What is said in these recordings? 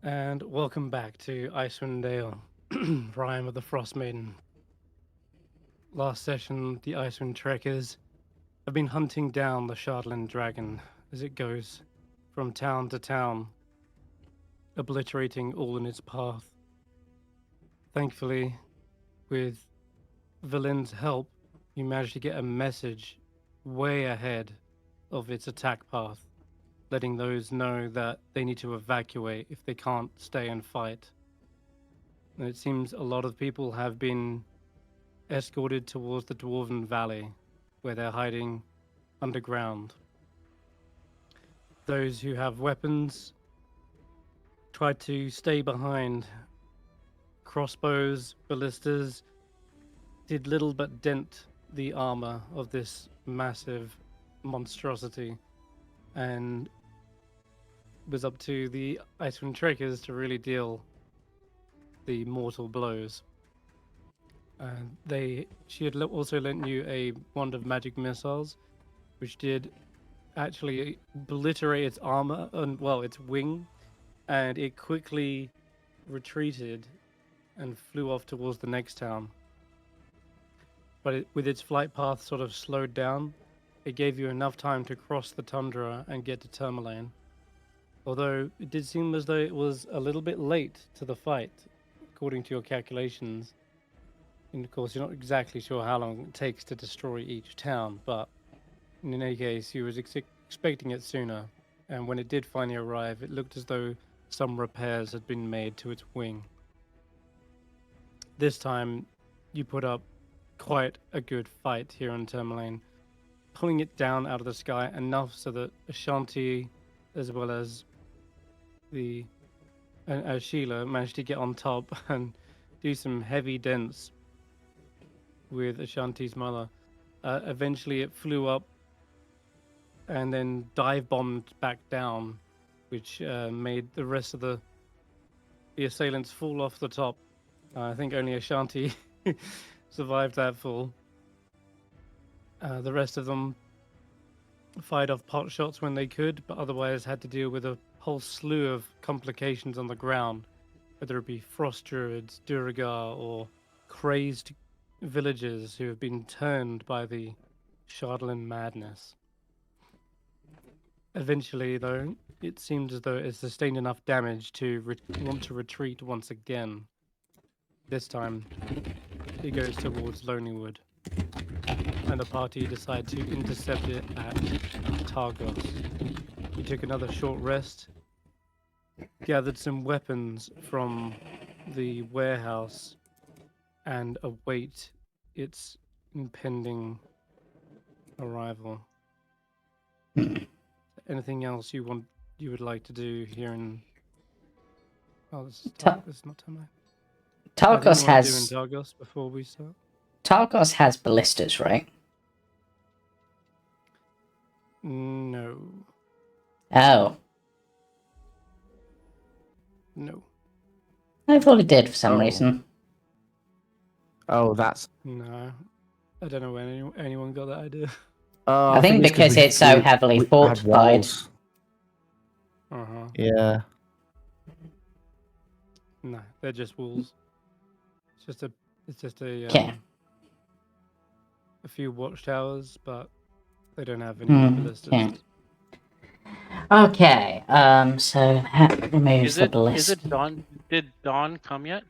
And welcome back to Icewindale, Rime of the Frostmaiden. Last session, the Icewind Trekkers have been hunting down the Shardland dragon as it goes from town to town, obliterating all in its path. Thankfully, with Valin's help, you managed to get a message way ahead of its attack path, letting those know that they need to evacuate if they can't stay and fight. And it seems a lot of people have been escorted towards the Dwarven Valley, where they're hiding underground. Those who have weapons try to stay behind. Crossbows, ballistas did little but dent the armor of this massive monstrosity, and it was up to the Icewind Trekkers to really deal the mortal blows. She had also lent you a wand of magic missiles, which did actually obliterate its armor and its wing, and it quickly retreated and flew off towards the next town. But with its flight path sort of slowed down, it gave you enough time to cross the tundra and get to Tourmaline. Although it did seem as though it was a little bit late to the fight, according to your calculations. And of course, you're not exactly sure how long it takes to destroy each town, but in any case, you was expecting it sooner. And when it did finally arrive, it looked as though some repairs had been made to its wing. This time, you put up quite a good fight here on Tourmaline, pulling it down out of the sky enough so that Ashanti, as well as Sheila, managed to get on top and do some heavy dents with Ashanti's mother. Eventually, it flew up and then dive bombed back down, which made the rest of the assailants fall off the top. I think only Ashanti survived that fall. The rest of them fired off pot shots when they could, but otherwise had to deal with a whole slew of complications on the ground, whether it be frost druids, Duragar, or crazed villagers who have been turned by the Shardland madness. Eventually, though, it seemed as though it sustained enough damage to want to retreat once again. This time, it goes towards Lonelywood, and the party decide to intercept it at Targos. You took another short rest, gathered some weapons from the warehouse, and await its impending arrival. Anything else you would like to do here in? Oh, this is not time. Targos has. Do in Targos before we start. Targos has ballistas, right? No. Oh. No. I thought it did for some reason. Oh, that's... No. I don't know when anyone got that idea. I think because it's so heavily fortified. Yeah. No, they're just walls. It's just a a few watchtowers, but they don't have any ballistas. Yeah. Okay, so that removes the ballista. Is it dawn? Did dawn come yet?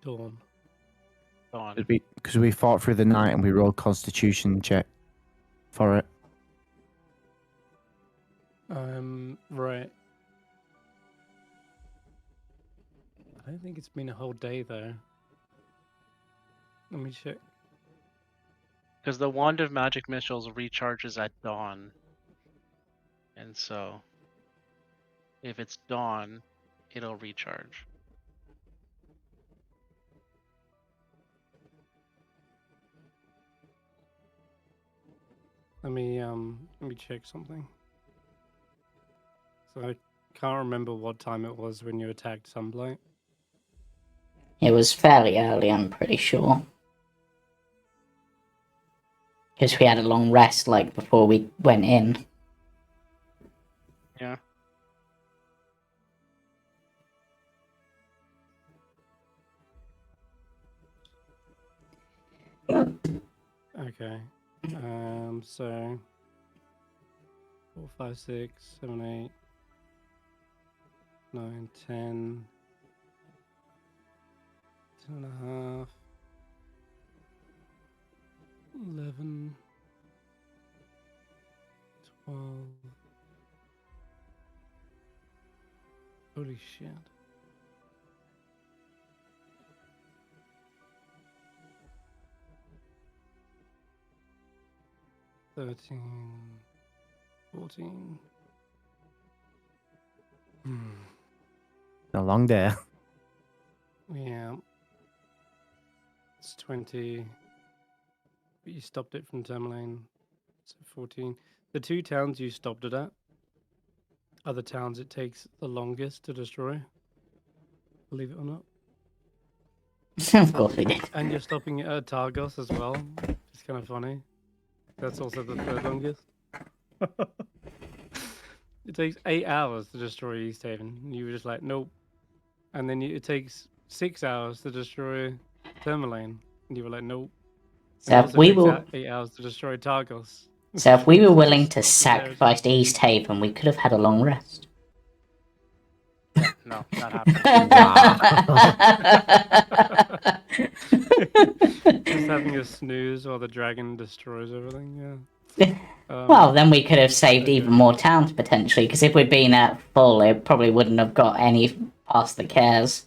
Dawn. Because we fought through the night and we rolled Constitution check for it. Right. I don't think it's been a whole day though. Let me check. Because the Wand of Magic Missiles recharges at dawn. And so, if it's dawn, it'll recharge. Let me check something. So I can't remember what time it was when you attacked Sunblight. It was fairly early, I'm pretty sure. Because we had a long rest, before we went in. Yeah. Okay. So 4, 5, 6, 7, 8, 9, 10, 10 and a half, 11, 12. Holy shit. $13, $14. A long day. Yeah. It's 20. But you stopped it from Tourmaline. So 14. The 2 towns you stopped it at are the towns it takes the longest to destroy. Believe it or not. Of course we did. And you're stopping it at Targos as well. It's kind of funny. That's also the 3rd longest. It takes 8 hours to destroy East Haven. And you were just like, nope. And then it takes 6 hours to destroy Tourmaline. And you were like, nope. So And if it we also were, takes 8 hours to destroy Targos. so if we were So willing just to stop it there. sacrifice East Haven, we could have had a long rest. Yeah, no, not happening. Just having a snooze while the dragon destroys everything, yeah. Well, then we could have saved okay. even more towns potentially, because if we'd been at full, it probably wouldn't have got any past the cares.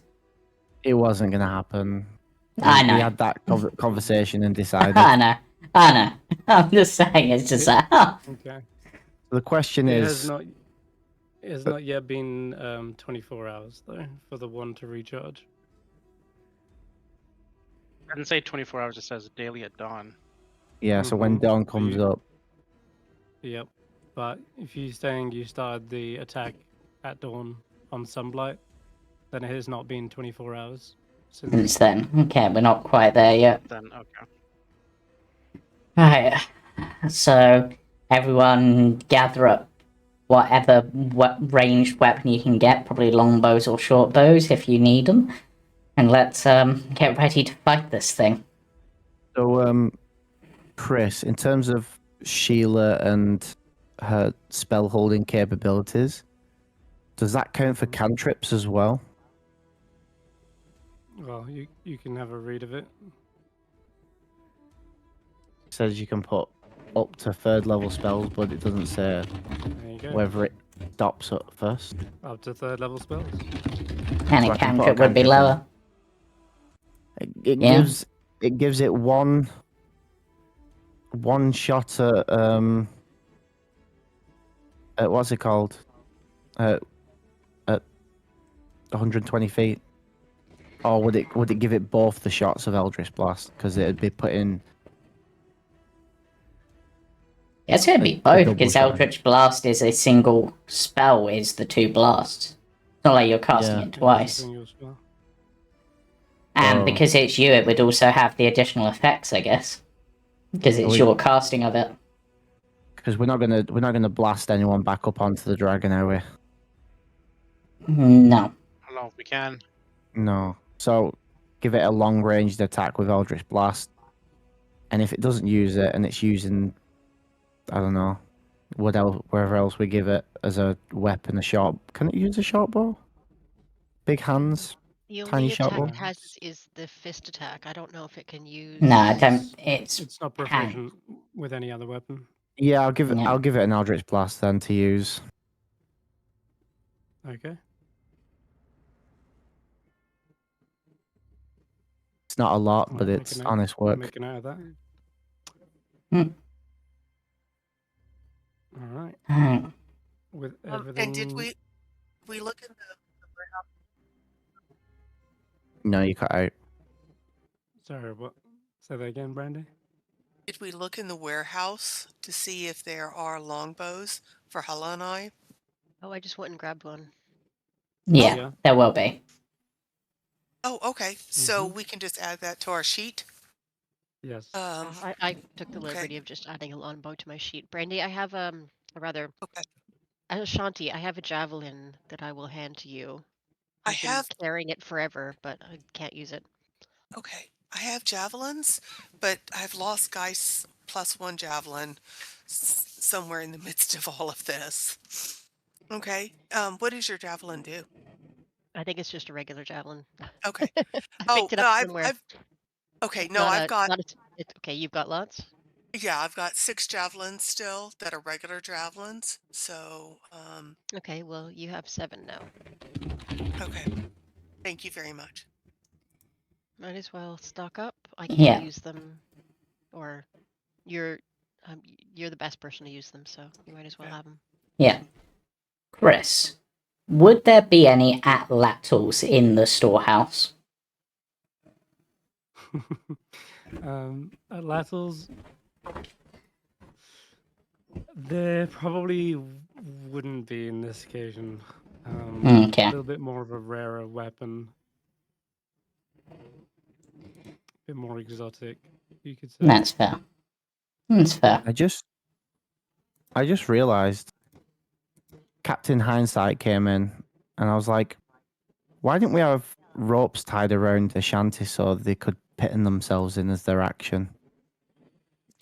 It wasn't going to happen. I know. We had that conversation and decided. I know. I'm just saying, it's just like, huh. Okay. The question It is... has not yet been 24 hours, though, for the one to recharge. It doesn't say 24 hours, it says daily at dawn. Yeah, so when dawn comes up... Yep. But if you're saying you started the attack at dawn on Sunblight, then it has not been 24 hours Since then. Okay, we're not quite there yet. Then, okay. Right. So, everyone gather up whatever ranged weapon you can get, probably longbows or short bows if you need them. And let's get ready to fight this thing. So, Chris, in terms of Sheila and her spell holding capabilities, does that count for cantrips as well? Well, you can have a read of it. It says you can put up to 3rd level spells, but it doesn't say There you go. whether it stops at first. Up to 3rd level spells. And So a I can put a cantrip would be cantrip in. lower. It Yeah. gives it one shot at what's it called? At 120 feet. Or would it give it both the shots of Eldritch Blast? Because it'd be putting... Yeah, it's going to be A both, double because shot. Eldritch Blast is a single spell, is the 2 blasts. It's not like you're casting Yeah. it twice. Single spell. And Oh. because it's you, it would also have the additional effects, I guess. Because it's your casting of it. Because we're not gonna blast anyone back up onto the dragon, are we? No. I don't know if we can. No. So give it a long ranged attack with Eldritch Blast. And if it doesn't use it and it's using, I don't know, wherever else we give it as a weapon, a short... Can it use a short bow? Big hands? The Tiny only shot attack roll? it has is the fist attack. I don't know if it can use. No, I don't. It's not hang. proficient with any other weapon. Yeah, I'll give it No. I'll give it an Eldritch Blast then to use. Okay. It's not a lot, I'll but make it's a note- honest I'll work. Make a note of that. Hmm. All right. Hang. With everything. And did we look in the warehouse? No, you cut out. Sorry, what? Say that again, Brandee? Did we look in the warehouse to see if there are longbows for Hulla and I? Oh, I just went and grabbed one. Yeah, yeah. there will be. Oh, okay. So we can just add that to our sheet. Yes. I took the okay. liberty of just adding a longbow to my sheet. Brandee, I have Okay. Ashanti, I have a javelin that I will hand to you. I I've been have carrying it forever, but I can't use it. okay. I have javelins, but I've lost Guy's +1 javelin somewhere in the midst of all of this. Okay. What does your javelin do? I think it's just a regular javelin. Okay. I Oh, picked it no, up somewhere. okay. It's No, not I've a got, not a. It's okay. You've got lots. yeah, I've got 6 javelins still that are regular javelins. So, Okay. Well, you have 7 now. okay. Thank you very much. Might as well stock up. I Yeah. can't use them, or you're you're the best person to use them, so you might as well Yeah. have them. Yeah. Chris, would there be any atlatls in the storehouse? Atlatls, there probably wouldn't be in this occasion. Okay. A little bit more of a rarer weapon. A bit more exotic, you could say. That's fair. That's fair. I just realised Captain Hindsight came in, and I was like, why didn't we have ropes tied around Ashanti so they could pin themselves in as their action?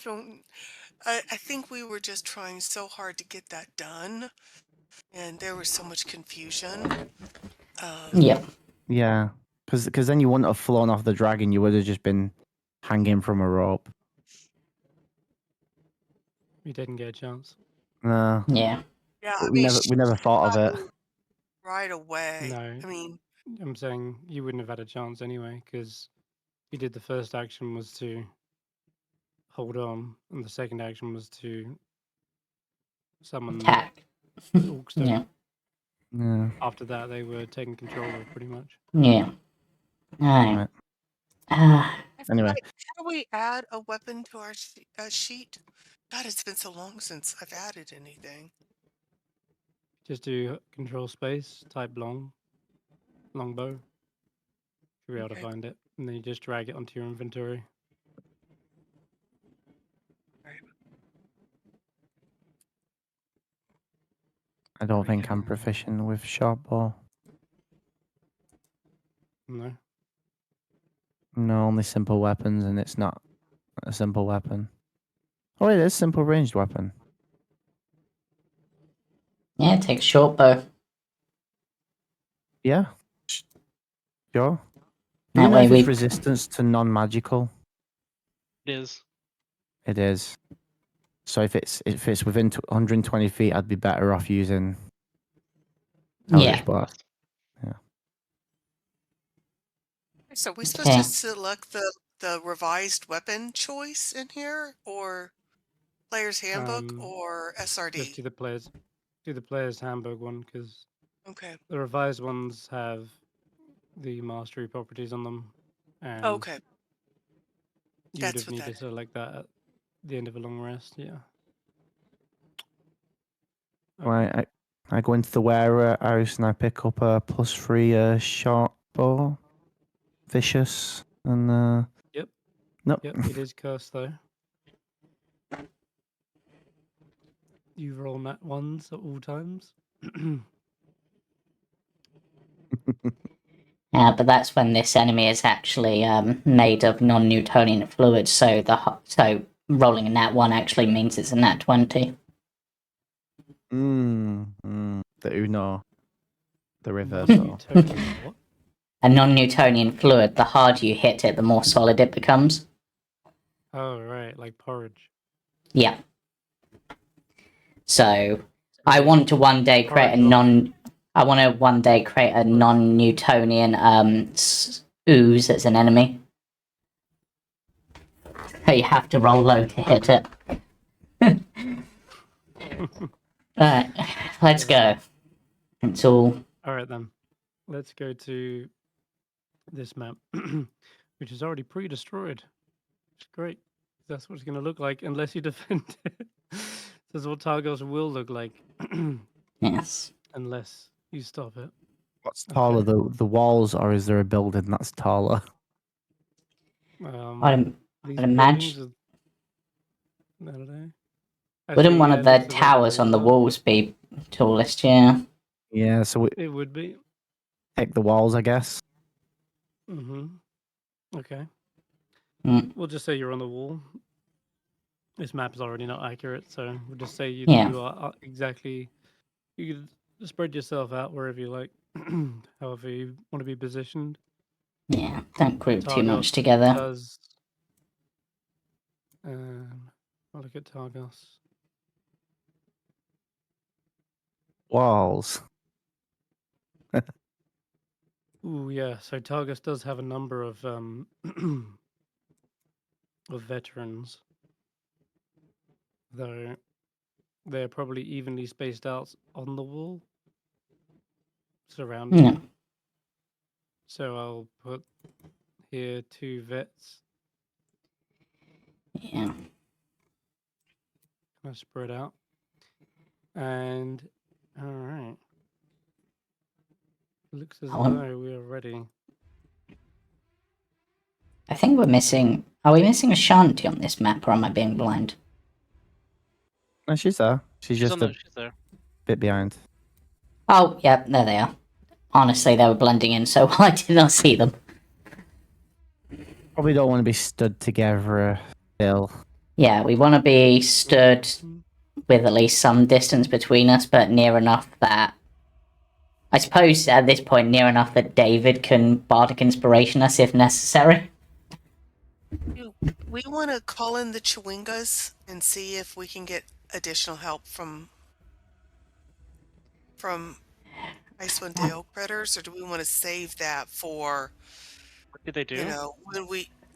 Don't, I think we were just trying so hard to get that done, and there was so much confusion. Yep. Yeah, because then you wouldn't have flown off the dragon. You would have just been hanging from a rope. We didn't get a chance. No, Yeah. Yeah, I we mean, never thought of it. right away. No. I mean, I'm saying you wouldn't have had a chance anyway, because you did the first action was to hold on, and the second action was to summon Attack. Orkstone. Yeah. Yeah. After that, they were taking control of pretty much. Yeah. Alright. Right. Anyway. How do we add a weapon to our sheet? God, it's been so long since I've added anything. Just do control space, type longbow. You'll be able to Okay. find it, and then you just drag it onto your inventory. I don't We think I'm can- proficient with sharp bow. No. No, only simple weapons, and it's not a simple weapon. Oh, it is simple ranged weapon. Yeah, take a short bow. Yeah. Sure. Do That you know way if it's we- resistance to non-magical? It is. It is. So if it's within 120 feet, I'd be better off using Eldritch Yeah. Blast. So are we supposed to Okay. select the revised weapon choice in here, or player's handbook, or Just SRD? do the player's handbook one, because Okay. the revised ones have the mastery properties on them, and Okay. you would That's have what needed that to select that at the end of a long rest. Yeah. Right, I go into the wearer house and I pick up a +3 short bow, vicious, and Yep. nope. Yep. It is cursed though. You roll nat ones at all times. But that's when this enemy is actually made of non-Newtonian fluid, so so rolling a nat 1 actually means it's a nat 20. The Uno, the reverse. Non-Newtonian what? A non-Newtonian fluid, the harder you hit it, the more solid it becomes. Oh right, like porridge. Yeah. So I want to one day create a Porridge I want to one day create a non-Newtonian ooze as an enemy. So you have to roll low to hit it. Alright, let's go. It's all... Alright then. Let's go to this map, which is already pre-destroyed. It's great. That's what it's going to look like, unless you defend it. This is what Targos will look like. Yes. Unless you stop it. What's taller, Okay. the walls, or is there a building that's taller? I'd These imagine... buildings are, I don't know. Wouldn't Actually, one yeah, of it the looks like towers on the walls be tallest, yeah? Yeah, so we It would be. take the walls, I guess. Mm-hmm. Okay. Mm. We'll just say you're on the wall. this map is already not accurate, so we'll just say Yeah. you are exactly. You can spread yourself out wherever you like, however you want to be positioned. Yeah, don't group too much Targos together. does. I'll look at Targos. Walls. Ooh, yeah. So Targus does have a number of of veterans, though they're probably evenly spaced out on the wall, surrounding Yeah. them. So I'll put here 2 vets, Yeah. kind of spread out, and all right. Looks as Oh, though we are ready. I think we're missing. Are we missing Ashanti on this map, or am I being blind? No, she's there. She's She's just on a she's there. bit behind. Oh, yeah, there they are. Honestly, they were blending in so well I did not see them. Probably don't want to be stood together still. Yeah, we want to be stood Mhm. with at least some distance between us, but near enough that. I suppose at this point, near enough that David can bardic inspiration us if necessary. We want to call in the Chewingas and see if we can get additional help from Icewindale critters, or do we want to save that for, What did they do? you know, when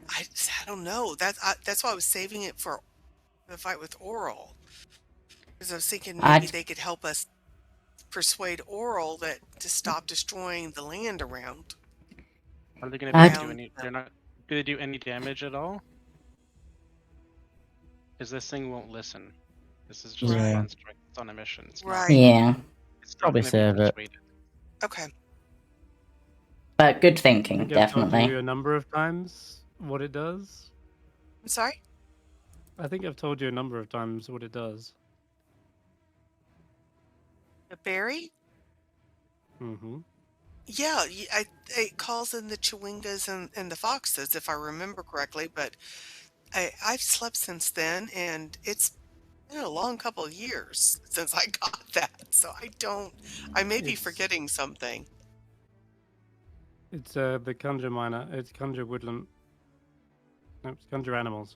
I don't know. That's why I was saving it for the fight with Oral, because I was thinking maybe I'd- they could help us persuade Oral that to stop destroying the land around. Are they going to be able to do Around any? them. They're not. Do they do any damage at all? Because this thing won't listen. This is just Right. a construct. It's on a mission. It's Right. Yeah, It's not Probably going to be save it. persuaded. Okay. but good I thinking, think I've told definitely. you a number of times what it does. I'm sorry. I think I've told you a number of times what it does. The berry? Mm-hmm. Yeah, it calls in the Chewingas and the foxes, if I remember correctly. But I've slept since then, and it's been a long couple of years since I got that. So I may be It's forgetting something. it's the conjure minor. It's conjure woodland. No, it's conjure animals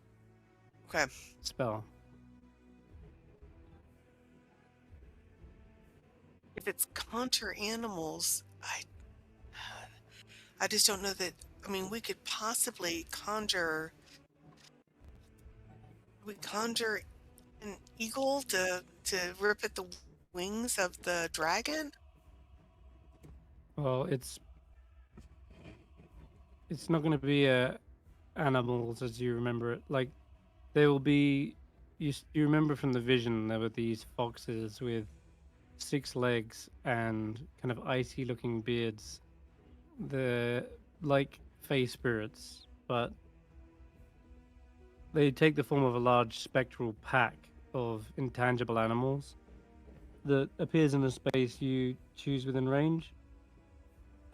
Okay. spell. If it's conjure animals, I just don't know that. I mean, we could possibly conjure. We conjure an eagle to rip at the wings of the dragon. Well, it's not going to be animals as you remember it. Like there will be. You remember from the vision there were these foxes with 6 legs and kind of icy looking beards. They're like fey spirits, but they take the form of a large spectral pack of intangible animals that appears in the space you choose within range,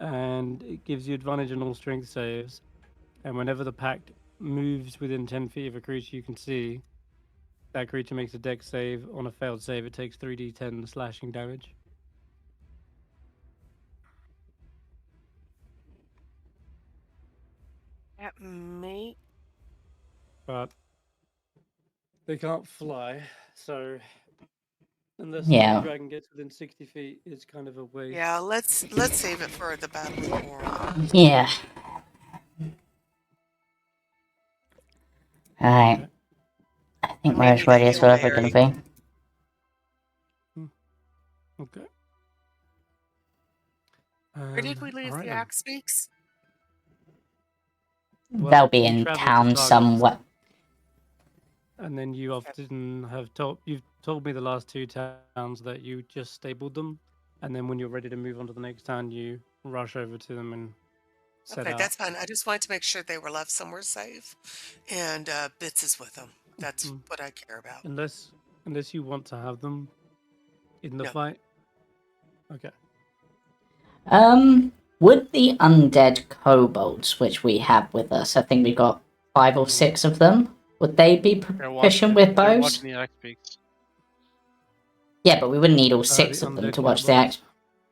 and it gives you advantage on all strength saves. And whenever the pack moves within 10 feet of a creature you can see, that creature makes a dex save. On a failed save, it takes 3d10 slashing damage. That may. But they can't fly, so unless Yeah. the dragon gets within 60 feet, it's kind of a waste. Yeah, let's save it for the battle with Oral. Yeah. Alright. Okay. I think We we're may as need a ready as Hail we're ever going Mary. to be. Okay. Where did we leave alright the then. axe speaks? Well, They'll be you in travel to town Targos, somewhere. and then you often you've told me the last 2 towns that you just stabled them, and then when you're ready to move on to the next town, you rush over to them and set Okay, out. that's fine. I just wanted to make sure they were left somewhere safe, and Bits is with them. That's Mhm. what I care about. Unless you want to have them in the No. fight. Okay. Would the undead kobolds, which we have with us, I think we've got 5 or 6 of them, Would they be They're proficient watching. with They're bows? watching the X peaks. Yeah, but we wouldn't need all The 6 of them undead to watch the kobolds. axe.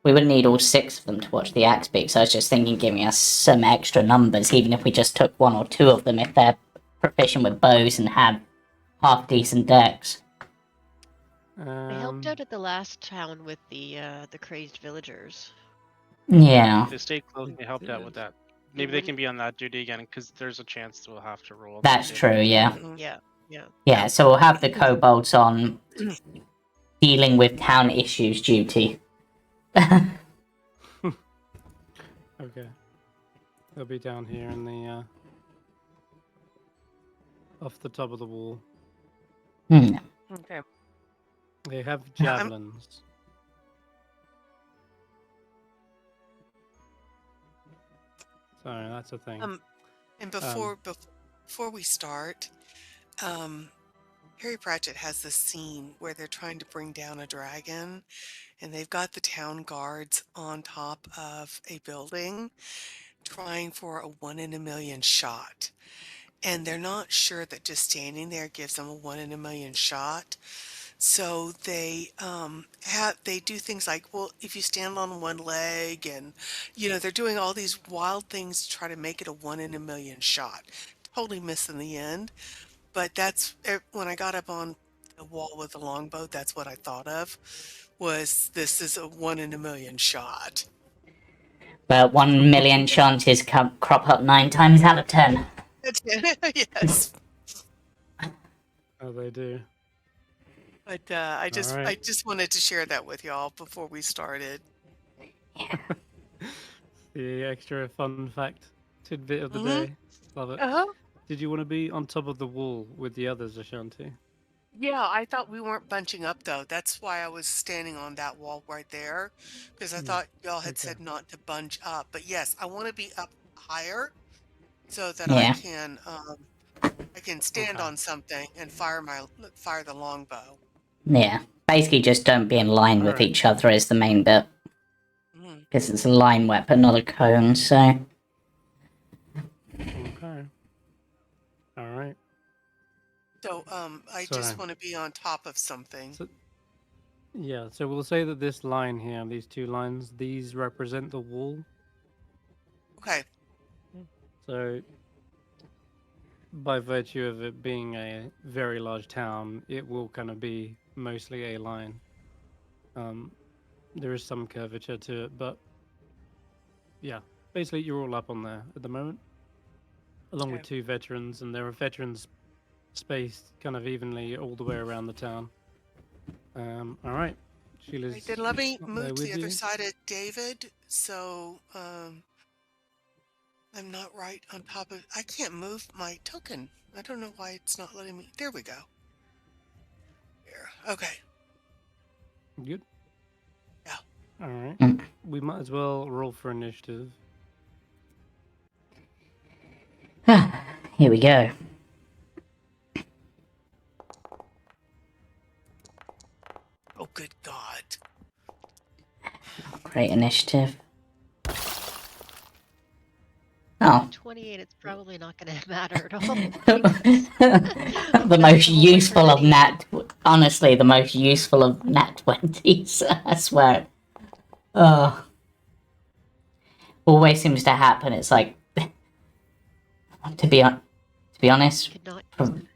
We wouldn't need all 6 of them to watch the axe peaks. I was just thinking giving us some extra numbers, even if we just took 1 or 2 of them if they're proficient with bows and have half decent decks. They helped out at the last town with the crazed villagers. Yeah. They stayed close and they helped out with that. Maybe they can be on that duty again, because there's a chance we'll have to roll. That's true, yeah. Mhm. Yeah. Yeah, so we'll have the kobolds on dealing with town issues duty. Okay. They'll be down here in the off the top of the wall. Hmm. Okay. They have javelins. Sorry, that's a thing. And before we start, Harry Pratchett has this scene where they're trying to bring down a dragon, and they've got the town guards on top of a building trying for a 1 in a million shot. And they're not sure that just standing there gives them a 1 in a million shot. So they they do things like, well, if you stand on one leg, and they're doing all these wild things to try to make it a 1 in a million shot. Totally miss in the end. But that's when I got up on the wall with the longbow, that's what I thought of, was this is a 1 in a million shot. But 1 million chances crop up 9 times out of 10. Yes. Oh, they do. But I Alright. just wanted to share that with y'all before we started. The extra fun fact tidbit of the Mhm. day. Love it. Uh-huh. Did you want to be on top of the wall with the others, Ashanti? Yeah, I thought we weren't bunching up though. That's why I was standing on that wall right there, because I thought y'all had Okay. said not to bunch up. But yes, I want to be up higher so that Yeah. I can stand Okay. on something and fire the longbow. Yeah. Basically, just don't be in line with Alright. each other is the main bit. Mhm. Because it's a line weapon, not a cone, so. Okay. Alright. So I Sorry. just want to be on top of something. So, yeah, so we'll say that this line here, these 2 lines, these represent the wall. Okay. So, by virtue of it being a very large town, it will kind of be mostly a line. There is some curvature to it, but yeah, basically you're all up on there at the moment, along with 2 veterans, and there are veterans spaced kind of evenly all the way around the town. All right, Sheila's Right, then let me up there move to with the other you. side of David, so I'm not right on top of. I can't move my token. I don't know why it's not letting me. There we go. Here. Okay. Good. Yeah. All right. Mm. We might as well roll for initiative. Here we go. Oh, good God. Great initiative. Oh. 28, it's probably not going to matter at all. The most useful of honestly, the most useful of nat 20s, I swear. Always seems to happen. It's like, to be honest, Could not.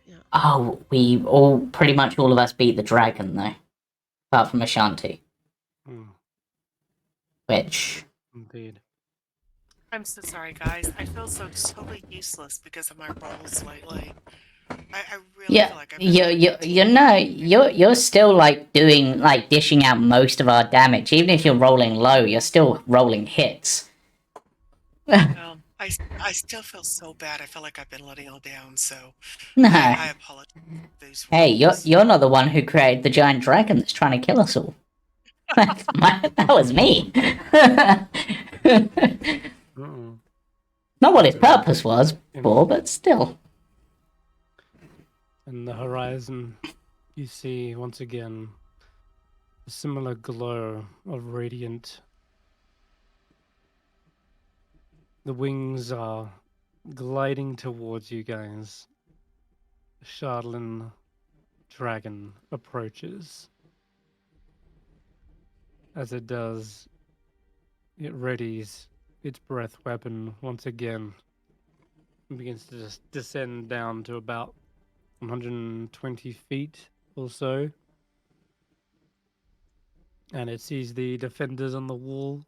Yeah. oh, pretty much all of us beat the dragon though, apart from Ashanti, which. Indeed. I'm so sorry, guys. I feel so totally useless because of my roles lately. I really feel like I've been you're still like dishing out most of our damage. Even if you're rolling low, you're still rolling hits. I still feel so bad. I feel like I've been letting y'all down, so No. I apologize for these Hey, roles. you're not the one who created the giant dragon that's trying to kill us all. That was me. Not what its purpose was for, but still. In the horizon, you see once again a similar glow of radiant. The wings are gliding towards you guys. Shardlin dragon approaches. As it does, it readies its breath weapon once again and begins to just descend down to about 120 feet or so. And it sees the defenders on the wall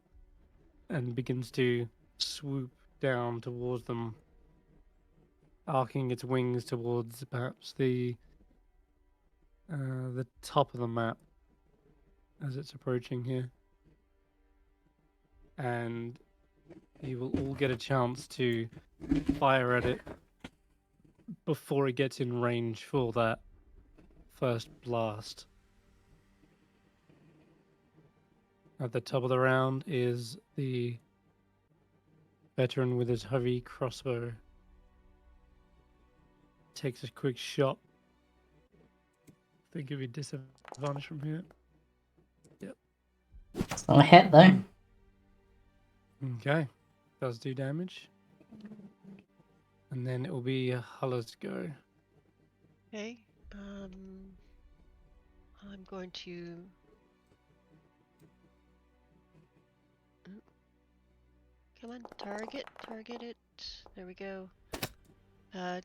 and begins to swoop down towards them, arcing its wings towards perhaps the top of the map as it's approaching here. And you will all get a chance to fire at it before it gets in range for that first blast. At the top of the round is the veteran with his heavy crossbow. Takes a quick shot. They give you disadvantage from here. Yep. It's not a hit though. Okay. Does do damage. And then it will be Hulla's go. Okay. I'm going to. Come on, target it. There we go.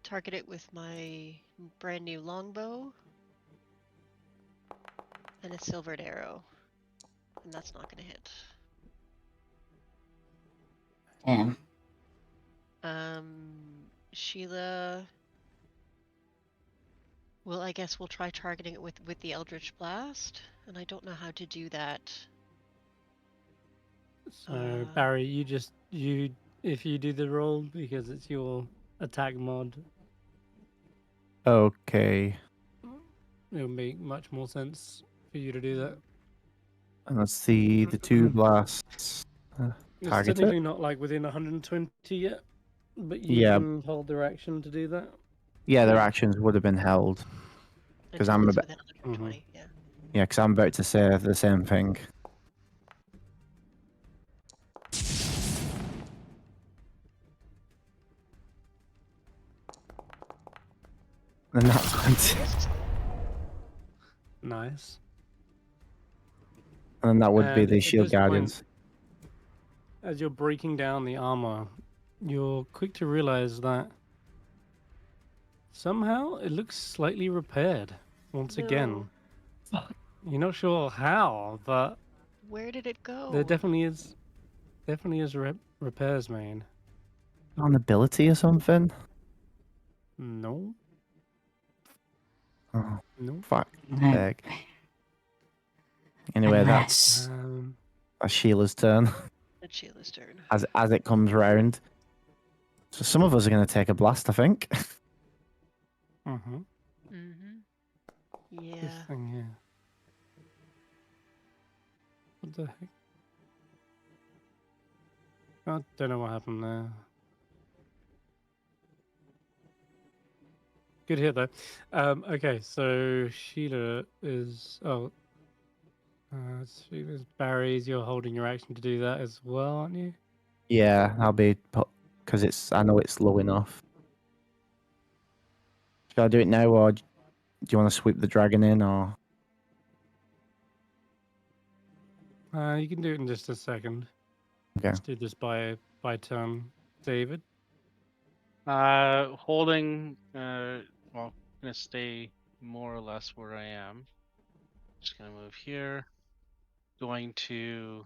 Target it with my brand new longbow and a silvered arrow, and that's not gonna hit. Damn. Sheila. Well, I guess we'll try targeting it with the Eldritch Blast, and I don't know how to do that. So Barry, if you do the roll because it's your attack mod, Okay. it'll make much more sense for you to do that. And that's the two blasts. It's Target it? technically not like within 120 yet, but you Yeah. can hold their action to do that. Yeah, their actions would have been held. 'Cause Until I'm it's a bit- within 120, yeah. Yeah, because I'm about to say the same thing. And that's going to, Nice. and then that would be And the at Shield this point- Guardians. As you're breaking down the armor, you're quick to realize that somehow it looks slightly repaired once again. You're not sure how, but Where did it go? there definitely is repairs made. On ability or something? No, Oh, no. fuck. No. Heck. Anyway, that's Sheila's turn It's Sheila's turn. as it comes round. So some of us are going to take a blast, I think. Mm-hmm. Yeah. This thing here. What the heck? I don't know what happened there. Good hit though. Okay, so Sheila is Sheila's Barry's. You're holding your action to do that as well, aren't you? Yeah, I'll be put because I know it's low enough. Should I do it now, or do you want to sweep the dragon in, or? You can do it in just a second. Okay. Let's do this by turn, David. Holding. Well, gonna stay more or less where I am. Just gonna move here. Going to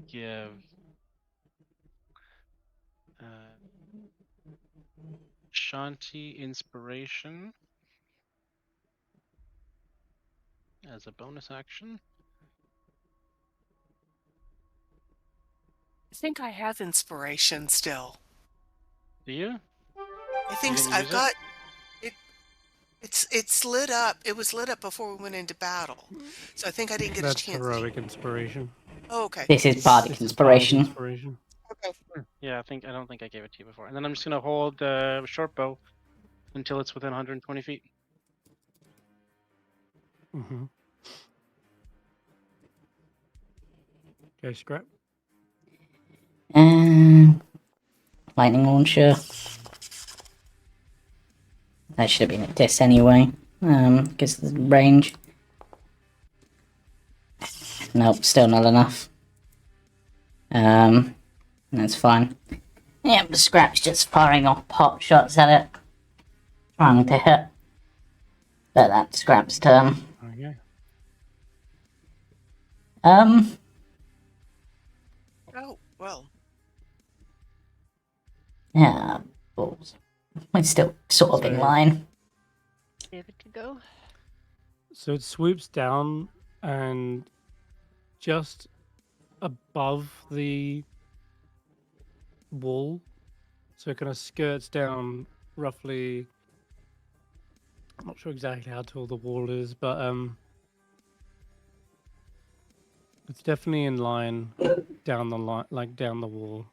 give Ashanti inspiration as a bonus action. I think I have inspiration still. Do you? I think didn't I've use it? got it. It's lit up. It was lit up before we went into battle, so I think I didn't get That's a chance. heroic inspiration. Oh, okay. This is bardic This is inspiration. bardic inspiration. Okay. Yeah, I don't think I gave it to you before. And then I'm just gonna hold short bow until it's within 120 feet. Mm-hmm. Okay, Skrapp. Lightning launcher. That should have been a diss anyway, because of the range. Nope, still not enough. That's fine. Yeah, the Skrapp's just firing off pot shots at it. Trying to hit. But that's Skrapp's turn. Okay. Oh, well. Yeah, balls. We're still sort of in So- line. David to go. So it swoops down and just above the wall. So it kind of skirts down roughly. I'm not sure exactly how tall the wall is, but it's definitely in line down the line, like down the wall.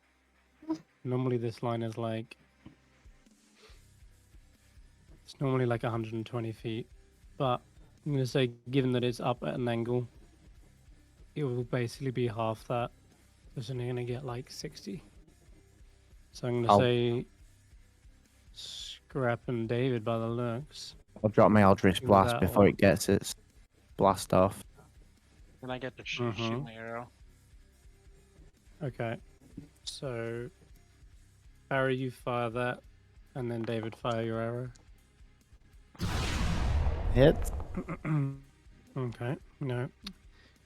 Normally this line is like it's normally like 120 feet, but I'm gonna say given that it's up at an angle, it will basically be half that. So it's only gonna get like 60. So I'm gonna I'll- say Skrapp and David by the looks. I'll drop my Eldritch Do Blast that before one. it gets its blast off. Then I get to shoot Mhm. my arrow. Okay. So Barry, you fire that, and then David fire your arrow. Hit. Okay. No.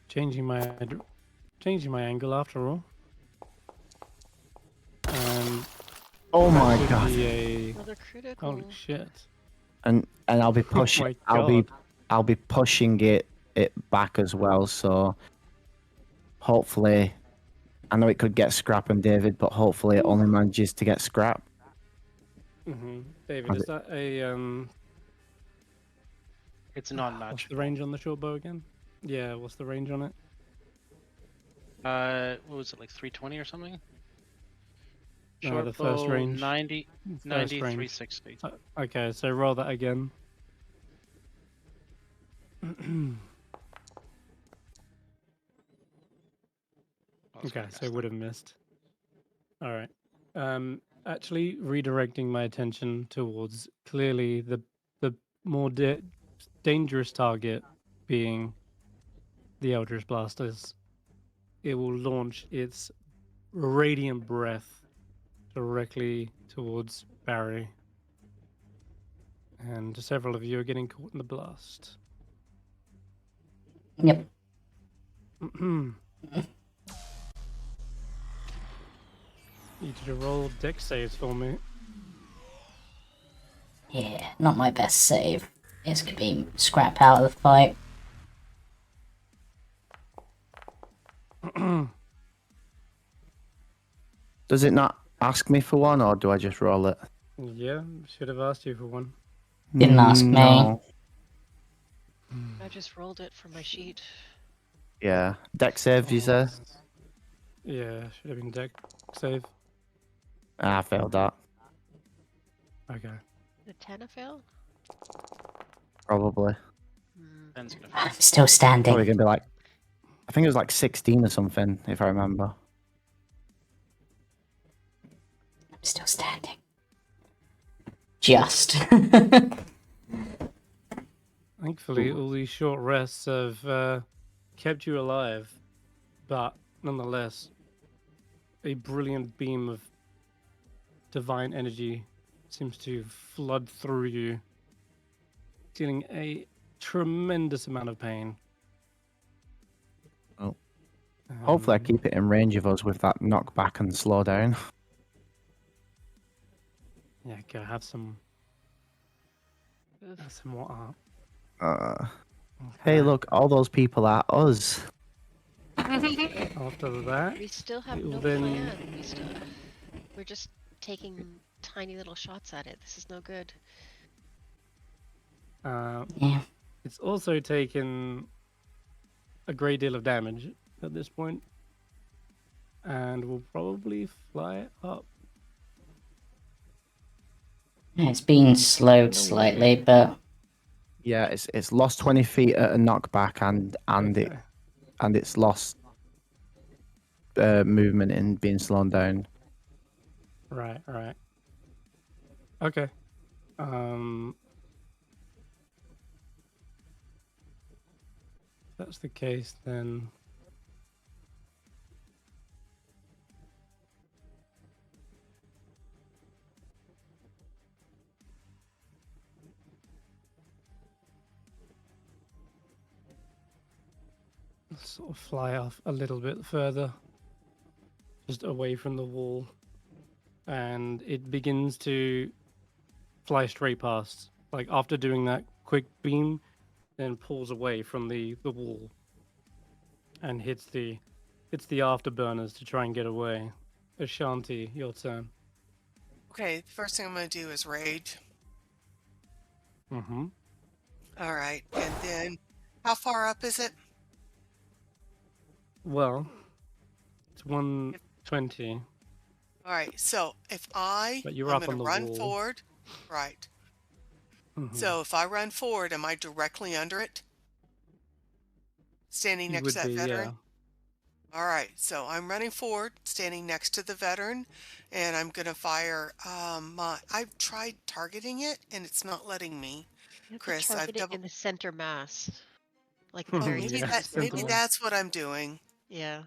Changing my angle after all. And Oh that my should god. be a Another critical. holy shit. And I'll be pushing. my I'll God. be pushing it back as well. So hopefully, I know it could get Skrapp and David, but hopefully it only manages to get Skrapp. David, Has is that a It's what's non-magical. the range on the short bow again? Yeah, what's the range on it? What was it, like 320 or something? No, Short the first bow, range. 90, First 90, range. 360. Okay, so roll that again. Oh, it's Okay, gonna so miss would have missed. All right. Actually, redirecting my attention towards clearly the more dangerous target being the Eldritch Blasters. It will launch its radiant breath directly towards Barry, and several of you are getting caught in the blast. Yep. Need you to roll dex saves for me. Yeah, not my best save. It's gonna be Skrapp out of the fight. Does it not ask me for one, or do I just roll it? Yeah, should have asked you for one. Didn't ask me. No. I just rolled it from my sheet. Yeah. Deck save, you say? Yeah, should have been dex save. I failed that. Okay. The 10 a fail? Probably. Hmm. Ben's gonna I'm still Probably standing. gonna be like, I think it was like 16 or something, if I remember. I'm still standing. Just. Thankfully, all these short rests have kept you alive, but nonetheless, a brilliant beam of divine energy seems to flood through you, dealing a tremendous amount of pain. Oh. Hopefully, I Um, keep it in range of us with that knockback and slow down. Yeah, go have some Oof. what up. Hey, Okay. look, all those people are us. After that, We still have it will no then- plan. We're just taking tiny little shots at it. This is no good. Yeah. it's also taken a great deal of damage at this point, and will probably fly up. It's been slowed slightly, but Yeah, it's lost 20 feet at a knockback, and Okay. it's lost movement in being slowed down. Right. Okay. that's the case, then sort of fly off a little bit further, just away from the wall, and it begins to fly straight past. Like after doing that quick beam, then pulls away from the wall and hits the afterburners to try and get away. Ashanti, your turn. Okay, the first thing I'm going to do is rage. Mm-hmm. All right, and then how far up is it? Well, it's 120, All right, so if but you're I'm up going to on the run wall. forward, right? Mhm. So if I run forward, am I directly under it? Standing You next would to that be, veteran? yeah. All right, so I'm running forward, standing next to the veteran, and I'm going to fire I've tried targeting it, and it's not letting me. You have Chris, to I've target it double. in the center mass, like the Oh, very maybe tip Yeah, of the maybe circle. sensible. that's what I'm doing. Yeah.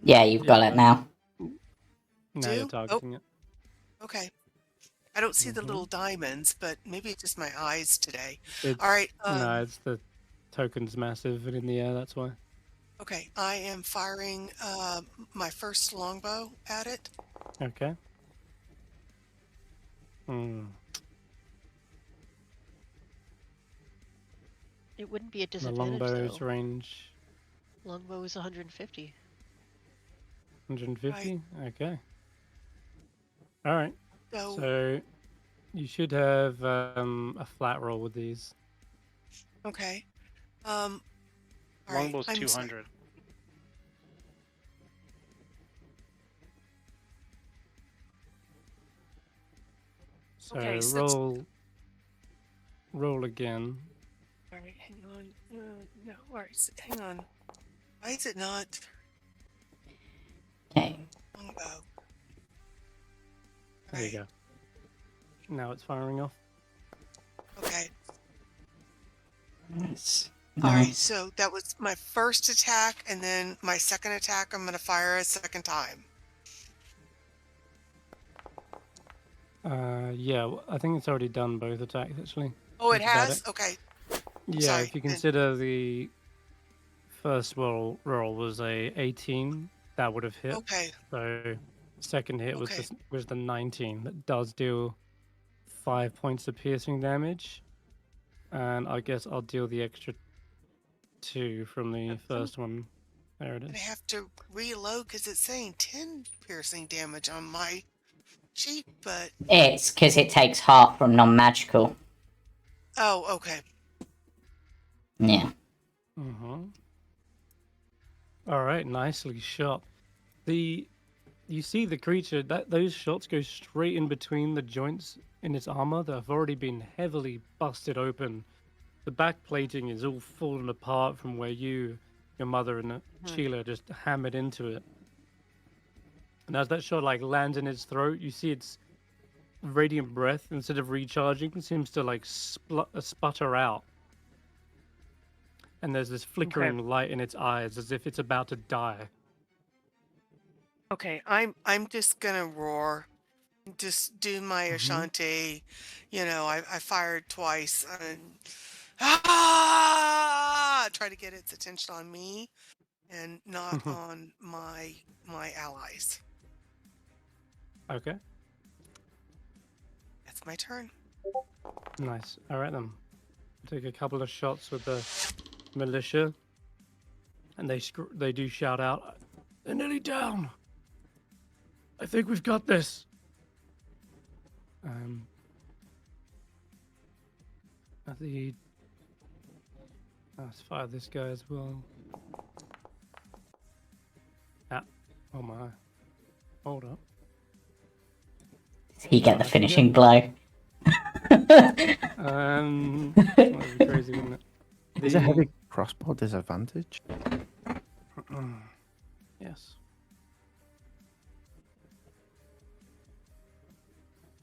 Yeah, you've got Yeah, it now. now you're Oh, targeting it. okay. I don't see the Mm-hmm. little diamonds, but maybe it's just my eyes today. It's All right. no, it's the token's massive and in the air. That's why. Okay. I am firing my first longbow at it. Okay. Hmm. It wouldn't be a The disadvantage longbow's though. range Longbow is 150. 150. Okay. All right. So So you should have a flat roll with these. okay. All right. Longbow's I'm sorry. 200. So Okay, so roll again. all right. Hang on. No. All right. Hang on. Why is it not Okay. longbow? There you go. Now it's firing off. Okay. Nice. All right. Nice. So that was my first attack, and then my second attack. I'm going to fire a second time. Yeah, I think it's already done both attacks actually. Oh, it That's about has. it. Okay. Yeah, Sorry. if you consider the first roll was a 18, that would have hit. Okay. So second hit Okay. was the 19. That does deal 5 points of piercing damage, and I guess I'll deal the extra 2 from the first one. There it I is. have to reload because it's saying 10 piercing damage on my sheet, but It's because it takes half from non-magical. oh, okay. Yeah. Mm-hmm. All right, nicely shot. You see the creature that those shots go straight in between the joints in its armor that have already been heavily busted open. The back plating is all fallen apart from where your mother and Sheila just hammered into it. And as that shot like lands in its throat, you see its radiant breath, instead of recharging, seems to like sputter out. And there's this flickering light in its eyes as if it's about to die. Okay, I'm just gonna roar. Just do my Ashanti. You know, I fired twice and try to get its attention on me and not on my allies. Okay, That's my turn. nice. All right then. Take a couple of shots with the militia, and they do shout out, "They're nearly down. I think we've got this." Let's fire this guy as well. Ah, oh my. Hold up. He get the Nice, finishing blow. That would be crazy, wouldn't it? Is a heavy crossbow disadvantage? Yes.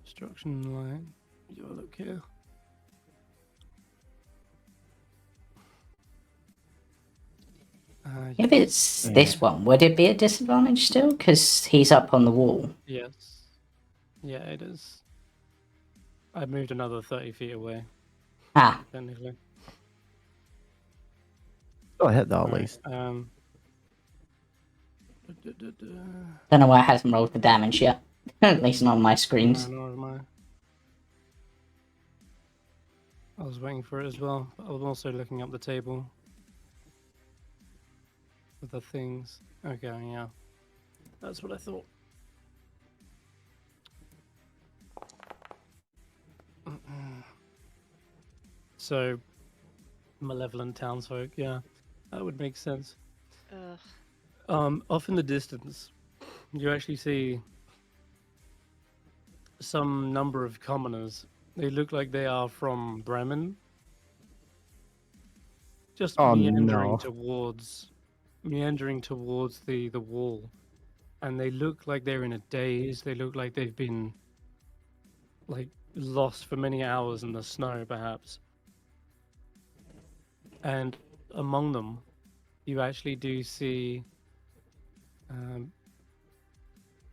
Destruction line. You look here. If it's Yeah. this one, would it be a disadvantage still? Because he's up on the wall. Yes. Yeah, it is. I moved another 30 feet away, Ah, technically. Still hit though, at Alright, least. don't know why it hasn't rolled the damage yet. At least not on my screens. Nor am I was waiting for it as well. But I was also looking up the table with the things. Okay, yeah. That's what I thought. So, malevolent townsfolk, yeah. That would make sense. Ugh. Off in the distance, you actually see some number of commoners. They look like they are from Bremen. Just Oh, meandering no. towards the wall. And they look like they're in a daze. They look like they've been like lost for many hours in the snow, perhaps. And among them, you actually do see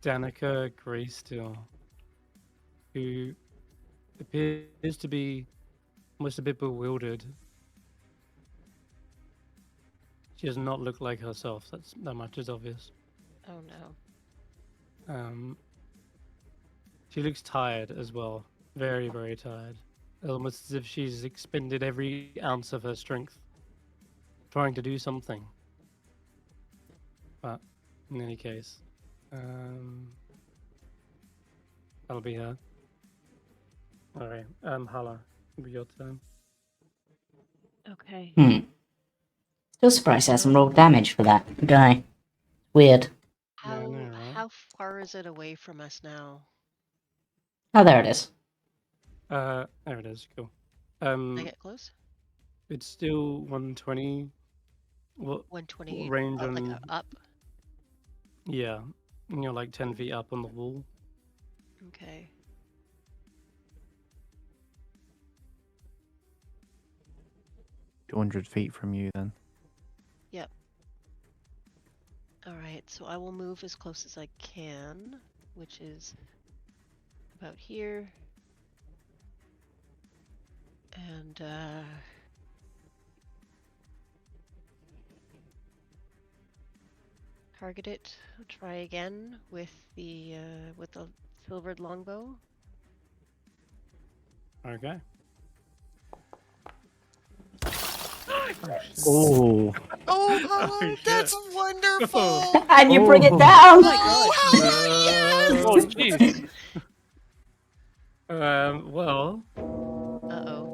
Danica Greysteel, who appears to be almost a bit bewildered. She does not look like herself. That much is obvious. Oh no. She looks tired as well. Very, very tired. Almost as if she's expended every ounce of her strength trying to do something. But in any case, that'll be her. Alright, Hulla, it'll be your turn. Okay. Still surprised it hasn't rolled damage for that guy. Weird. Yeah, I know, right? How far is it away from us now? Oh, there it is. There it is, cool. Can I get close? It's still 120. What 120 range like on? up. Yeah, and you're like 10 feet up on the wall. Okay. $200 feet from you, then. Yep. All right, so I will move as close as I can, which is about here. And target it. I'll try again with the silvered longbow. Okay. Oh. Oh, Oh, Hulla, shit. that's wonderful. And you bring it Oh. down! Oh, Hulla, yes. Oh, jeez. Well. Uh-oh.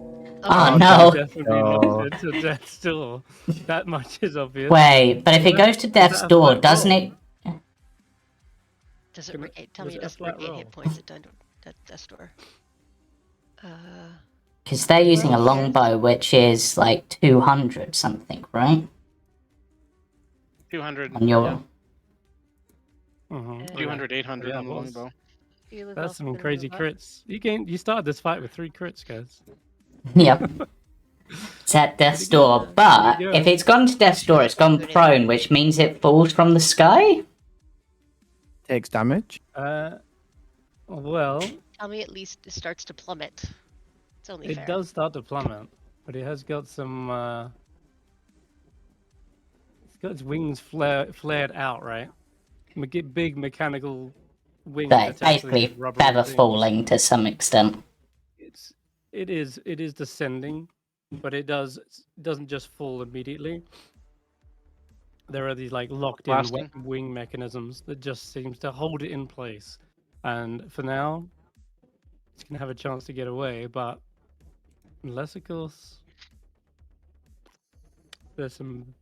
Oh, that no. definitely knocks it to death's door. That much is obvious. Wait, but if it Was goes to was death's that a door, flat doesn't roll? it? Does it Can it- tell was me it it a doesn't flat regain roll? hit points at death's door? Because they're using a Well, longbow, which is like 200 something, right? 200. On your. Yeah. Mhm. 200, 800 Yeah, on it the was. longbow. That's some crazy crits. You started this fight with 3 crits, guys. Yep. It's at death's Pretty good. door, but There you go. if it's gone to death's door, it's gone prone, which means it falls from the sky? Takes damage. Well, Tell me at least it starts to plummet. It's only it fair. does start to plummet, but it has got some. It's got its wings flared out, right? Big mechanical wings So attached to basically these rubbery feather things. falling to some extent. It is descending, but doesn't just fall immediately. There are these like locked in Blasting. wing mechanisms that just seems to hold it in place. And for now, it's gonna have a chance to get away, but unless of course there's some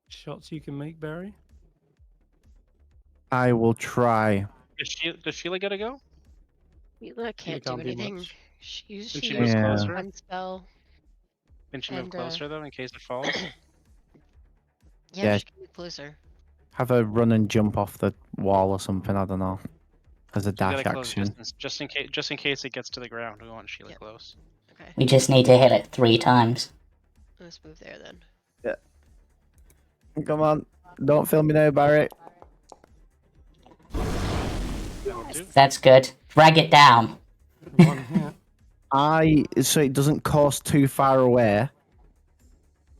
shots you can make, Barry. I will try. Does Sheila get to go? Sheila can't do can't do anything. much. She Can used she move Yeah. closer? one spell. Can she move And, closer though, in case it falls? Yeah, Yeah. she can move closer. Have a run and jump off the wall or something. I don't know. As a She's got dash a close action. distance, just in case it gets to the ground. We want Sheila Yep. close. Okay, We just need to hit it 3 times. let's move there then. Come on. Don't film me now, Barry. That'll do. That's good. Drag it down. One hit. So it doesn't cost too far away.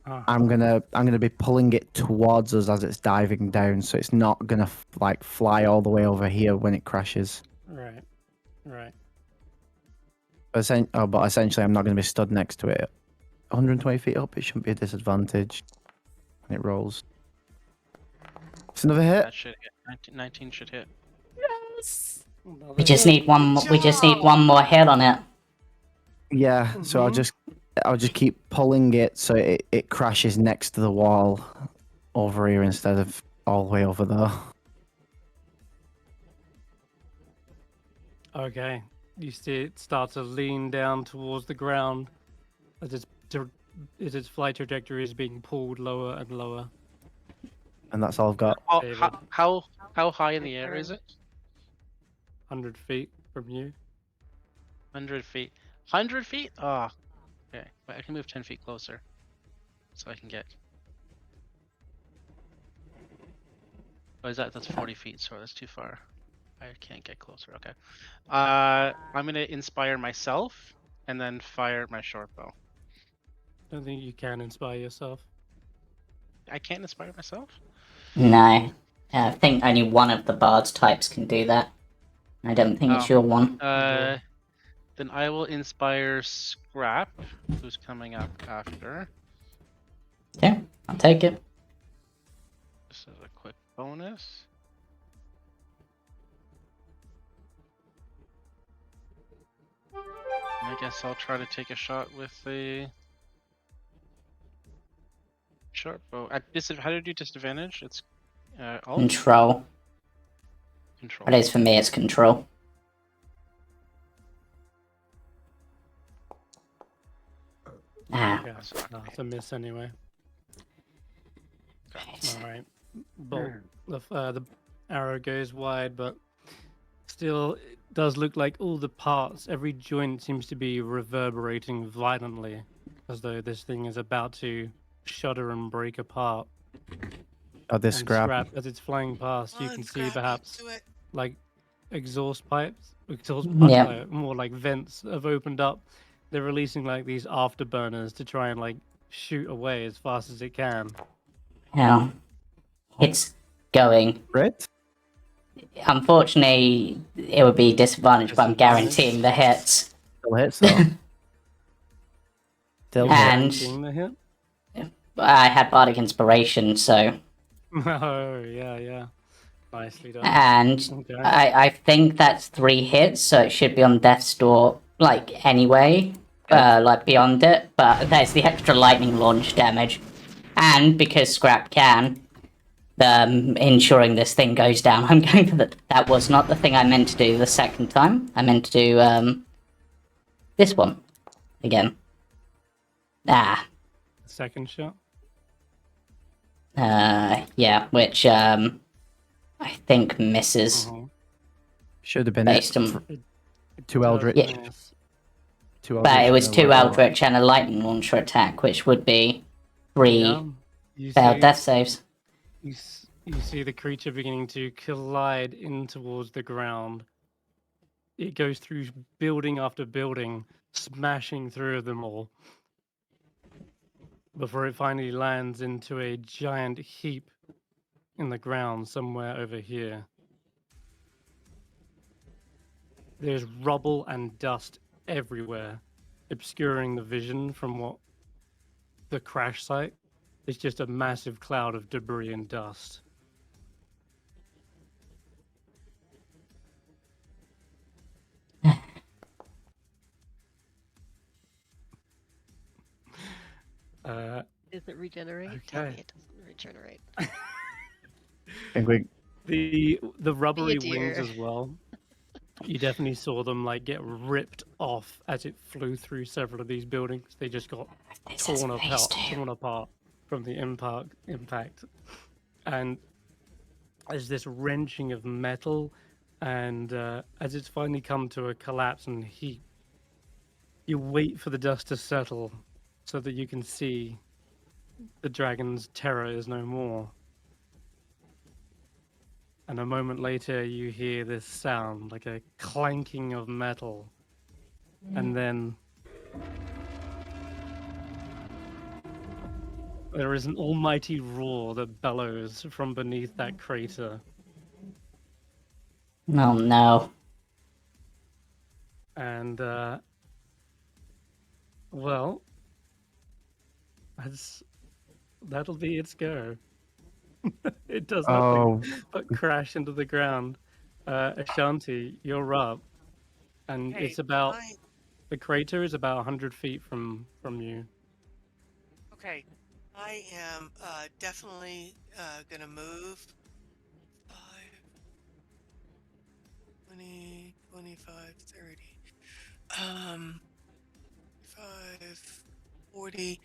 Ah, I'm gonna be pulling it towards us as it's diving down, so it's not gonna like fly all the way over here when it crashes. right, right. But essentially, I'm not gonna be stood next to it. 120 feet up, it shouldn't be a disadvantage when it rolls. It's another hit. That should hit. 19 should hit. We just need one. We just need one more hit on it. Yeah, so I'll just keep pulling it so it crashes next to the wall over here instead of all the way over there. Okay. You see it start to lean down towards the ground as its flight trajectory is being pulled lower and lower. And that's all I've got. David. How high in the air is it? 100 feet from you. 100 feet. 100 feet? Ah, okay. But I can move 10 feet closer, so I can get. Oh, that's 40 feet. Sorry, that's too far. I can't get closer. Okay. I'm gonna inspire myself and then fire my short bow. Don't think you can inspire yourself. I can't inspire myself. No, I think only one of the bards types can do that. I don't think it's Oh. your one. Then I will inspire Skrapp, who's coming up after. Okay, I'll take it. This is a quick bonus. I guess I'll try to take a shot with the short bow. How do you do disadvantage? It's alt? Control. Control. What is for me? It's control. Ah, Yeah, no, it's a miss anyway. right. All right. The arrow goes wide, but still, it does look like all the parts, every joint seems to be reverberating violently, as though this thing is about to shudder and break apart. Oh, this And Skrapp. as it's flying past, you can see perhaps like exhaust pipes, Yeah. more like vents have opened up. They're releasing like these afterburners to try and like shoot away as fast as it can. Yeah. It's going. Right? Unfortunately, it would be disadvantage, but I'm guaranteeing the hits. Still hits though. Still hits. And Seeing the hit? I had bardic inspiration, so. Oh yeah. Nicely done. And Okay. I think that's 3 hits, so it should be on death's door, like, anyway. Like, beyond it. But there's the extra lightning launch damage. And because Skrapp can, ensuring this thing goes down, I'm going for the... That was not the thing I meant to do the second time. I meant to do, this one. Again. Second shot. Yeah, which, I think misses. Should have been Based it. on... 2 Eldritch. Yeah. Yes. 2 Eldritch. But it was and 2 a Lightning. Eldritch and a lightning launcher attack, which would be 3 Yeah. You failed see- death saves. You see the creature beginning to collide in towards the ground. It goes through building after building, smashing through them all, before it finally lands into a giant heap in the ground somewhere over here. There's rubble and dust everywhere, obscuring the vision from what the crash site. It's just a massive cloud of debris and dust. Does it regenerate? Tell me Okay. it doesn't regenerate. I think we The rubbery wings dear. as well. You definitely saw them like get ripped off as it flew through several of these buildings. They just got This is phase 2. torn apart from the impact. And there's this wrenching of metal, and as it's finally come to a collapse and heap, you wait for the dust to settle so that you can see the dragon's terror is no more. And a moment later, you hear this sound like a clanking of metal. And then there is an almighty roar that bellows from beneath that crater. Oh no. And, well, that'll be its go. It does nothing but crash into the ground. Ashanti, you're up. And Okay, it's about, I the crater is about 100 feet from you. okay. I am definitely gonna move 5, 20, 25, 30, 5, 40.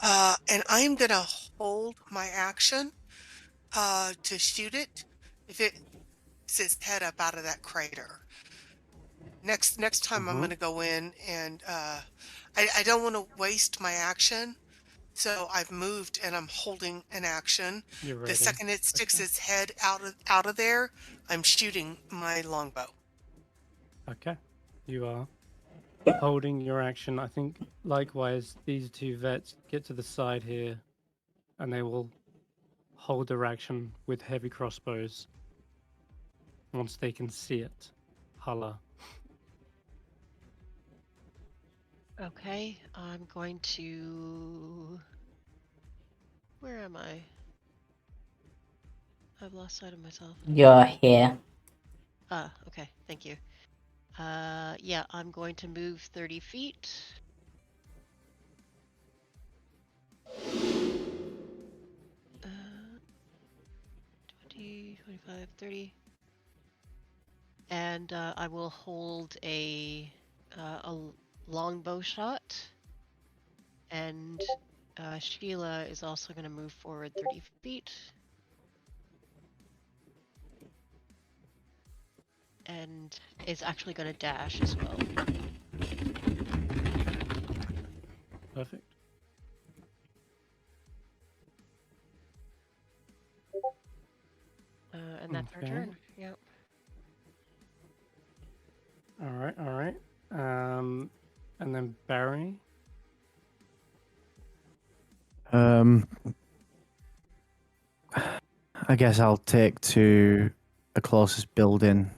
And I'm gonna hold my action to shoot it if it gets its head up out of that crater. Next time I'm gonna go in and I don't want to waste my action. So I've moved and I'm holding an action. You're The ready. second it sticks Okay. its head out of there, I'm shooting my longbow. Okay. You are holding your action. I think likewise these two vets get to the side here and they will hold their action with heavy crossbows once they can see it. Hulla. Okay, I'm going to. Where am I? I've lost sight of myself. You're here. Ah, okay, thank you. Yeah, I'm going to move 30 feet. Uh, 20, 25, 30. And I will hold a longbow shot. And Sheila is also going to move forward 30 feet. And is actually going to dash as well. Perfect. And that's our Okay. turn. Yep. All right. And then Barry. I guess I'll take to the closest building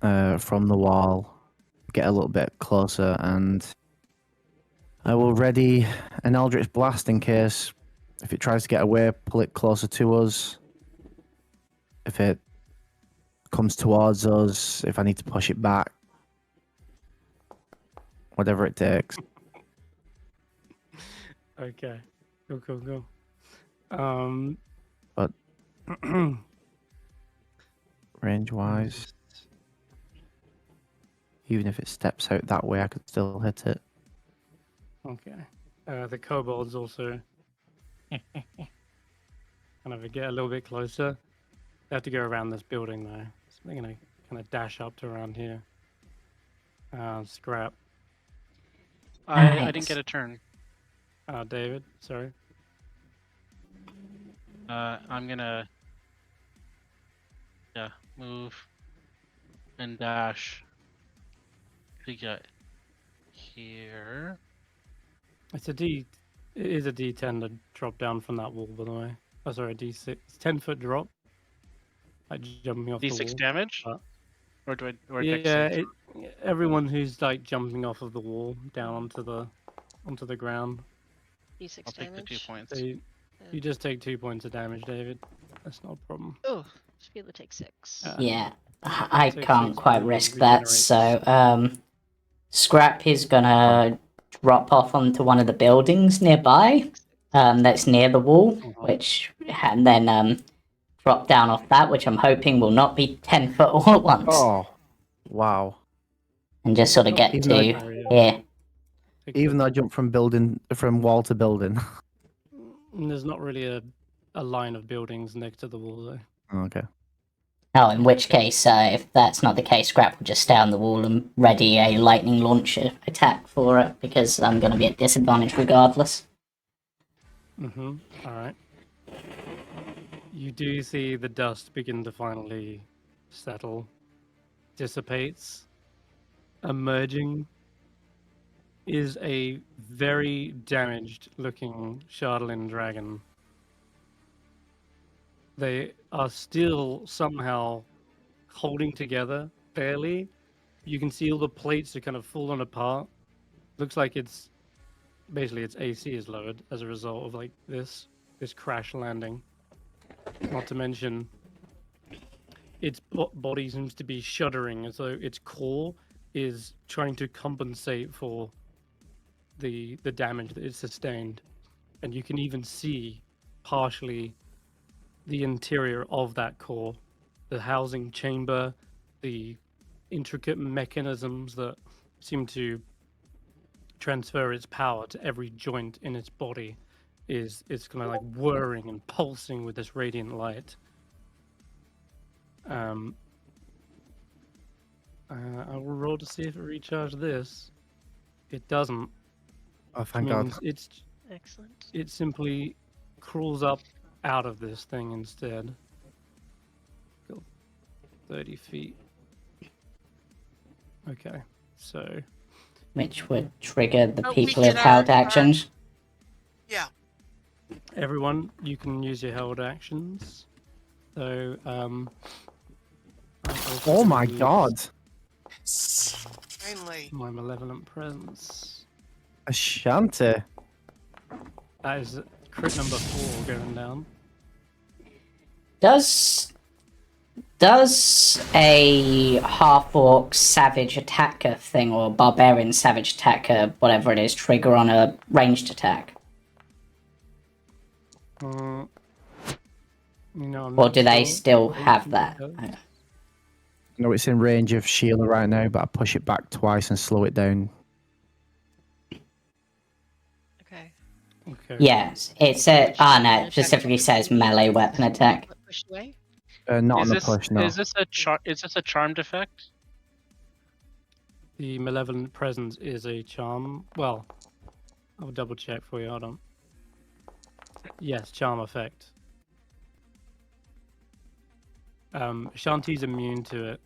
from the wall, get a little bit closer, and I will ready an Eldritch Blast in case if it tries to get away, pull it closer to us. If it comes towards us, if I need to push it back, whatever it takes. Okay. Go. But range-wise, even if it steps out that way, I could still hit it. Okay. The kobolds also kind of get a little bit closer. They have to go around this building though. So they're gonna kind of dash up to around here. Skrapp. I didn't get a turn. David, sorry. I'm gonna move and dash to get here. It is a D10 to drop down from that wall, by the way. Oh, sorry, D6. It's 10-foot drop. Like jumping off the wall. D6 damage? Uh, Or do I Yeah, everyone who's like jumping off of the wall down onto the ground. D6 I'll take the 2 damage. points. So you just take 2 points of damage, David. That's not a problem. Oh, Sheila takes 6. Yeah, I Take can't 6 quite to risk that, regenerate. so Skrapp is gonna drop off onto one of the buildings nearby, that's near the wall, and then drop down off that, which I'm hoping will not be 10 foot all at once, Oh, wow. and just sort of get Even to though- here. Even though I jumped from wall to building. There's not really a line of buildings next to the wall, though. Okay. Oh, in which case, if that's not the case, Skrapp will just stay on the wall and ready a lightning launcher attack for it, because I'm going to be at disadvantage regardless. All right. You do see the dust begin to finally settle, dissipates. Emerging is a very damaged looking Shardlin dragon. They are still somehow holding together, barely. You can see all the plates are kind of falling apart. Looks like it's basically its AC is lowered as a result of like this crash landing. Not to mention, its body seems to be shuddering as though its core is trying to compensate for the damage that it sustained. And you can even see partially the interior of that core, the housing chamber, the intricate mechanisms that seem to transfer its power to every joint in its body is kind of like whirring and pulsing with this radiant light. I will roll to see if it recharged this. It doesn't. Oh, thank God. Excellent. It simply crawls up out of this thing instead. Go 30 feet. Okay, so Which would trigger the Oh, we people did who've held our- actions. Yeah. everyone, you can use your held actions. So, Oh my God. Finally. My malevolent presence. Ashanti. That is crit number 4 going down. Does a half-orc savage attacker thing, or barbarian savage attacker, whatever it is, trigger on a ranged attack? I'm Or not do they sure. still I don't have think that? it does. No, it's in range of Sheila right now, but I push it back twice and slow it down. Okay. Okay. Yes, it said. No, it specifically says melee weapon attack. Push away. Not Is on the this push, no. is this a charmed effect? The malevolent presence is a charm. Well, I'll double check for you. Hold on. Yes, charm effect. Ashanti's immune to it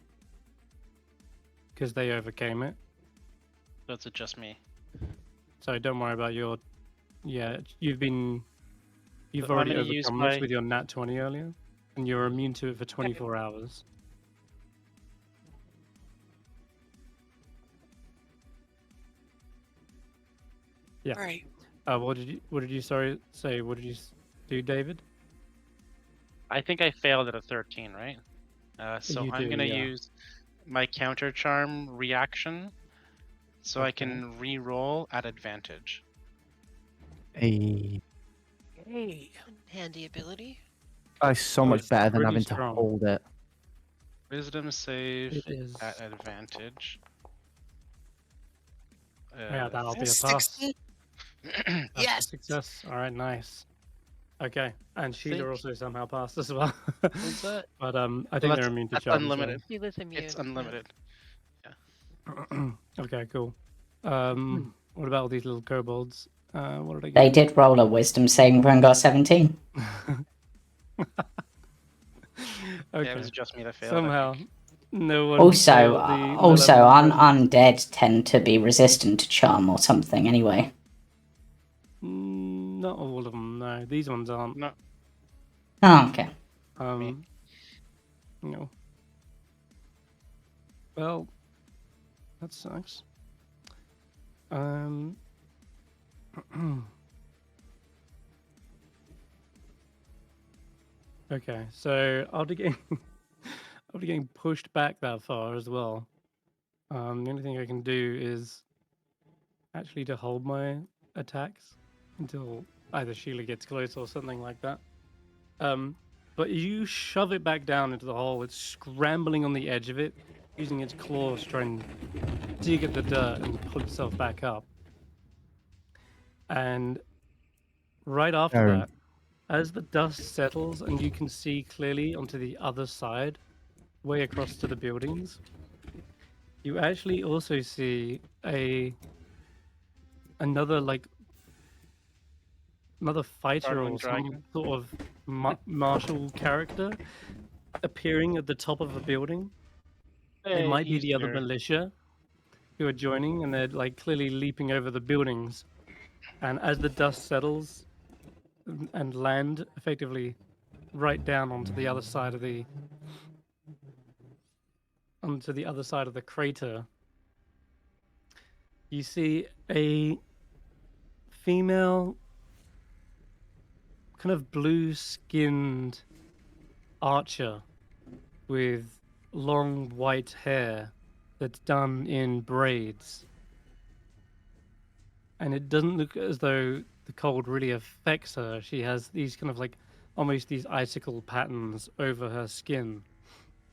because they overcame it. That's just me. So don't worry about your. Yeah, you've So I'm already gonna use overcome this my- with your nat 20 earlier, and you're immune to it for 24 hours. Yeah. Right. What did you say? What did you do, David? I think I failed at a 13, right? So You I'm do, gonna yeah. use my counter charm reaction, so I can re-roll at advantage. Hey, Hey. Handy ability. that's so Oh, much it's better than pretty having strong. to hold it. Wisdom save It is. at advantage. Yeah, that'll be a That's pass. 16. That's a Yes. success. All right, nice. Okay, and Sheila Think- also somehow passed as well. What's that? But I think that's- they're immune to that's charm. unlimited. He was immune. It's yeah. unlimited. Okay, cool. What about all these little kobolds? What did I They get? did roll a wisdom saving throw and got 17. Okay. Yeah, it was just me that failed. I Somehow, think. no one. Also, failed the malevolent presence. undead tend to be resistant to charm or something anyway. Not all of them. No, these ones aren't. No, Oh, okay. No. Well, that sucks. Okay, so after getting pushed back that far as well, the only thing I can do is actually to hold my attacks until either Sheila gets close or something like that. But you shove it back down into the hole. It's scrambling on the edge of it, using its claws to try and dig at the dirt and pull itself back up. And right after Aaron. that, as the dust settles and you can see clearly onto the other side, way across to the buildings, you actually also see another like another fighter Startling or some dragon. sort of martial character appearing at the top of a building. It might be the other Easter. militia who are joining, and they're like clearly leaping over the buildings. And as the dust settles and land effectively right down onto the other side of the crater, you see a female, kind of blue-skinned archer with long white hair that's done in braids. And it doesn't look as though the cold really affects her. She has these kind of like almost these icicle patterns over her skin.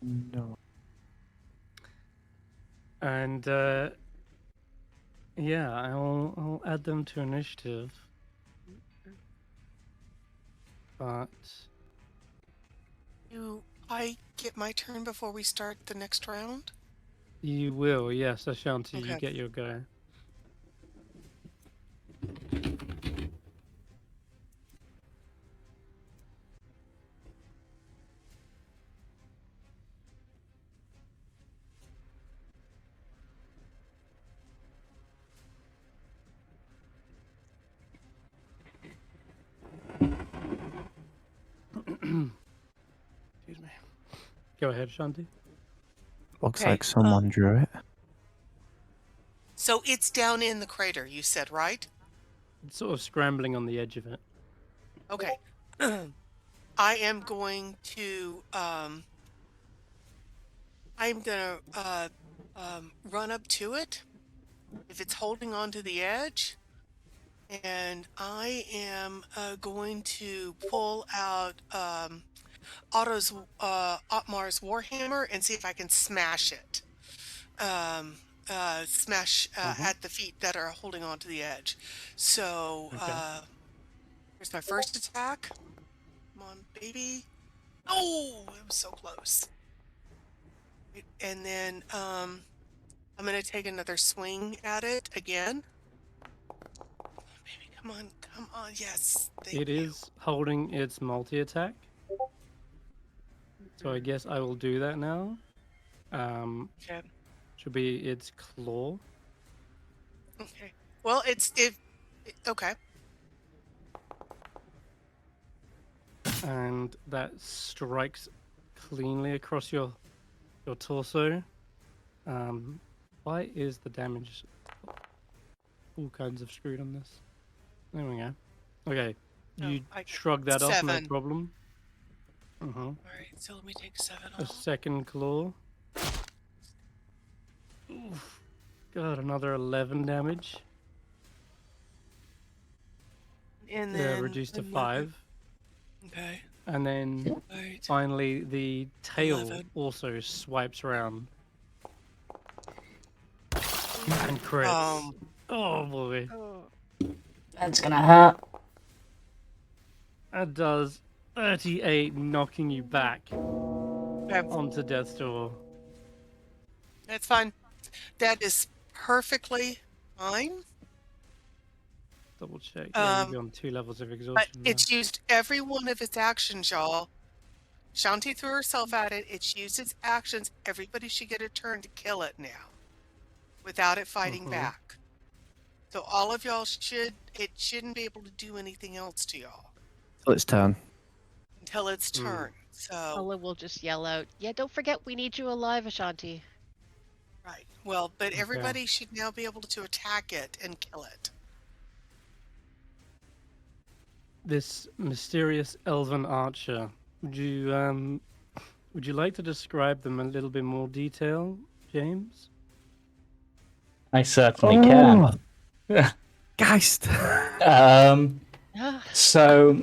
No. And yeah, I'll add them to initiative. But Do I get my turn before we start the next round? you will, yes, Ashanti, you Okay. get your go. Excuse me. Go ahead, Shanti. Looks Okay, like someone drew it. So it's down in the crater, you said, right? It's sort of scrambling on the edge of it. Okay. I am going to run up to it if it's holding on to the edge, and I am going to pull out Otto's Otmar's Warhammer and see if I can smash it. Smash at the feet that are holding on to the edge. So Okay. here's my first attack. Come on, baby. Oh, it was so close. And then I'm going to take another swing at it again. Baby, come on. Yes. It is holding its multi-attack. So I guess I will do that now. Okay. Should be its claw. Okay. Well, okay. And that strikes cleanly across your torso. Why is the damage all kinds of screwed on this? There we go. Okay, you I- shrug that off, no 7. problem. All right. So let me take 7 A off. second claw. Oof. God, another 11 damage. And Yeah, then reduced to another- 5. Okay. And then All right. finally, the tail 11. also swipes around. And crits. Oh boy. That's gonna hurt. That does 38, knocking you back Okay. onto death's door. That's fine. That is perfectly fine. Double check. Yeah, you'll be on 2 levels of exhaustion. But it's used every one of its actions, y'all. Shanti threw herself at it. It's used its actions. Everybody should get a turn to kill it now without it fighting back. So all of y'all shouldn't be able to do anything else to y'all So it's turn. until its turn. So, Hulla will just yell out, "Yeah, don't forget we need you alive, Ashanti." right. Well, but everybody should now be able to attack it and kill it. This mysterious elven archer. Would you like to describe them in a little bit more detail, James? I certainly can. Geist. So,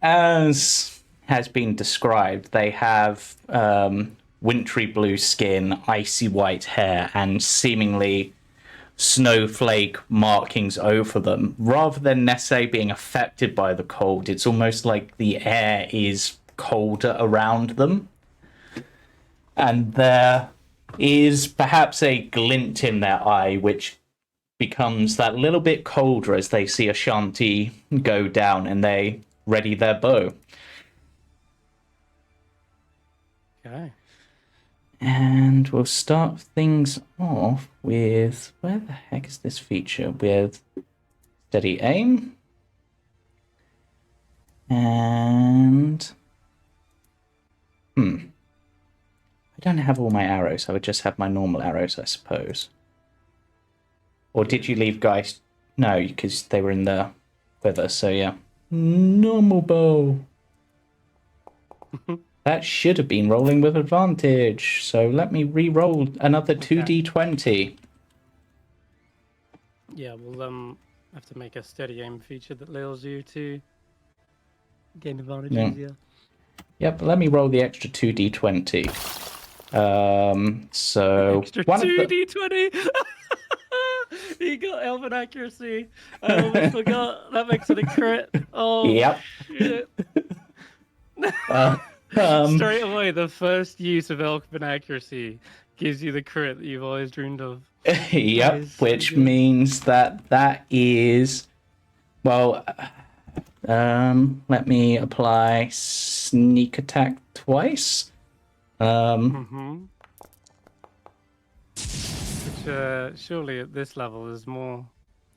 as has been described, they have wintry blue skin, icy white hair, and seemingly snowflake markings over them. Rather than necessarily being affected by the cold, it's almost like the air is colder around them. And there is perhaps a glint in their eye, which becomes that little bit colder as they see Ashanti go down and they ready their bow. Okay. And we'll start things off with, where the heck is this feature? With steady aim. And I don't have all my arrows. I would just have my normal arrows, I suppose. Or did you leave guys? No, because they were in the quiver, so yeah. Normal bow. That should have been rolling with advantage. So let me re-roll another 2d20. Yeah, we'll have to make a steady aim feature that allows you to gain advantages. Yeah. Yep, let me roll the extra 2d20. So Extra one of the 2d20. You got elven accuracy. I almost forgot. That makes it a crit. Oh, Yep. shit. Straight away, the first use of elven accuracy gives you the crit that you've always dreamed of. Yep, Nice. which Good. means that is, well, let me apply sneak attack twice. Which surely at this level is more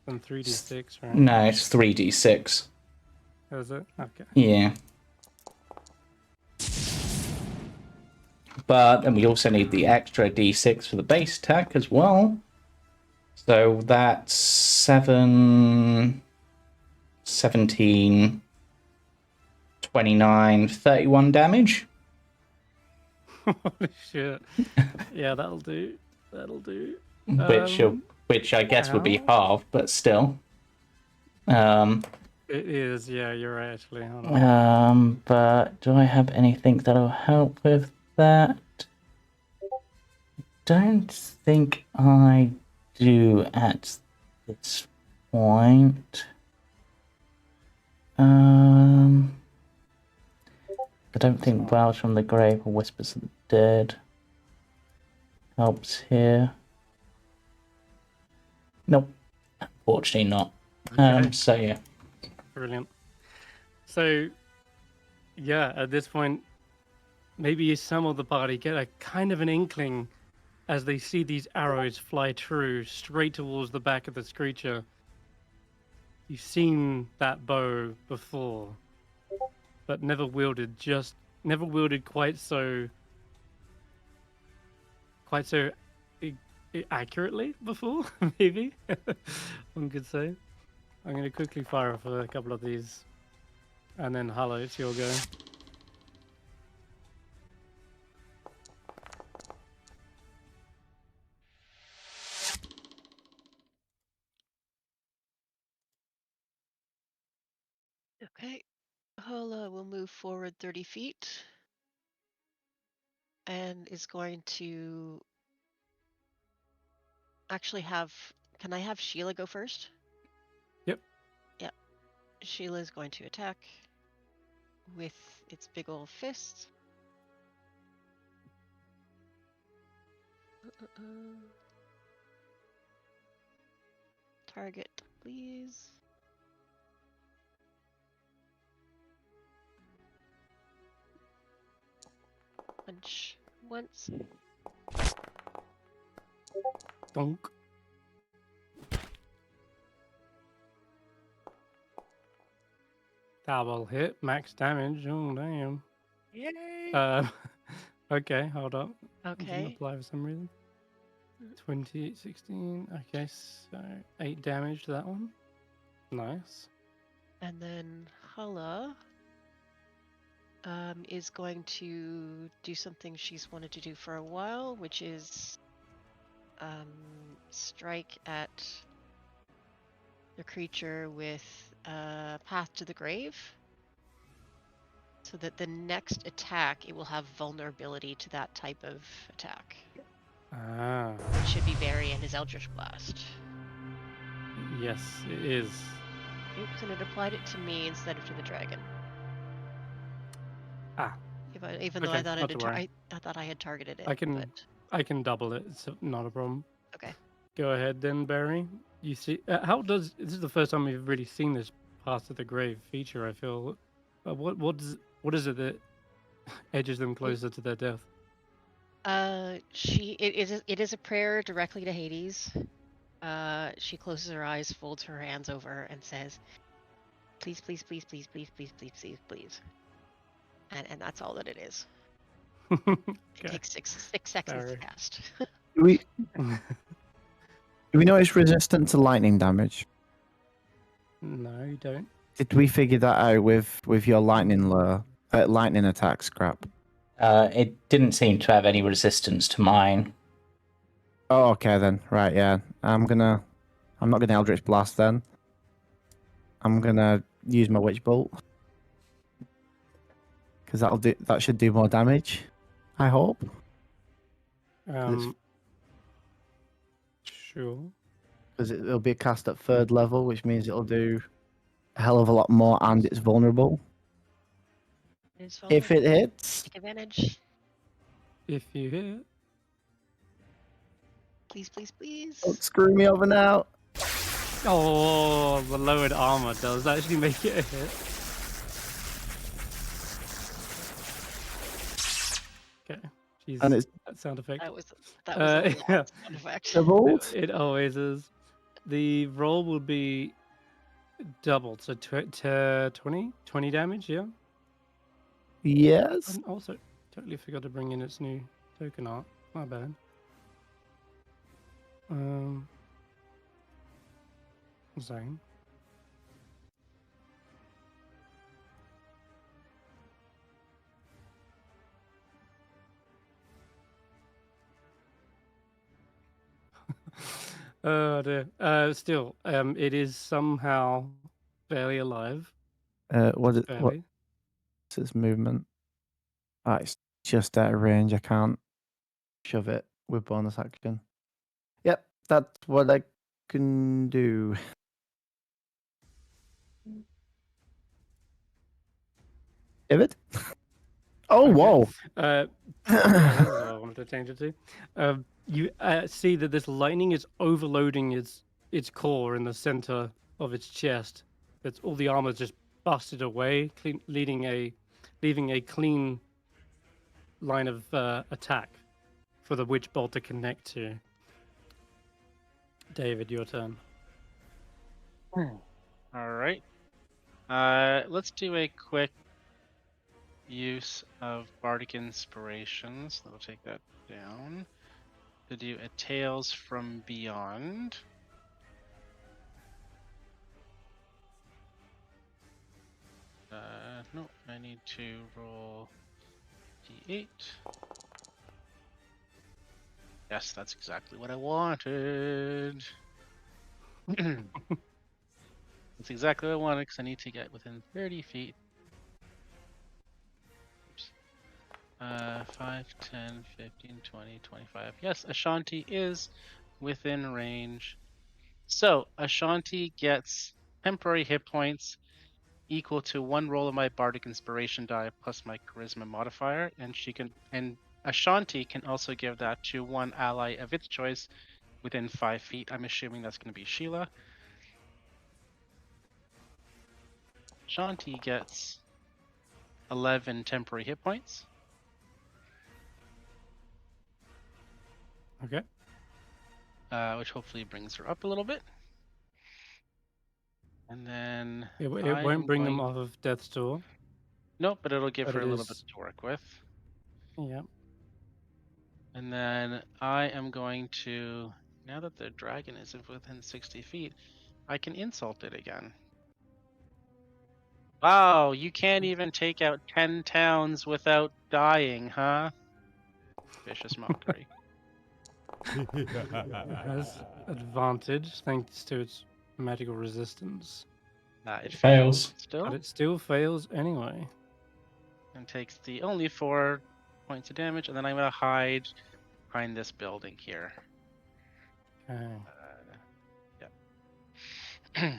than 3d6, right? No, it's 3d6. Is it? Okay. Yeah. But then we also need the extra d6 for the base attack as well. So that's 7, 17, 29, 31 damage. Holy shit. Yeah, that'll do. That'll do. Which I guess would be ow. half, but still. It is, yeah, you're right, actually. Hold on. But do I have anything that'll help with that? Don't think I do at this point. I don't think Wells from the Grave or Whispers of the Dead helps here. Nope, unfortunately not. Okay. So yeah. Brilliant. So, yeah, at this point, maybe some of the party get a kind of an inkling as they see these arrows fly true straight towards the back of this creature. You've seen that bow before, but never wielded quite so accurately before. Maybe one could say. I'm going to quickly fire off a couple of these, and then Hulla, it's your go. Okay. Hulla will move forward 30 feet and is going to actually have. Can I have Sheila go first? Yep. Yep. Sheila is going to attack with its big old fist. Target, please. Punch once. Donk. That will hit. Max damage. Oh, damn. Yay! Okay, hold up. It didn't Okay. apply for some reason. 20, 16. Okay, so 8 damage to that one. Nice. And then Hulla is going to do something she's wanted to do for a while, which is strike at the creature with Path to the Grave, so that the next attack it will have vulnerability to that type of attack. Ah, Which should be Barry and his Eldritch Blast. yes, it is. Oops, and it applied it to me instead of to the dragon. Ah. Even though Okay, I thought not to worry. I thought I had targeted it. I can But... I can double it. It's not a problem. Okay. Go ahead then, Barry. You see, how does this is the first time we've really seen this path to the grave feature? I feel. What is it that edges them closer to their death? It is a prayer directly to Hades. She closes her eyes, folds her hands over, and says, "Please, please, please, please, please, please, please, please, please." And that's all that it is. It Okay. takes six seconds to Sorry. cast. Do we know it's resistant to lightning damage? No, you don't. Did we figure that out with your lightning lightning attack, Skrapp? It didn't seem to have any resistance to mine. Oh, okay then. Right, yeah. I'm not gonna Eldritch Blast then. I'm gonna use my Witch Bolt. Because that should do more damage. I hope. Sure. Because it'll be cast at 3rd level, which means it'll do a hell of a lot more, and it's vulnerable. It's If it vulnerable. hits, Take advantage. If you hit. Please, please, please. don't screw me over now. Oh, the lowered armor does actually make it a hit. Okay. Jeez, And it's that sound effect. That was a lot yeah. sound effect. doubled. It always is. The roll will be doubled, so 20 damage, yeah? Yes. And also, totally forgot to bring in its new token art. My bad. Zane. Oh dear. Still, it is somehow barely alive. What's Barely. its movement? It's just out of range. I can't shove it with bonus action. Yep, that's what I can do. David? Oh, Okay. whoa. Yeah, this is what I wanted to change it to. You see that this lightning is overloading its core in the center of its chest. That's all the armor just busted away, leaving a clean line of attack for the witch bolt to connect to. David, your turn. All right. Let's do a quick use of Bardic Inspirations. I'll take that down. To do a Tales from Beyond. No, I need to roll D8. Yes, that's exactly what I wanted. That's exactly what I wanted because I need to get within 30 feet. Oops. 5, 10, 15, 20, 25. Yes, Ashanti is within range. So, Ashanti gets temporary hit points equal to 1 roll of my Bardic Inspiration die plus my Charisma modifier, and Ashanti can also give that to one ally of its choice within 5 feet. I'm assuming that's going to be Sheila. Ashanti gets 11 temporary hit points. Okay. Which hopefully brings her up a little bit. And then It won't bring them off of death's door. Nope, but it'll give But her it a little bit is- to work with. Yeah. And then I am going to, now that the dragon is within 60 feet, I can insult it again. Wow, you can't even take out 10 towns without dying, huh? Vicious mockery. It has advantage thanks to its magical resistance. It Fails. still. But it still fails anyway. And takes the only 4 points of damage, and then I'm going to hide behind this building here. Okay. Yeah.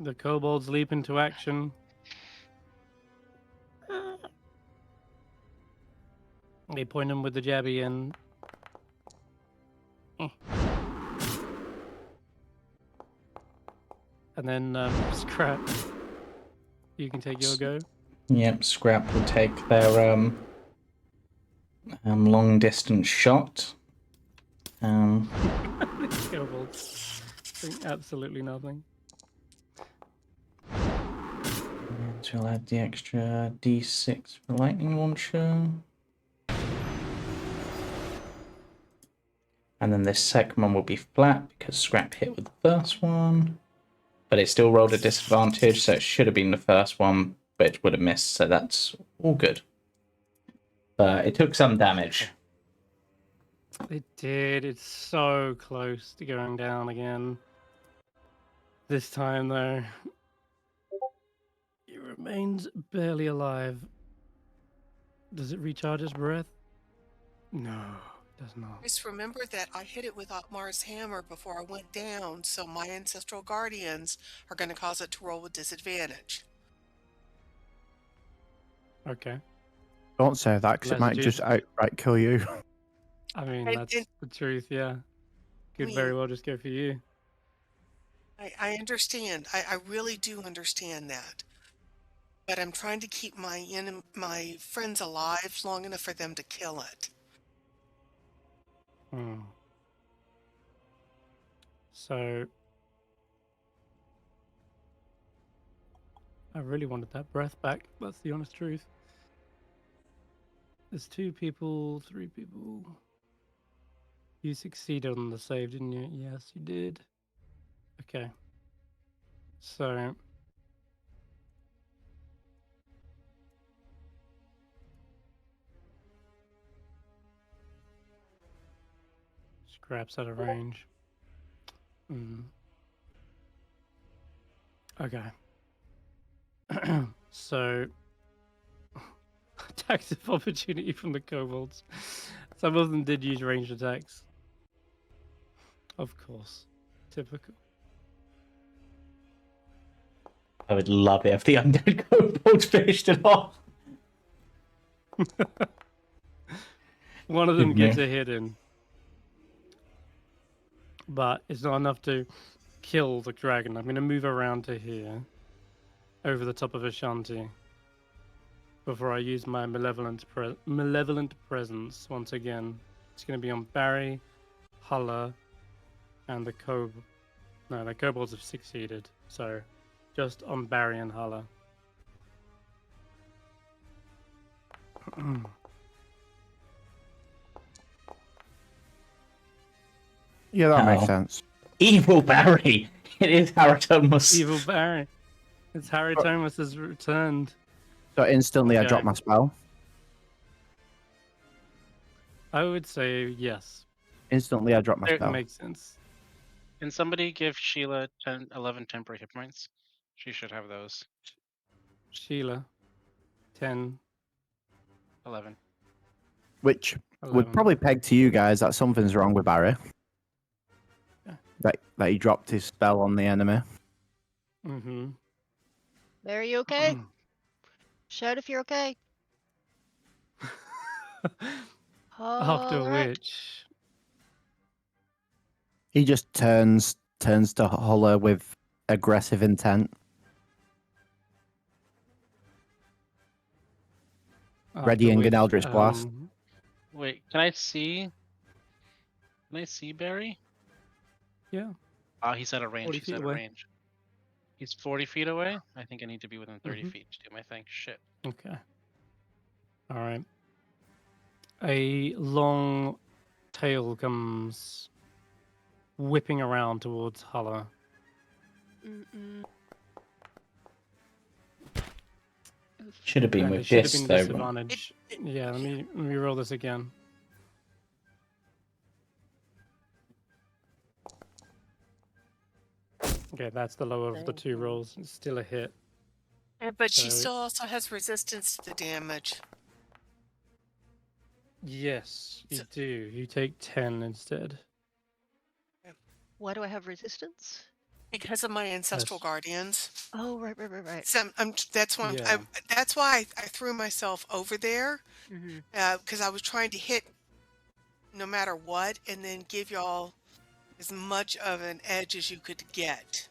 The kobolds leap into action. They point them with the jabby end. And then Skrapp, you can take your go. Yep, Skrapp will take their long distance shot. These kobolds doing absolutely nothing. And we'll add the extra D6 for lightning launcher. And then this second one will be flat because Skrapp hit with the first one. But it still rolled a disadvantage, so it should have been the first one, but it would have missed, so that's all good. But it took some damage. It did. It's so close to going down again. This time, though, it remains barely alive. Does it recharge its breath? No, it does not. Just remember that I hit it with Otmar's hammer before I went down, so my ancestral guardians are going to cause it to roll with disadvantage. Okay. Don't say that because it might Let's just do- outright kill you. I mean, And- that's and- the truth, yeah. Could mean- very well just go for you. I understand. I really do understand that. But I'm trying to keep my friends alive long enough for them to kill it. Hmm. So, I really wanted that breath back. That's the honest truth. There's 2 people, 3 people. You succeeded on the save, didn't you? Yes, you did. Okay. So, Skrapp's out of range. Okay. So, attacks of opportunity from the kobolds. Some of them did use ranged attacks. Of course. Typical. I would love it if the undead kobolds finished it off. One of them Good gets man. a hit in. But it's not enough to kill the dragon. I'm going to move around to here. Over the top of Ashanti. Before I use my malevolent presence once again. It's going to be on Barry, Hulla, and the kobold. No, the kobolds have succeeded. So, just on Barry and Hulla. Yeah, that makes Ow. sense. Evil Barry! It is Barritomus. Evil Barry. It's Barritomus has returned. So instantly I Okay. drop my spell. I would say yes. Instantly I drop my There- spell. Makes sense. Can somebody give Sheila 11 temporary hit points? She should have those. Sheila. 10. 11. Which 11. would probably peg to you guys that something's wrong with Barry. Yeah. That he dropped his spell on the enemy. Mm-hmm. Are you okay? Shout if you're okay. After Alright. which, He just turns to Hulla with aggressive intent. Readying an which, Eldritch Blast. Wait, can I see? Can I see Barry? Yeah. Oh, he's out of range. 40 He's feet out of away. range. He's 40 feet away? I think I need to be within 30 Mhm. feet to do my thing. Shit. Okay. All right. A long tail comes whipping around towards Hulla. Mm-mm. Should have been And it with should have this, been though. disadvantage. Yeah, let me roll this again. Okay, that's the lower of the 2 rolls. It's still a hit. But she So- still also has resistance to the damage. Yes, you So- do. You take 10 instead. Why do I have resistance? Because of my ancestral Yes. guardians. Oh, right. So that's why Yeah. that's why I threw myself over there, Mm-hmm. because I was trying to hit no matter what, and then give y'all as much of an edge as you could get.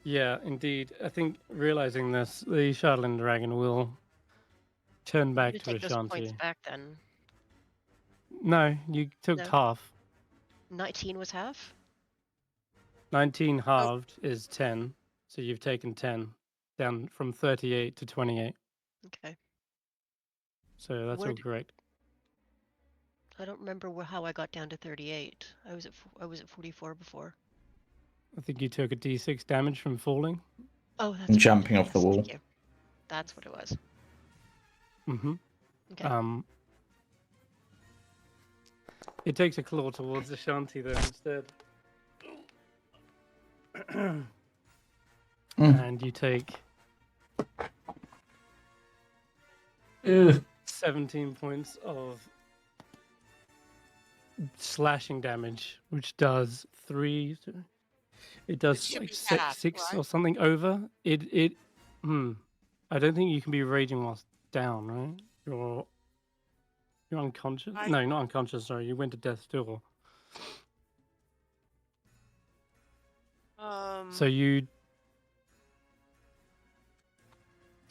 Yeah, indeed. I think realizing this, the Shardland Dragon will turn I'm back gonna to take those points Ashanti. back then. No, you took No. half. 19 was half? 19 halved is 10, so you've taken 10 down from 38 to 28. Okay. So that's Where all did- correct. I don't remember how I got down to 38. I was at 44 before. I think you took a d6 damage from falling. Oh, that's And right. jumping off the Yes, wall. thank you. That's what it was. Mm-hmm. Okay. It takes a claw towards Ashanti though instead. And you take Ugh. 17 points of slashing damage, which does 3. It does should like be six, half, six right? or something over. I don't think you can be raging whilst down, right? You're unconscious. No, not unconscious. Sorry, you went to death's door. So you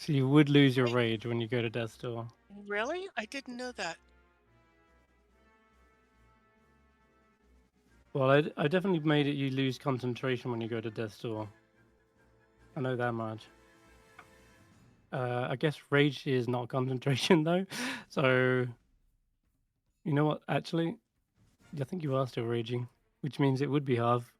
would lose your rage when you go to death's door. Really? I didn't know that. Well, I definitely made it you lose concentration when you go to death's door. I know that much. I guess rage is not concentration though. So you know what? Actually, I think you are still raging, which means it would be half.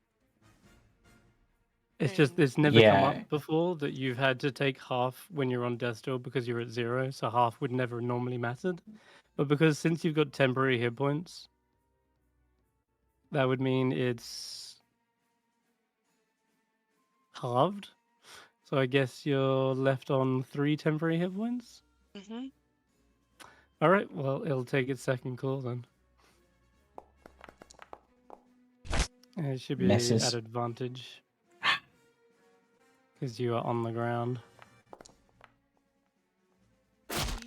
It's just it's never come Yeah. up before that you've had to take half when you're on death's door because you're at 0, so half would never normally mattered. But because since you've got temporary hit points, that would mean it's halved. So I guess you're left on 3 temporary hit points. Mm-hmm. All right, well, it'll take its second claw then. It should be Misses. at advantage because you are on the ground.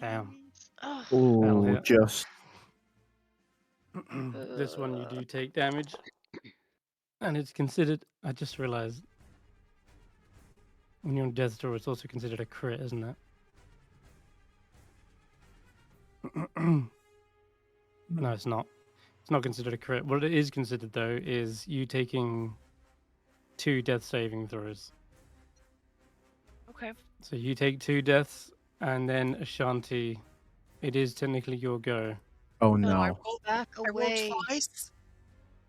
Damn. Oh, That'll Ooh, hit. just. This one you do take damage, and it's considered. I just realized when you're on death's door, it's also considered a crit, isn't it? No, it's not. It's not considered a crit. What it is considered though is you taking 2 death saving throws. Okay. So you take 2 deaths, and then Ashanti, it is technically your go. Oh No, no. I roll back I rolled away. twice.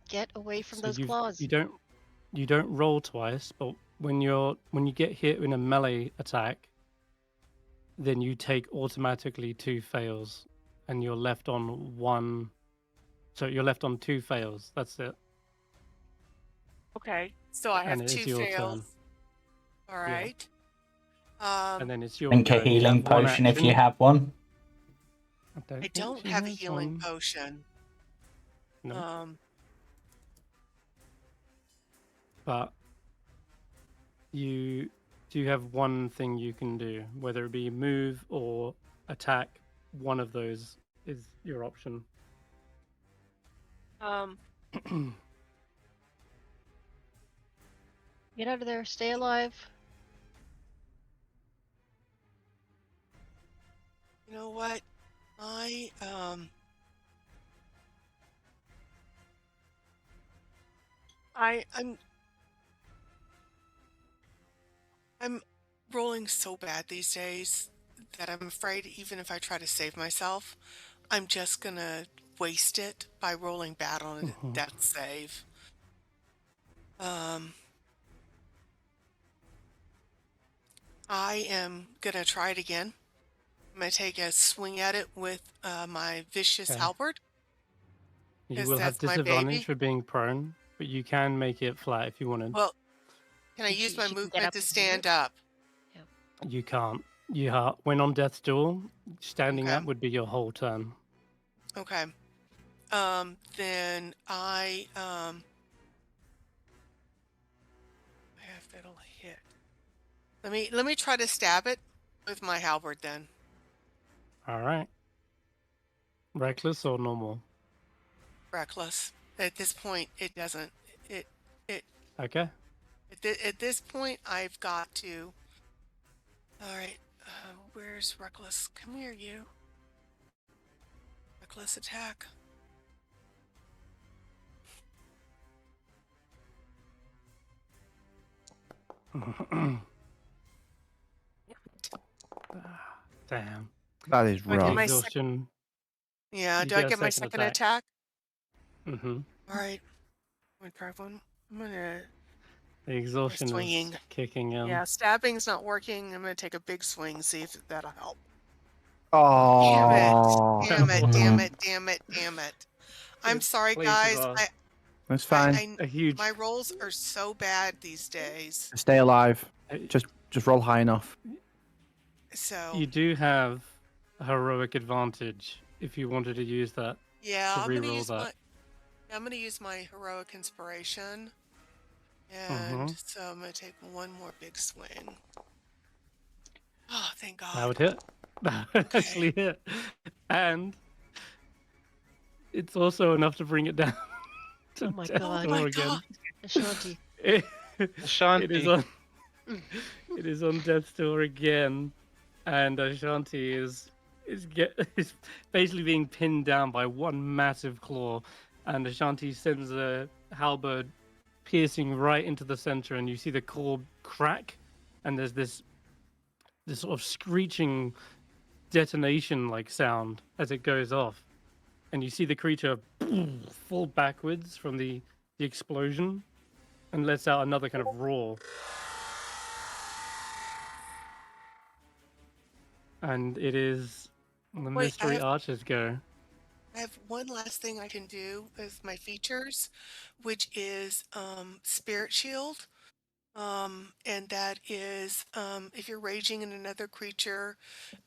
Get away from So those you claws. you don't roll twice, but when you get hit in a melee attack, then you take automatically 2 fails, and you're left on 1. So you're left on 2 fails. That's it. Okay. So I have And it 2 is your fails. turn. All right. And then it's your Drink go. a and you healing have 1 potion if you action. have one. I think don't she have a has healing one. potion. No. But you do have one thing you can do, whether it be move or attack. One of those is your option. Get out of there. Stay alive. You know what? I'm rolling so bad these days that I'm afraid even if I try to save myself, I'm just gonna waste it by rolling bad on a death save. I am gonna try it again. I'm gonna take a swing at it with my vicious Okay. halberd. You 'Cause will have that's my disadvantage baby. for being prone, but you can make it flat if you wanted. Well, can I And use my she can get movement up to and move stand it? up? You can't. When on death's door, standing Okay. up would be your whole turn. Okay. Then I have that'll hit. Let me try to stab it with my halberd then. All right. Reckless or normal? Reckless. At this point, it doesn't. It. Okay. At this point, I've got to. All right, where's Reckless? Come here, you. Reckless attack. Damn. That is Okay, rough. my Exhaustion. Yeah, You do I get a get my second second attack? Mm-hmm. All right. I'm gonna try one. I'm gonna The exhaustion swinging. is kicking in. Yeah, stabbing's not working. I'm gonna take a big swing, see if that'll help. Oh, Damn it! Damn it! Damn it! Damn it! I'm It sorry, plays guys. well. that's fine. I A huge. my rolls are so bad these days. Stay alive. uh, Just roll high enough. So You do have a heroic advantage if you wanted to use that. yeah, to I'm gonna reroll use that. I'm gonna use my heroic inspiration, and so I'm gonna take one more big swing. Oh, thank God! That would hit. That would actually hit. And it's also enough to bring it down to Oh my death God. Oh my door again. God! Ashanti. It Ashanti. is on. It is on death's door again, and Ashanti is basically being pinned down by one massive claw, and Ashanti sends a halberd piercing right into the center, and you see the core crack, and there's this sort of screeching detonation like sound as it goes off, and you see the creature fall backwards from the explosion and lets out another kind of roar. And it is the Wait, mystery archers go. I have one last thing I can do with my features, which is Spirit Shield. And that is if you're raging in another creature.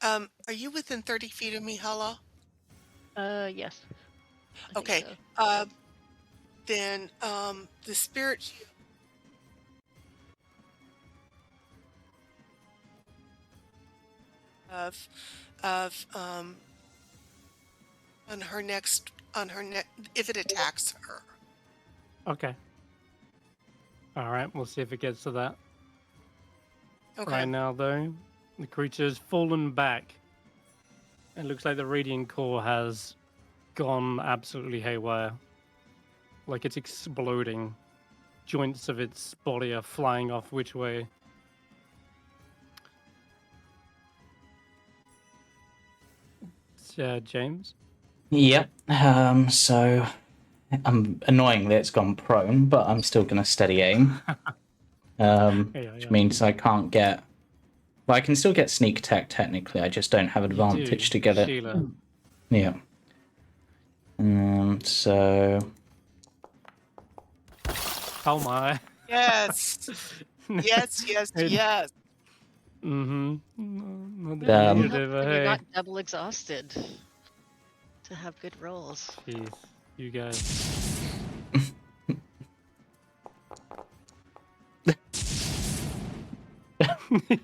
Are you within 30 feet of me, Hulla? Yes. I think Okay. so. Then the Spirit Shield. Of on her next if it attacks her. Okay. All right, we'll see if it gets to that. Okay. Right now, though, the creature's fallen back. It looks like the radiant core has gone absolutely haywire. Like it's exploding. Joints of its body are flying off which way. James? Yep. So annoyingly, it's gone prone, but I'm still going to steady aim. Which means I can't get. Well, I can still get sneak attack technically. I just don't have advantage to get it. Sheila. Yeah. So. Oh my. Yes. yes. Yes. Mm-hmm. Not the Um, initiative, Helps when hey. you're not double exhausted to have good rolls. Jeez, you guys.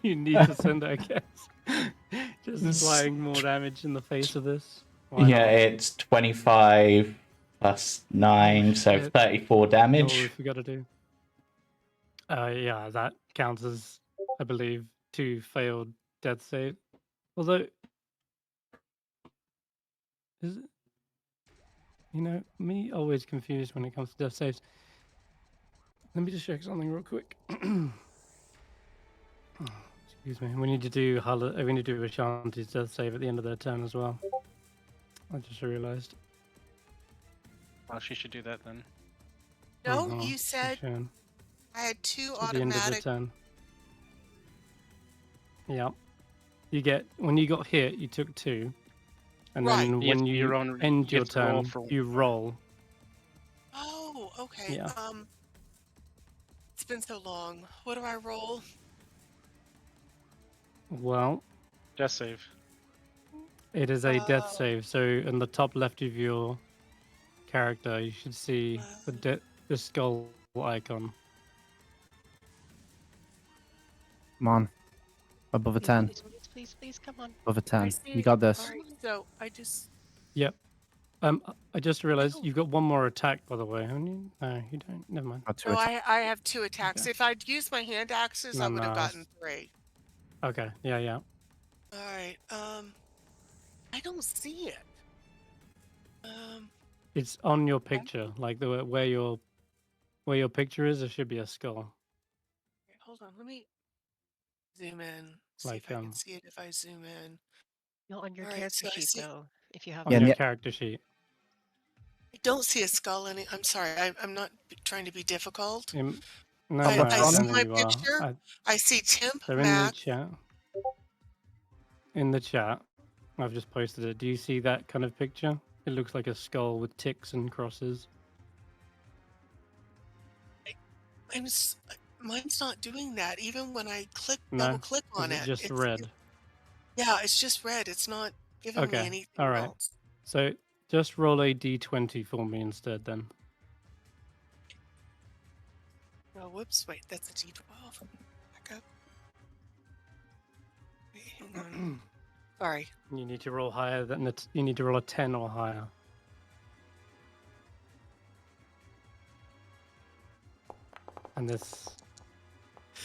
You need to send it, I guess. Just applying more damage in the face of this. Why yeah, not? it's 25 plus 9, so shit. 34 What damage. we forgot to do. Yeah, that counts as, I believe, 2 failed death save. Although, is it? You know, me always confused when it comes to death saves. Let me just check something real quick. Excuse me. We need to do we need to do Ashanti's death save at the end of their turn as well. I just realised. Well, she should do that then. No, Mhm, you said should. I had 2 At the end of the automatic. turn. Yeah. You get when you got hit, you took 2, and Right. then You get when to you your own- end you your get to roll turn, for you one. roll. Oh, okay. Yeah. It's been so long. What do I roll? Well, Death save. it is a death Oh. save. So in the top left of your character, you should see the skull icon. Come on. Above a 10. Please, come on. Above a I 10. see You it. got this. All right, so I just Yep. I just realized you've got one more attack, by the way, haven't you? No, you don't. Never mind. Had to No, attack. I have 2 attacks. Okay. If I'd used my hand axes, I would have No, gotten 3. Okay. Yeah, yeah. All right. I don't see it. It's on your picture, like the where your picture is. There should be a skull. Hold on. Let me zoom in. See Like, if I can see it if I zoom in. No, on your All right, character so I sheet see. though, if you have On Yeah, your yeah. character sheet. I don't see a skull in it. I'm sorry. I'm not trying to be difficult. No, Oh, no, what's I I on see don't it? think my you are. picture. I see Temp They're in the Mac. chat. In the chat, I've just posted it. Do you see that kind of picture? It looks like a skull with ticks and crosses. Mine's not doing that. Even when I No? double click Is on it it, just red? yeah, it's just red. It's not giving me Okay. anything All right. else. So just roll a d20 for me instead, then. Oh, whoops! Wait, that's a D12. Back up. Wait, hang on. Sorry. You need to roll higher than you need to roll a 10 or higher. And this.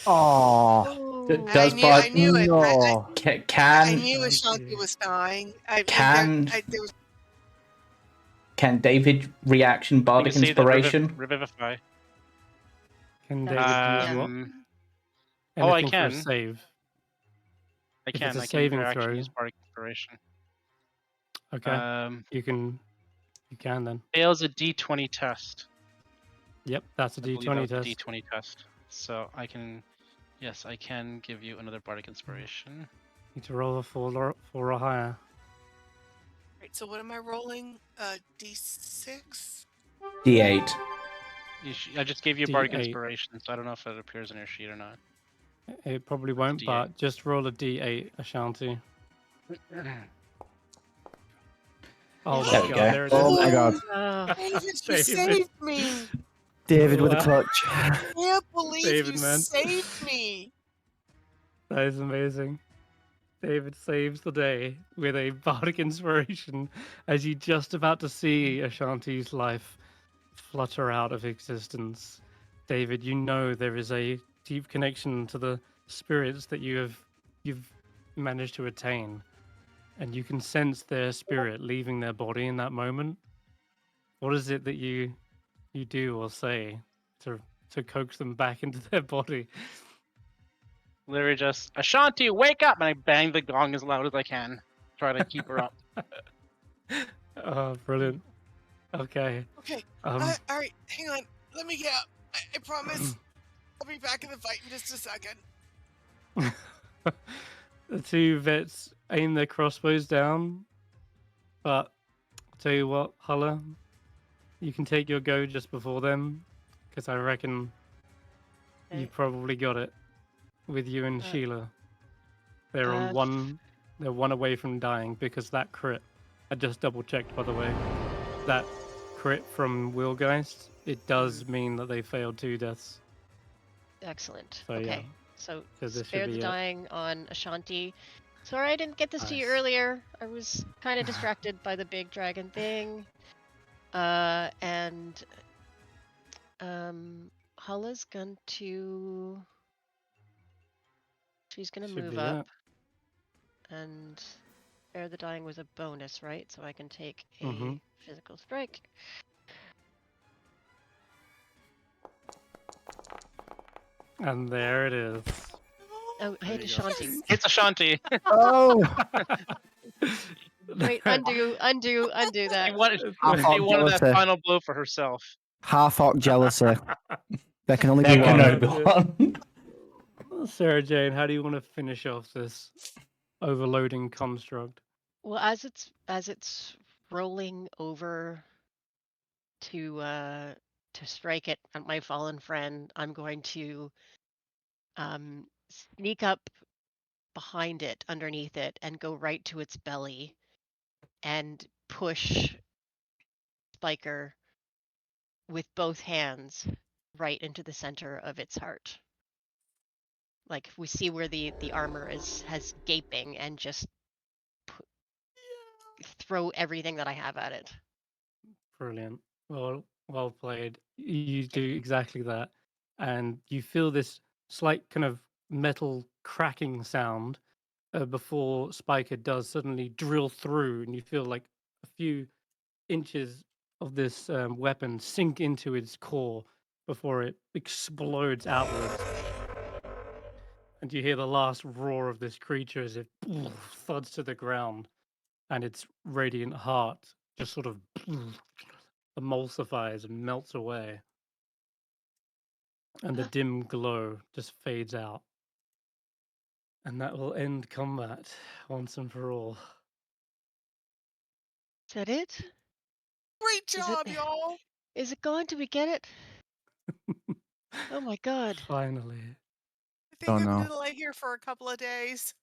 Oh, Does I knew it. no. I Can knew Ashanti was dying. Can- there was can David reaction You bardic can see the inspiration? revivify. Can That David was- use what? Oh, I Anything for a can. save. I If can. it's a I can saving actually throw. use bardic inspiration. Okay. You can then. Fails a D20 test. Yep, that's a I believe that d20 was test. a D20 test. So I can, yes, I can give you another bardic inspiration. Need to roll a 4 or higher. right. So what am I rolling? D6. D8. I just gave you bardic D8. inspiration, so I don't know if it appears on your sheet or not. It probably won't, D8. but just roll a d8, Ashanti. Oh There my we god, go. there it is. Oh my god. David, you David. saved me! David with a Wow. clutch. I can't believe David, you man. saved me. That is amazing. David saves the day with a bardic inspiration as you just about to see Ashanti's life flutter out of existence. David, you know there is a deep connection to the spirits that you've managed to attain, and you can sense their spirit leaving their body in that moment. What is it that you do or say to coax them back into their body? Literally just, Ashanti, wake up! And I bang the gong as loud as I can. Try to keep her up. Oh, brilliant. Okay. Okay. Um, All right. Hang on. Let me get up. I promise. I'll be back in the fight in just a second. the two vets aim their crossbows down, but I'll tell you what, Hulla, you can take your go just before them, because I reckon you Okay. probably got it with you and Sheila. They're on uh, they're one away from dying because that crit. I just double checked, by the way. That crit from Willgeist, it does mean that they failed 2 deaths. Excellent. So, Okay. yeah. So So this spare should the be it. dying on Ashanti. Sorry I didn't get this to you Nice. earlier. I was kind of distracted by the big dragon thing. And Hulla's going to. She's gonna Should move be up, it. and spare the dying was a bonus, right? So I can take a Mhm. physical strike. And there it is. Oh, hey, There you go. Ashanti. It's Ashanti. Oh, Wait, undo that. She wanted, half-orc she wanted that jealousy. final blow for herself. Half-orc jealousy. There can only There be can one. only be one. Sara-Jane, how do you want to finish off this overloading construct? Well, as it's rolling over to strike it at my fallen friend, I'm going to sneak up behind it, underneath it, and go right to its belly and push Spiker with both hands right into the center of its heart. Like we see where the armor has gaping, and just throw everything that I have at it. Brilliant. Well played. You do exactly that, and you feel this slight kind of metal cracking sound before Spiker does suddenly drill through, and you feel like a few inches of this weapon sink into its core before it explodes outwards. And you hear the last roar of this creature as it thuds to the ground, and its radiant heart just sort of emulsifies and melts away. And the dim glow just fades out. And that will end combat once and for all. Is that it? Great Is job, it- y'all. Is it gone? Did we get it? Oh my god. Finally. I think Oh, I'm no. gonna lay here for a couple of days.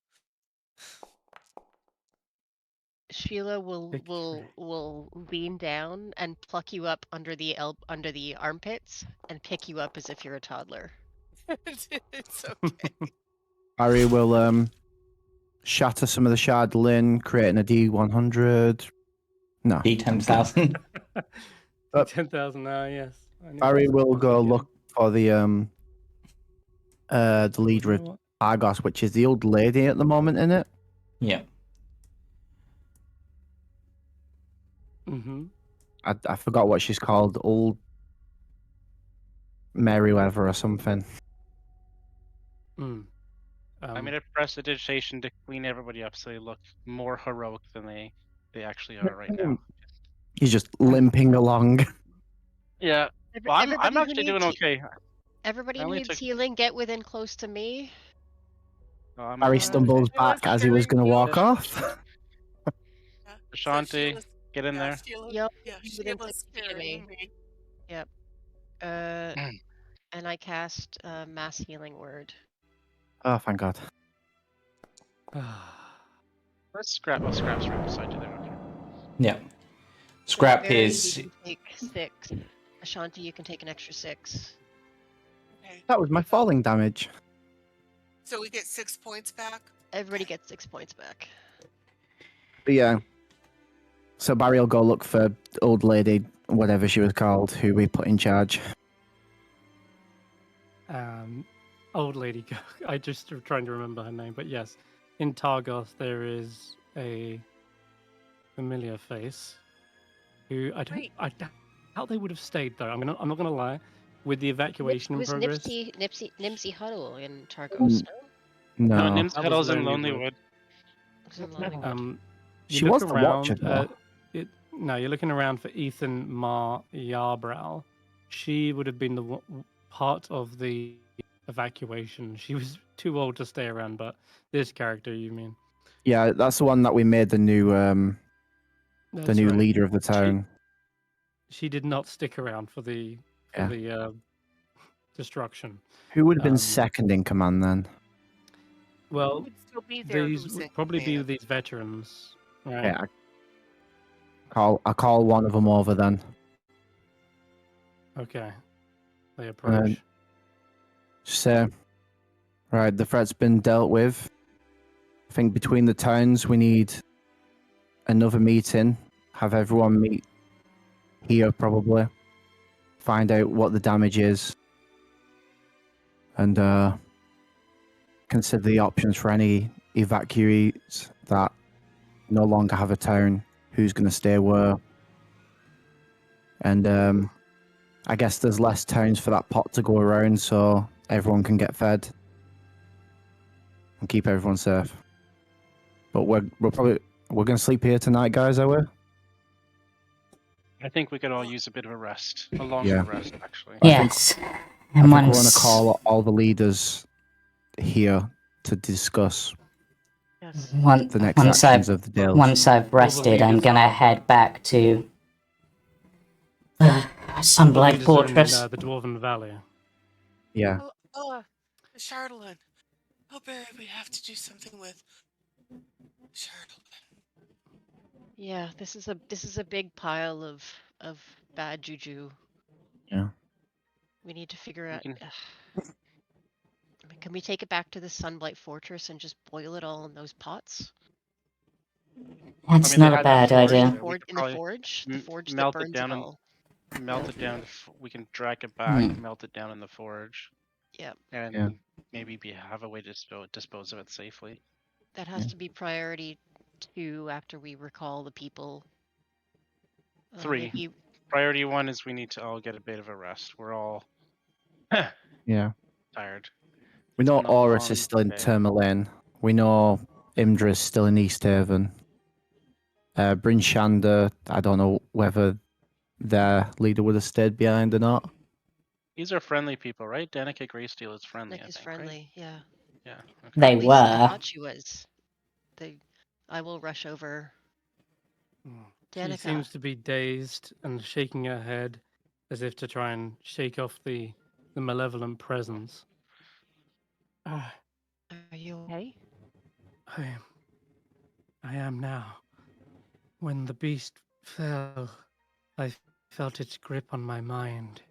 Sheila will Victory. will lean down and pluck you up under the under the armpits and pick you up as if you're a toddler. It's okay. Barry will shatter some of the shardlin, creating a D100. No. D10,000. 10,000 now, yes. I knew Barry that's will what go was look for the leader of getting. Argos, which is the old lady at the moment in it. Yeah. Mm-hmm. I forgot what she's called. Old Merryweather or something. Mm. I made a prestidigitation to clean everybody up so they look more heroic than they actually are right now. He's just limping along. Yeah. Well, I'm Everybody who actually doing needs okay. Everybody I who only needs took- healing, get within close to me. Oh, I'm Barry at stumbles back as he was going to walk off. Yeah, Ashanti, Sheila's, get in there. Yup, yeah, within Sheila's 6 feet of me. carrying me. Yep. And I cast mass healing word. Oh, thank God. Let's scrap. Oh, scrap's right beside you there. Okay. Yeah. So Skrapp Barry, is. you can take 6. Ashanti, you can take an extra 6. Okay. That was my falling damage. So we get 6 points back. Everybody gets 6 points back. But yeah. So Barry will go look for old lady, whatever she was called, who we put in charge. Old lady. I just trying to remember her name, but yes, in Targoth there is a familiar face who I doubt they would have stayed though. I'm not gonna lie. With the evacuation in Was progress, Nimsy Huddle in Targos? No. Nims that was Huddle's in Lonelywood. No? She was the Watcher, though. No, you're looking around for Ethan Mar Yarbrow. She would have been the part of the evacuation. She was too old to stay around, but this character, you mean? Yeah, that's the one that we made the new That's right. leader of the town. She did not stick around for the destruction. Who would have been second in command then? Well, Would still be there. these Who's would in probably be command. these veterans, right? Yeah. I call one of them over then. Okay. They approach. So, right, the threat's been dealt with. I think between the towns we need another meeting. Have everyone meet here probably. Find out what the damage is. And consider the options for any evacuees that no longer have a town. Who's going to stay where? And I guess there's less towns for that pot to go around, so everyone can get fed and keep everyone safe. But we're gonna sleep here tonight, guys, are we? I think we could all use a bit of a rest, a longer Yeah. rest, actually. Yes. I And think we're gonna once call all the leaders here to discuss Yes. the next actions of the deal. once I've rested, I'm leaders gonna are- head back to the Sunblight Leaders Fortress. in the Dwarven Valley. Yeah. The Charlatan. Oh, Barry, we have to do something with Charlatan. Yeah, this is a big pile of bad juju. Yeah. We need to figure out. can- Can we take it back to the Sunblight Fortress and just boil it all in those pots? That's mean, they not a had bad forge idea. there. We could In the probably forge? The forge that melt it burns down it and all. melt it down. We can drag it back, Hmm. melt it down in the forge, Yep. and Yeah. maybe have a way to dispose of it safely. That has Yeah. to be priority 2 after we recall the people. 3. Maybe Priority 1 is we need to all get a bit of a rest. We're all Yeah. tired. We know been a Horus long is still in day. Tourmaline. We know Imdra is still in East Haven. Bryn Shander, I don't know whether their leader would have stayed behind or not. These are friendly people, right? Danica Greysteel is friendly, Nick I is think, right? friendly, yeah. Yeah. Okay. They At least I were. thought she was. I will rush over. She Danica. seems to be dazed and shaking her head as if to try and shake off the malevolent presence. Ah, Are you okay? I am now. When the beast fell, I felt its grip on my mind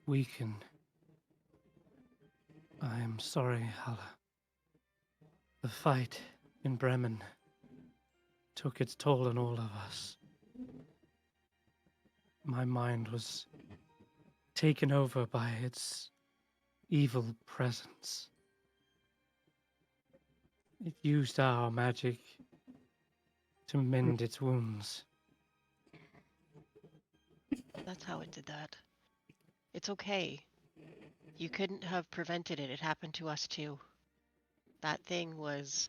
weaken. I am sorry, Hulla. The fight in Bremen took its toll on all of us. My mind was taken over by its evil presence. It used our magic to mend its wounds. That's how it did that. It's okay. You couldn't have prevented it. It happened to us too. That thing was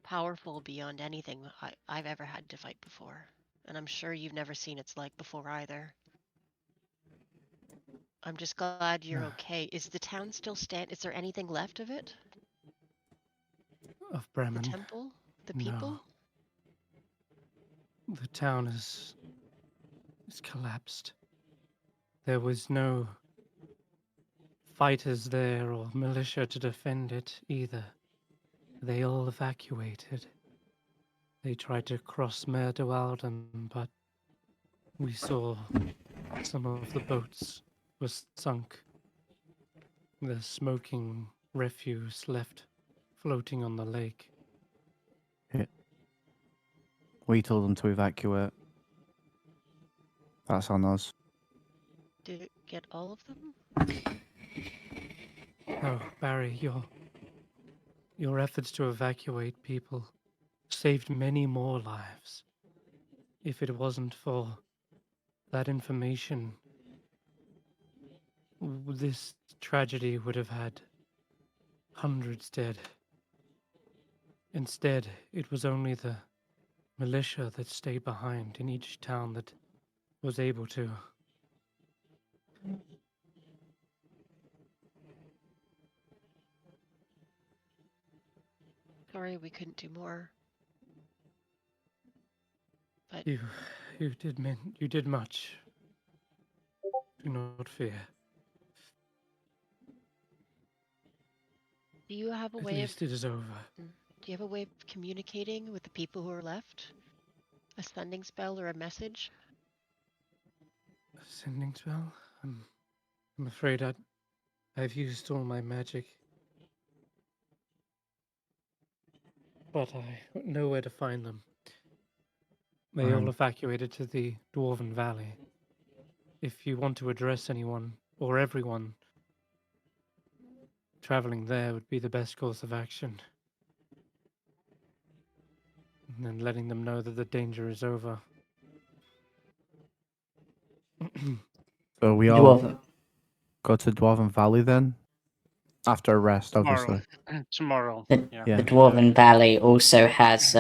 powerful beyond anything I've ever had to fight before. And I'm sure you've never seen its like before either. I'm just glad you're okay. Is the town still Is there anything left of it? Of The Bremen. temple? The No. people? The town is collapsed. There was no fighters there or militia to defend it either. They all evacuated. They tried to cross Mer de Walden, but we saw some of the boats were sunk. The smoking refuse left floating on the lake. We told them to evacuate. That's on us. Did it get all of them? Oh, Barry, your efforts to evacuate people saved many more lives. If it wasn't for that information, this tragedy would have had hundreds dead. Instead, it was only the militia that stayed behind in each town that was able to. Sorry we couldn't do more. But You did much. Do not fear. do you have a At way of least it is over. do you have a way of communicating with the people who are left? A sending spell or a message? A sending spell? I'm afraid I've used all my magic. But I know where to find them. They all evacuated to the Dwarven Valley. If you want to address anyone, or everyone, traveling there would be the best course of action. And then letting them know that the danger is over. So we all Dwarven. go to Dwarven Valley then? After a rest, Tomorrow. obviously. Tomorrow. The, Yeah. the Dwarven Valley also has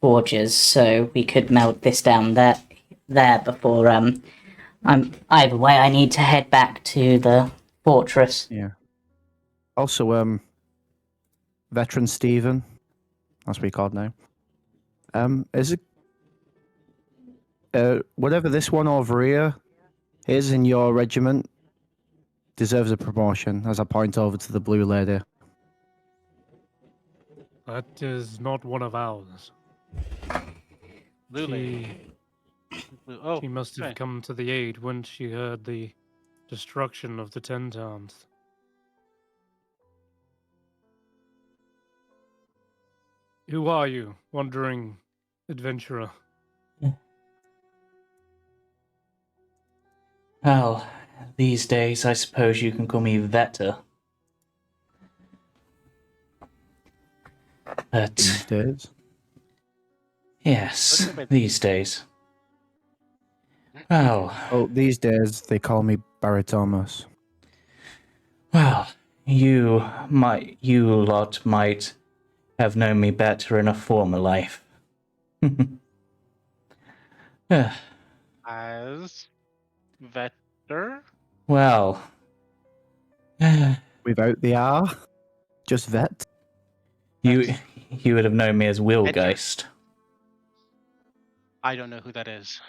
forges, so we could melt this down there before either way I need to head back to the fortress. Yeah. Also, Veteran Stephen, that's what he called now. Is it whatever this one over here is in your regiment deserves a promotion, as I point over to the blue lady. That is not one of ours. Blue lady. Oh, She must have okay. come to the aid when she heard the destruction of the 10 towns. Who are you, wandering adventurer? Well, these days I suppose you can call me Vector. But These days. yes, What do you mean? these days. Well, Oh, these days they call me Barritomus. well, you lot might have known me better in a former life. As Vector? Well, Without the R, just vet. you would have known me as Vector. Wilgeist. I don't know who that is.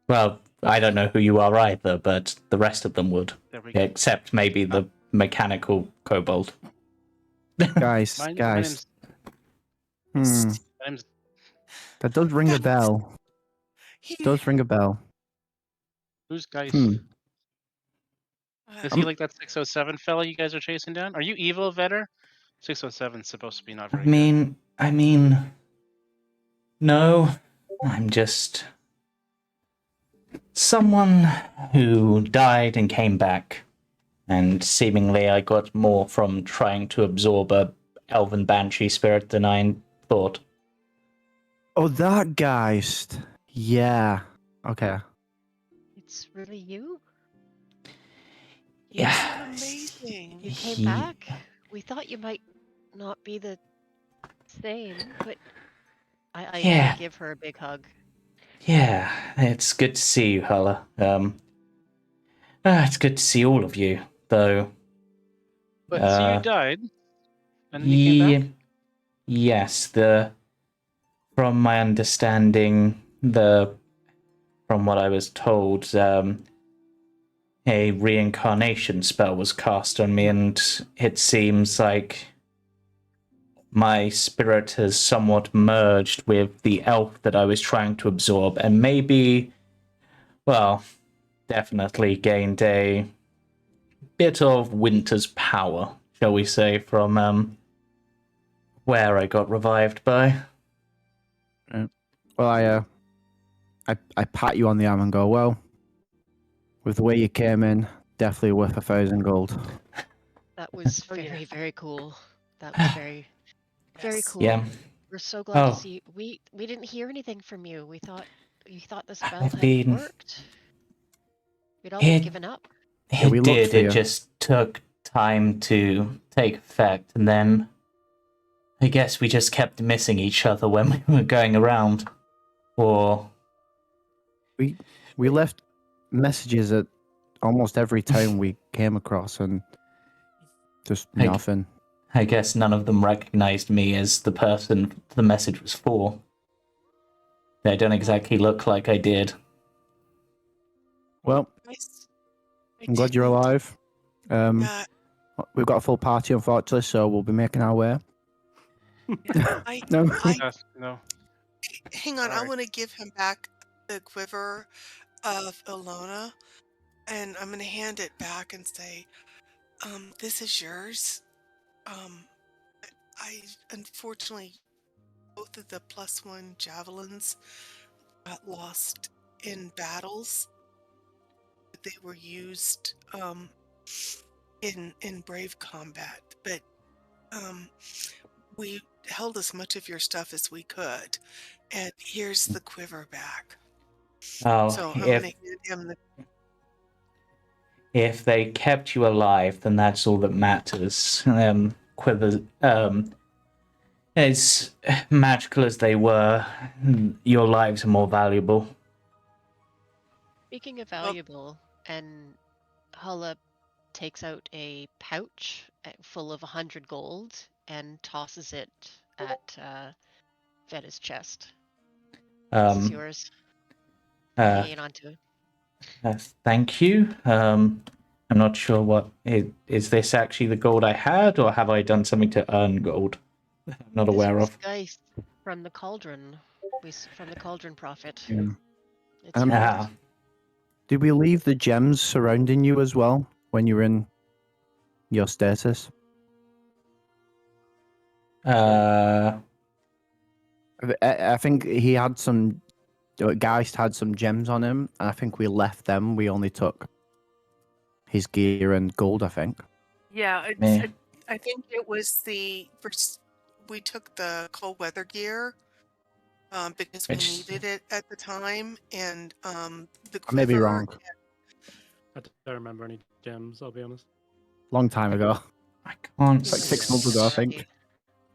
Well, I don't know who you are either, but the rest of them would, There we go. except maybe the mechanical kobold. Guys, My guys. name's, Hmm. my name's That does ring a bell. He, Does ring a bell. who's Geist? Hmm. Is he like that 607 fella you guys are chasing down? Are you evil, Vetter? 607's supposed to be not very good. I mean, no, I'm just someone who died and came back, and seemingly I got more from trying to absorb a elven banshee spirit than I thought. Oh, that Geist. Yeah. Okay. It's really you? Yeah, amazing. You came He- back? We thought you might not be the same, but I Yeah. give her a big hug. yeah, it's good to see you, Hulla. It's good to see all of you, though. But so Uh, you died, and then you came back? Yes, from my understanding, from what I was told, a reincarnation spell was cast on me, and it seems like my spirit has somewhat merged with the elf that I was trying to absorb, and maybe, well, definitely gained a bit of winter's power, shall we say, from where I got revived by. Well, I pat you on the arm and go, well, with the way you came in, definitely worth 1,000 gold. That was Oh, yeah. very, very cool. That was very, very Yes. cool. Yeah. We're so glad Oh. to see. We didn't hear anything from you. We thought you thought the spell I've had been- worked. We'd all It- given up. Yeah, we It looked did, for it you. just took time to take effect, and then I guess we just kept missing each other when we were going around. Or, We left messages at almost every town we came across, and just Hey. nothing. I guess none of them recognized me as the person the message was for. They don't exactly look like I did. Well, Nice. I I'm glad you're didn't- alive. Yeah, We've got a full party, unfortunately, so we'll be making our way. I, No. Yes, no. hang on. I Sorry. want to give him back the quiver of Ilona, and I'm going to hand it back and say, this is yours. I unfortunately, both of the +1 javelins got lost in battles. They were used in brave combat, but we held as much of your stuff as we could, and here's the quiver back. Oh, So I'm gonna hand him the. if they kept you alive, then that's all that matters. Quivers, as magical as they were, your lives are more valuable. Speaking of valuable, and Hulla takes out a pouch full of 100 gold and tosses it at Vetta's chest. This is yours. Hanging onto it. Thank you. I'm not sure what is this actually the gold I had, or have I done something to earn gold? I'm not aware This of. was Geist from the cauldron. From the cauldron prophet. Yeah. It's Um, yours. Ah, Did we leave the gems surrounding you as well when you were in your stasis? I think he had some. Geist had some gems on him, and I think we left them. We only took his gear and gold, I think. Yeah, Yeah. I think it was we took the cold weather gear because we Which- needed it at the time, and the I may be quiver. wrong. I don't remember any gems, I'll be honest. Long time ago. I can't. Like 6 months ago, I think.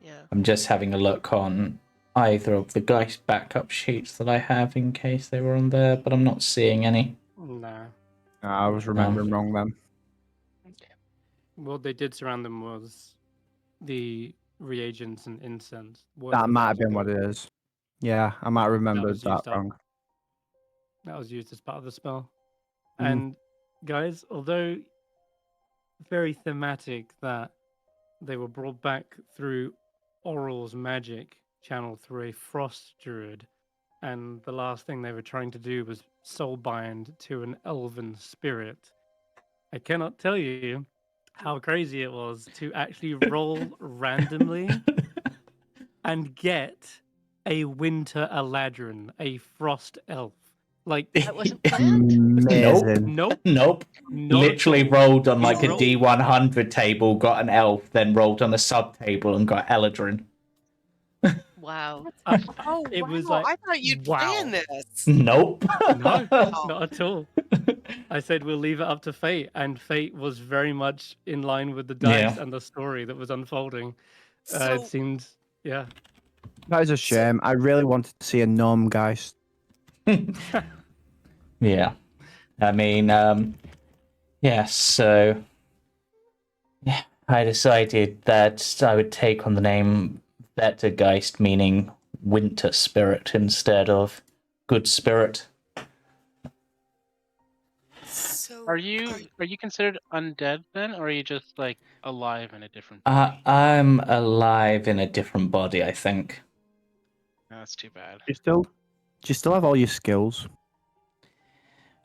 Yeah. I'm just having a look on either of the Geist backup sheets that I have in case they were on there, but I'm not seeing any. Nah. I was remembering wrong then. What they did surround them was the reagents and incense. That might have been what it is. Yeah, I might have remembered was that used up. wrong. That was used as part of the spell. Mm. And guys, although very thematic that they were brought back through Oral's magic channel through a frost druid, and the last thing they were trying to do was soulbind to an elven spirit. I cannot tell you how crazy it was to actually roll randomly and get a winter Eladrin, a frost elf. Like, That wasn't planned? Amazing. nope, Nope. not at Literally all. rolled on like a Rolled. D100 table, got an elf, then rolled on a sub table and got Eladrin. Wow. Oh, It wow! was like, I thought you'd plan this. Nope. no, Oh. not at all. I said we'll leave it up to fate, and fate was very much in line with the dice Yeah. and the story that was unfolding. So, It seemed, yeah. That is a shame. I really wanted to see a gnome Geist. Yeah. I mean, yeah, so yeah, I decided that I would take on the name Wettergeist, meaning winter spirit, instead of good spirit. so Are you considered undead then, or are you just like alive in a different? I'm alive in a different body, I think. That's too bad. Do you still have all your skills?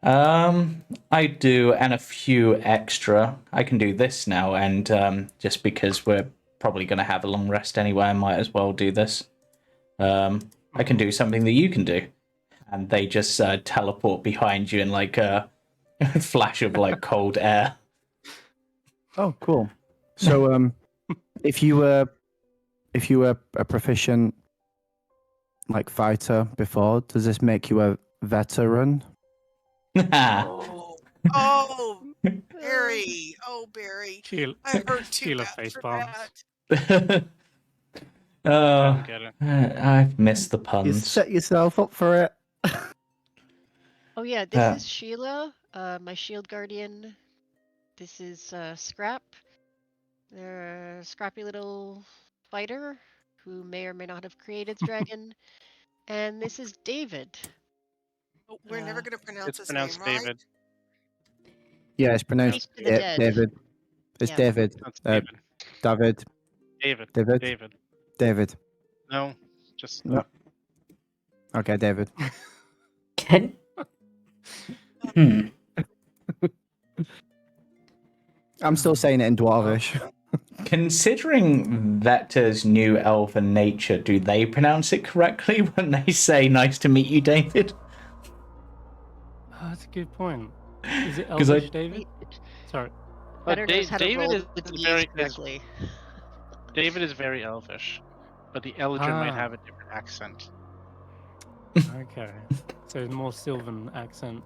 I do, and a few extra. I can do this now, and just because we're probably going to have a long rest anyway, I might as well do this. I can do something that you can do, and they just teleport behind you in like a flash of like cold air. Oh, cool. So, if you were a proficient like fighter before, does this make you a veteran? oh, oh, Barry, oh Barry, Sheila, I hurt too Sheila bad face for palms. that. Oh, Don't get it. I've missed the You puns. set yourself up for it. Oh yeah, this is Sheila, my shield guardian. This is Skrapp. They're a scrappy little fighter who may or may not have created the dragon. And this is David. Oh, we're never going to pronounce It's his pronounced name, right? David. Yeah, it's pronounced Priest of the Dead. David. It's Yeah. David. That's Uh, David. David. David. David. David. David. No, just No. Okay, David. Can... Hmm. I'm still saying it in Dwarvish. Considering Vector's new elven nature, do they pronounce it correctly when they say "nice to meet you, David"? Oh, that's a good point. Is it 'Cause I- Elvish, David? Sorry. Better knows how to David roll is the Ds very correctly. David is very elvish, but the Eldrin might Ah. have a different accent. Okay. So it's more Sylvan accent.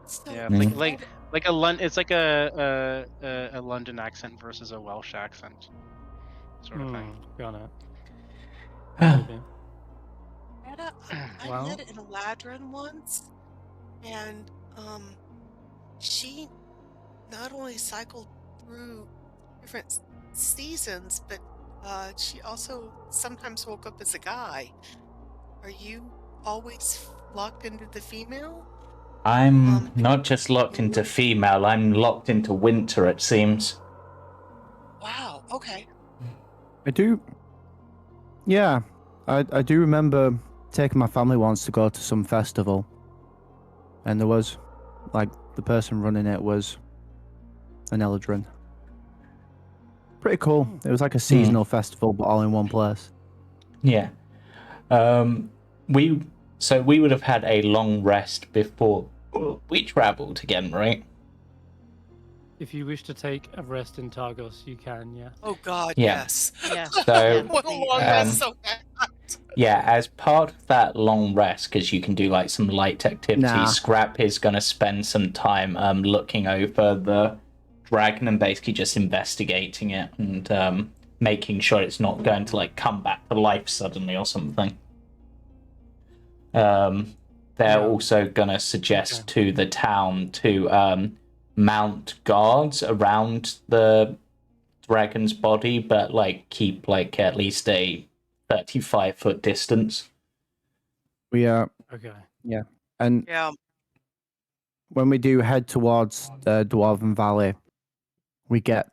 So, Yeah, Mm. like a It's like a London accent versus a Welsh accent, sort of thing. Got it. Ah. Maybe. Anna, I Well- met an Eladrin once, and she not only cycled through different seasons, but she also sometimes woke up as a guy. Are you always locked into the female? I'm not just locked into female, I'm locked into winter, it seems. Wow. Okay. I do. Yeah, I do remember taking my family once to go to some festival, and there was, like, the person running it was an Eladrin. Pretty cool. It was like a seasonal festival, but all in one place. Yeah. We would have had a long rest before we travelled again, right? If you wish to take a rest in Targos, you can, yeah. Oh God, Yeah. yes. Yeah. So, yeah, What a the, long rest, so bad. yeah, as part of that long rest, because you can do like some light activities, Nah. Skrapp is going to spend some time looking over the dragon and basically just investigating it and making sure it's not going to like come back to life suddenly or something. They're also going to suggest to the town to mount guards around the dragon's body, but like keep like at least a 35-foot distance. We are. Okay. Yeah. And Yeah. when we do head towards the Dwarven Valley, we get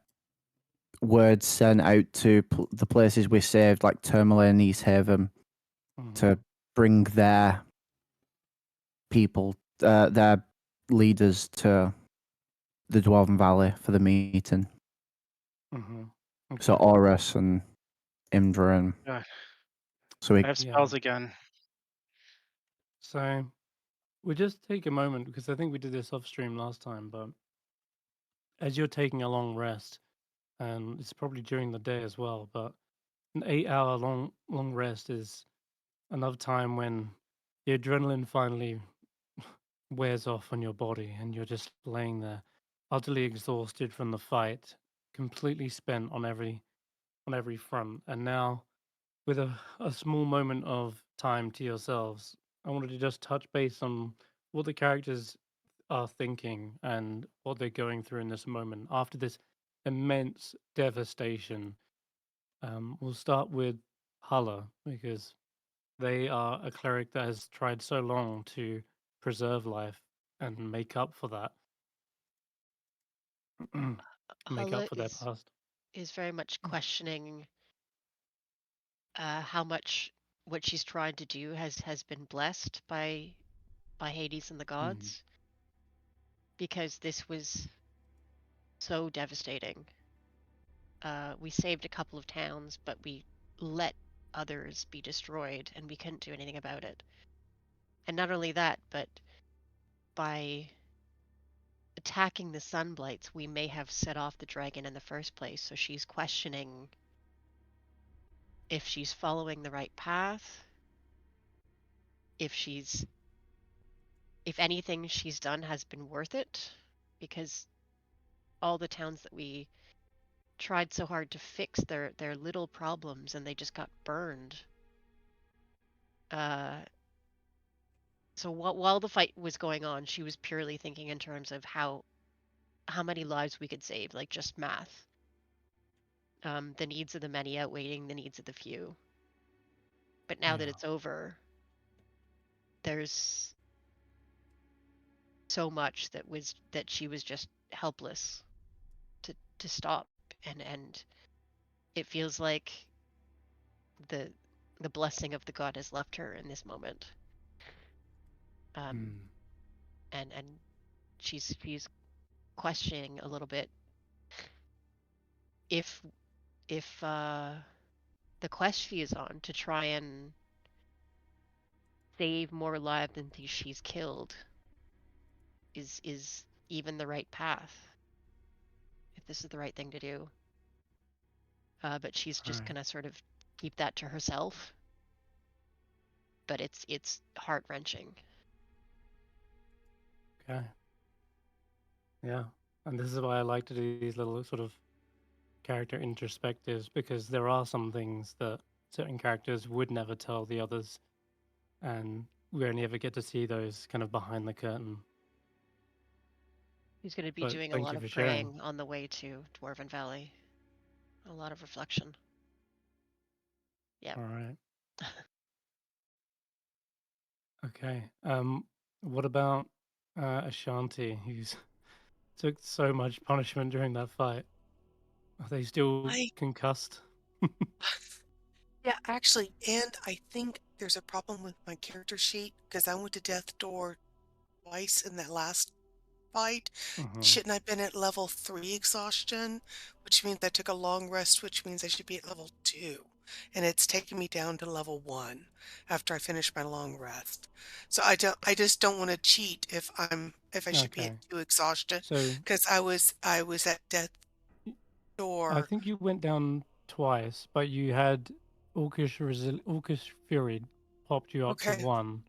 words sent out to the places we saved, like Tourmaline and East Haven, to bring their people, their leaders to the Dwarven Valley for the meeting. Mm-hmm. Okay. So Horus and Imdra and Yeah. so we I have spells again. So we'll just take a moment because I think we did this off stream last time, but as you're taking a long rest, and it's probably during the day as well, but an 8-hour long rest is enough time when the adrenaline finally wears off on your body and you're just laying there utterly exhausted from the fight, completely spent on every front. And now with a small moment of time to yourselves, I wanted to just touch base on what the characters are thinking and what they're going through in this moment after this immense devastation. We'll start with Hulla because they are a cleric that has tried so long to preserve life and make up for that. Make Hulla up for their past. is very much questioning how much what she's trying to do has been blessed by Hades and the gods, because this was so devastating. We saved a couple of towns, but we let others be destroyed, and we couldn't do anything about it. And not only that, but by attacking the Sunblights, we may have set off the dragon in the first place. So she's questioning if she's following the right path, if anything she's done has been worth it, because all the towns that we tried so hard to fix their little problems and they just got burned. So while the fight was going on, she was purely thinking in terms of how many lives we could save, like just math. The needs of the many outweighing the needs of the few. But now that it's over, there's so much that she was just helpless to stop, and it feels like the blessing of the god has left her in this moment. And she's questioning a little bit if the quest she is on to try and save more lives than she's killed is even the right path, if this is the right thing to do. But she's just gonna sort of keep that to herself. But it's heart-wrenching. Okay. Yeah. And this is why I like to do these little sort of character introspectives, because there are some things that certain characters would never tell the others, and we only ever get to see those kind of behind the curtain. He's going to be But doing a thank lot you of for sharing. praying on the way to Dwarven Valley. A lot of reflection. Yeah. All right. Okay. What about Ashanti, who's took so much punishment during that fight? Are they still concussed? Yeah, actually, and I think there's a problem with my character sheet because I went to Death Door twice in that last fight. Shouldn't I have been at level 3 exhaustion, which means I took a long rest, which means I should be at level 2. and it's taken me down to level 1 after I finish my long rest. So I just don't want to cheat if I should be Okay. at 2 exhaustion So because I was at death I door. think you went down twice, but you had Orcish Fury popped you up to Okay. 1.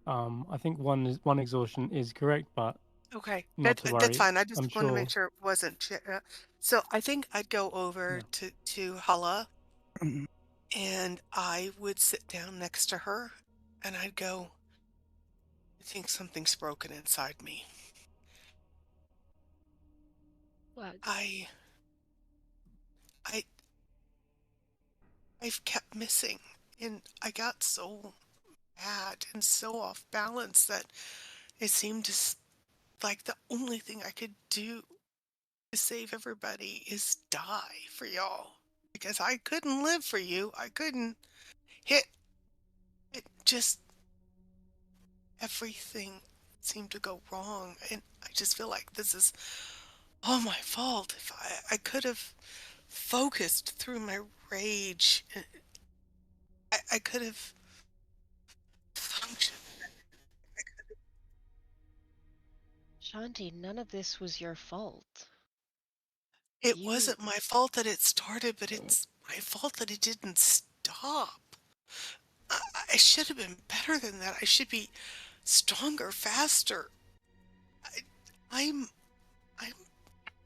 I think one exhaustion is correct, but Okay. not to That's worry. fine. I just I'm wanted to sure. make sure it wasn't. So I think I'd go over Yeah. to Hulla and I would sit down next to her and I'd go, I think something's broken inside me. What? I I I've kept missing and I got so mad and so off balance that it seemed like the only thing I could do to save everybody is die for y'all. Because I couldn't live for you. I couldn't hit it. Just everything seemed to go wrong. And I just feel like this is all my fault. If I could have focused through my rage, I could have functioned. Shanti, none of this was your fault. It You wasn't my fault that it started, but it's my fault that it didn't stop. I, I should have been better than that. I should be stronger, faster. I, I'm, I'm,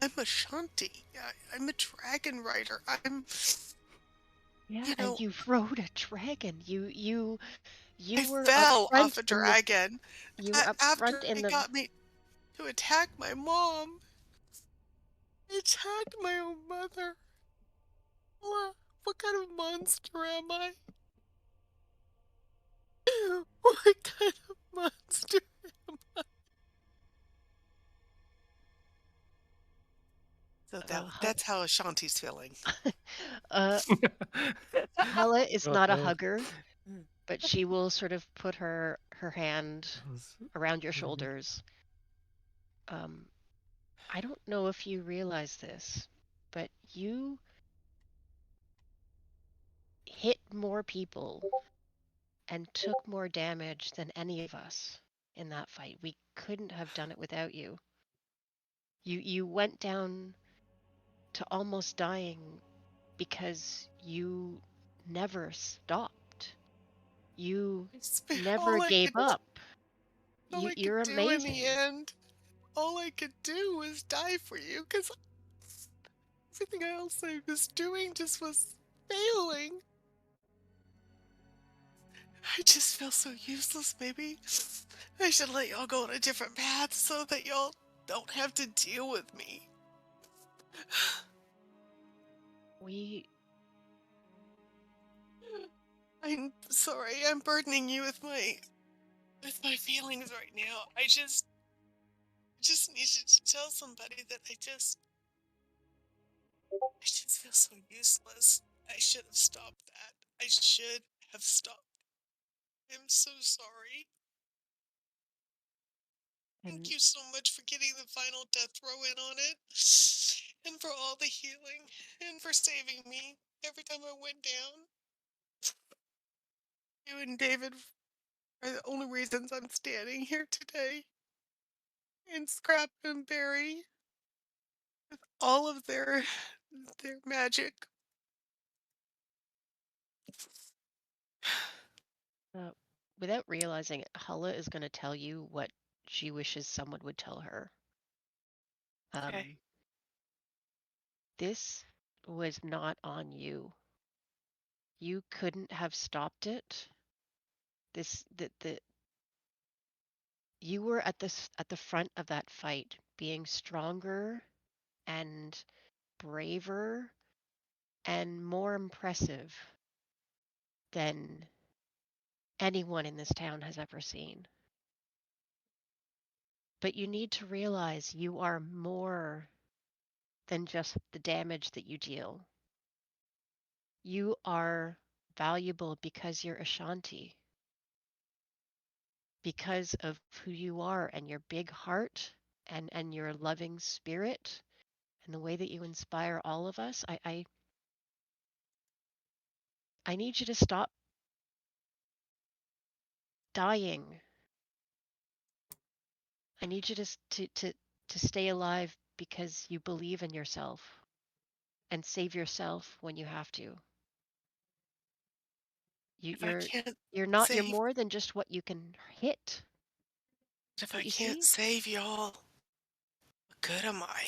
I'm Ashanti. I'm a dragon rider. Yeah, You and know, you rode a dragon. You I were up fell off front a in the dragon you were up after front in it the got me to attack my mom. It attacked my own mother. What kind of monster am I? What kind of monster am I? So that's how Ashanti's feeling. uh Hella is God not a damn. hugger, but she will sort of put her hand That was around your really good. shoulders. I don't know if you realize this, but you hit more people and took more damage than any of us in that fight. We couldn't have done it without you. You went down to almost dying because you never stopped. You It's never all I gave could up. You're do in the amazing. end. All I could do was die for you because everything else I was doing just was failing. I just feel so useless. Maybe I should let y'all go on a different path so that y'all don't have to deal with me. We I'm sorry. I'm burdening you with my feelings right now. I just needed to tell somebody that I just feel so useless. I should have stopped that. I should have stopped. I'm so sorry. Thank and you so much for getting the final death throw in on it. And for all the healing. And for saving me every time I went down. You and David are the only reasons I'm standing here today. And Skrapp and Barry, all of their magic. without realizing it, Hulla is going to tell you what she wishes someone would tell her. Okay. This was not on you. You couldn't have stopped it. The you were at the front of that fight, being stronger and braver and more impressive than anyone in this town has ever seen. But you need to realize you are more than just the damage that you deal. You are valuable because you're Ashanti, because of who you are and your big heart and your loving spirit and the way that you inspire all of us. I need you to stop dying. I need you to stay alive because you believe in yourself and save yourself when you have to. If I can't You're save, more than just what you can hit. if I Don't you can't see? save y'all, what good am I?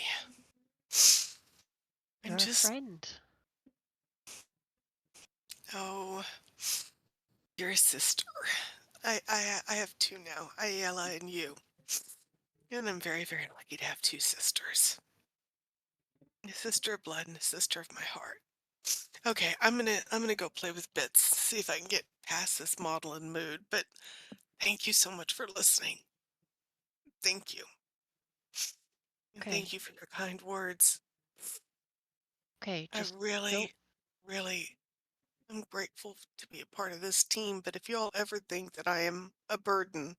I'm You're a just, friend. oh, you're a sister. I have two now, Ayala and you. And I'm very, very lucky to have two sisters. A sister of blood and a sister of my heart. Okay, I'm gonna go play with bits, see if I can get past this maudlin mood, but thank you so much for listening. Thank you. And Okay. thank you for your kind words. Okay, I just really, really am grateful to be a part of this team, but if y'all ever think that I am a burden,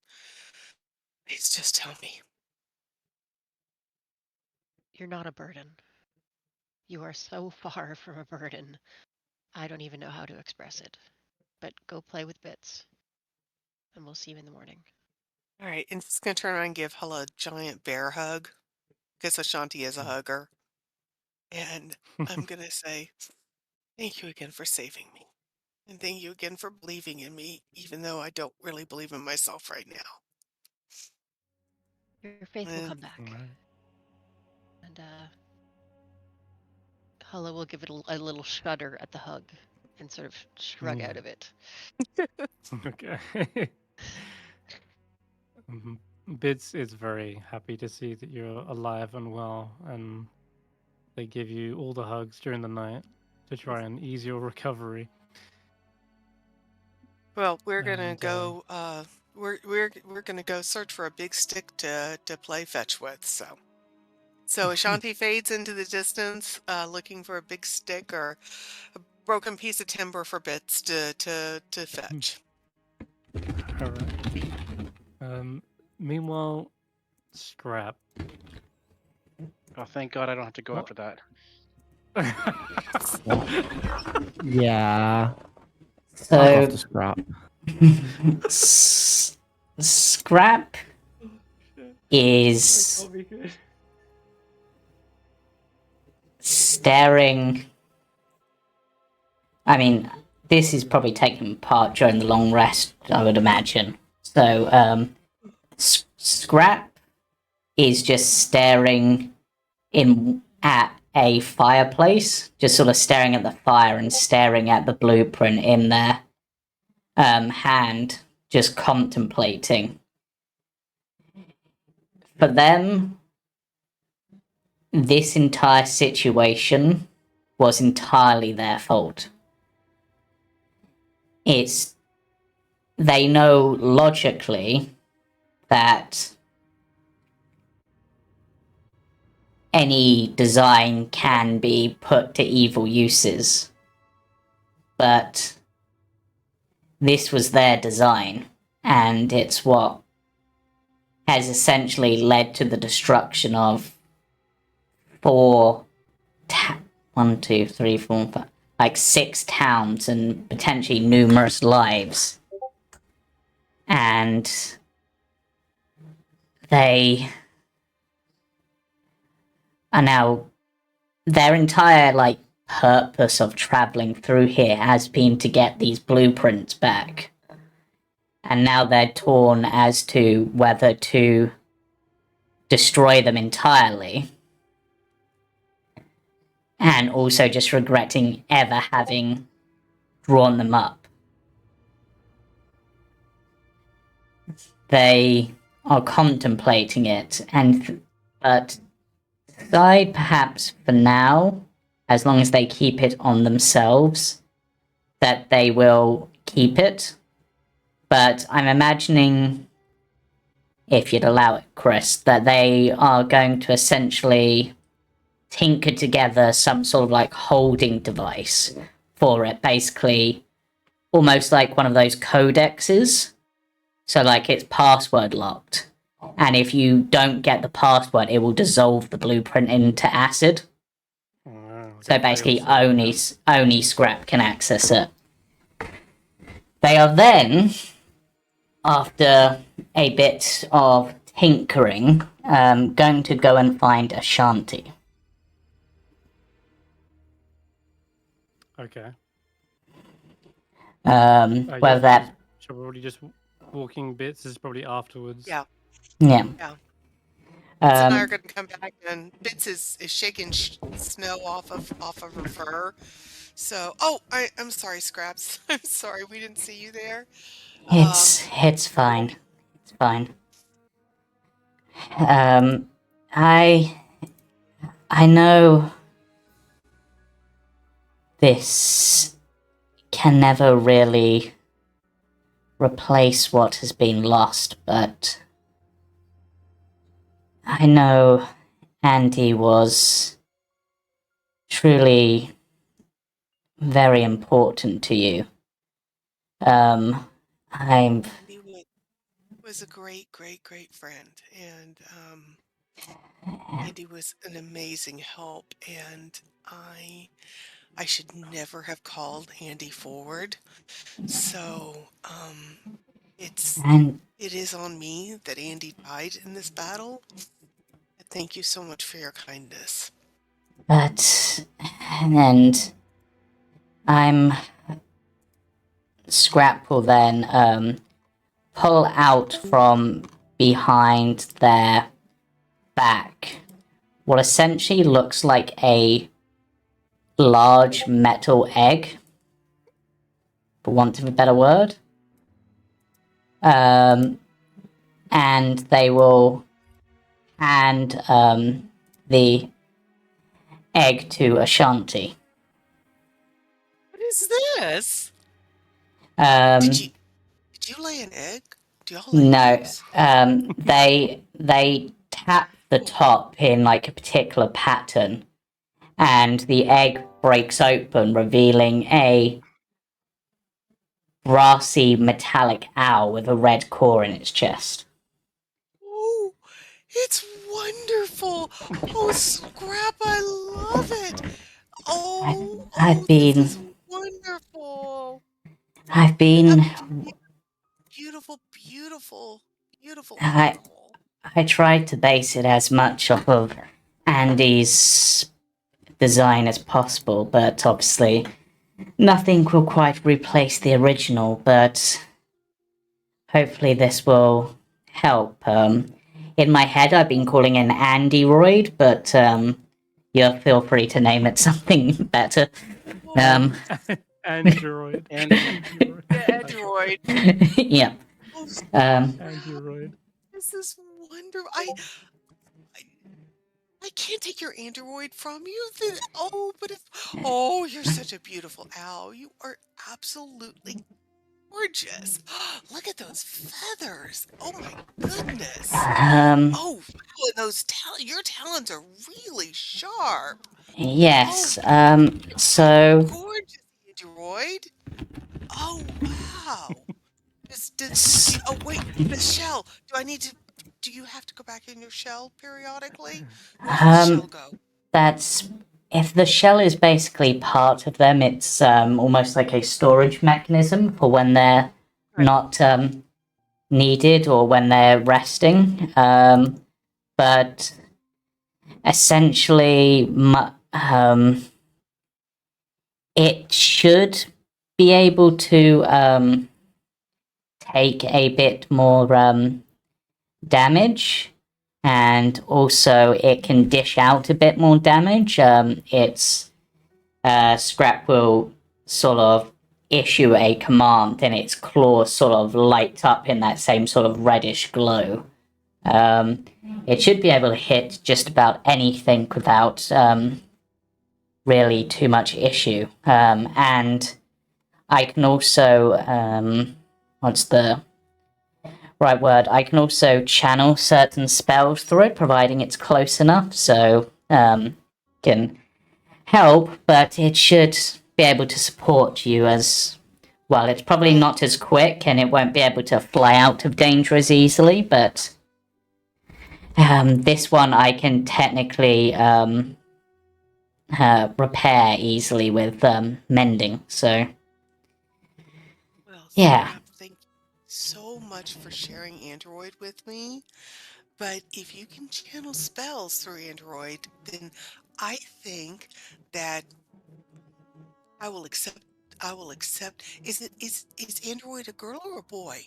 please just tell me. you're not a burden. You are so far from a burden. I don't even know how to express it. But go play with bits. And we'll see you in the morning. All right, and just gonna turn around and give Hulla a giant bear hug, because Ashanti is a hugger. And I'm gonna say, thank you again for saving me. And thank you again for believing in me, even though I don't really believe in myself right now. Your faith will And come back. Alright. And Hulla will give it a little shudder at the hug and sort of shrug out of it. Okay. Mhm. Bits is very happy to see that you're alive and well, and they give you all the hugs during the night to try and ease your recovery. well, we're gonna And go. We're gonna go search for a big stick to play fetch with. So Ashanti fades into the distance, looking for a big stick or a broken piece of timber for bits to fetch. all right. Meanwhile, Skrapp. Oh, thank God I don't have to go What? after that. Yeah. Fuck So, off the scrap. Skrapp is staring. I mean, this is probably taking part during the long rest, I would imagine. So, Skrapp is just staring in at a fireplace, just sort of staring at the fire and staring at the blueprint in their hand, just contemplating. For them, this entire situation was entirely their fault. They know logically that any design can be put to evil uses, but this was their design, and it's what has essentially led to the destruction of like 6 towns and potentially numerous lives. And they are now, their entire like purpose of traveling through here has been to get these blueprints back. And now they're torn as to whether to destroy them entirely, and also just regretting ever having drawn them up. They are contemplating it, but decide perhaps for now, as long as they keep it on themselves, that they will keep it. But I'm imagining, if you'd allow it, Chris, that they are going to essentially tinker together some sort of like holding device for it, basically almost like one of those codexes. So like it's password locked, and if you don't get the password, it will dissolve the blueprint into acid. Wow, So like a basically fail-safe, only Skrapp can access it. They are then, after a bit of tinkering, going to go and find Ashanti. Okay. Whether that, So probably just walking bits is probably afterwards. Yeah. yeah. Bits and I are Um, going to come back, and Bits is shaking snow off of her fur. So, I'm sorry, Scraps. I'm sorry, we didn't see you there. it's fine. It's fine. I know this can never really replace what has been lost, but I know Andy was truly very important to you. I'm He was a great, great, great friend, and Andy was an amazing help, and I should never have called Andy forward. So, and it is on me that Andy died in this battle. Thank you so much for your kindness. and I'm Skrapp will then pull out from behind their back what essentially looks like a large metal egg, for want of a better word. And they will hand the egg to Ashanti. What is this? Did you lay an egg? Do y'all lay No. eggs? They tap the top in like a particular pattern, and the egg breaks open, revealing a brassy metallic owl with a red core in its chest. Oh, it's wonderful. Oh, Scrap, I love it. This is wonderful. I've been Beautiful, beautiful, beautiful I- animal. I tried to base it as much off of Andy's design as possible, but obviously nothing will quite replace the original, but hopefully this will help. In my head I've been calling it an Andyroid, but you feel free to name it something better. Android. Android. Yeah. Android. This is wonderful. I can't take your Android from you. You're such a beautiful owl. You are absolutely gorgeous. Look at those feathers. Oh my goodness. Oh, wow, and your talons are really sharp. Yes. Oh, So gorgeous, Android. Oh, wow. Wait, the shell. Do you have to go back in your shell periodically? Where did the shell go? that's if the shell is basically part of them, it's almost like a storage mechanism for when they're not needed or when they're resting. But essentially, it should be able to take a bit more damage, and also it can dish out a bit more damage. Its Skrapp will sort of issue a command, and its claws sort of light up in that same sort of reddish glow. It should be able to hit just about anything without really too much issue. And I can also, what's the right word? I can also channel certain spells through it, providing it's close enough, so can help, but it should be able to support you as well. It's probably not as quick, and it won't be able to fly out of danger as easily, but this one I can technically repair easily with mending, so... Well, Yeah. Skrapp, thank you so much for sharing Android with me. But if you can channel spells through Android, then I think that I will accept. I will accept. Is Android a girl or a boy?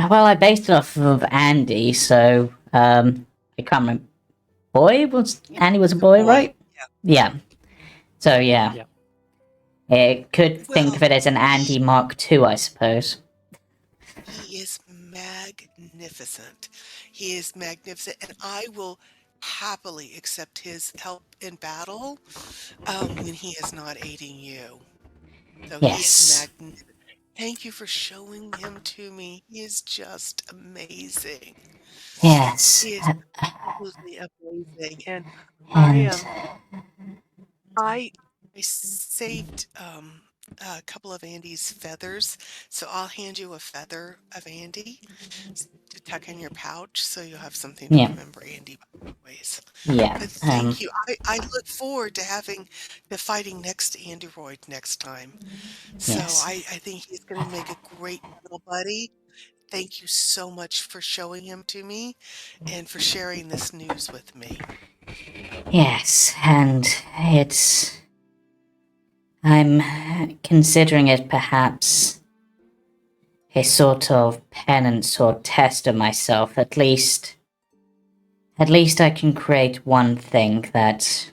Well, I based it off of Andy, so I can't remember. Andy was a It's a boy, boy. right? Yeah. So yeah, Yeah. it could think Well, of it as an Andy Mark II, I suppose. he is magnificent. He is magnificent, and I will happily accept his help in battle when he is not aiding you. So he is Yes. magnificent. Thank you for showing him to me. He is just amazing. Yes. He is absolutely amazing, and I And am. I saved a couple of Andy's feathers, so I'll hand you a feather of Andy to tuck in your pouch, so you'll have something to yeah, remember Andy by always. yeah. But thank you. I look forward to fighting next to Android next time. So Yes. I think he's going to make a great little buddy. Thank you so much for showing him to me and for sharing this news with me. Yes, and I'm considering it perhaps a sort of penance or test of myself. At least I can create one thing that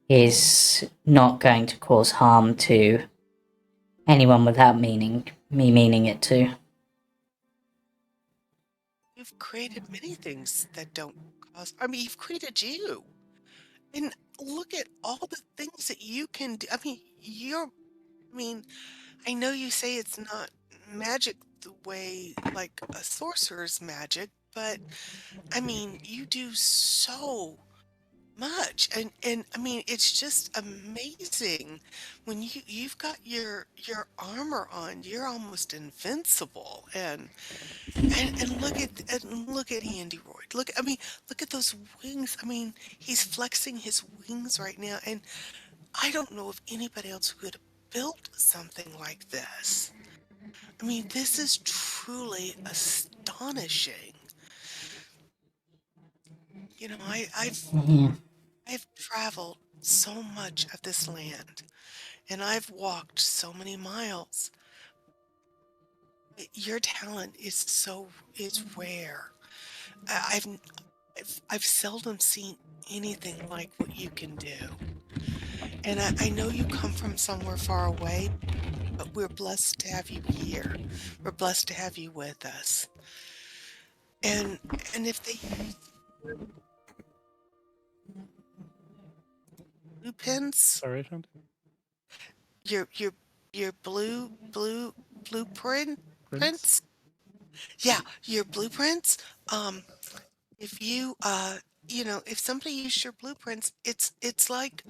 is not going to cause harm to anyone without me meaning it to. You've created many things that don't cause. I mean, you've created you. And look at all the things that you can do. I mean, I mean, I know you say it's not magic the way like a sorcerer's magic, but I mean, you do so much. And I mean, it's just amazing when you've got your armor on, you're almost invincible. And look at Andy Royd. I mean, look at those wings. I mean, he's flexing his wings right now, and I don't know of anybody else who could have built something like this. I mean, this is truly astonishing. You know, Yeah. I've traveled so much of this land, and I've walked so many miles. Your talent is rare. I- I've I've seldom seen anything like what you can do. And I know you come from somewhere far away, but we're blessed to have you here. We're blessed to have you with us. And and if they use blue pens, Sorry, Ashanti. your your your blueprint Prince? prints, yeah, your blueprints. Um, if you you know, if somebody used your blueprints, it's like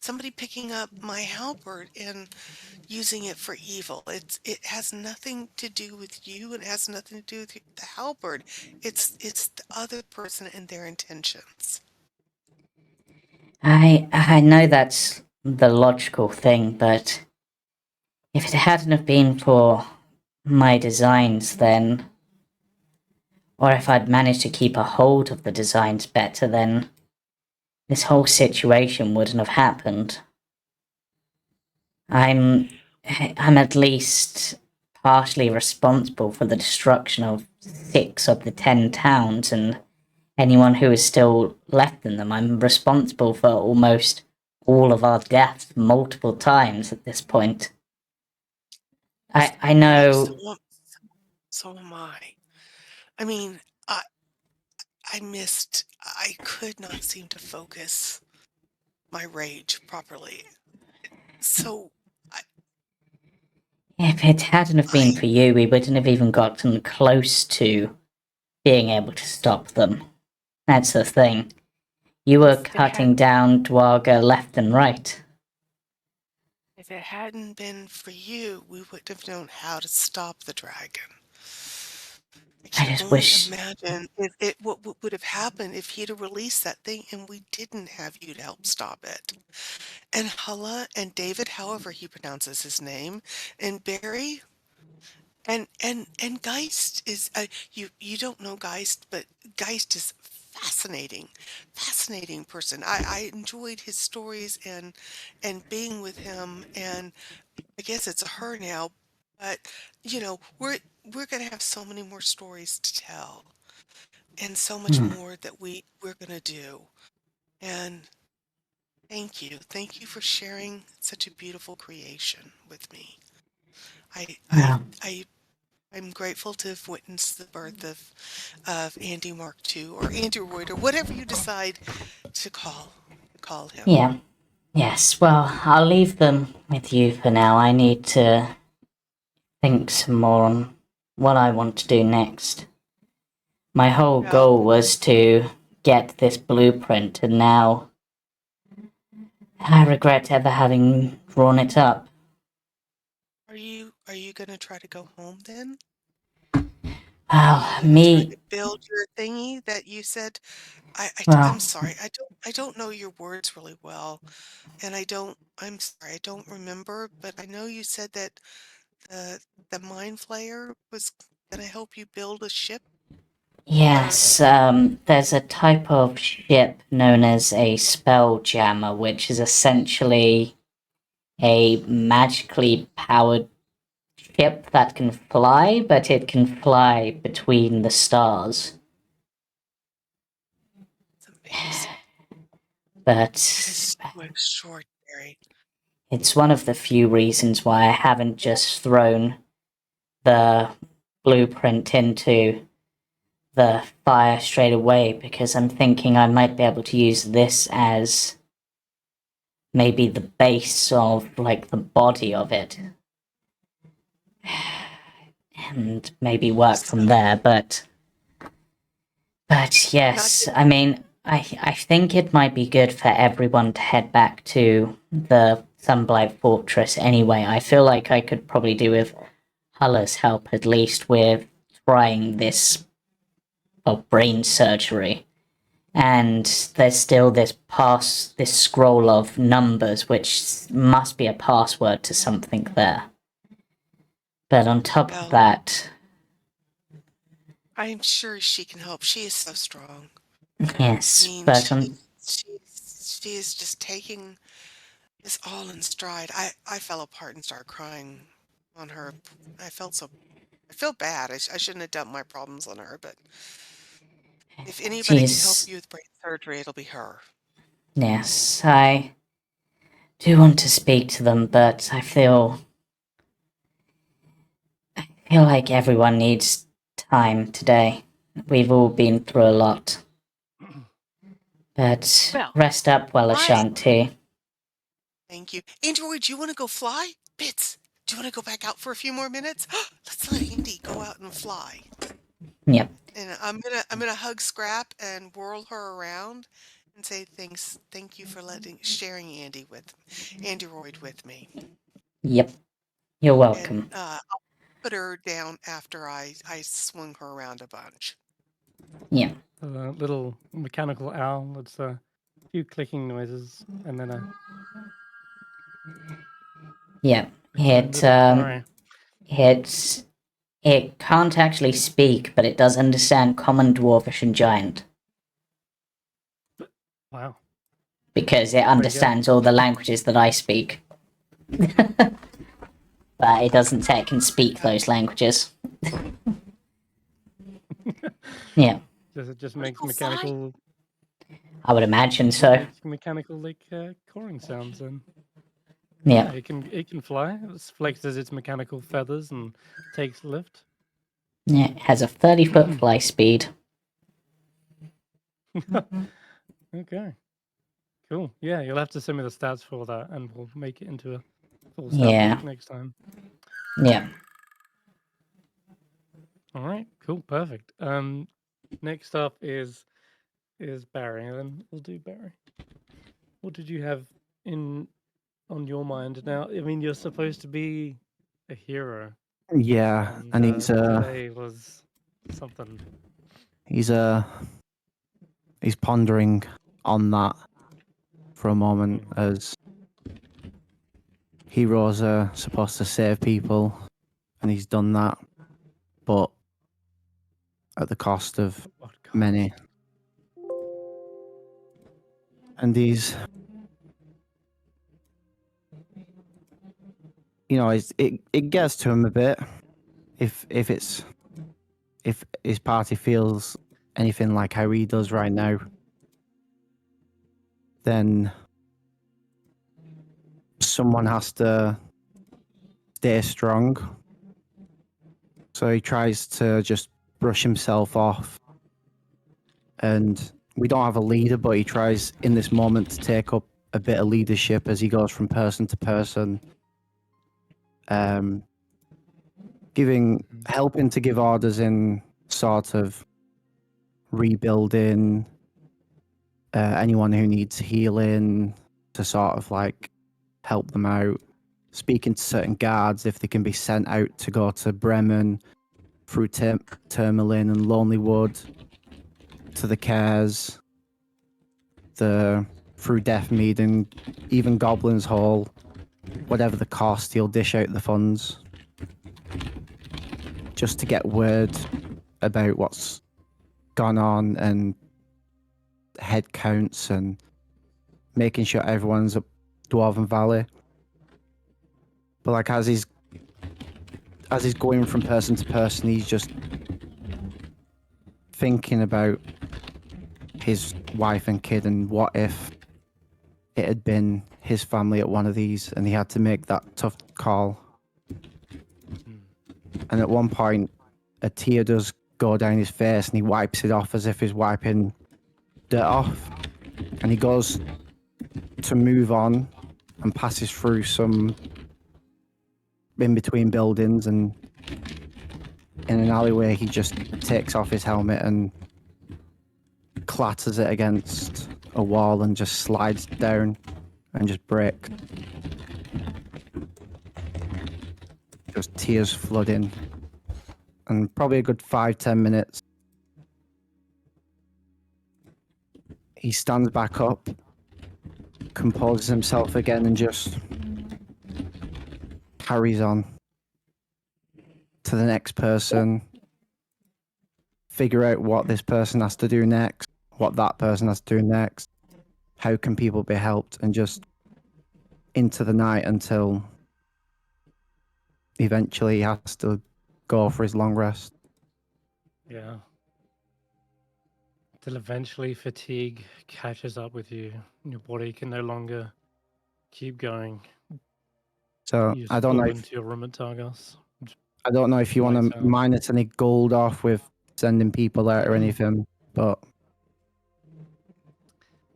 somebody picking up my halberd and using it for evil. It has nothing to do with you, and it has nothing to do with the halberd. It's the other person and their intentions. I know that's the logical thing, but if it hadn't have been for my designs, then, or if I'd managed to keep a hold of the designs better, then this whole situation wouldn't have happened. I'm at least partially responsible for the destruction of 6 of the 10 towns and anyone who is still left in them. I'm responsible for almost all of our deaths multiple times at this point. I know. So am I. I mean, I I could not seem to focus my rage properly. So I If it hadn't have been I for you, we wouldn't have even gotten close to being able to stop them. That's the thing. You were if it had cutting down Dwarga left and right. if it hadn't been for you, we wouldn't have known how to stop the dragon. I can just only wish. imagine what would have happened if he'd have released that thing and we didn't have you to help stop it. And Hulla and David, however he pronounces his name, and Barry, and Geist is you don't know Geist, but Geist is fascinating person. I enjoyed his stories and being with him, and I guess it's a her now, but we're gonna have so many more stories to tell, and so much more that we're gonna do. And thank you for sharing such a beautiful creation with me. I I Well, I I'm grateful to have witnessed the birth of Andy Mark II or Android or whatever you decide to call him. yeah. Yes, well, I'll leave them with you for now. I need to think some more on what I want to do next. My whole Yeah. goal was to get this blueprint, and now I regret ever having drawn it up. Are you gonna try to go home then? Well, Are you gonna try me. to build your thingy that you said? Well, I'm sorry. I don't know your words really well, and I'm sorry. I don't remember, but I know you said that the the mind flayer was gonna help you build a ship. yes, there's a type of ship known as a spell jammer, which is essentially a magically powered ship that can fly, but it can fly between the stars. It's amazing. But That is so extraordinary. it's one of the few reasons why I haven't just thrown the blueprint into the fire straight away, because I'm thinking I might be able to use this as maybe the base of like the body of it and maybe work from there. But yes, I mean, I think it might be good for everyone to head back to the Sunblight Fortress anyway. I feel like I could probably do with Hulla's help, at least with trying this brain surgery. And there's still this scroll of numbers, which must be a password to something there. But on top of Well, that, I'm sure she can help. She is so strong. yes, I mean, but on she is just taking this all in stride. I fell apart and started crying on her. I feel bad. I shouldn't have dumped my problems on her, but if anybody can help she's you with brain surgery, it'll be her. yes, I do want to speak to them, but I feel like everyone needs time today. We've all been through a lot. But Well, rest up well, Ashanti. Thank you. Android, do you want to go fly? Bits, do you want to go back out for a few more minutes? Let's let Andy go out and fly. Yep. And I'm gonna hug Skrapp and whirl her around and say thank you for sharing Android with me. Yep. You're And welcome. I'll put her down after I swung her around a bunch. Yeah. A little mechanical owl. It's a few clicking noises, and then a Yeah. It little cry. it can't actually speak, but it does understand Common, Dwarvish, and Giant. Wow. Because it understands all the languages that I speak. But it doesn't say it can speak those languages. Yeah. It just makes go fly? mechanical. I would imagine so. Makes mechanical like coring sounds, and Yeah. it can fly. It flexes its mechanical feathers and takes lift. Yeah. It has a 30-foot fly speed. Okay. Cool. Yeah, you'll have to send me the stats for that, and we'll make it into a full stat Yeah. block next time. Yeah. All right. Cool. Perfect. Next up is Barry, and then we'll do Barry. What did you have on your mind now? I mean, you're supposed to be a hero, Yeah, and I need to. today was something. He's pondering on that for a moment, as heroes are supposed to save people, and he's done that, but at the cost of What cost? many. And he's, you know, it gets to him a bit if his party feels anything like how he does right now, then someone has to stay strong. So he tries to just brush himself off. And we don't have a leader, but he tries in this moment to take up a bit of leadership as he goes from person to person. Helping to give orders in sort of rebuilding, anyone who needs healing, to sort of like help them out, speaking to certain guards if they can be sent out to go to Bremen through Tourmaline and Lonelywood to the Cares, through Deathmead and even Goblin's Hall. Whatever the cost, he'll dish out the funds just to get word about what's gone on and head counts and making sure everyone's up Dwarven Valley. But like as he's going from person to person, he's just thinking about his wife and kid, and what if it had been his family at one of these and he had to make that tough call. And at one point, a tear does go down his face and he wipes it off as if he's wiping dirt off. And he goes to move on and passes through some in between buildings, and in an alleyway he just takes off his helmet and clatters it against a wall and just slides down and just breaks. Just tears flooding. And probably a good 5-10 minutes, he stands back up, composes himself again, and just carries on to the next person, figure out what this person has to do next, what that person has to do next, how can people be helped, and just into the night until eventually he has to go for his long rest. Yeah. Till eventually fatigue catches up with you. Your body can no longer keep going. So You I don't fall know if, into your room at Targos. I don't know if you want Lights to out. minus any gold off with sending people out or anything, but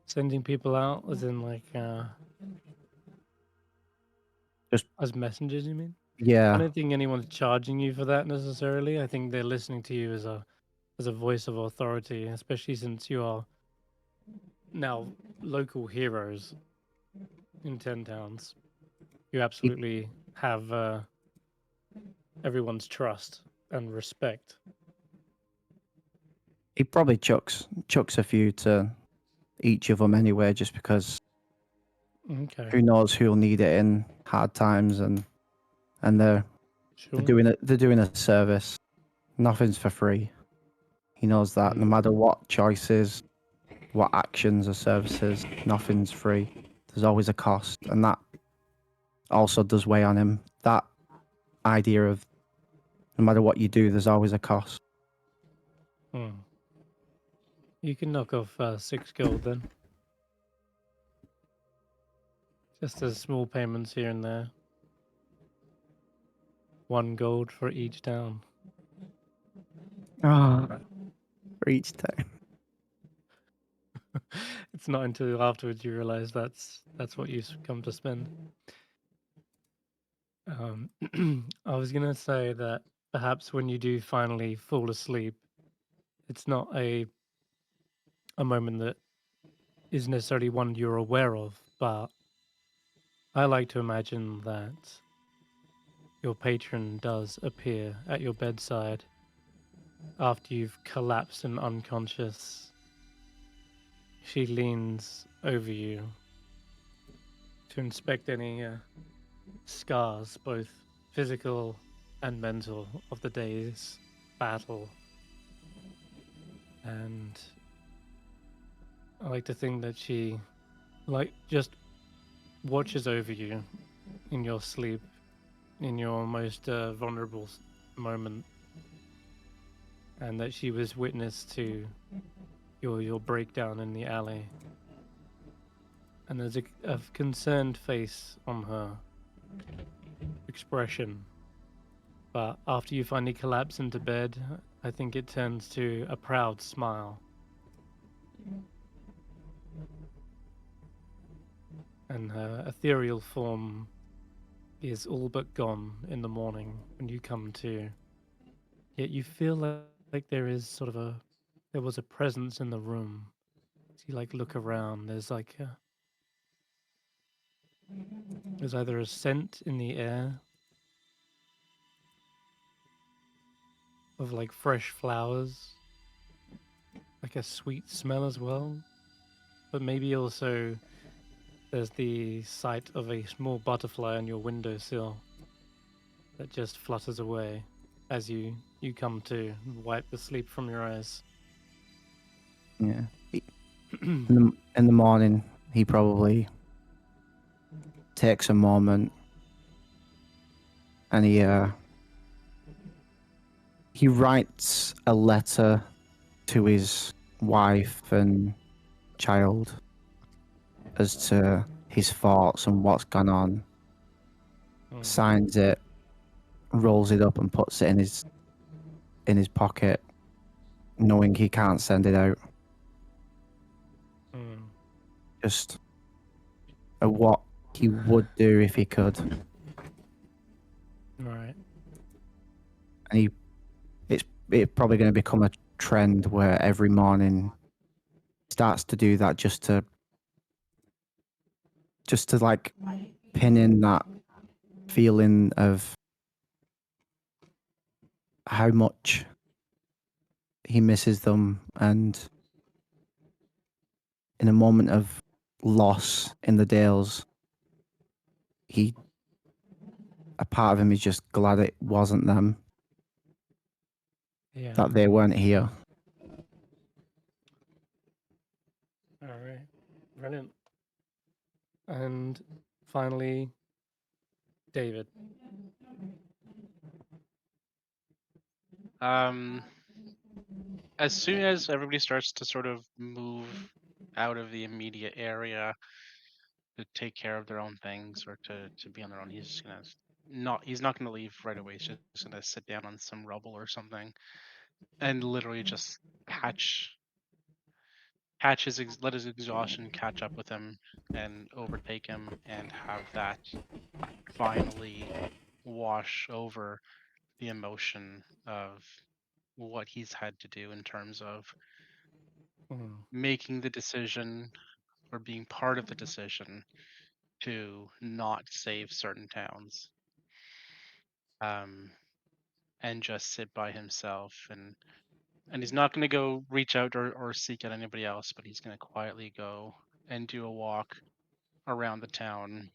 Sending people out, as in like Just- as messengers, you mean? I yeah, don't think anyone's charging you for that necessarily. I think they're listening to you as a voice of authority, especially since you are now local heroes in 10 towns. You absolutely have everyone's trust and respect. he probably chucks a few to each of them anyway, just because Okay, who knows who'll need it in hard times, and they're sure. they're doing a service. Nothing's for free. He knows that no matter what choices, what actions or services, nothing's free. There's always a cost, and that also does weigh on him. That idea of no matter what you do, there's always a cost. You can knock off 6 gold then. Just as small payments here and there. 1 gold for each town. For each time. It's not until afterwards you realize that's what you come to spend. I was gonna say that perhaps when you do finally fall asleep, it's not a moment that is necessarily one you're aware of, but I like to imagine that your patron does appear at your bedside after you've collapsed and unconscious, she leans over you to inspect any scars, both physical and mental, of the day's battle. And I like to think that she, just watches over you in your sleep, in your most vulnerable moment, and that she was witness to your breakdown in the alley. And there's a concerned face on her expression. But after you finally collapse into bed, I think it turns to a proud smile. And her ethereal form is all but gone in the morning when you come to. Yet you feel like there is there was a presence in the room. As you look around, there's there's either a scent in the air of fresh flowers, like a sweet smell as well, but maybe also there's the sight of a small butterfly on your windowsill that just flutters away as you come to wipe the sleep from your eyes. Yeah. In the morning, he probably takes a moment and he writes a letter to his wife and child as to his thoughts and what's gone on. Signs it, rolls it up, and puts it in his pocket, knowing he can't send it out. Just what he would do if he could. Right. And it's probably going to become a trend where every morning starts to do that just to pin in that feeling of how much he misses them, and in a moment of loss in the Dales, a part of him is just glad it wasn't them, that they weren't here. All right. Brilliant. And finally, David. As soon as everybody starts to sort of move out of the immediate area to take care of their own things or to be on their own, he's just gonna he's not gonna leave right away. He's just gonna sit down on some rubble or something and literally just let his exhaustion catch up with him and overtake him, and have that finally wash over the emotion of what he's had to do in terms of making the decision or being part of the decision to not save certain towns, and just sit by himself, and he's not going to go reach out or seek out anybody else, but he's going to quietly go and do a walk around the town,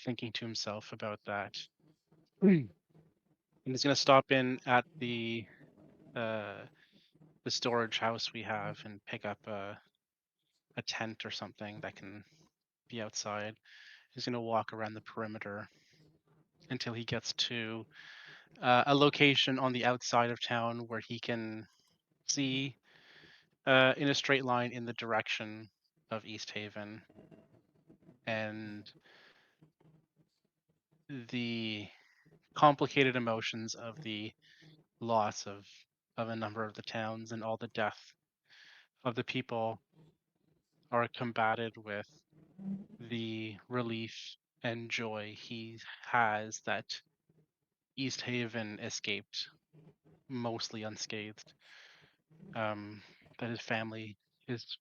thinking to himself about that. And he's going to stop in at the storage house we have and pick up a tent or something that can be outside. He's going to walk around the perimeter until he gets to a location on the outside of town where he can see in a straight line in the direction of East Haven, and the complicated emotions of the loss of a number of the towns and all the death of the people are combated with the relief and joy he has that East Haven escaped mostly unscathed, that his family is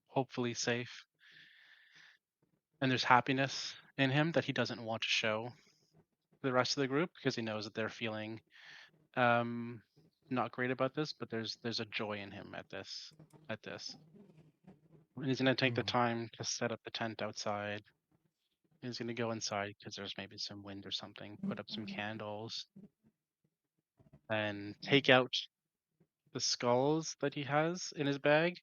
hopefully safe, and there's happiness in him that he doesn't want to show the rest of the group because he knows that they're feeling not great about this, but there's a joy in him at this. And he's gonna take the time to set up the tent outside. He's gonna go inside because there's maybe some wind or something. Put up some candles and take out the skulls that he has in his bag.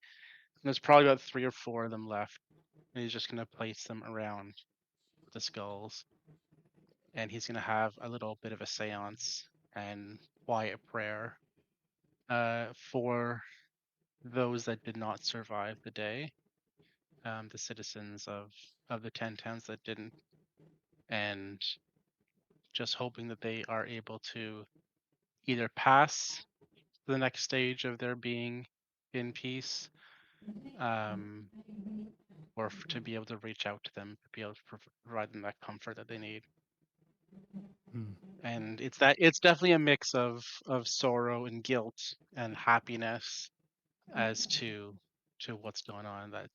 And there's probably about 3 or 4 of them left. And he's just gonna place them around the skulls. And he's gonna have a little bit of a seance and quiet prayer for those that did not survive the day, the citizens of the 10 towns that didn't, and just hoping that they are able to either pass the next stage of their being in peace, or to be able to reach out to them, to be able to provide them that comfort that they need. And it's definitely a mix of sorrow and guilt and happiness as to what's going on, that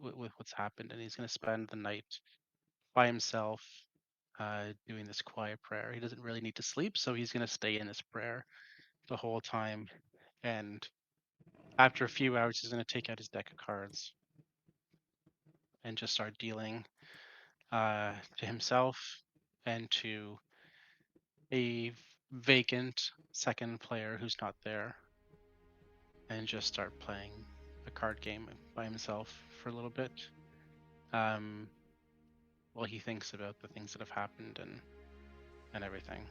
with what's happened. And he's going to spend the night by himself, doing this quiet prayer. He doesn't really need to sleep, so he's going to stay in this prayer the whole time. And after a few hours, he's going to take out his deck of cards and just start dealing to himself and to a vacant second player who's not there, and just start playing a card game by himself for a little bit, while he thinks about the things that have happened and everything.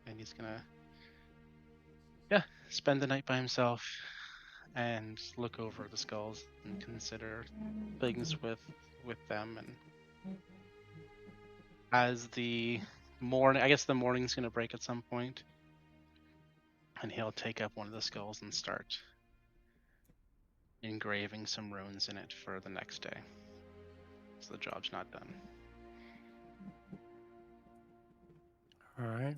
And he's gonna spend the night by himself and look over the skulls and consider things with them. And as the morning, I guess the morning's gonna break at some point, and he'll take up one of the skulls and start engraving some runes in it for the next day. So the job's not done. All right.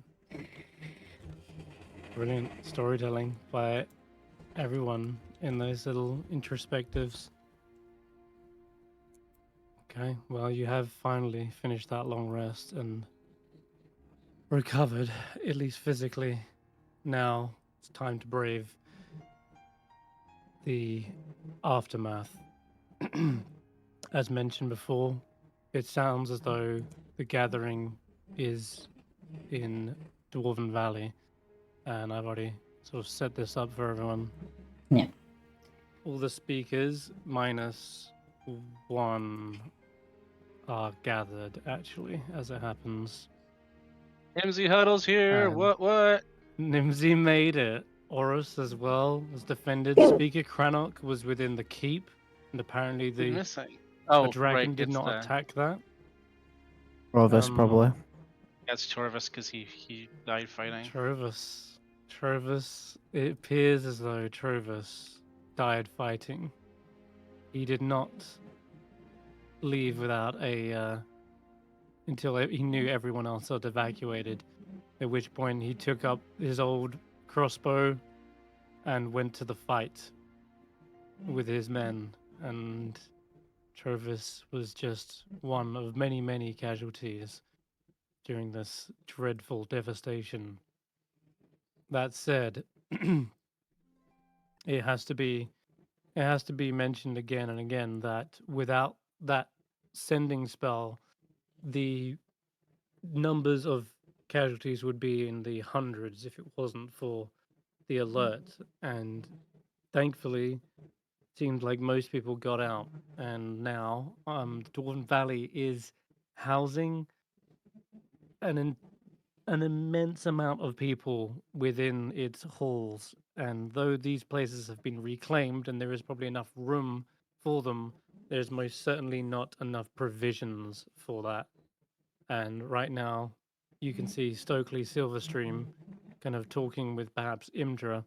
Brilliant storytelling by everyone in those little introspectives. Okay, well, you have finally finished that long rest and recovered, at least physically. Now it's time to brave the aftermath. As mentioned before, it sounds as though the gathering is in Dwarven Valley, and I've already sort of set this up for everyone. Yeah. All the speakers minus one are gathered, actually, as it happens. MZ Huddle's here. What? Nimsy made it. Horus as well was defended. Speaker Crannock was within the keep, and apparently Who's the missing? Oh, dragon right, did it's not the- attack that. Rovis, probably. That's Torvis because he died fighting. Trovis. It appears as though Trovis died fighting. He did not leave without until he knew everyone else had evacuated. At which point he took up his old crossbow and went to the fight with his men. And Trovis was just one of many, many casualties during this dreadful devastation. That said, it has to be mentioned again and again that without that sending spell, the numbers of casualties would be in the hundreds if it wasn't for the alert. And thankfully, it seems like most people got out, and now Dwarven Valley is housing an immense amount of people within its halls. And though these places have been reclaimed and there is probably enough room for them, there's most certainly not enough provisions for that. And right now, you can see Stokely Silverstream kind of talking with perhaps Imdra,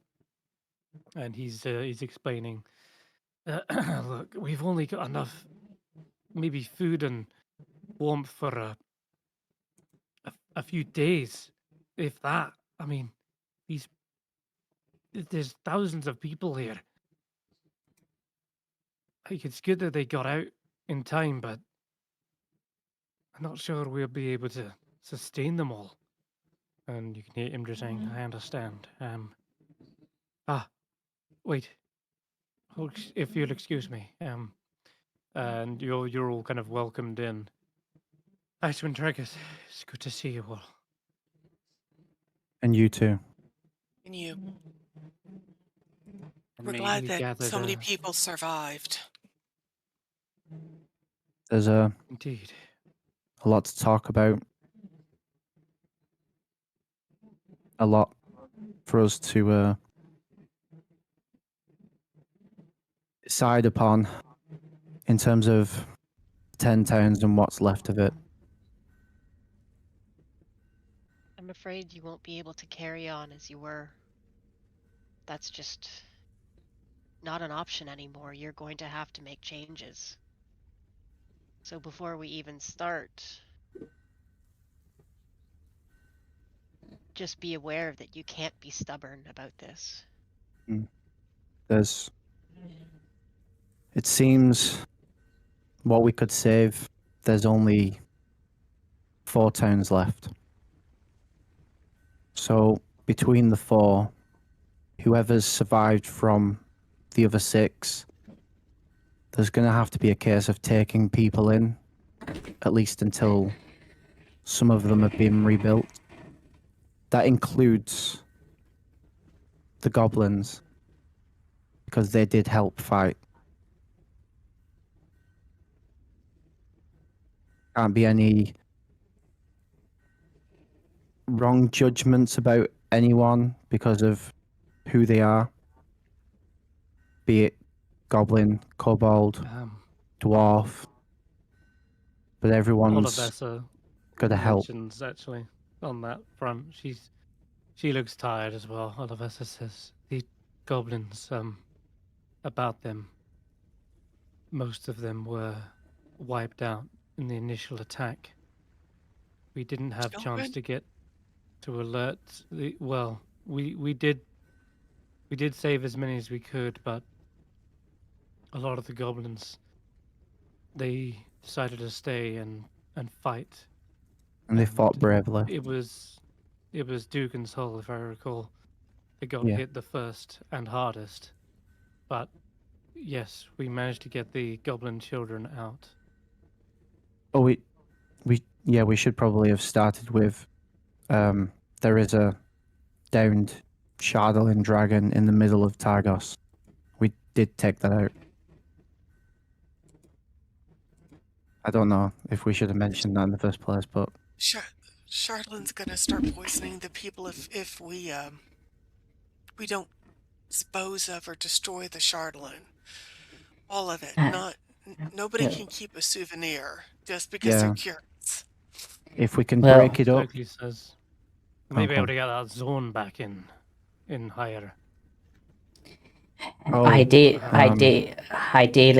and he's explaining, look, we've only got enough, maybe food and warmth for a few days, if that. I mean, there's thousands of people here. Like, it's good that they got out in time, but I'm not sure we'll be able to sustain them all. And you can hear him just saying, "I understand." Ah, wait. If you'll excuse me. And you're all kind of welcomed in. Icewind Trekkers, it's good to see you all. And you too. And you. And We're me. glad We that gathered, so many people survived. There's a Indeed. lot to talk about. A lot for us to decide upon in terms of 10 towns and what's left of it. I'm afraid you won't be able to carry on as you were. That's just not an option anymore. You're going to have to make changes. So before we even start, just be aware that you can't be stubborn about this. It seems what we could save, there's only 4 towns left. So between the 4, whoever's survived from the other 6, there's going to have to be a case of taking people in, at least until some of them have been rebuilt. That includes the goblins, because they did help fight. Can't be any wrong judgments about anyone because of who they are, be it goblin, kobold, dwarf, but everyone's Olivessa got to help. mentions actually on that front. She looks tired as well. Olivessa says the goblins, about them, most of them were wiped out in the initial attack. We didn't have Oh, chance good. to get to alert the we did save as many as we could, but a lot of the goblins, they decided to stay and fight. And they fought bravely. It was Dugan's Hull, if I recall. It got Yeah. hit the first and hardest. But yes, we managed to get the goblin children out. Oh, we should probably have started with. There is a downed Shardolin dragon in the middle of Targos. We did take that out. I don't know if we should have mentioned that in the first place, but Charlott's gonna start poisoning the people if we don't dispose of or destroy the Chardolin. All of it. Nobody can keep a souvenir just because they're curious. if we can Well- break it up, Stokely says we may be Okay. able to get that zone back in higher. Oh, Ideally,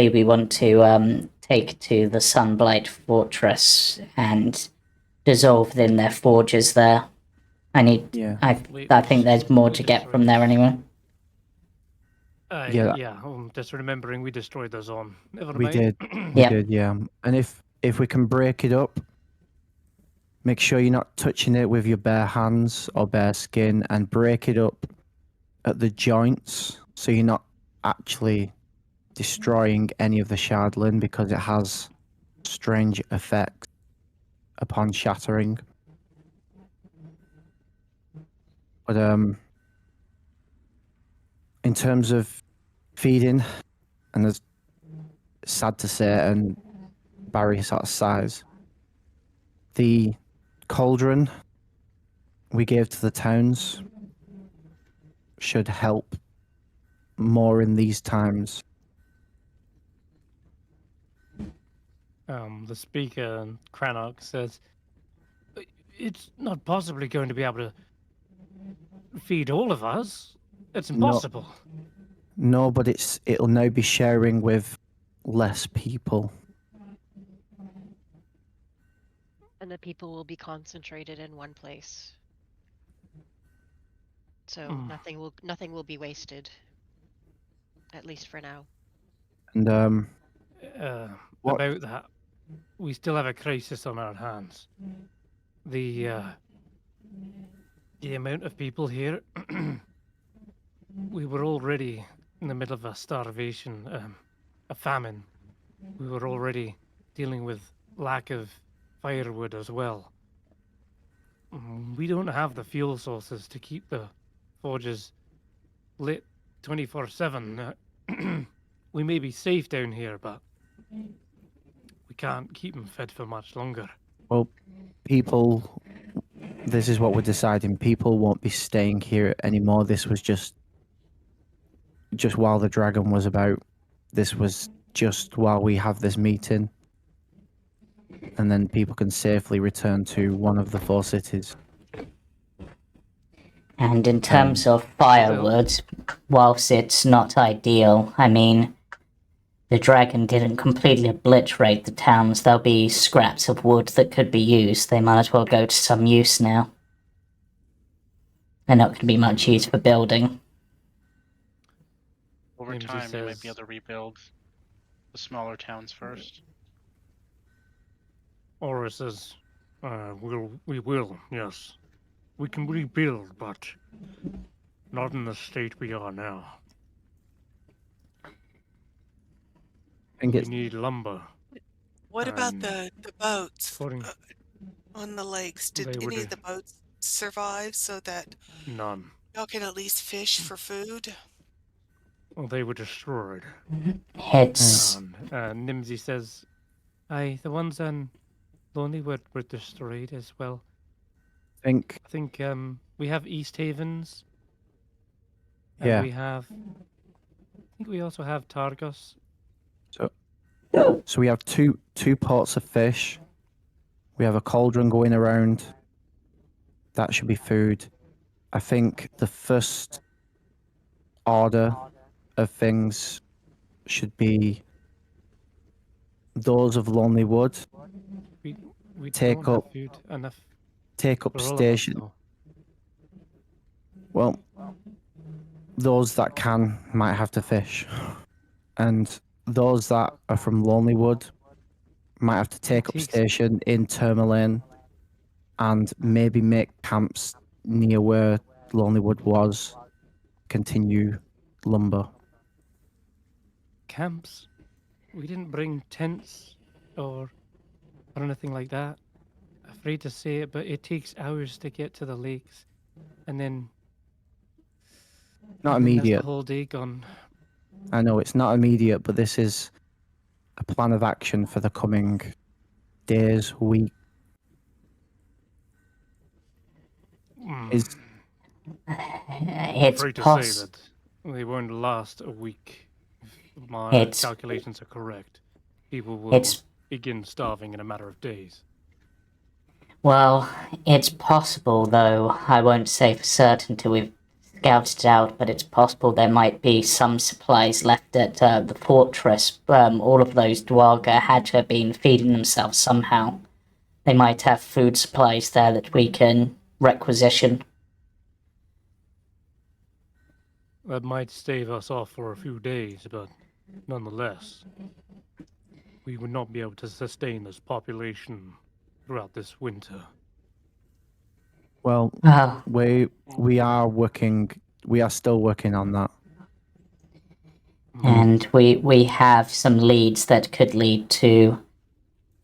we want to take to the Sunblight Fortress and dissolve in their forges there. yeah, I think there's more to get from there anyway. Yeah. I'm just remembering we destroyed the zone. Never we mind. did. We Yeah. did, yeah. And if we can break it up, make sure you're not touching it with your bare hands or bare skin, and break it up at the joints so you're not actually destroying any of the Shardlin, because it has strange effects upon shattering. But in terms of feeding, and it's sad to say, and Barry sort of sighs, the cauldron we gave to the towns should help more in these times. The speaker, Cranach, says it's not possibly going to be able to feed all of us. It's impossible. No, but it'll now be sharing with less people. And the people will be concentrated in one place. So nothing will be wasted. At least for now. And what- about that, we still have a crisis on our hands. The The amount of people here, we were already in the middle of a starvation, a famine. We were already dealing with lack of firewood as well. We don't have the fuel sources to keep the forges lit 24/7. We may be safe down here, but we can't keep them fed for much longer. Well, people, this is what we're deciding. People won't be staying here anymore. This was just while the dragon was about. This was just while we have this meeting. And then people can safely return to one of the 4 cities. And in terms of firewood, whilst it's not ideal, I mean, the dragon didn't completely obliterate the towns. There'll be scraps of wood that could be used. They might as well go to some use now. They're not going to be much use for building. Over Jamesy time, you might be says- able to rebuild the smaller towns first. Aura says, we will, yes. We can rebuild, but not in the state we are now. And We get need lumber. What about the boats According- on the lakes? They Did would any of do- the boats survive so that None. y'all can at least fish for food? Well, they were destroyed. It's Nimsy says, aye, the ones on Lonelywood were destroyed as well. I think we have East Havens. Yeah. We have. I think we also have Targos. So we have two pots of fish. We have a cauldron going around. That should be food. I think the first order of things should be those of Lonelywood. We Take don't up- have food enough Take up for all of us, station. though. Well, those that can might have to fish, and those that are from Lonelywood might have to take up takes- station in Tourmaline, and maybe make camps near where Lonelywood was. Continue lumber. Camps. We didn't bring tents or anything like that. Afraid to say it, but it takes hours to get to the lakes, and then Not and then that's immediate. the whole day gone. I know it's not immediate, but this is a plan of action for the coming days, week. Is it's Afraid to say possible. that they won't last a week. If my It's- calculations are correct. People will It's begin starving in a matter of days. Well, it's possible, though. I won't say for certain till we've scouted it out, but it's possible there might be some supplies left at the fortress. All of those Dwarga had to have been feeding themselves somehow. They might have food supplies there that we can requisition. That might stave us off for a few days, but nonetheless, we would not be able to sustain this population throughout this winter. well, Oh, we are still working on that. and we have some leads that could lead to,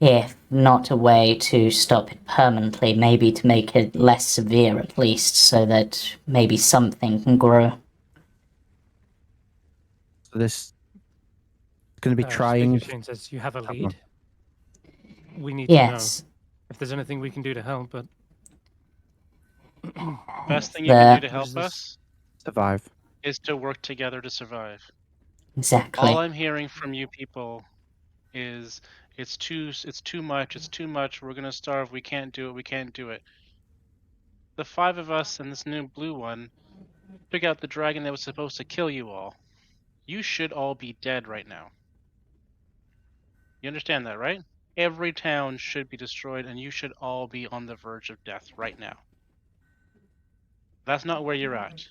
if not a way to stop it permanently, maybe to make it less severe at least, so that maybe something can grow. So this is going to be trying. Shane says you have a Have lead. one. We need to know Yes. if there's anything we can do to help. But Best thing you can do to What help is this? us Survive. is to work together to survive. Exactly. All I'm hearing from you people is it's too much, we're gonna starve, we can't do it. The 5 of us and this new blue one took out the dragon that was supposed to kill you all. You should all be dead right now. You understand that, right? Every town should be destroyed and you should all be on the verge of death right now. That's not where you're at.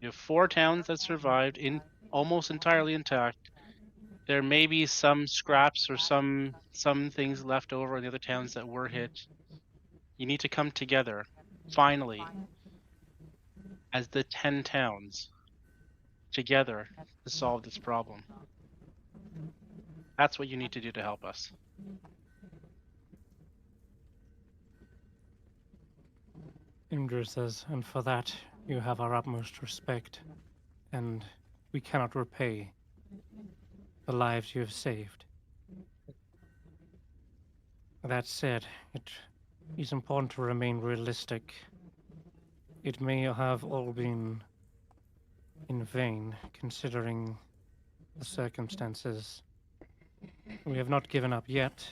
You have 4 towns that survived almost entirely intact. There may be some scraps or some things left over in the other towns that were hit. You need to come together, finally, as the 10 towns, together to solve this problem. That's what you need to do to help us. Imdra says, and for that you have our utmost respect, and we cannot repay the lives you have saved. That said, it is important to remain realistic. It may have all been in vain, considering the circumstances. We have not given up yet,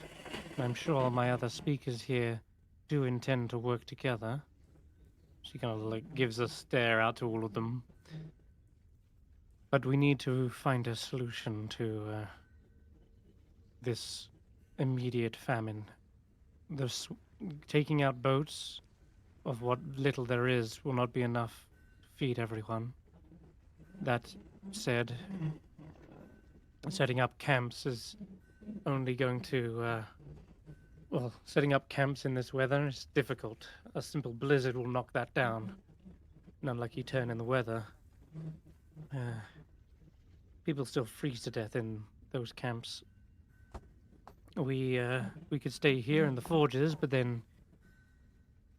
and I'm sure my other speakers here do intend to work together. She kind of like gives a stare out to all of them. But we need to find a solution to this immediate famine. This taking out boats of what little there is will not be enough to feed everyone. That said, setting up camps is only going to well, setting up camps in this weather is difficult. A simple blizzard will knock that down. An unlucky turn in the weather. People still freeze to death in those camps. We could stay here in the forges, but then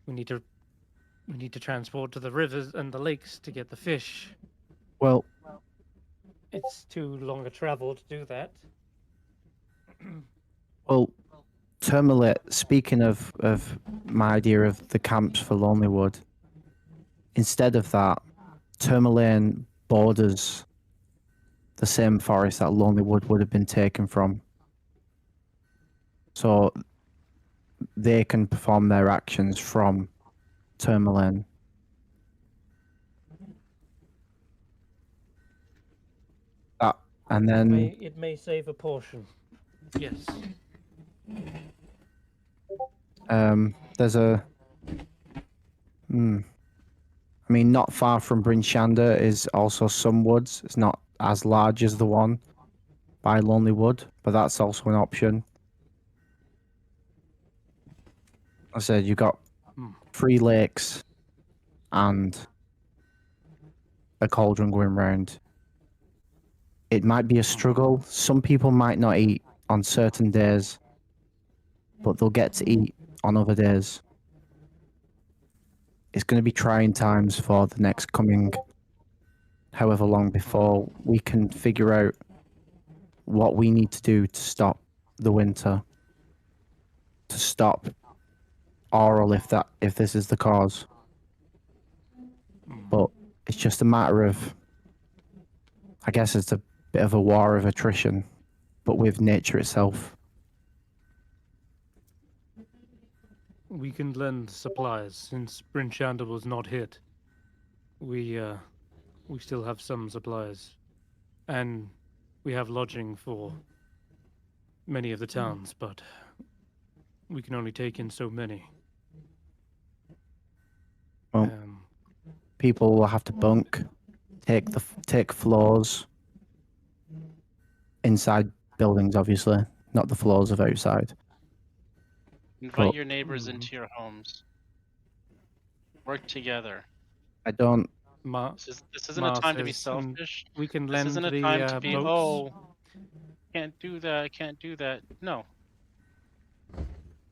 we need to transport to the rivers and the lakes to get the fish. Well, It's too long a travel to do that. well, Termalit, speaking of my idea of the camps for Lonelywood, instead of that, Tourmaline borders the same forest that Lonelywood would have been taken from. So they can perform their actions from Tourmaline. And then It may save a portion. Yes. there's a I mean, not far from Bryn Shander is also some woods. It's not as large as the one by Lonely Wood, but that's also an option. I said you got 3 lakes and a cauldron going round. It might be a struggle. Some people might not eat on certain days, but they'll get to eat on other days. It's going to be trying times for the next coming however long before we can figure out what we need to do to stop the winter, to stop Oral if this is the cause. But it's just a matter of, I guess it's a bit of a war of attrition, but with nature itself. We can lend supplies since Bryn Shander was not hit. We still have some supplies, and we have lodging for many of the towns, but we can only take in so many. Well, people will have to bunk, take floors inside buildings, obviously, not the floors of outside. Invite your neighbors into your homes. Work together. I don't. This isn't a time to be selfish. We can This lend isn't a the time to be, boats. oh, can't do that, can't do that. No.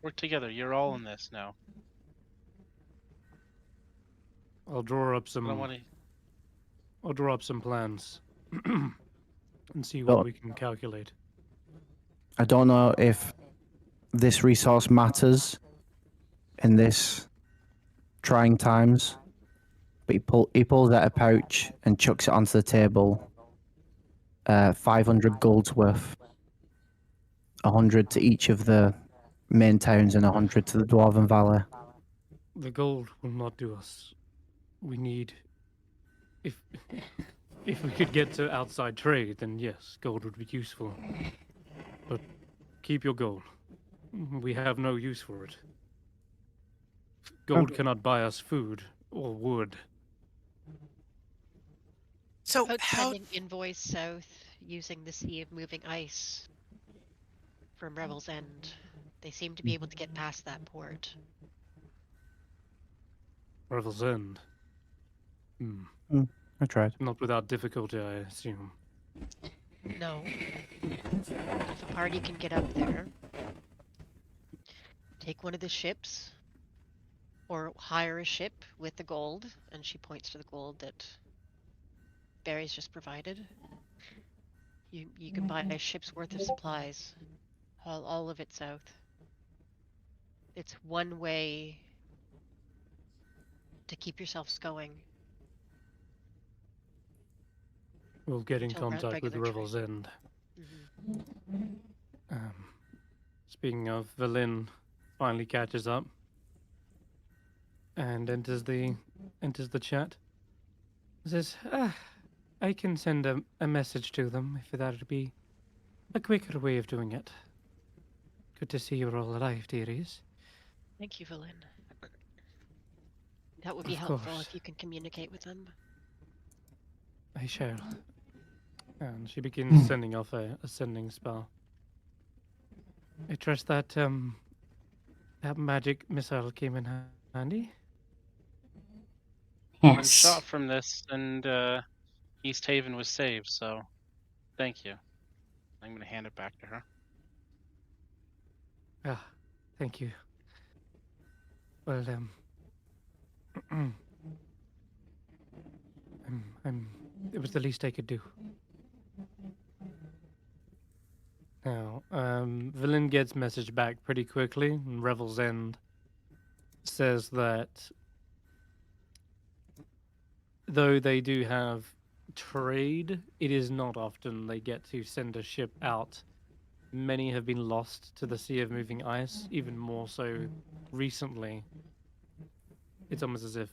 Work together. You're all in this now. I'll draw up some. I don't want to. I'll draw up some plans and see what we can calculate. I don't know if this resource matters in this trying times, but he pulls out a pouch and chucks it onto the table. 500 gold's worth, 100 to each of the main towns and 100 to the Dwarven Valley. The gold will not do us. We need, if we could get to outside trade, then yes, gold would be useful. But keep your gold. We have no use for it. Gold cannot buy us food or wood. So About how sending invoice south using the Sea of Moving Ice from Revel's End. They seem to be able to get past that port. Revel's End. Hmm. I tried. Not without difficulty, I assume. No. If a party can get up there, take one of the ships, or hire a ship with the gold, and she points to the gold that Barry's just provided. You can buy a ship's worth of supplies, haul all of it south. It's one way to keep yourselves going. We'll get in Until contact with regular Revel's End. Mm-hmm. Speaking of, Valin finally catches up and enters the chat. Says, I can send a message to them if that would be a quicker way of doing it. Good to see you're all alive, dearies. Thank you, Valin. That would be Of helpful course. if you can communicate with them. I shall. And she begins sending off a sending spell. I trust that that magic missile came in handy. One Yes. shot from this, and East Haven was saved. So, thank you. I'm gonna hand it back to her. Ah, thank you. Well, it was the least I could do. Now, Valin gets message back pretty quickly, and Revel's End says that though they do have trade, it is not often they get to send a ship out. Many have been lost to the Sea of Moving Ice, even more so recently. It's almost as if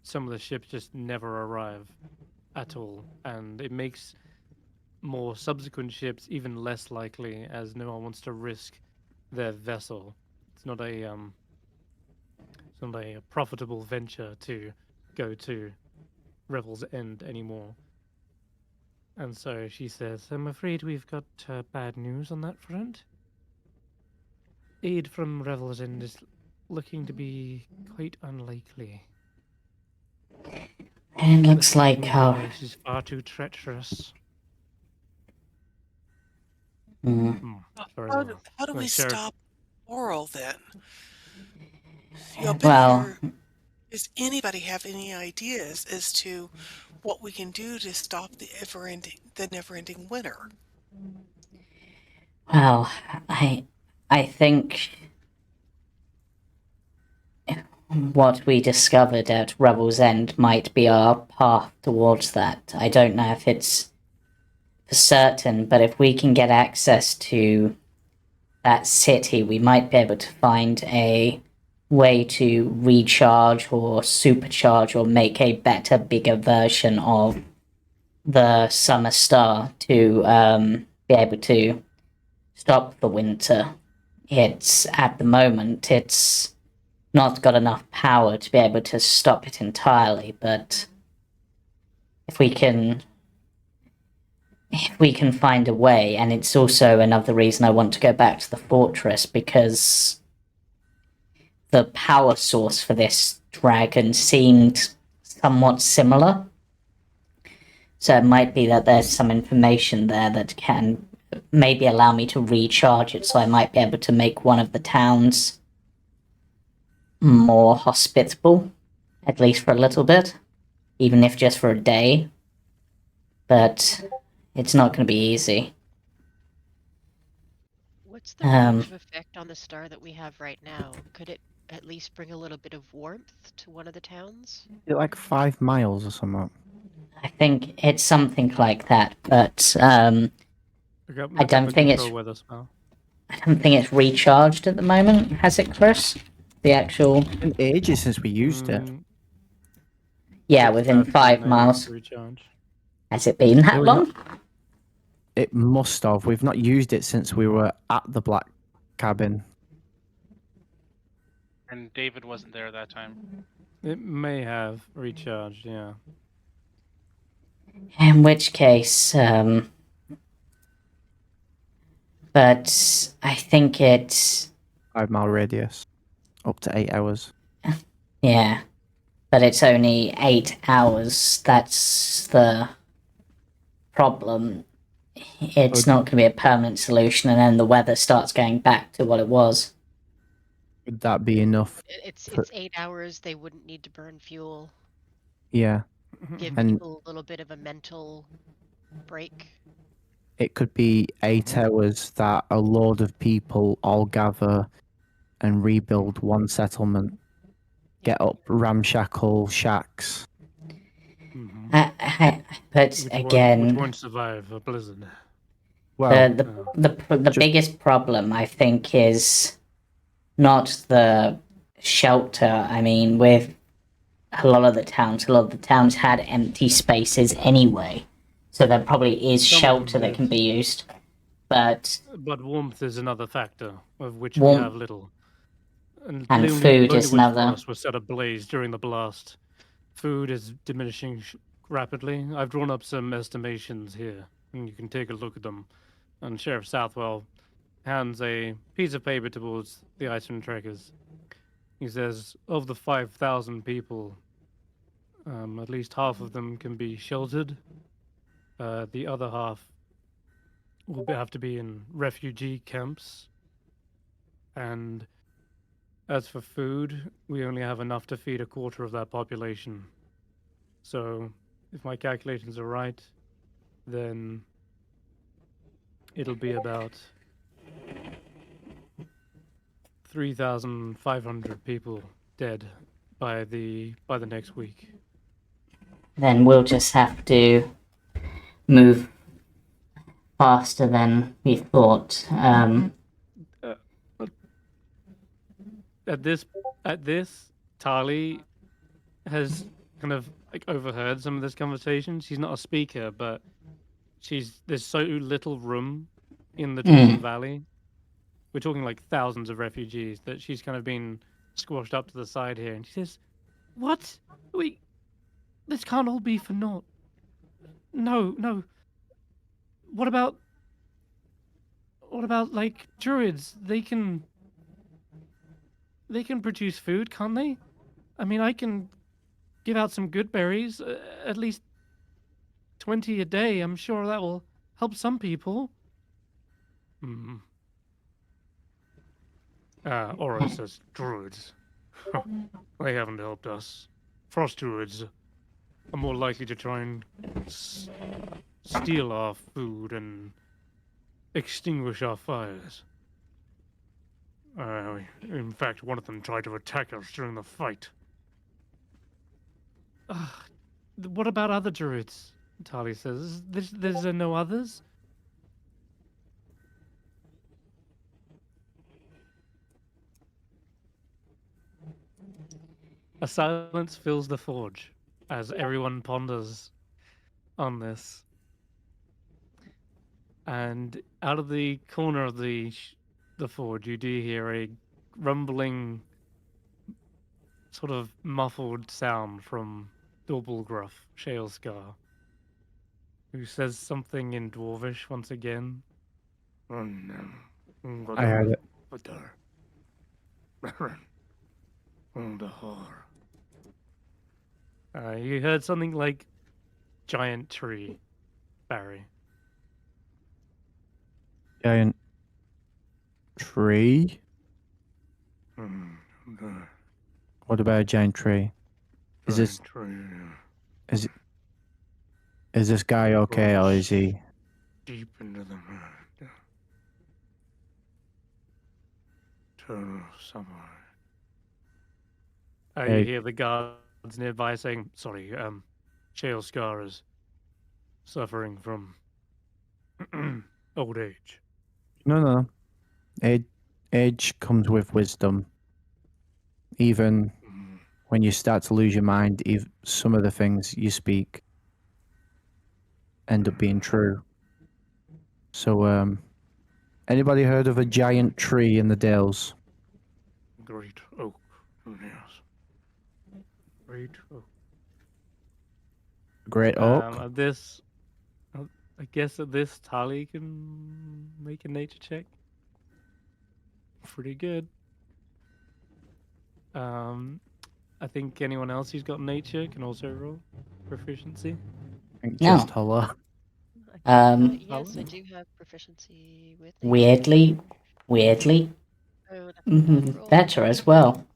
some of the ships just never arrive at all, and it makes more subsequent ships even less likely, as no one wants to risk their vessel. It's not a profitable venture to go to Revel's End anymore. And so she says, I'm afraid we've got bad news on that front. Aid from Revel's End is looking to be quite unlikely. And looks like The our ice is far too treacherous. Very How well. do Well, we Sarah- stop Oral then? I've been well, here. Does anybody have any ideas as to what we can do to stop the never-ending winter? well, I think what we discovered at Rebel's End might be our path towards that. I don't know if it's for certain, but if we can get access to that city, we might be able to find a way to recharge or supercharge or make a better, bigger version of the Summer Star to be able to stop the winter. It's at the moment it's not got enough power to be able to stop it entirely, but if we can find a way, and it's also another reason I want to go back to the fortress, because the power source for this dragon seemed somewhat similar. So it might be that there's some information there that can maybe allow me to recharge it, so I might be able to make one of the towns more hospitable, at least for a little bit, even if just for a day. But it's not going to be easy. What's the range of effect on the star that we have right now? Could it at least bring a little bit of warmth to one of the towns? Is it like 5 miles or something? I think it's something like that, but I don't think it's- weather spell. I don't think it's recharged at the moment. Has it, Chris? The actual... It's been ages since we used it. Yeah, It's within about 5 10 miles. to recharge. Has it been that It was long? It must have. We've not used it since we were at the Black Cabin. And David wasn't there that time. It may have recharged, yeah. In which case, but I think it's... 5 mile radius. Up to 8 hours. Yeah. but it's only 8 hours. That's the problem. It's not going to be a permanent solution, and then the weather starts going back to what it was. Would that be enough? It's For- 8 hours. They wouldn't need to burn fuel. Yeah, Give And- people a little bit of a mental break. it could be 8 hours that a load of people all gather and rebuild one settlement, get up ramshackle shacks. Mhm. But Which again, won't survive a blizzard. Well, the biggest problem, I think, is not the shelter. I mean, with a lot of the towns had empty spaces anyway, so there probably is Some of them shelter that did. can be used. But But warmth is another factor, of which Warm- we have little. And only food is Lonewood another. Forest was set ablaze during the blast. Food is diminishing rapidly. I've drawn up some estimations here, and you can take a look at them. And Sheriff Southwell hands a piece of paper towards the Icewind Trekkers. He says, of the 5,000 people, at least half of them can be sheltered. The other half will have to be in refugee camps. And as for food, we only have enough to feed a quarter of that population. So, if my calculations are right, then it'll be about 3,500 people dead by the next week. Then we'll just have to move faster than we thought. At this, Tali has kind of like overheard some of this conversation. She's not a speaker, but there's so little room in the Torn Valley. We're talking like thousands of refugees that she's kind of been squashed up to the side here, and she says, "What? This can't all be for naught. No. What about like druids? They can produce food, can't they? I mean, I can give out some good berries, at least 20 a day. I'm sure that will help some people." Aura says, "Druids. They haven't helped us. Frost druids are more likely to try and steal our food and extinguish our fires. In fact, one of them tried to attack us during the fight." What about other druids? Tali says. There's no others? A silence fills the forge as everyone ponders on this. And out of the corner of the forge, you do hear a rumbling, sort of muffled sound from Dorblegruff, Shalescar, who says something in Dwarvish once again. I heard it. You heard something like giant tree, Barry. Giant tree? What about a giant tree? Is this guy okay, or is he? Deep into the mud. To somewhere. You Hey. hear the guards nearby saying, "Sorry, Shale Scar is suffering from old age." No. Age comes with wisdom. Even when you start to lose your mind, some of the things you speak end up being true. So, anybody heard of a giant tree in the Dales? Great oak, yes. Great oak. Great oak? At this, I guess at this, Tali can make a nature check. Pretty good. I think anyone else who's got nature can also roll proficiency. I think No. just Hulla. Yes, I do have proficiency with nature. Weirdly, I would have to roll. better as well.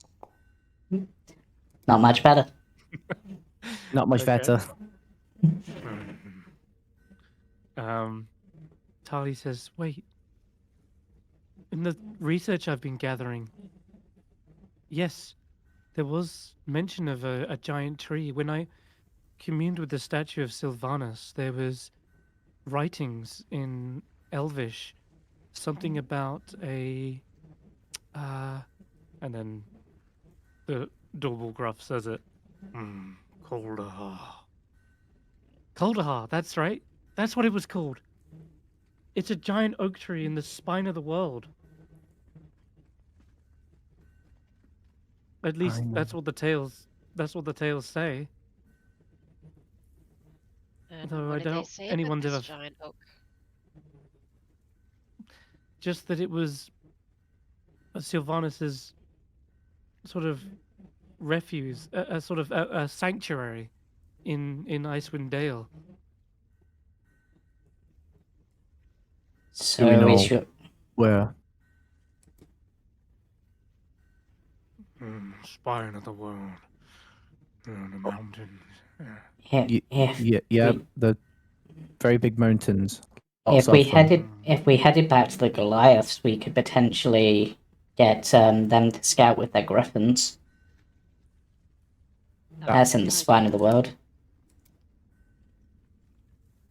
Not much better. Not much Okay. better. Tali says, "Wait. In the research I've been gathering, yes, there was mention of a giant tree. When I communed with the statue of Sylvanas, there was writings in Elvish, something about a, and then the Double Gruff says it. Kaldahar. Kaldahar, that's right. That's what it was called. It's a giant oak tree in the spine of the world. At least that's what the tales say. And Though what I did they doubt say about anyone's this ever giant oak? just that it was Sylvanas's sort of refuge, a sort of a sanctuary in Icewindale. So Do we know is your where? Spine of the world. The mountains. Yeah, the very big mountains. if Lots we of them. headed back to the Goliaths, we could potentially get them to scout with their griffins. That's in the spine of the world.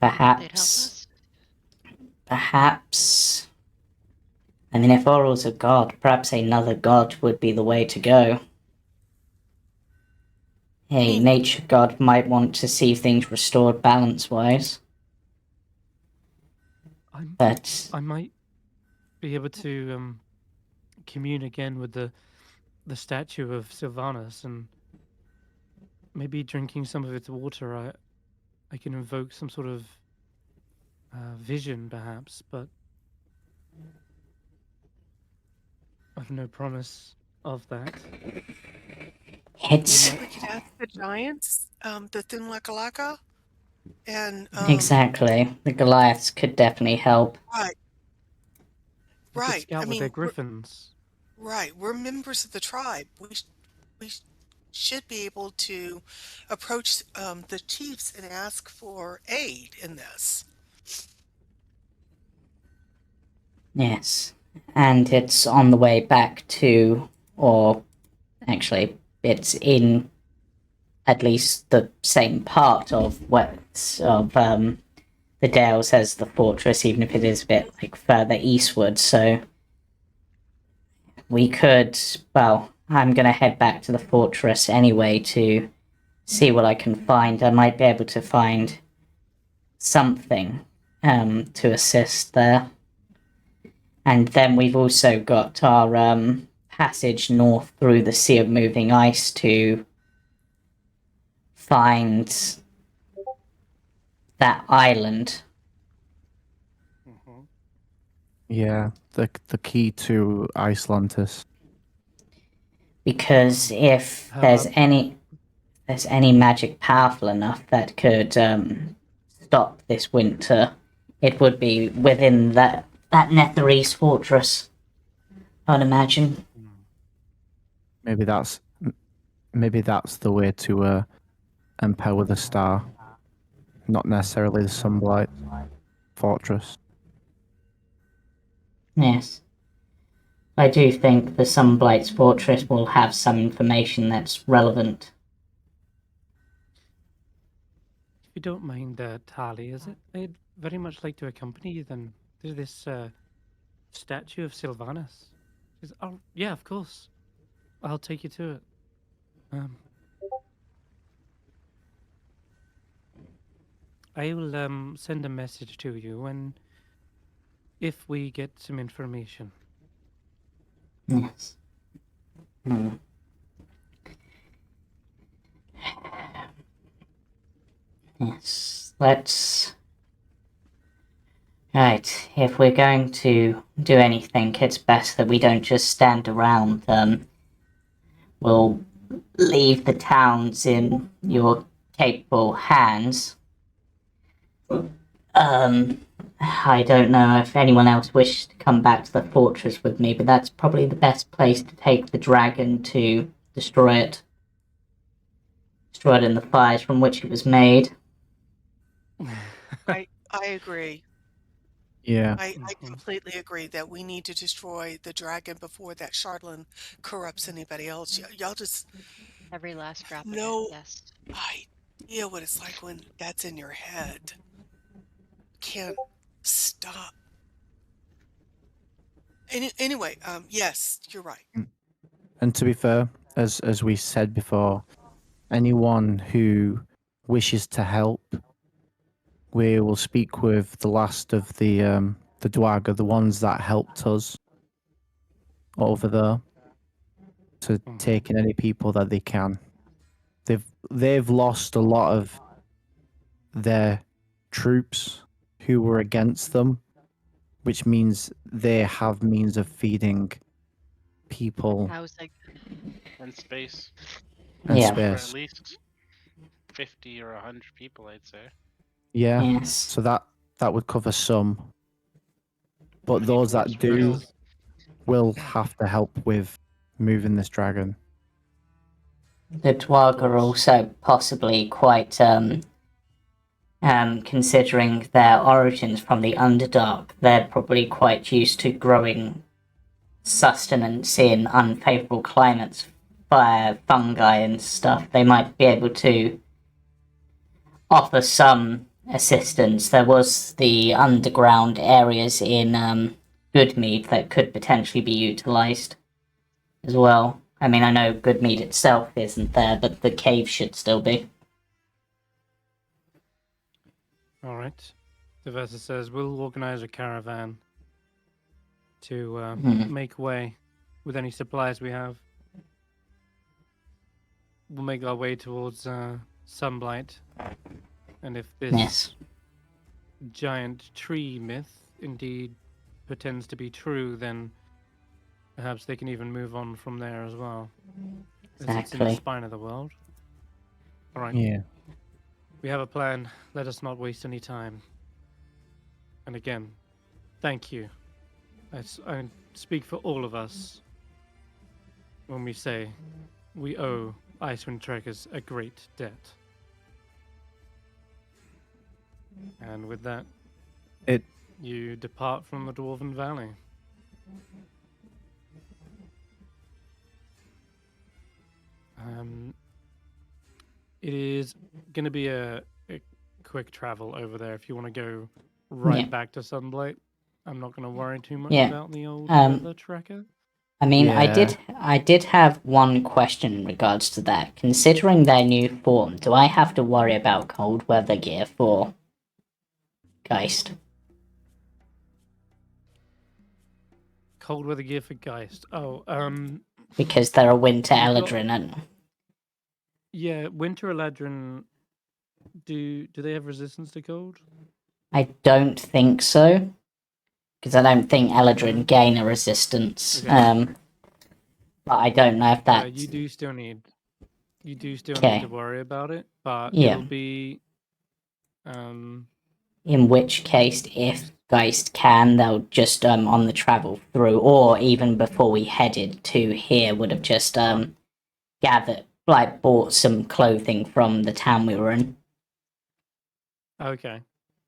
They'd help Perhaps. us. I mean, if Oral's a god, perhaps another god would be the way to go. A nature god might want to see things restored balance-wise. But I might be able to commune again with the statue of Sylvanas, and maybe drinking some of its water, I can invoke some sort of vision, perhaps. But I've no promise of that. it's We could ask the giants, the Thunlakalaka, and exactly, the Goliaths could definitely help. right, They could right. scout I with their mean, griffins. right. We're members of the tribe. We should be able to approach the chiefs and ask for aid in this. Yes, and it's on the way back to, or actually, it's in at least the same part of the Dales as the fortress, even if it is a bit like further eastward. So we could. Well, I'm gonna head back to the fortress anyway to see what I can find. I might be able to find something to assist there. And then we've also got our passage north through the Sea of Moving Ice to find that island. Yeah, the key to Icelantis. Because if there's any magic powerful enough that could stop this winter, it would be within that Netherese fortress, I'd imagine. Maybe that's the way to empower the star, not necessarily the Sunblight fortress. Yes. I do think the Sunblight's fortress will have some information that's relevant. If you don't mind, Tali, I'd very much like to accompany you then to this statue of Sylvanas. She says, "Oh, yeah, of course. I'll take you to it." I will send a message to you if we get some information. Yes. Yes, let's... Right, if we're going to do anything, it's best that we don't just stand around. We'll leave the towns in your capable hands. I don't know if anyone else wishes to come back to the fortress with me, but that's probably the best place to take the dragon to destroy it. Destroy it in the fires from which it was made. I agree. Yeah. I completely agree that we need to destroy the dragon before that Charlatan corrupts anybody else. Y'all just Every last scrap of no it, yes. idea what it's like when that's in your head. Can't stop. Anyway, yes, you're right. And to be fair, as we said before, anyone who wishes to help, we will speak with the last of the Dwaga, the ones that helped us over there, to take in any people that they can. They've lost a lot of their troops who were against them, which means they have means of feeding people Housing. And space and Yeah. for at space. least 50 or 100 people, I'd say. Yeah. Yes. So that would cover some. But We need those more that do space. will have to help with moving this dragon. The Dwarg are also possibly quite, considering their origins from the Underdark, they're probably quite used to growing sustenance in unfavorable climates by fungi and stuff. They might be able to offer some assistance. There was the underground areas in Goodmead that could potentially be utilised as well. I mean, I know Goodmead itself isn't there, but the cave should still be. All right. Diversa says we'll organize a caravan to make way with any supplies we have. We'll make our way towards Sunblight, and if this Yes. giant tree myth indeed pretends to be true, then perhaps they can even move on from there as well. As it's in the Exactly. spine of the world. All right. Yeah. We have a plan. Let us not waste any time. And again, thank you. I speak for all of us when we say we owe Icewind Trekkers a great debt. And with that, you depart from the Dwarven Valley. It is going to be a quick travel over there if you want to go right back to Sunblight. I'm not going to worry too much about the old weather tracker. I mean, Yeah. I did have one question in regards to that. Considering their new form, do I have to worry about cold weather gear for Geist? Cold weather gear for Geist. Oh, Because they're a winter You've got- Eladrin, and yeah, Winter Eladrin. Do they have resistance to cold? I don't think so. Because I don't think Eladrin gain a resistance. Okay. But I don't know if that. You do still need Okay. to worry about it, but Yeah. it'll be In which case, if Geist can, they'll just on the travel through, or even before we headed to here, would have just bought some clothing from the town we were in. okay.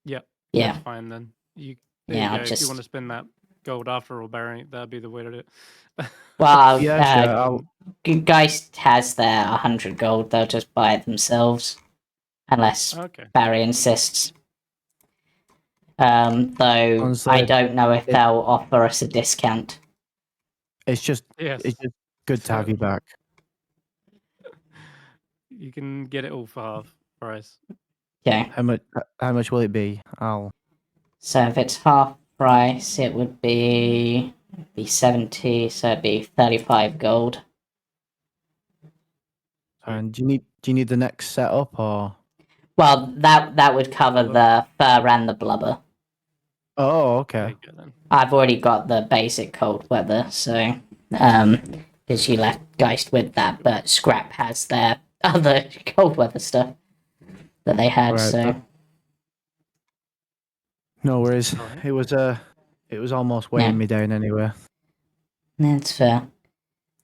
Yep. Yeah. That's fine then. There Yeah, you I'll go. If just- you want to spend that gold after all, Barry, that'd be the way to do it. Well, Yeah, sure. Geist has their 100 gold. They'll just buy it themselves, unless Okay. Barry insists. Though Honestly, I don't know if they'll offer us a discount. It's just Yes. good to have you back. You can get it all for half price. Okay. How much will it be? So if it's half price, it would be 70. So it'd be 35 gold. And do you need the next setup or? Well, that would cover the fur and the blubber. Oh, There okay. you go then. I've already got the basic cold weather, so because you left Geist with that, but Skrapp has their other cold weather stuff that they had. Right, So No worries. Alright. It was almost weighing Yeah. me down anyway. that's fair.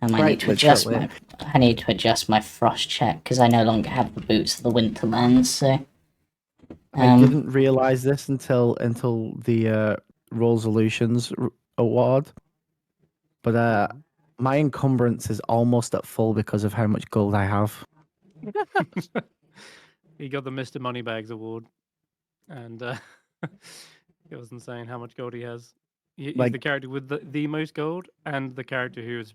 I might Right, need to let's adjust settle my. it. I need to adjust my frost check because I no longer have the boots of the Winterlands. So I didn't realize this until the Roll Solutions award, but my encumbrance is almost at full because of how much gold I have. He got the Mr. Moneybags award, and it was insane how much gold he has. He's Like- the character with the most gold, and the character who has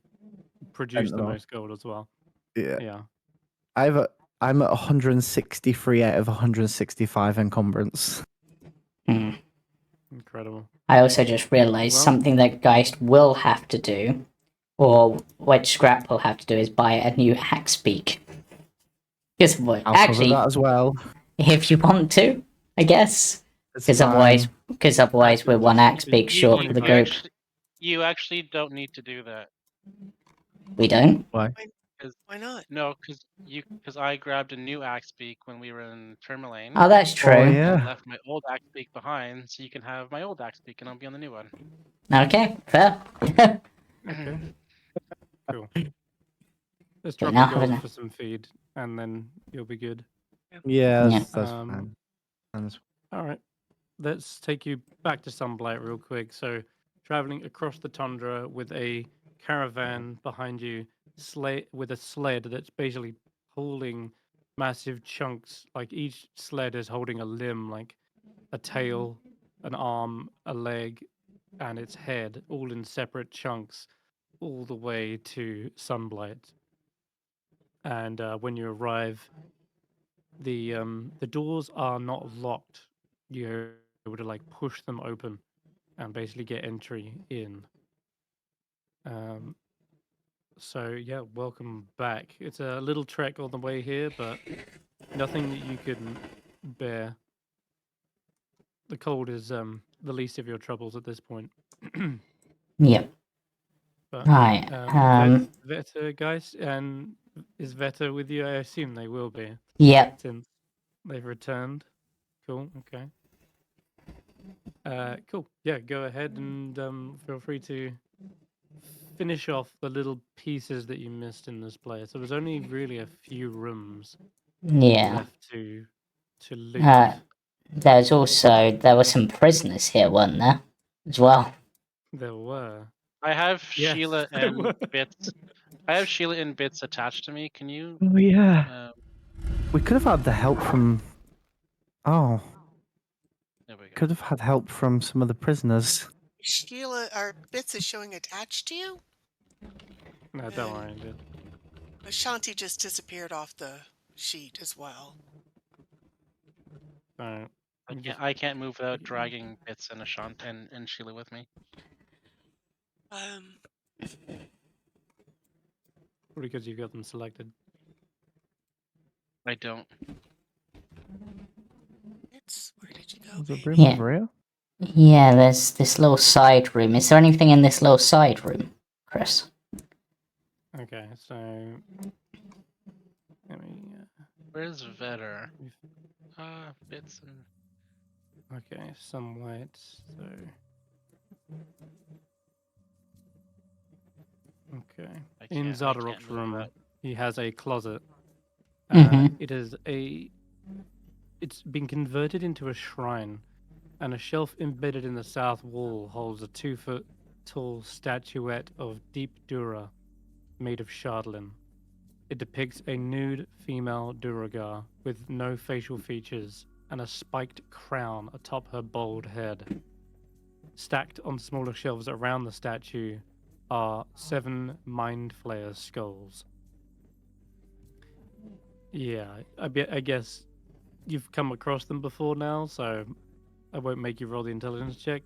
produced the most. most gold as well. Yeah, Yeah. I'm at 163 out of 165 encumbrance. hmm. Incredible. I also just realized Well- something that Geist will have to do, or what Skrapp will have to do, is buy a new axe beak. Because I'll cover actually, that as well. if you want to, I guess. It's Because fine. otherwise we're one axe beak short for the You group. You actually don't need to do that. We don't. Why? Why not? No, because I grabbed a new axe beak when we were in Tourmaline. Oh, that's true. Oh and yeah. left my old axe beak behind, so you can have my old axe beak, and I'll be on the new one. Okay, fair. Okay. Cool. Let's But drop now the gold having a- for some feed, and then you'll be good. Yeah, Yeah. that's Um, fine. That's- All right. Let's take you back to Sunblight real quick. So, traveling across the tundra with a caravan behind you, with a sled that's basically holding massive chunks. Like each sled is holding a limb, like a tail, an arm, a leg, and its head, all in separate chunks, all the way to Sunblight. And when you arrive, the doors are not locked. You're able to like push them open and basically get entry in. So yeah, welcome back. It's a little trek on the way here, but nothing that you couldn't bear. The cold is the least of your troubles at this point. Yep. But Right. Veta guys, and is Veta with you? I assume they will be Yep. since they've returned. Cool. Okay. Cool. Yeah, go ahead and feel free to finish off the little pieces that you missed in this place. There was only really a few rooms Yeah. left to loot. There were some prisoners here, weren't there? As well. There were. I have Yes, Sheila there and were. Bits. I have Sheila and Bits attached to me. Can you? Oh yeah. Um, We could have had the help from. Oh, there we go. could have had help from some of the prisoners. Sheila, our bits is showing attached to you? No, don't worry. Dude. Ashanti just disappeared off the sheet as well. All right. I can't move without dragging Bits and Ashanti and Sheila with me. Probably because you got them selected. I don't. Where did you go? Was it babe? room Yeah. over here? Yeah, there's this little side room. Is there anything in this little side room, Chris? Okay, so let me. Where's Vetter? Bits and. Okay, some lights. So. Okay. I In can't Zardarok's move room, that. he has a closet. Mhm. It is it's been converted into a shrine, and a shelf embedded in the south wall holds a 2-foot tall statuette of Deep Dura, made of shardlin. It depicts a nude female Duragar with no facial features and a spiked crown atop her bald head. Stacked on smaller shelves around the statue are 7 Mind Flayer skulls. Yeah, I guess you've come across them before now, so I won't make you roll the intelligence check.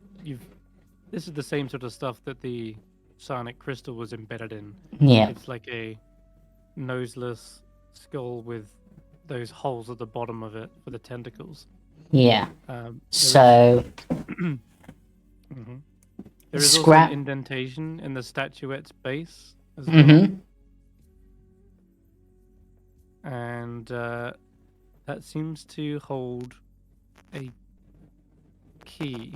This is the same sort of stuff that the psionic crystal was embedded in. Yeah. It's like a noseless skull with those holes at the bottom of it for the tentacles. Yeah. There So is also Skrapp. an indentation in the statuette's base, as well. Mm-hmm. And that seems to hold a key.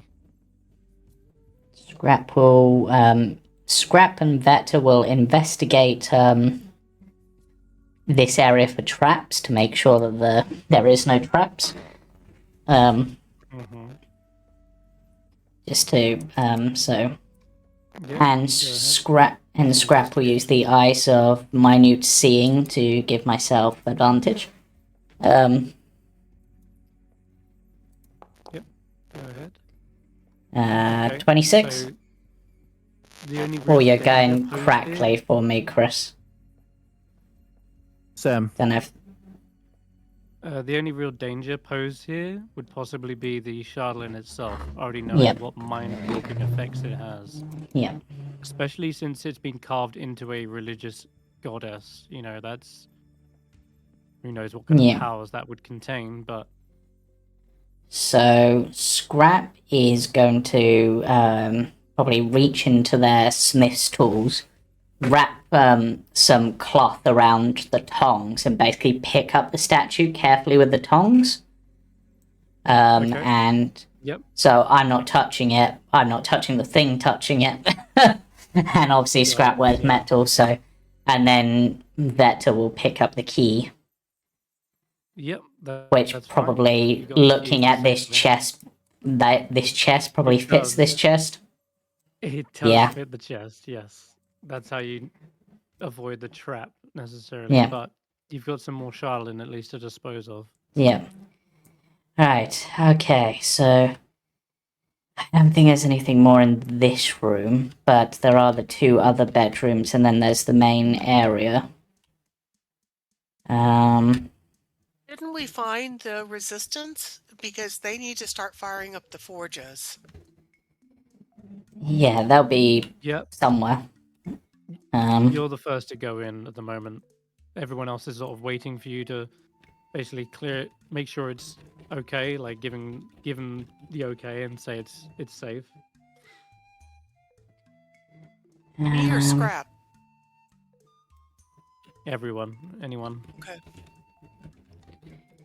Skrapp and Vector will investigate this area for traps to make sure that there is no traps. Mm-hmm. Just to so. Yeah, And Skrapp will use the eyes of minute seeing to give myself advantage. Go ahead. Okay, 26. so the only Oh, real you're danger going posed crackly here- for me, Chris. Same. Don't know if... The only real danger posed here would possibly be the Shardlin itself, already knowing Yep. what mind-warping effects it has. Yeah. Especially since it's been carved into a religious goddess. You know, that's... Who knows what kind Yeah. of powers that would contain, but... So, Skrapp is going to probably reach into their smith's tools, wrap some cloth around the tongs, and basically pick up the statue carefully with the tongs. Okay. And Yep. so I'm not touching it. I'm not touching the thing touching it. And obviously Skrapp wears yeah. metal, so... And then Vector will pick up the key, Yep. which that's fine. probably, You got the looking keys at this safely. chest, this chest probably It fits does. this chest. It does Yeah. fit the chest, yes. That's how you avoid the trap, necessarily. Yeah. But you've got some more Charlene at least to dispose of. Yeah. Right, okay, so... I don't think there's anything more in this room, but there are the two other bedrooms, and then there's the main area. Didn't we find the resistance? Because they need to start firing up the forges. Yeah, they'll be Yep. somewhere. You're the first to go in at the moment. Everyone else is sort of waiting for you to basically clear it, make sure it's okay, like give them the okay and say it's safe. Me or Skrapp? Anyone. Okay.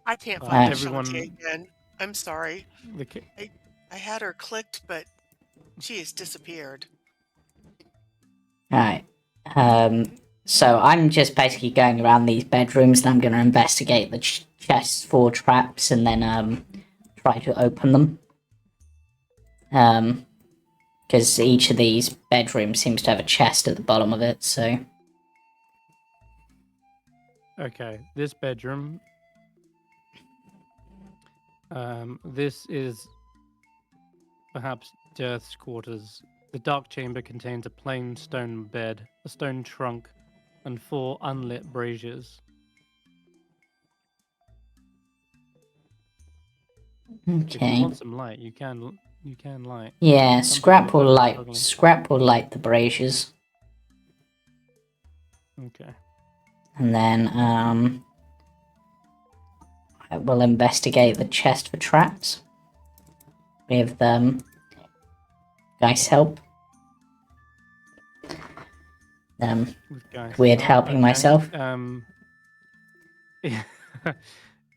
I can't Uh, find everyone- Ashanti again. I'm sorry. The ca- I had her clicked, but she has disappeared. Right. So I'm just basically going around these bedrooms, and I'm going to investigate the chests for traps, and then try to open them. Because each of these bedrooms seems to have a chest at the bottom of it, so... Okay, this bedroom. This is perhaps Death's quarters. The dark chamber contains a plain stone bed, a stone trunk, and 4 unlit braziers. If Okay. you want some light, you can light. Yeah, Some Skrapp people will are light. struggling. Skrapp will light the braziers, Okay. and then I will investigate the chest for traps with Guy's help. With guys. Weird helping myself.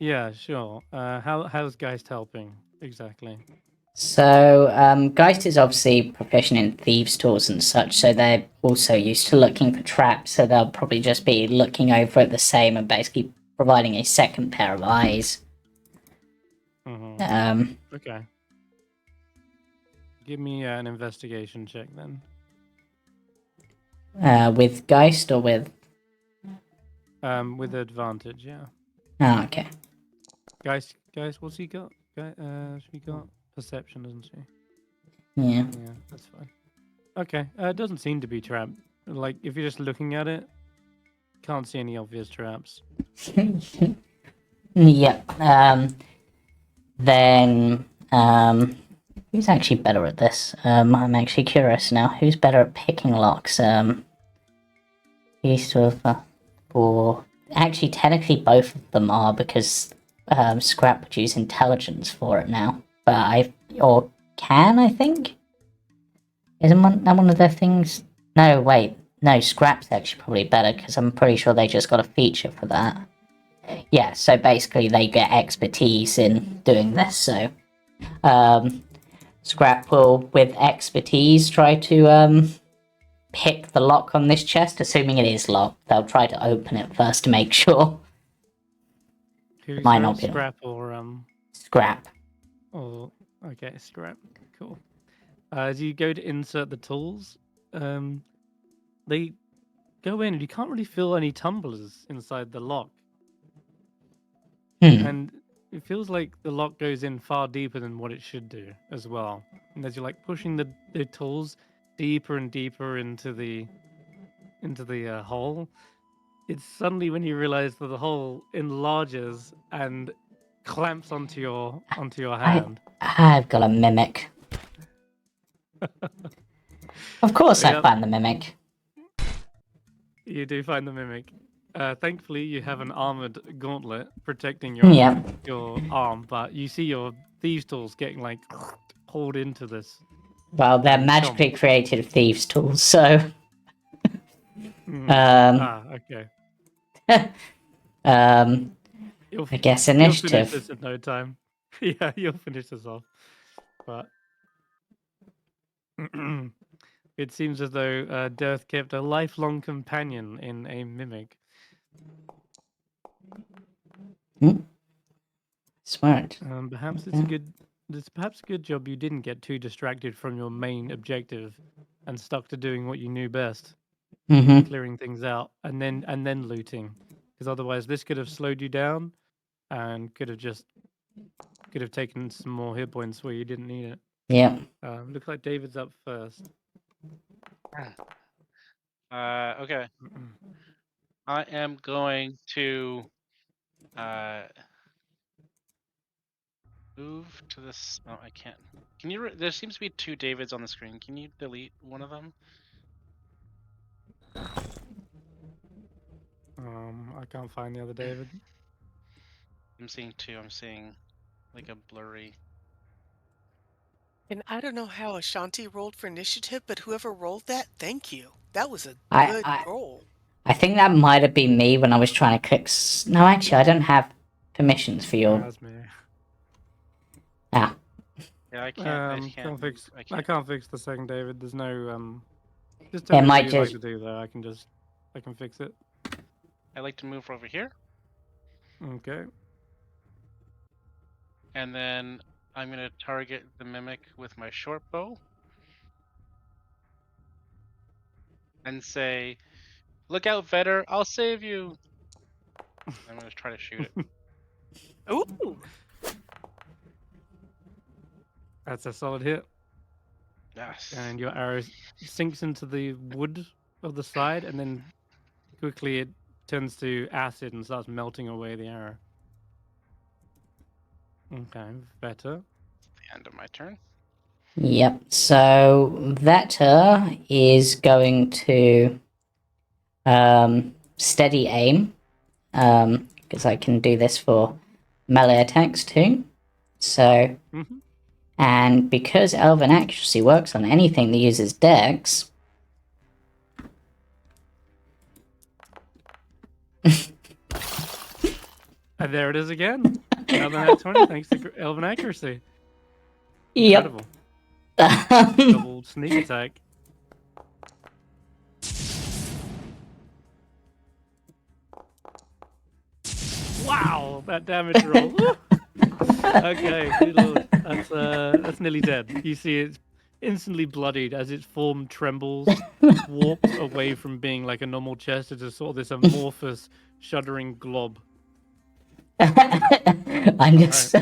Yeah, sure. How's Geist helping exactly? So, Geist is obviously proficient in thieves' tools and such, so they're also used to looking for traps, so they'll probably just be looking over at the same and basically providing a second pair of eyes. Mm-hmm. Okay. Give me an investigation check then. With Geist or with... With advantage, yeah. Oh, okay. Guys, what's he got? She got perception, doesn't she? Yeah. Yeah, that's fine. Okay, it doesn't seem to be trapped. Like, if you're just looking at it, can't see any obvious traps. Yep. Then, who's actually better at this? I'm actually curious now. Who's better at picking locks? East of, or actually, technically, both of them are because Skrapp would use intelligence for it now. But I think. Isn't that one of their things? No, wait. No, Skrapp's actually probably better because I'm pretty sure they just got a feature for that. Yeah, so basically they get expertise in doing this. So, Skrapp will, with expertise, try to pick the lock on this chest, assuming it is locked. They'll try to open it first to make sure. Who's Might not be Skrapp or Skrapp. or okay, Skrapp. Cool. As you go to insert the tools, they go in and you can't really feel any tumblers inside the lock. And it feels like the lock goes in far deeper than what it should do as well. And as you're like pushing the tools deeper and deeper into the hole, it's suddenly when you realize that the hole enlarges and clamps onto your hand. I've got a mimic. Of course I Yep. find the mimic. You do find the mimic. Thankfully, you have an armored gauntlet protecting your your arm, but you see your thieves' tools getting like pulled into this. Well, they're magically created thieves' tools, so. Okay. I guess initiative. You'll finish this in no time. Yeah, you'll finish this off. But it seems as though Death kept a lifelong companion in a mimic. Smart. Perhaps it's perhaps a good job you didn't get too distracted from your main objective and stuck to doing what you knew best, clearing things out, and then looting, because otherwise this could have slowed you down, and could have taken some more hit points where you didn't need it. Yeah. Looks like David's up first. Okay. I am going to move to this. Oh, I can't. Can you? There seems to be two Davids on the screen. Can you delete one of them? I can't find the other David. I'm seeing two. I'm seeing like a blurry. And I don't know how Ashanti rolled for initiative, but whoever rolled that, thank you. That was a good roll. I think that might have been me when I was trying to click. No, actually, I don't have permissions for your. That's me. Ah. Yeah, I can't fix the second David. There's no Just It tell me might what you'd like just- to do though. I can fix it. I like to move over here, Okay. and then I'm gonna target the mimic with my short bow, and say, "Look out, Vetter! I'll save you." I'm gonna try to shoot it. Ooh. That's a solid hit. Yes. And your arrow sinks into the wood of the side, and then quickly it turns to acid and starts melting away the arrow. Okay, better. The end of my turn. Yep. So Vetter is going to steady aim, because I can do this for melee attacks too. So, and because Elven Accuracy works on anything that uses Dex. And there it is again. Another nat 20 thanks to Elven Accuracy. Yep. Incredible. Double sneak attack. Wow, that damage roll. Okay, good lord. That's nearly dead. You see it's instantly bloodied as its form trembles, warps away from being like a normal chest into sort of this amorphous, shuddering glob. I'm just.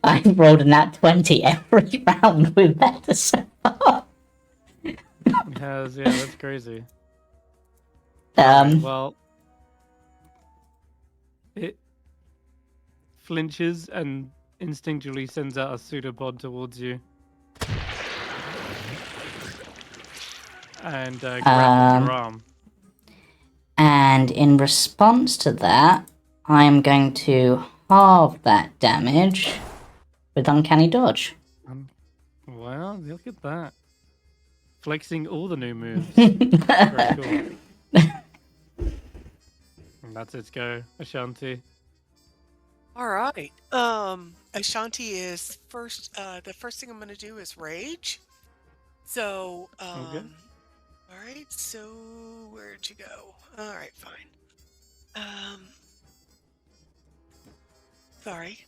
I've rolled a nat 20 every round with Vetter so far. It has, yeah, that's crazy. Well, it flinches and instinctually sends out a pseudopod towards you. And grabs your arm. And in response to that, I'm going to halve that damage with Uncanny Dodge. Well, look at that. flexing all the new moves. Very cool. And that's its go, Ashanti. All right. Ashanti is first. The first thing I'm going to do is rage. So, Okay. all right. So, where'd you go? All right, fine. Sorry.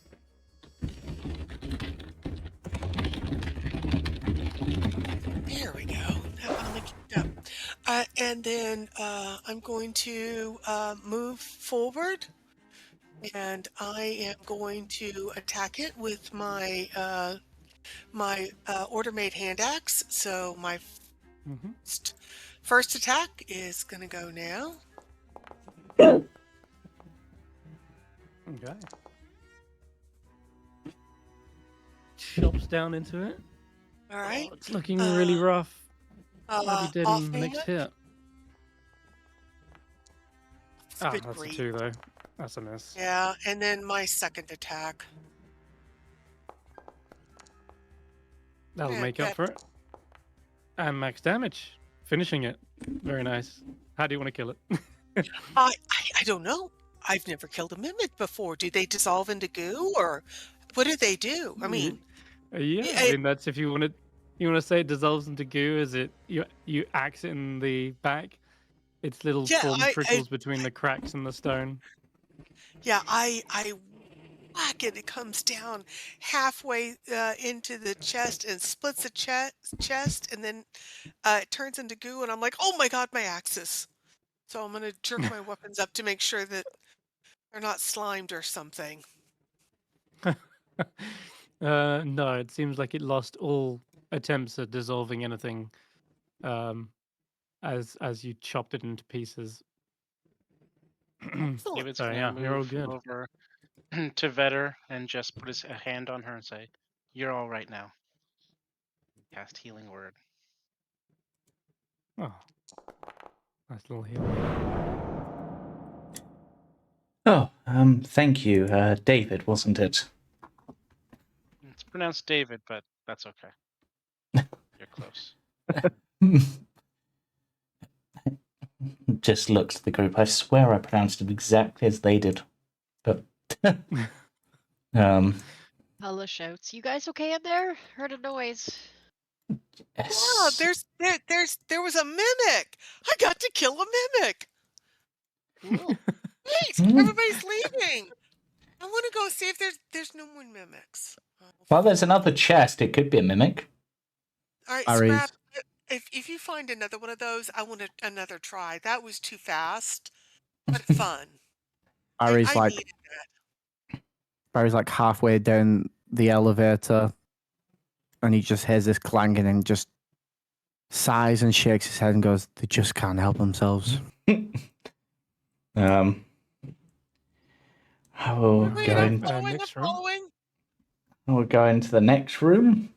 There we go. That finally kicked up. And then I'm going to move forward, and I am going to attack it with my order-made hand axe. So my Mm-hmm. first attack is going to go now. Okay. Chops down into it. All right. Oh, it's looking really rough. Might be dead in the Offhand. next hit. Ah, Good that's a grief. 2 though. That's a miss. Yeah, and then my second attack. That'll Yeah, make up for it. And max damage. Finishing it. Very nice. How do you want to kill it? I don't know. I've never killed a mimic before. Do they dissolve into goo, or what do they do? I mean, yeah. I mean, that's if you want to. You want to say it dissolves into goo? Is it you axe it in the back? Its little form trickles between the cracks in the stone. Yeah, I whack it. It comes down halfway into the chest and splits the chest, and then it turns into goo. And I'm like, oh my god, my axes! So I'm gonna jerk my weapons up to make sure that they're not slimed or something. No, it seems like it lost all attempts at dissolving anything, as you chopped it into pieces. David's So gonna yeah, you're all move good. over to Vetter and just put his hand on her and say, "You're all right now." Cast Healing Word. Oh, nice little heal. Oh, thank you, David, wasn't it? It's pronounced David, but that's okay. You're close. Just looked at the group. I swear I pronounced it exactly as they did. But Hulla shouts, "You guys okay in there? Heard a noise." Yeah, there was a mimic. I got to kill a mimic. Cool. Wait, everybody's leaving. I want to go see if there's no more mimics. Well, there's another chest. It could be a mimic. All right, Aries. Skrapp. If you find another one of those, I want another try. That was too fast, but fun. Barry's I like needed that. Barry's like halfway down the elevator, and he just hears this clanging and just sighs and shakes his head and goes, "They just can't help themselves." I will Wait, go I'm in. following. next I'm room. following. I will go into the next room.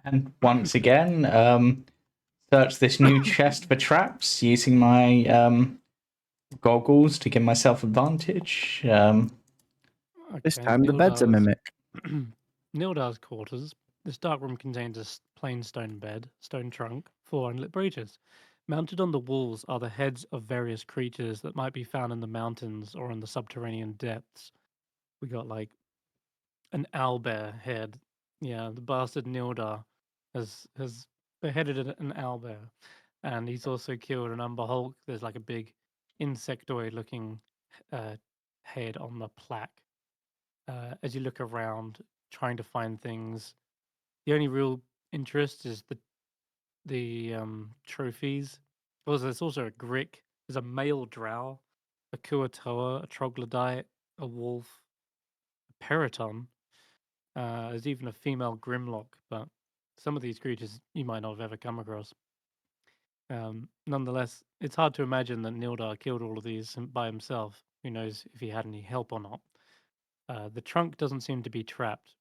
And once again, search this new chest for traps using my goggles to give myself advantage. This Okay, time the bed's a Nildar's- mimic. Nildar's quarters. This dark room contains a plain stone bed, stone trunk, 4 unlit breaches. Mounted on the walls are the heads of various creatures that might be found in the mountains or in the subterranean depths. We got like an owlbear head. Yeah, the bastard Nildar has beheaded an owlbear, and he's also killed an Umber Hulk. There's like a big insectoid-looking head on the plaque. As you look around, trying to find things, the only real interest is the trophies. Well, there's also a Grick. There's a male drow, a Kuatoa, a troglodyte, a wolf, a periton. There's even a female Grimlock, but some of these creatures you might not have ever come across. Nonetheless, it's hard to imagine that Nildar killed all of these by himself. Who knows if he had any help or not. The trunk doesn't seem to be trapped.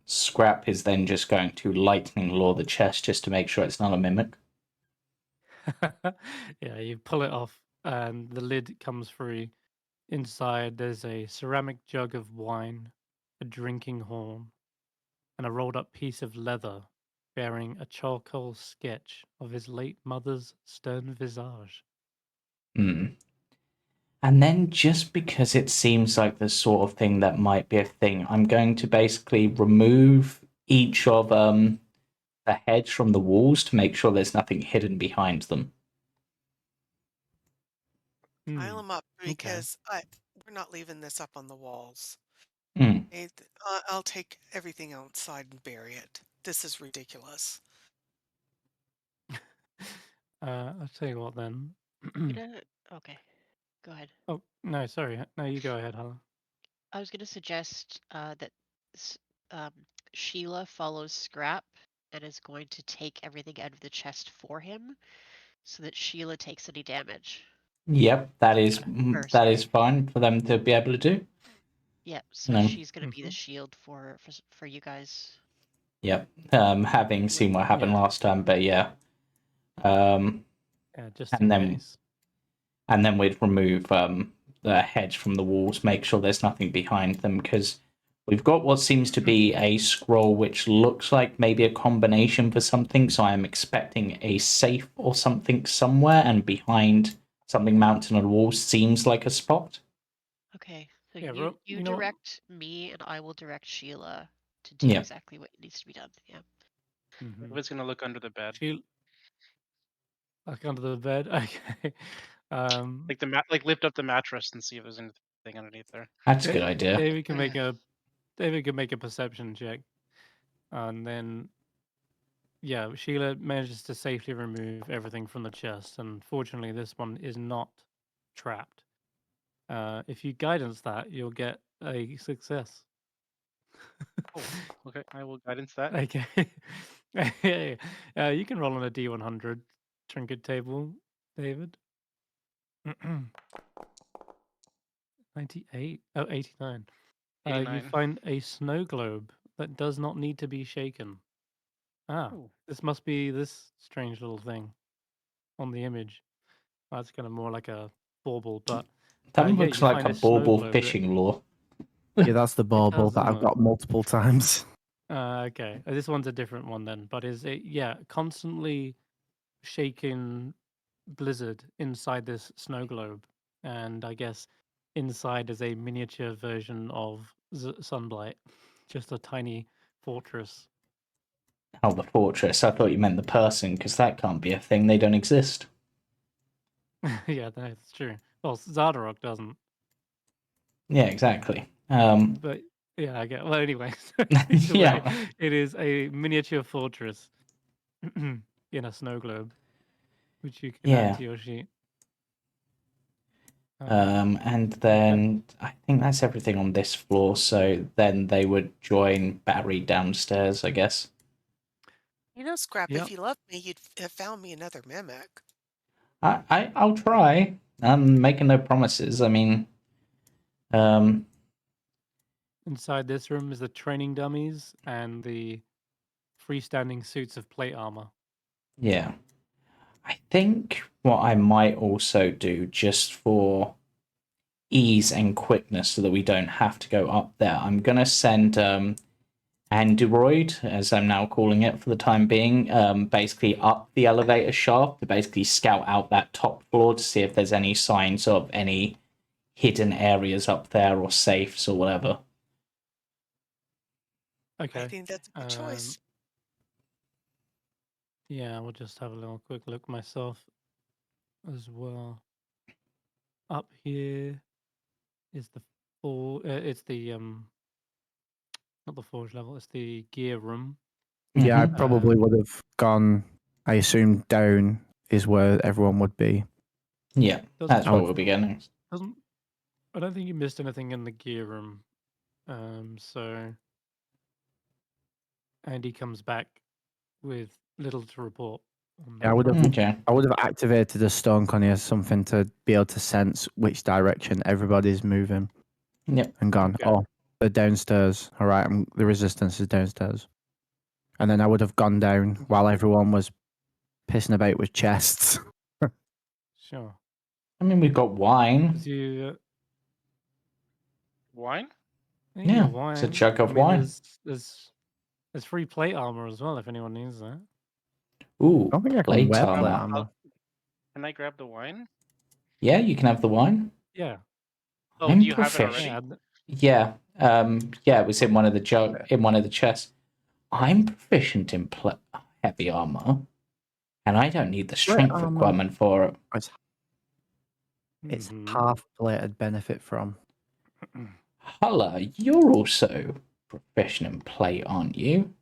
Skrapp is then just going to lightning lure the chest just to make sure it's not a mimic. Yeah, you pull it off, and the lid comes free. Inside, there's a ceramic jug of wine, a drinking horn, and a rolled up piece of leather bearing a charcoal sketch of his late mother's stern visage. Hmm. And then, just because it seems like the sort of thing that might be a thing, I'm going to basically remove each of the hedge from the walls to make sure there's nothing hidden behind them. Pile Hmm. them up Okay. because we're not leaving this up on the walls. Hmm. I'll take everything outside and bury it. This is ridiculous. I'll tell you what then. Okay, go ahead. Oh, no, sorry. No, you go ahead, Hulla. I was gonna suggest that s- um, Sheila follows Skrapp and is going to take everything out of the chest for him, so that Sheila takes any damage. Yep, that is First, that right? is fine for them to be able to do. Yep. So No. she's gonna be the Mhm. shield for you guys. Yep. Having seen what happened Yeah. last time, but yeah. Um, Yeah, just and in then case. and then we'd remove the hedge from the walls, make sure there's nothing behind them, because we've got what seems to be a scroll which looks like maybe a combination for something, so I'm expecting a safe or something somewhere, and behind something mounted on the wall seems like a spot. Okay. So Yeah, you you know what? direct me, and I will direct Sheila to do Yeah. exactly what needs to be done. Yeah. Mhm. Everybody's gonna look under the bed. She like under the bed. Okay. Like like lift up the mattress and see if there's anything underneath there. That's a good idea. David can make a perception check, and then yeah, Sheila manages to safely remove everything from the chest, and fortunately, this one is not trapped. If you guidance that, you'll get a success. Oh, okay. I will guidance that. Okay. You can roll on a D100 trinket table, David. 98. Oh, 89. You 89. find a snow globe that does not need to be shaken. Ah, Ooh. this must be this strange little thing on the image. That's kind of more like a bauble, but That yeah, looks you like find a a snow bauble globe that fishing lure. Yeah, that's the bauble does, that I've doesn't it? got multiple times. Okay, this one's a different one then, but is it constantly shaking blizzard inside this snow globe, and I guess inside is a miniature version of Sunblight, just a tiny fortress. Oh, the fortress. I thought you meant the person, because that can't be a thing. They don't exist. Yeah, that's true. Well, Zardarok doesn't, Yeah, exactly. but yeah, I get. Well, anyway, either way, Yeah. it is a miniature fortress in a snow globe, which you can add Yeah. to your sheet. And then I think that's everything on this floor. So then they would join Barry downstairs, I guess. You know, Scrap, Yep. if you loved me, you'd have found me another mimic. I'll try. I'm making no promises. I mean, Inside this room is the training dummies and the freestanding suits of plate armor. yeah. I think what I might also do, just for ease and quickness, so that we don't have to go up there, I'm gonna send Android, as I'm now calling it for the time being, basically up the elevator shaft to basically scout out that top floor to see if there's any signs of any hidden areas up there or safes or whatever. Okay. I think that's a good choice. Yeah, we'll just have a little quick look myself as well. Up here is the it's the not the forge level, it's the gear room. Yeah, I Mhm. probably would have gone. I assume down is where everyone would be. Yeah, that's Doesn't what we'll be getting. doesn't I don't think you missed anything in the gear room. So Andy comes back with little to report on Yeah, that front. Okay. I would have activated a stone conny or something to be able to sense which direction everybody's moving. Yep. And gone. Okay. Oh, they're downstairs. All right, the resistance is downstairs. And then I would have gone down while everyone was pissing about with chests. Sure. I mean, we've got wine. As you Wine? Yeah, Yeah, wine. it's a jug of I mean, wine. there's free plate armor as well if anyone needs that. Ooh, I don't think I can plate wear armor. plate armor. Can I grab the wine? Yeah, you can have the wine. Yeah. Oh, I'm do you have it proficient. already? Yeah. Yeah, yeah, it was in one of the in one of the chests. I'm proficient in heavy armor, and I don't need the strength armor. requirement for it. It's Mhm. half plated benefit from. Hulla, you're also proficient in plate, aren't you?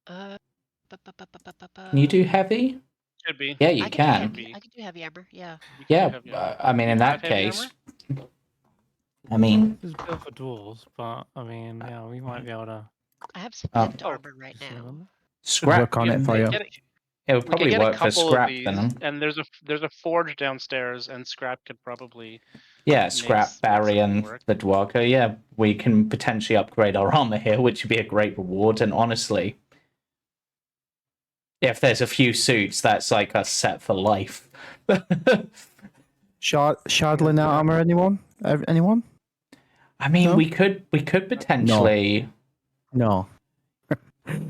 Uh, Can you do heavy? Should be. Yeah, you I can do can. heavy. I can do heavy armor. Yeah. You can Yeah, do heavy armor. I mean, You in have that heavy case, armor? I mean, This is built for dwarves, but I mean, yeah, we might be able to. I have some Oh. lift armor right push it now. on. scrap. Work on it for you. Get it- It would We could probably get a work for couple of scrap these, then. and there's a forge downstairs, and Skrapp could probably Yeah, scrap, make Barry, something and work. the Dwarka. Yeah, we can potentially upgrade our armor here, which would be a great reward. And honestly, if there's a few suits, that's like us set for life. Shardling armor, anyone? Anyone? I mean, No? we could potentially. No.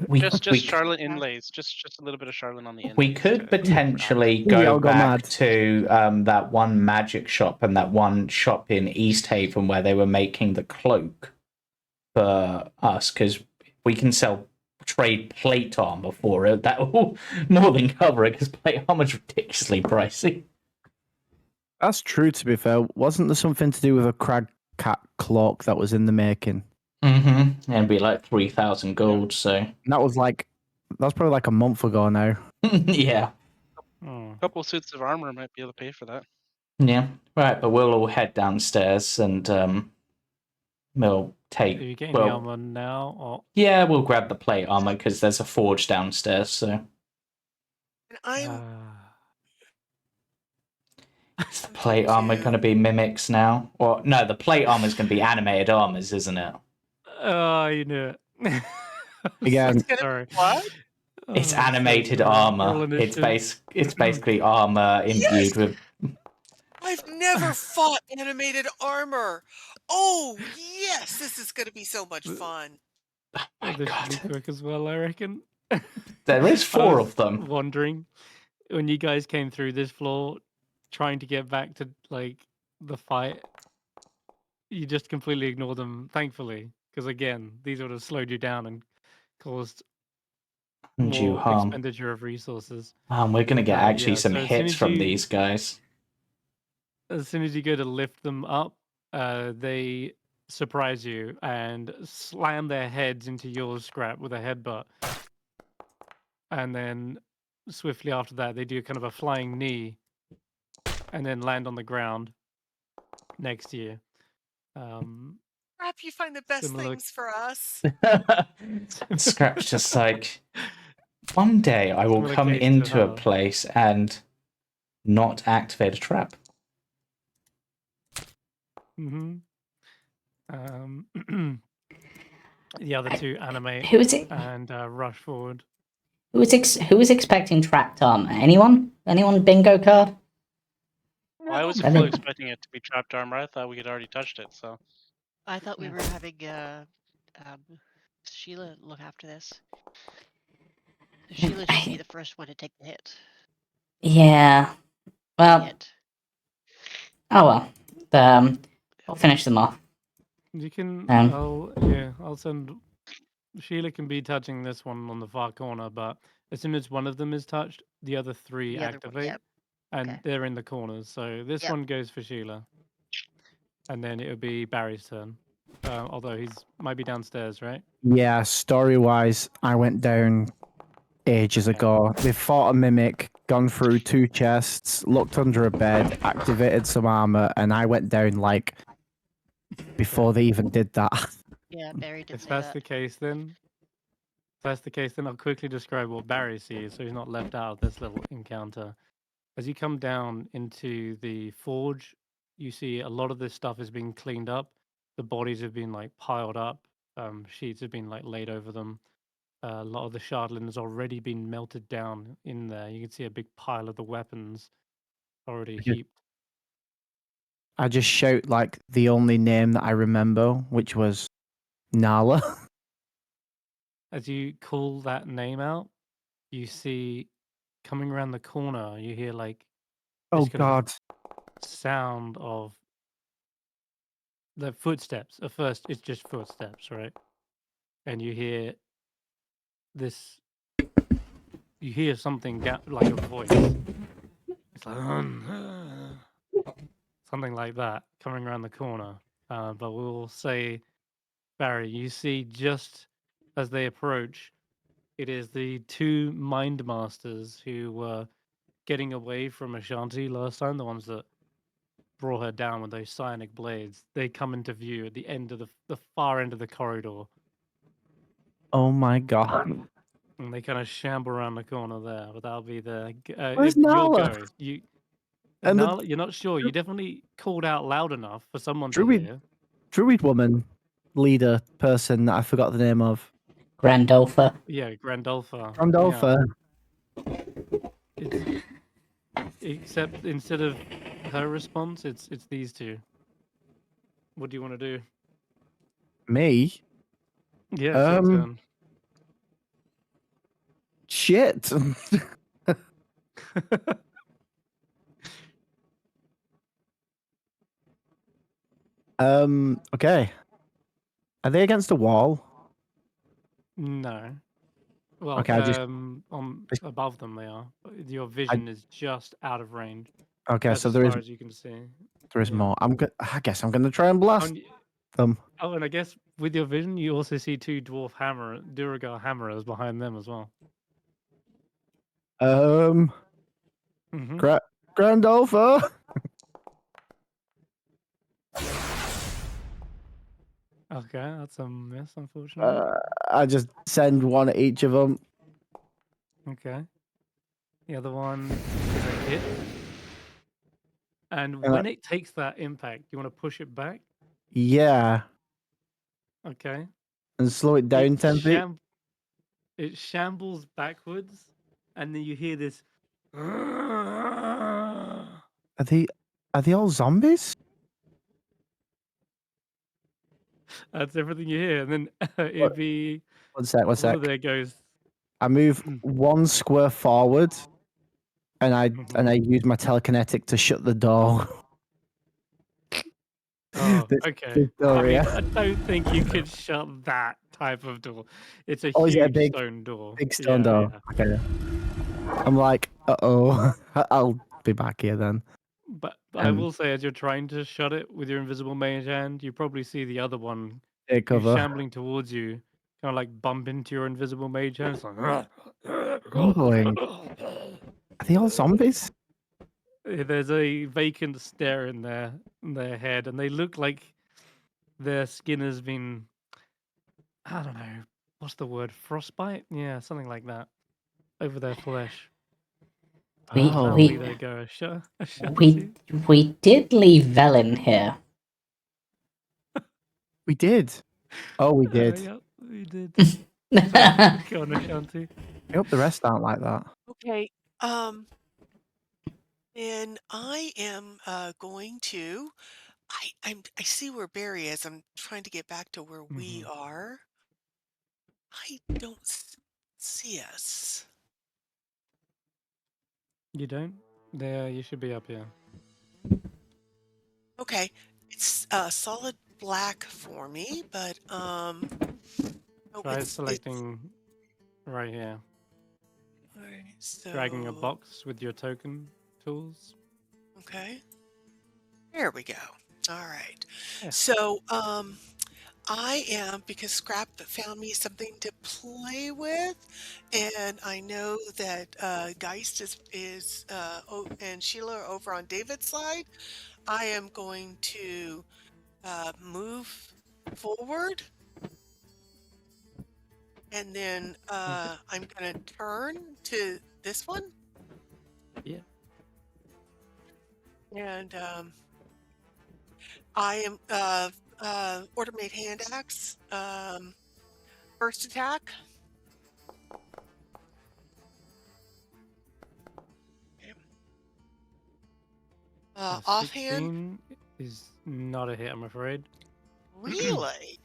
We Just we, Charlotte inlays, just a little bit of Charlotte on the inlays. we could to- potentially We all go go back mad. to that one magic shop and that one shop in East Haven where they were making the cloak for us, because we can sell trade plate armor for it. That will more than cover it, because plate armor's ridiculously pricey. That's true, to be fair. Wasn't there something to do with a crag cat cloak that was in the making? And it'd be like 3,000 gold. So And that's probably like a month ago now. yeah. Hmm. A couple suits of armor might be able to pay for that. Yeah, right. But we'll all head downstairs and we'll Are take. you getting the armor now, or Yeah, we'll grab the plate armor because there's a forge downstairs. So And I'm is the plate armor going to be mimics now, or no? The plate armor is going to be animated armors, isn't it? oh, you knew it. Again, It's gonna Sorry. be what? It's Oh, I'm so animated sorry. armor. Roll It's initiative. It's basically armor imbued Yes! with. I've never fought animated armor. Oh yes, this is gonna be so much fun. Oh my This should be god! quick as well, I reckon. There is I 4 was of them. Wondering when you guys came through this floor, trying to get back to like the fight, you just completely ignore them. Thankfully, because again, these would have slowed you down and caused Undue more harm. expenditure of resources. We're gonna get actually Yeah, some so as soon hits as from you- these guys. As soon as you go to lift them up, they surprise you and slam their heads into yours, Scrap, with a headbutt. And then swiftly after that, they do kind of a flying knee and then land on the ground next to you. Crap, you find the best Similar- things for us. Scrap's just like, one day I will Similar come case to into a Hulla. place and not activate a trap. Mm-hmm. The other two animate Who is it? and rush forward. Who was expecting trapped armor? Anyone? Anyone bingo card? Well, I was I fully think- expecting it to be trapped armor. I thought we had already touched it. So I thought we Yeah. were having Sheila look after this. Sheila should be the first one to take the hit. Yeah. Well, Hit. oh well. I'll finish them off. You can. Um, I'll send. Sheila can be touching this one on the far corner, but as soon as one of them is touched, the other three The other one, activate, yep. and Okay. they're in the corners. So this Yep. one goes for Sheila, and then it would be Barry's turn. Although he's might be downstairs, right? Yeah, story wise, I went down ages ago. They fought a mimic, gone through 2 chests, looked under a bed, activated some armor, and I went down like before they even did that. Yeah, Barry did If say that's that. the case, then I'll quickly describe what Barry sees, so he's not left out of this little encounter. As you come down into the forge, you see a lot of this stuff is being cleaned up. The bodies have been like piled up. Sheets have been like laid over them. A lot of the shardlin has already been melted down in there. You can see a big pile of the weapons already Okay. heaped. I just shout like the only name that I remember, which was Nala. As you call that name out, you see coming around the corner, you hear like Oh this kind of God! sound of the footsteps. At first, it's just footsteps, right? And you hear this. You hear something like a voice. It's like something like that coming around the corner. But we'll say, Barry, you see just as they approach, it is the two mind masters who were getting away from Ashanti last time, the ones that brought her down with those psionic blades. They come into view at the end of the far end of the corridor, Oh my God! and they kind of shamble around the corner there. But that'll be Where's your Nala? go. You And the Nala, you're not sure. You definitely called out loud enough for someone to druid, hear. druid woman, leader person that I forgot the name of. Grandolpher. Yeah, Grandolpha. Randolpha. It's except instead of her response, it's these two. What do you want to do? Me? Yeah, it's your turn. Shit. Okay. Are they against a wall? No. Well, Okay, on above them they are. Your vision is just out of range. Okay, That's so as there is far as you can see. Yeah. more. I guess I'm gonna try and blast them. Oh, and I guess with your vision, you also see two dwarf Duragar hammerers behind them as well. Mm-hmm. Grandolpha. Okay, that's a miss, unfortunately. I just send one at each of them. Okay. The other one is a hit. And when it takes that impact, you want to push it back? Yeah. Okay. And slow it down 10 feet. It shambles backwards, and then you hear this. That's Are they all zombies? everything you hear, and then it'd be. One sec. There goes. I move one square forward, and I use my telekinetic to shut the door. Oh, This okay. door, I mean, yeah. I don't think you could shut that type of door. It's a Is it a huge big stone door. Big stone door. Yeah. Okay. I'm like, uh-oh. I'll be back here then. But I will say, as you're trying to shut it with your invisible mage hand, you probably see the other one Take who's cover. shambling towards you, kind of like bump into your invisible mage hand. It's like, Rumbling. Are they all zombies? there's a vacant stare in their head, and they look like their skin has been, I don't know, what's the word? Frostbite? Yeah, something like that. Over their flesh. That'll be their go. We did leave Velen here. We did. Oh, we did. Yep, we did. Go on, Ashanti. I hope the rest aren't like that. Okay. And I am going to. I see where Barry is. I'm trying to get back to where we are. I don't see us. You don't? There, you should be up here. Okay, it's solid black for me, but Try selecting right here. Alright, so Dragging a box with your token tools. Okay. There we go. All right. Yeah. So I am, because Skrapp found me something to play with, and I know that Geist is and Sheila are over on David's side. I am going to move forward, and then I'm going to turn to this one. Yeah. And I am Order-made hand axe. First attack. Okay. Offhand. is not a hit, I'm afraid. Really?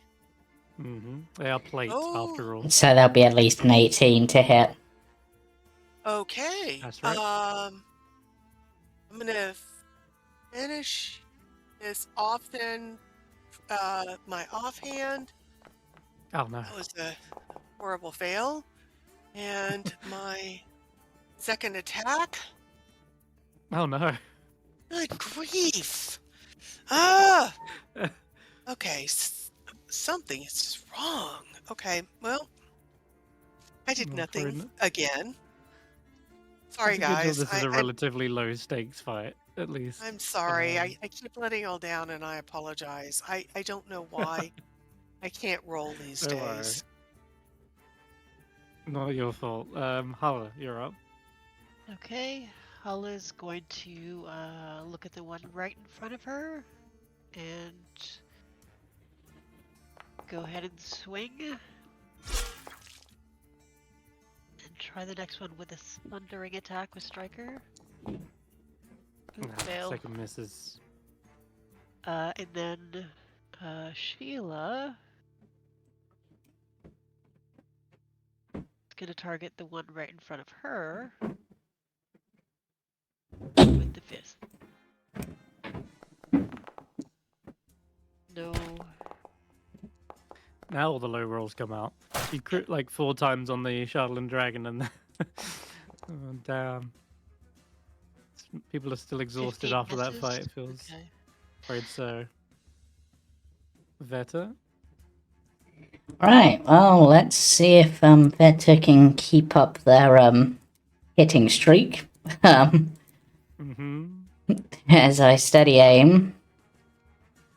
They are plates, after all. So there'll be at least an 18 to hit. Okay. That's right. I'm gonna finish this off then. My offhand. Oh no. That was a horrible fail. And my second attack. Oh no. Good grief. Ah. Okay. Something is wrong. Okay. Well, I did I'm nothing afraid not. again. Sorry, It's a good job guys. this is a relatively low stakes fight, at least. I'm sorry. I keep letting you all down, and I apologize. I don't know why. I can't roll these Don't worry. days. Not your fault. Hulla, you're up. Okay, Hulla's going to look at the one right in front of her and go ahead and swing. And try the next one with a thundering attack with Striker. Ooh, fail. Second misses. And then Sheila is going to target the one right in front of her with the fist. No. Now all the low rolls come out. You crit like 4 times on the Shuttle and Dragon, and oh, damn. People are still exhausted 15 after that misses? fight, it feels. Okay. Afraid so. Veta? Right, well, let's see if Veta can keep up their hitting streak. As I steady aim.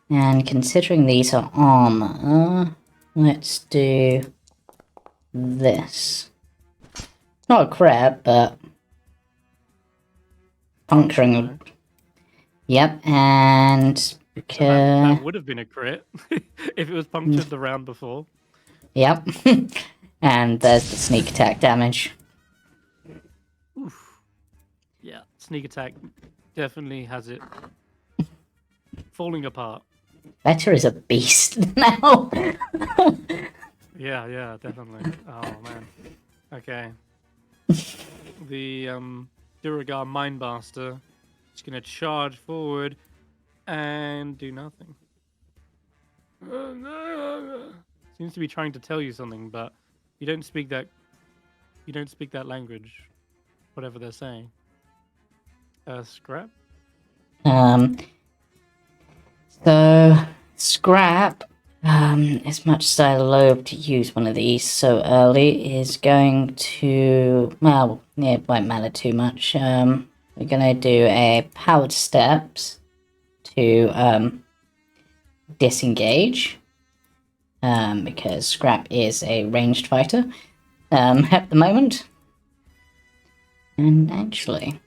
And considering these are armor, let's do this. Not a crit, but puncturing. Yep, and That would have been a crit if it was punctured the round before. Yep. And there's the sneak attack damage. Oof. Yeah, sneak attack definitely has it falling apart. Veta is a beast now. Yeah, definitely. Oh man. Okay. The Duragar Mindmaster is gonna charge forward and do nothing. Seems to be trying to tell you something, but you don't speak that language, whatever they're saying. Skrapp? So Skrapp, as much as I loathe to use one of these so early, is going to, well, yeah, it won't matter too much. We're gonna do a powered steps to disengage, because Skrapp is a ranged fighter at the moment. And actually,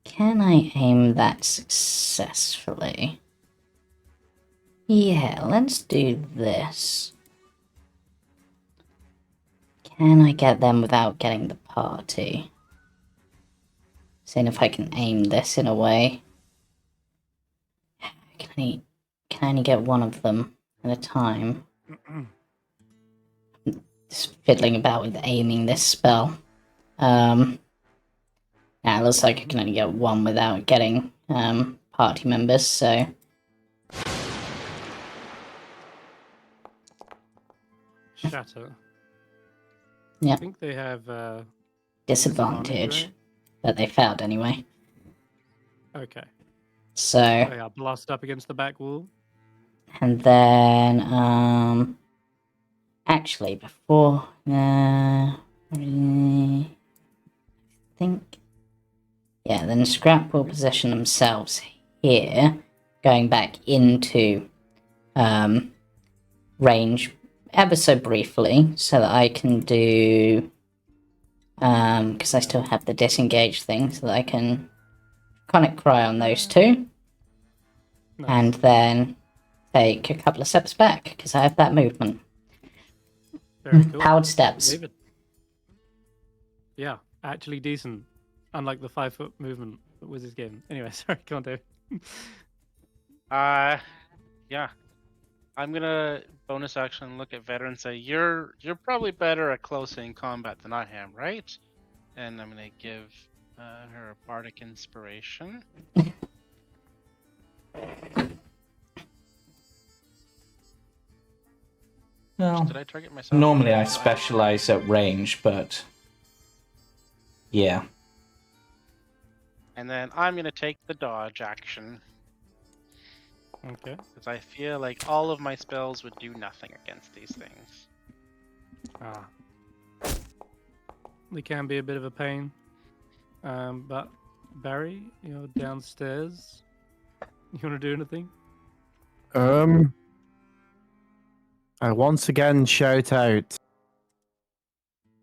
can I aim that successfully? Yeah, let's do this. Can I get them without getting the party? Seeing if I can aim this in a way. Can I only get one of them at a time? Just fiddling about with aiming this spell. Yeah, it looks like I can only get one without getting party members, so... Shatter. Yeah. I think they have disadvantage. right? But they failed anyway. Okay. So... They are blast up against the back wall. And then, actually, before, I think, yeah, then Skrapp will position themselves here, going back into, range ever so briefly, so that I can do, because I still have the disengage thing, so that I can Conic Cry on those two, Nice. and then take a couple of steps back, because I have that movement. Very cool. Powered steps. David. Yeah, actually decent. Unlike the 5-foot movement that Wizards game. Anyway, sorry, come on, David. Yeah. I'm gonna bonus action look at veteran and say you're probably better at close in combat than I am, right? And I'm gonna give her a bardic inspiration. Well, Did I target myself? normally I specialize at range, but yeah. And then I'm gonna take the dodge action Okay. because I feel like all of my spells would do nothing against these things. Ah. They can be a bit of a pain. But Barry, you're downstairs. You want to do anything? I once again shout out,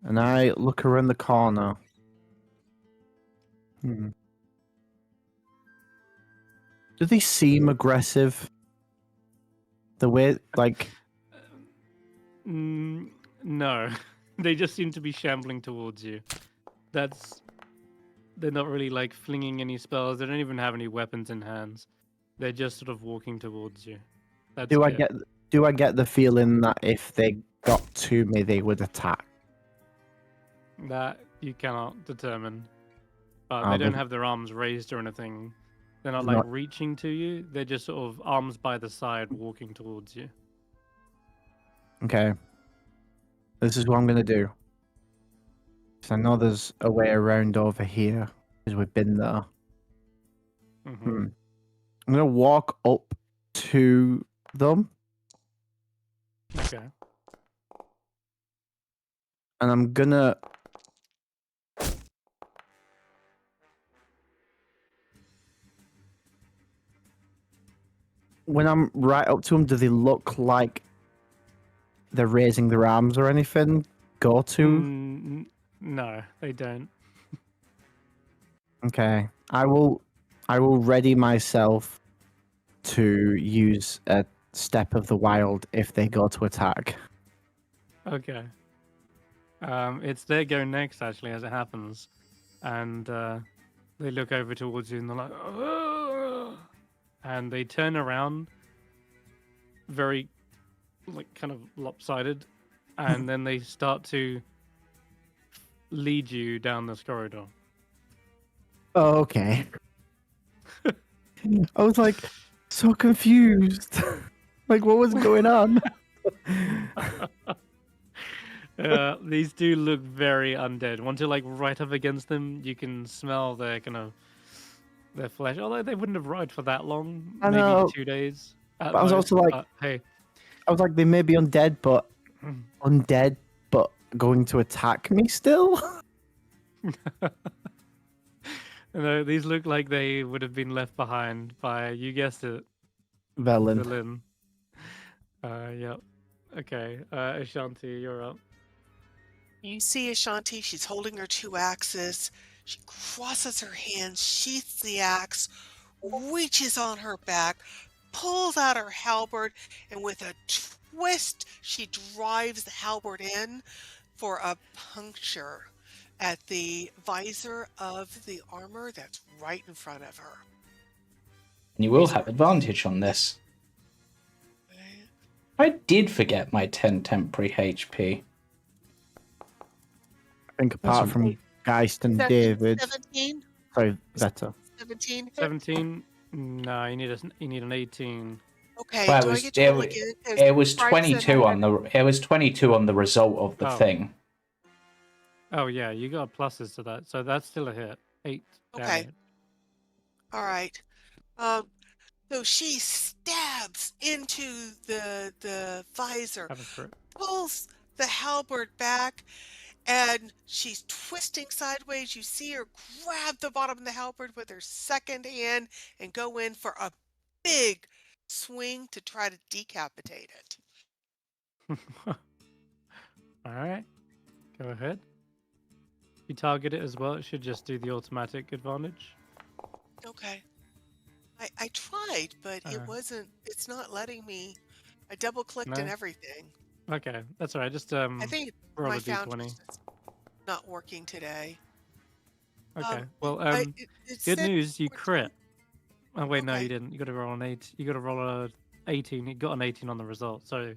and I look around the corner. Do they seem aggressive? The way, like, No. They just seem to be shambling towards you. They're not really like flinging any spells. They don't even have any weapons in hands. They're just sort of walking towards you. That's do I it. get the feeling that if they got to me, they would attack? That you cannot determine. But Oh, they don't but- have their arms raised or anything. They're not Not- like reaching to you. They're just sort of arms by the side walking towards you. Okay. This is what I'm gonna do. 'Cause I know there's a way around over here, because we've been there. Hmm. I'm gonna walk up to them, Okay. and I'm gonna. When I'm right up to them, do they look like they're raising their arms or anything? Go to. No, they don't. Okay. I will ready myself to use a step of the wild if they go to attack. Okay. It's their go next, actually, as it happens. And they look over towards you and they're like, "Ugh!" And they turn around very, like, kind of lopsided. And then they start to lead you down this corridor. Oh, okay. I was like so confused. Like, what was going on? These do look very undead. Once you're like right up against them, you can smell their kind of their flesh. Although they wouldn't have rotted for that long, I maybe know. 2 days. At But I was most, also like- but hey, I was like, they may be undead, but going to attack me still. no, these look like they would have been left behind by, you guessed it, Velen. Berlin. Yep. Okay, Ashanti, you're up. You see Ashanti, she's holding her 2 axes. She crosses her hands, sheaths the axe, reaches on her back, pulls out her halberd, and with a twist, she drives the halberd in for a puncture at the visor of the armor that's right in front of her. And you will have advantage on this. I did forget my 10 temporary HP. I think apart from Geist and David. 17? Sorry, better. 17? 17? No, you need an 18. Okay, Well, do I get to roll again? 'Cause it was Bryce said 22 I on the result of the Oh. thing. Oh yeah, you got pluses to that, so that's still a hit. 8 Okay. damage. All right. So she stabs into the visor, Have a crit. pulls the halberd back, and she's twisting sideways. You see her grab the bottom of the halberd with her second hand and go in for a big swing to try to decapitate it. All right, go ahead. If you target it as well, it should just do the automatic advantage. Okay. I tried, but Uh. it's not letting me. I double clicked and No? everything. Okay, that's all right. Just I think roll my a foundry d20. is not working today. Okay. Well, It good said news, you 14. crit. Oh wait, no, you Okay, didn't. You got to roll an 8. You got to roll a 18. You got an 18 on the result. So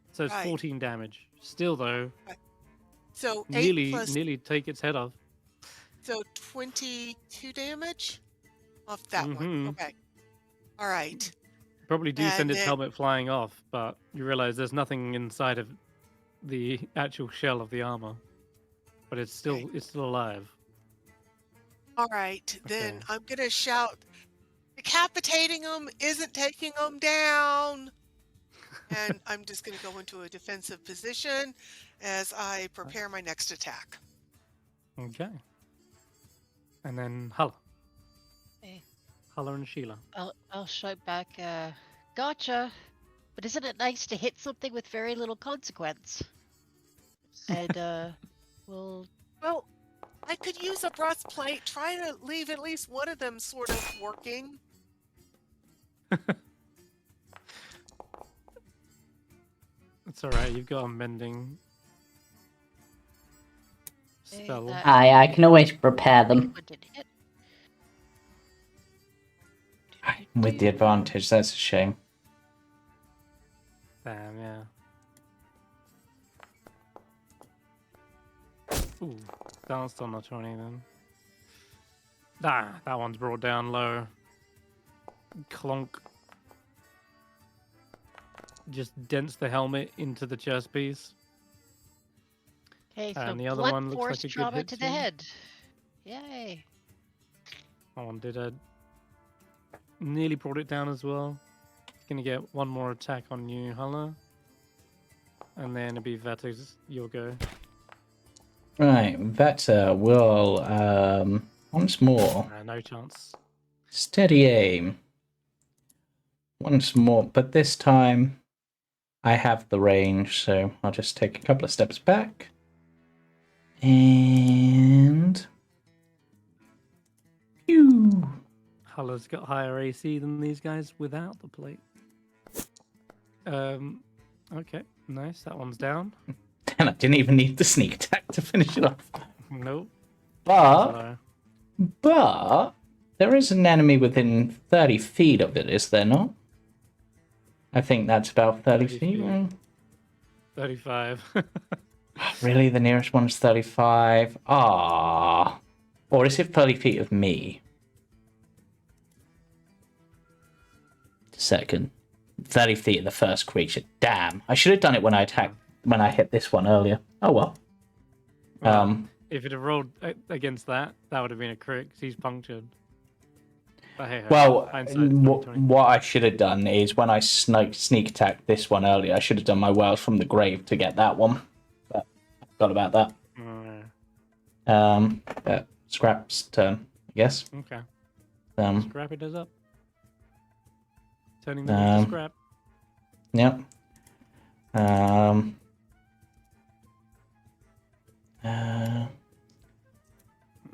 it's right. 14 damage. Still though, So 8 nearly plus, take its head off. so 22 damage off that one. Mm-hmm. Okay. All right. Probably do And send its then, helmet flying off, but you realize there's nothing inside of the actual shell of the armor. But it's still alive. all right, then Okay. I'm going to shout, decapitating them isn't taking them down. And I'm just going to go into a defensive position as I prepare my next attack. Okay. And then Hulla. Okay. Hulla and Sheila. I'll shout back, gotcha. But isn't it nice to hit something with very little consequence? And we'll Well, I could use a breastplate. Try to leave at least one of them sort of working. It's alright, you've got a mending say spell. that I can always repair them. one didn't hit. With the advantage, that's a shame. Damn, yeah. Ooh, danced on the 20 then. Ah, that one's brought down low. Clonk. Just dents the helmet into the chest piece. Okay, so And the other blunt one looks force like a good trauma hit to the too. head. Yay. That one did a... Nearly brought it down as well. It's gonna get one more attack on you, Hulla. And then it'll be Veta's your go. Right, Veta will once more No chance. steady aim. Once more, but this time I have the range, so I'll just take a couple of steps back. And pew. Hulla's got higher AC than these guys without the plate. Okay, nice. That one's down. And I didn't even need the sneak attack to finish it off. Nope. But there is an enemy within 30 feet of it, is there not? I think that's about 30 30 feet. feet. Right? 35. Really, the nearest one's 35. Ah, or is it 30 feet of me? Second, 30 feet of the first creature. Damn, I should have done it when I hit this one earlier. Oh well. If it had rolled against that, that would have been a crit 'cause he's punctured. But hey, Well, hindsight, what I should have done is when I sneak attacked this one earlier, I should have done my Wells from the Grave to get that one. But I forgot about that. But Skrapp's turn, I guess. Okay. Um, Scrap it is up. Turning them into scrap. Yep.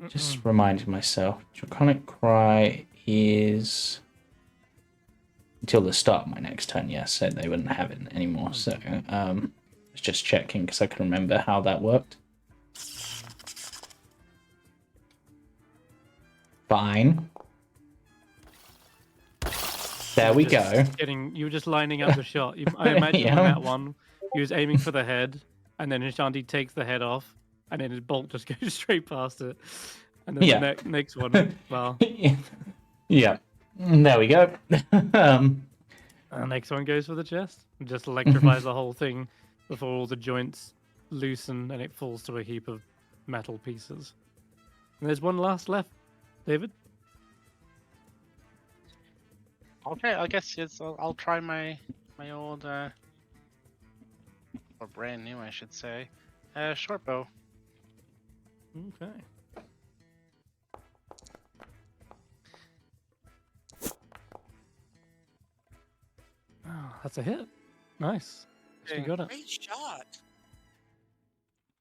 Just reminding myself, Draconic Cry is until the start of my next turn, yes, so they wouldn't have it anymore. So I was just checking because I can remember how that worked. Fine. There we go. You were just lining up the shot. I imagine Yeah. on that one, he was aiming for the head, and then Ashanti takes the head off, and then his bolt just goes straight past it. And then Yeah. the next one, well, Yeah. There we go. the next one goes for the chest. And just electrifies the whole thing before all the joints loosen and it falls to a heap of metal pieces. And there's one last left. David? Okay, I guess yes. I'll try my old or brand new, I should say, short bow. Okay. Oh, that's a hit. Nice. She Okay. got it. Great shot.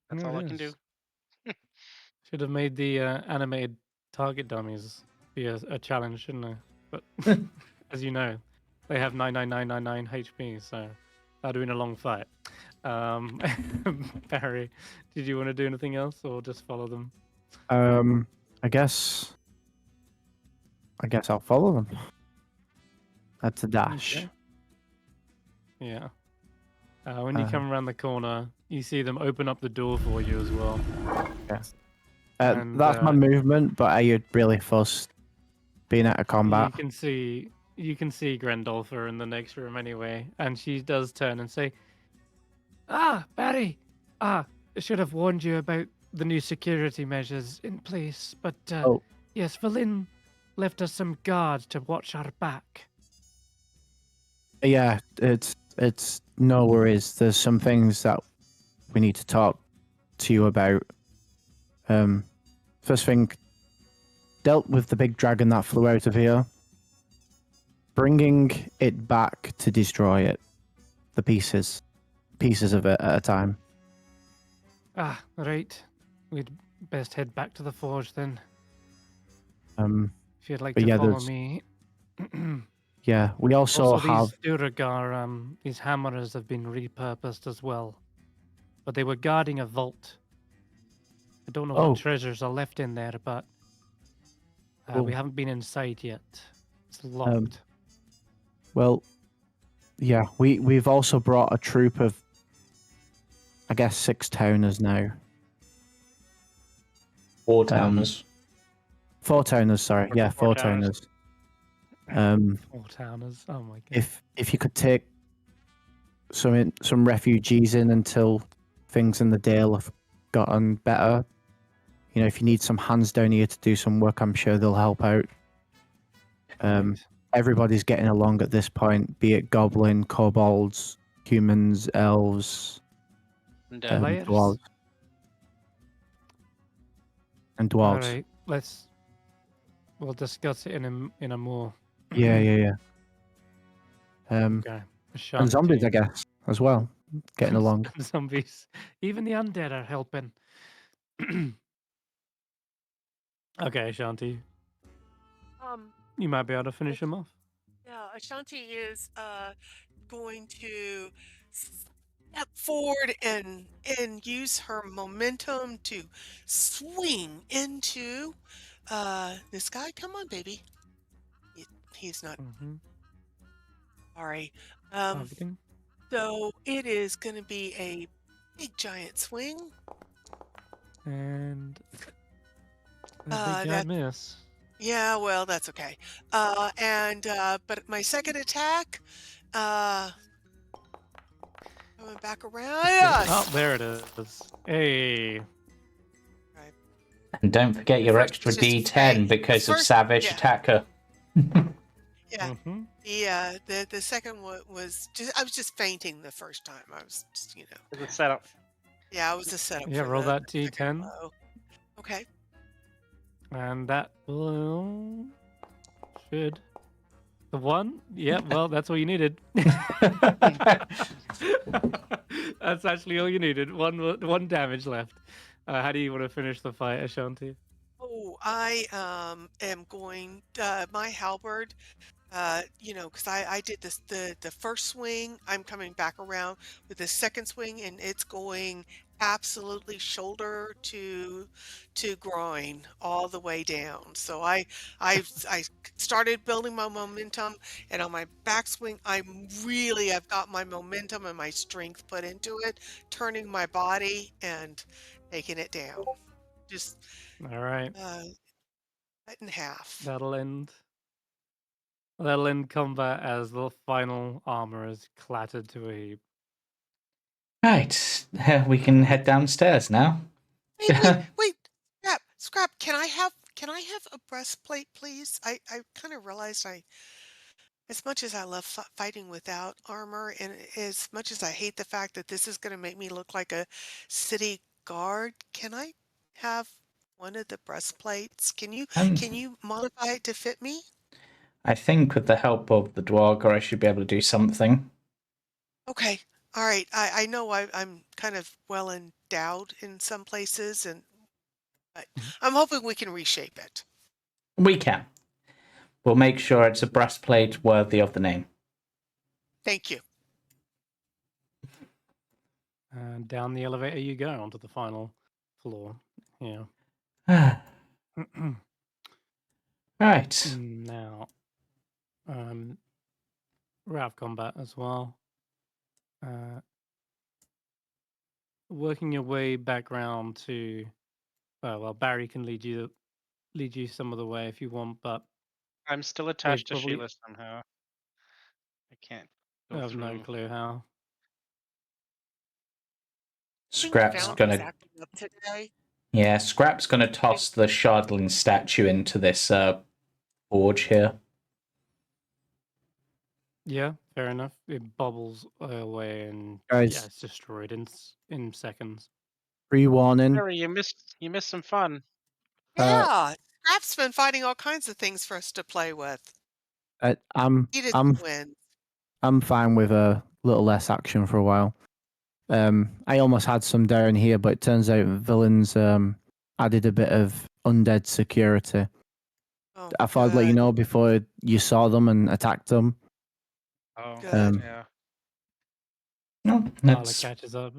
That's Yeah, all it I can do. is. Should have made the animated target dummies be a challenge, shouldn't I? But as you know, they have 99999 HP, so are doing a long fight. Barry, did you want to do anything else or just follow them? I guess I'll follow them. That's a dash. Okay. Yeah. When you come around the corner, you see them open up the door for you as well. Yes. And, That's my movement, but are you really fussed being out of combat? You can see Grendolfer in the next room anyway, and she does turn and say, "Ah, Barry, I should have warned you about the new security measures in place, but Oh. yes, Valin left us some guards to watch our back." Yeah, it's no worries. There's some things that we need to talk to you about. First thing, dealt with the big dragon that flew out of here. Bringing it back to destroy it, the pieces of it at a time. Ah, right. We'd best head back to the forge then. If you'd like But to yeah, follow there's- me. Yeah, we also have. These Duragar, these hammers have been repurposed as well. But they were guarding a vault. I don't know Oh. what treasures are left in there, but we Oh. haven't been inside yet. It's locked. Well, yeah, we've also brought a troop of, I guess, 6 towners now. 4 towners. 4 towners, sorry. Yeah, 4 towners. 4 towners. Oh my god. If you could take some refugees in until things in the Dale have gotten better. You know, if you need some hands down here to do some work, I'm sure they'll help out. Right. Everybody's getting along at this point, be it goblin, kobolds, humans, elves, And Players? dwarves. And dwarves. All right, we'll discuss it in a more Yeah. okay. And zombies, Ashanti. I guess, as well. Getting along. Zombies. Even the undead are helping. Okay, Ashanti. You might be able to finish him off. Yeah, Ashanti is going to step forward and use her momentum to swing into this guy. Come on, baby. He's not. Mm-hmm. Sorry. Targeting. So it is going to be a big giant swing. And a big that- giant miss. Yeah, well, that's okay. But my second attack, coming back around. Yes. Oh, there it is. Hey. And don't forget your First, extra it's just D10 fang. because of First, Savage yeah. Attacker. Yeah. Mm-hmm. The second one was just I was just fainting the first time. I was just It's a setup. Yeah, I was a setup. Yeah, for roll the that second D10. blow. Okay. And that will should the one? Yeah, well, that's all you needed. That's actually all you needed. One damage left. How do you want to finish the fight, Ashanti? Oh, I am going my halberd. Because I did this the first swing. I'm coming back around with the second swing, and it's going absolutely shoulder to groin all the way down. So I started building my momentum, and on my backswing, I've got my momentum and my strength put into it, turning my body and taking it down. Just All right. cut in half. That'll end combat as the final armor is clattered to a heap. Right, we can head downstairs now. Wait, Skrapp, can I have a breastplate, please? I kind of realized as much as I love fighting without armor, and as much as I hate the fact that this is going to make me look like a city guard, can I have one of the breastplates? Can you modify it to fit me? I think with the help of the Dwarger, I should be able to do something. Okay. All right. I know I'm kind of well endowed in some places, but I'm hoping we can reshape it. We can. We'll make sure it's a breastplate worthy of the name. Thank you. And down the elevator you go onto the final floor. Yeah. Right. Now, we're out of combat as well. Working your way back round to, well, Barry can lead you some of the way if you want, but I'm still they'd attached to probably Sheila somehow. I can't I go have no through. clue how. I think Scrap's Foundry's gonna. acting up today. Yeah, Scrap's gonna toss the Shardling statue into this forge here. Yeah, fair enough. It bobbles away and Guys, it's destroyed in seconds. pre-warning. Barry, you missed some fun. Yeah, Skrapp's been finding all kinds of things for us to play with. I'm He did I'm win. I'm fine with a little less action for a while. I almost had some down here, but it turns out villains added a bit of undead security. Oh, I thought I'd let you good. know before you saw them and attacked them. Oh, Good. yeah. No, Marla that's catches up.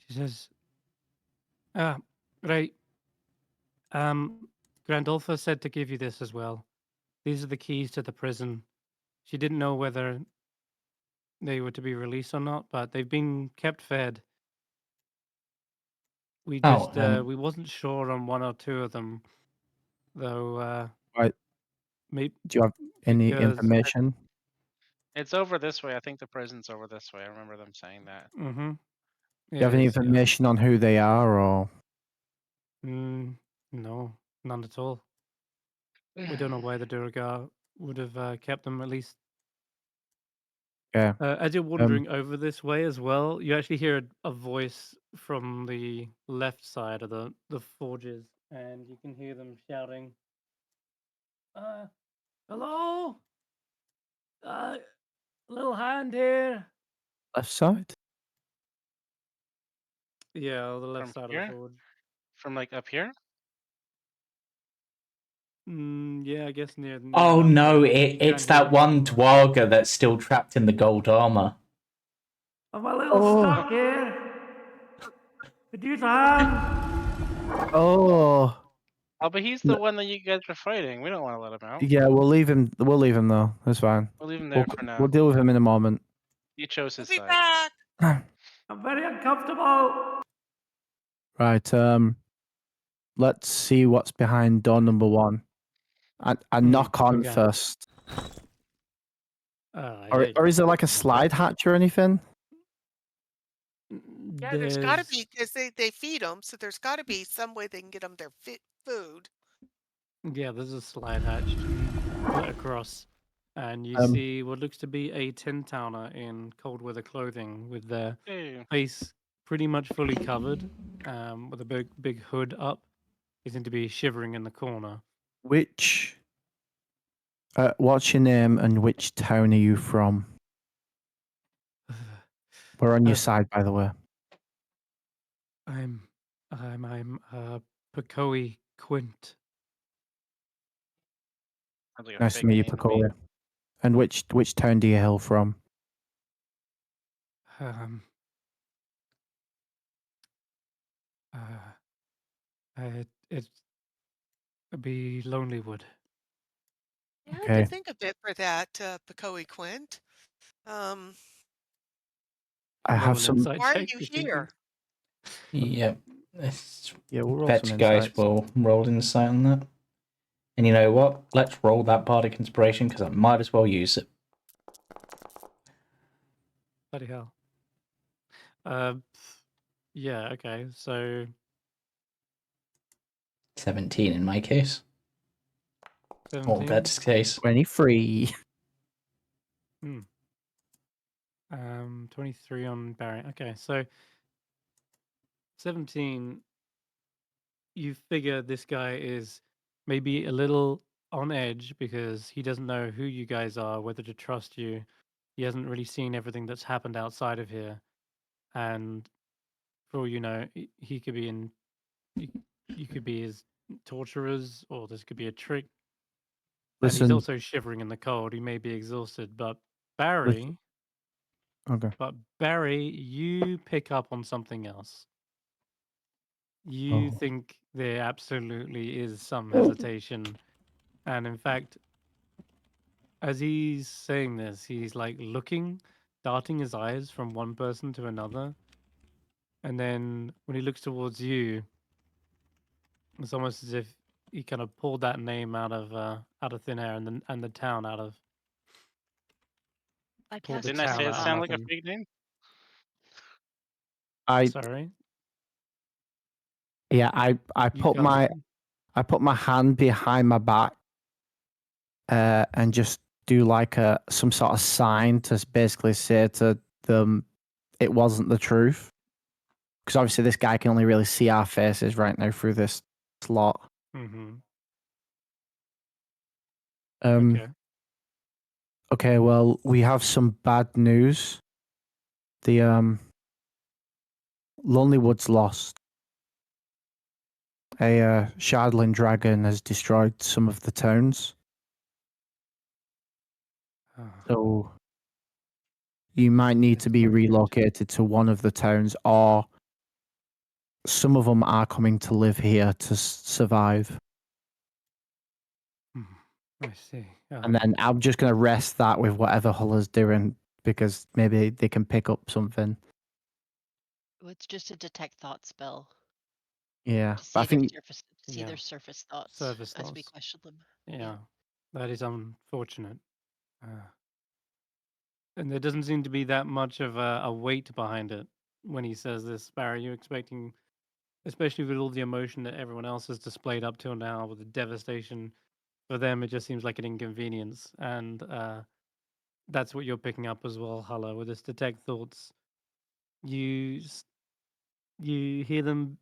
She says, right. Grandolpha said to give you this as well. These are the keys to the prison. She didn't know whether they were to be released or not, but they've been kept fed. We just we wasn't sure on one or two of them, though. Right. Maybe Do you have any because information? It's over this way. I think the prison's over this way. I remember them saying that. mm-hmm. Do you have any information on who they are, or No, none at all. We don't know why the Durgar would have kept them at least. yeah? As you're wandering over this way as well, you actually hear a voice from the left side of the forges, and you can hear them shouting, hello? Little hand here. Left side. Yeah, the left From side of here? the forge. From like up here? Yeah, I guess near Oh enough no, where it's can't that hear one anymore. Dwarga that's still trapped in the gold armor. I'm a little stuck here. Could use a hand. Oh, Oh, but he's the one that you guys were fighting. We don't want to let him out. yeah. We'll leave him. We'll leave him though. That's fine. We'll leave him there for We'll now. deal with him in a moment. He chose We'll his be side. back. I'm very uncomfortable. Right. Let's see what's behind door number 1. I knock on okay. first. Yeah, Or is there like a you slide get- hatch or anything? Yeah, there's got to be because they feed them, so there's got to be some way they can get them their food. Yeah, there's a slide hatch put across, and you see what looks to be a 10-towner in cold weather clothing with their Hey. face pretty much fully covered, with a big hood up. They seem to be shivering in the corner. Which? What's your name and which town are you from? We're on your side, by the way. I'm Pekoi Quint. Sounds like a Nice fake to meet you, name to me. Pecora. And which town do you hail from? Um, it'd be Lonelywood. Yeah, I had Okay. to think a bit for that, Pekoi Quint. I Roll have an some. insight Why are check you if here? Yep. Yeah, we'll roll Bet some you guys insights. will roll insight on that. And you know what? Let's roll that bardic inspiration because I might as well use it. Bloody hell. Yeah, okay. So 17 in my case. Or 17. Bet's case. 23. 23 on Barry. Okay, so 17. You figure this guy is maybe a little on edge because he doesn't know who you guys are, whether to trust you. He hasn't really seen everything that's happened outside of here, and for all you know, he could be in. You could be his torturers, or this could be a trick. And he's Listen, also shivering in the cold. He may be exhausted, but Barry, Okay. But Barry, you pick up on something else. You Oh. think there absolutely is some hesitation. And in fact, as he's saying this, he's like looking, darting his eyes from one person to another. And then when he looks towards you, it's almost as if he kind of pulled that name out of thin air, and the town out of I pulled cast the Didn't I town say it out of Dispel. sound like a nothing. fake name? I Sorry, yeah. I you put cut out. my hand behind my back, and just do like some sort of sign to basically say to them it wasn't the truth. Because obviously this guy can only really see our faces right now through this slot. Mm-hmm. Okay. Okay, well, we have some bad news. The Lonely Wood's lost. A Shardling dragon has destroyed some of the towns. So you might need to be relocated to one of the towns, or some of them are coming to live here to survive. I see. And then I'm just going to rest that with whatever Hulla's doing, because maybe they can pick up something. It's just a detect thought spell Yeah, to but I see their think surface, Yeah. their surface thoughts Surface as we thoughts. question them. Yeah, that is unfortunate. And there doesn't seem to be that much of a weight behind it when he says this. Barry, you're expecting, especially with all the emotion that everyone else has displayed up till now, with the devastation for them, it just seems like an inconvenience. And that's what you're picking up as well, Hulla, with this detect thoughts. You hear them,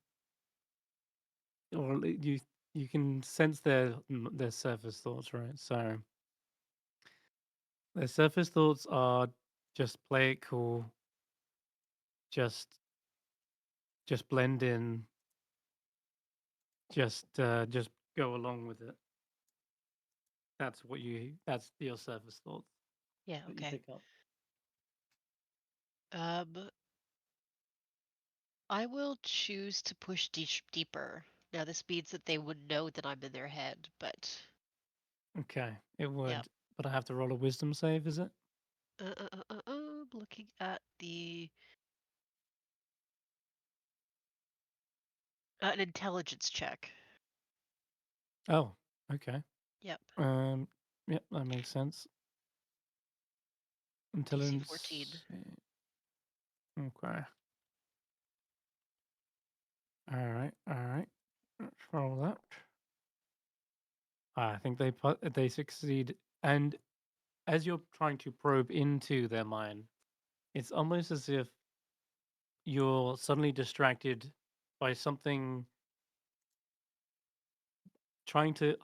or you can sense their surface thoughts, right? So their surface thoughts are just play it cool, just blend in, just go along with it. That's your surface thoughts Yeah, that you okay. pick up. I will choose to push deeper. Now, this means that they would know that I'm in their head, but Okay, it would, yeah. but I have to roll a wisdom save, is it? Looking at an intelligence check. Oh, okay. Yep. Yep, that makes sense. DC Intelligence. 14. Okay. All right. Let's roll that. I think they succeed, and as you're trying to probe into their mind, it's almost as if you're suddenly distracted by something trying to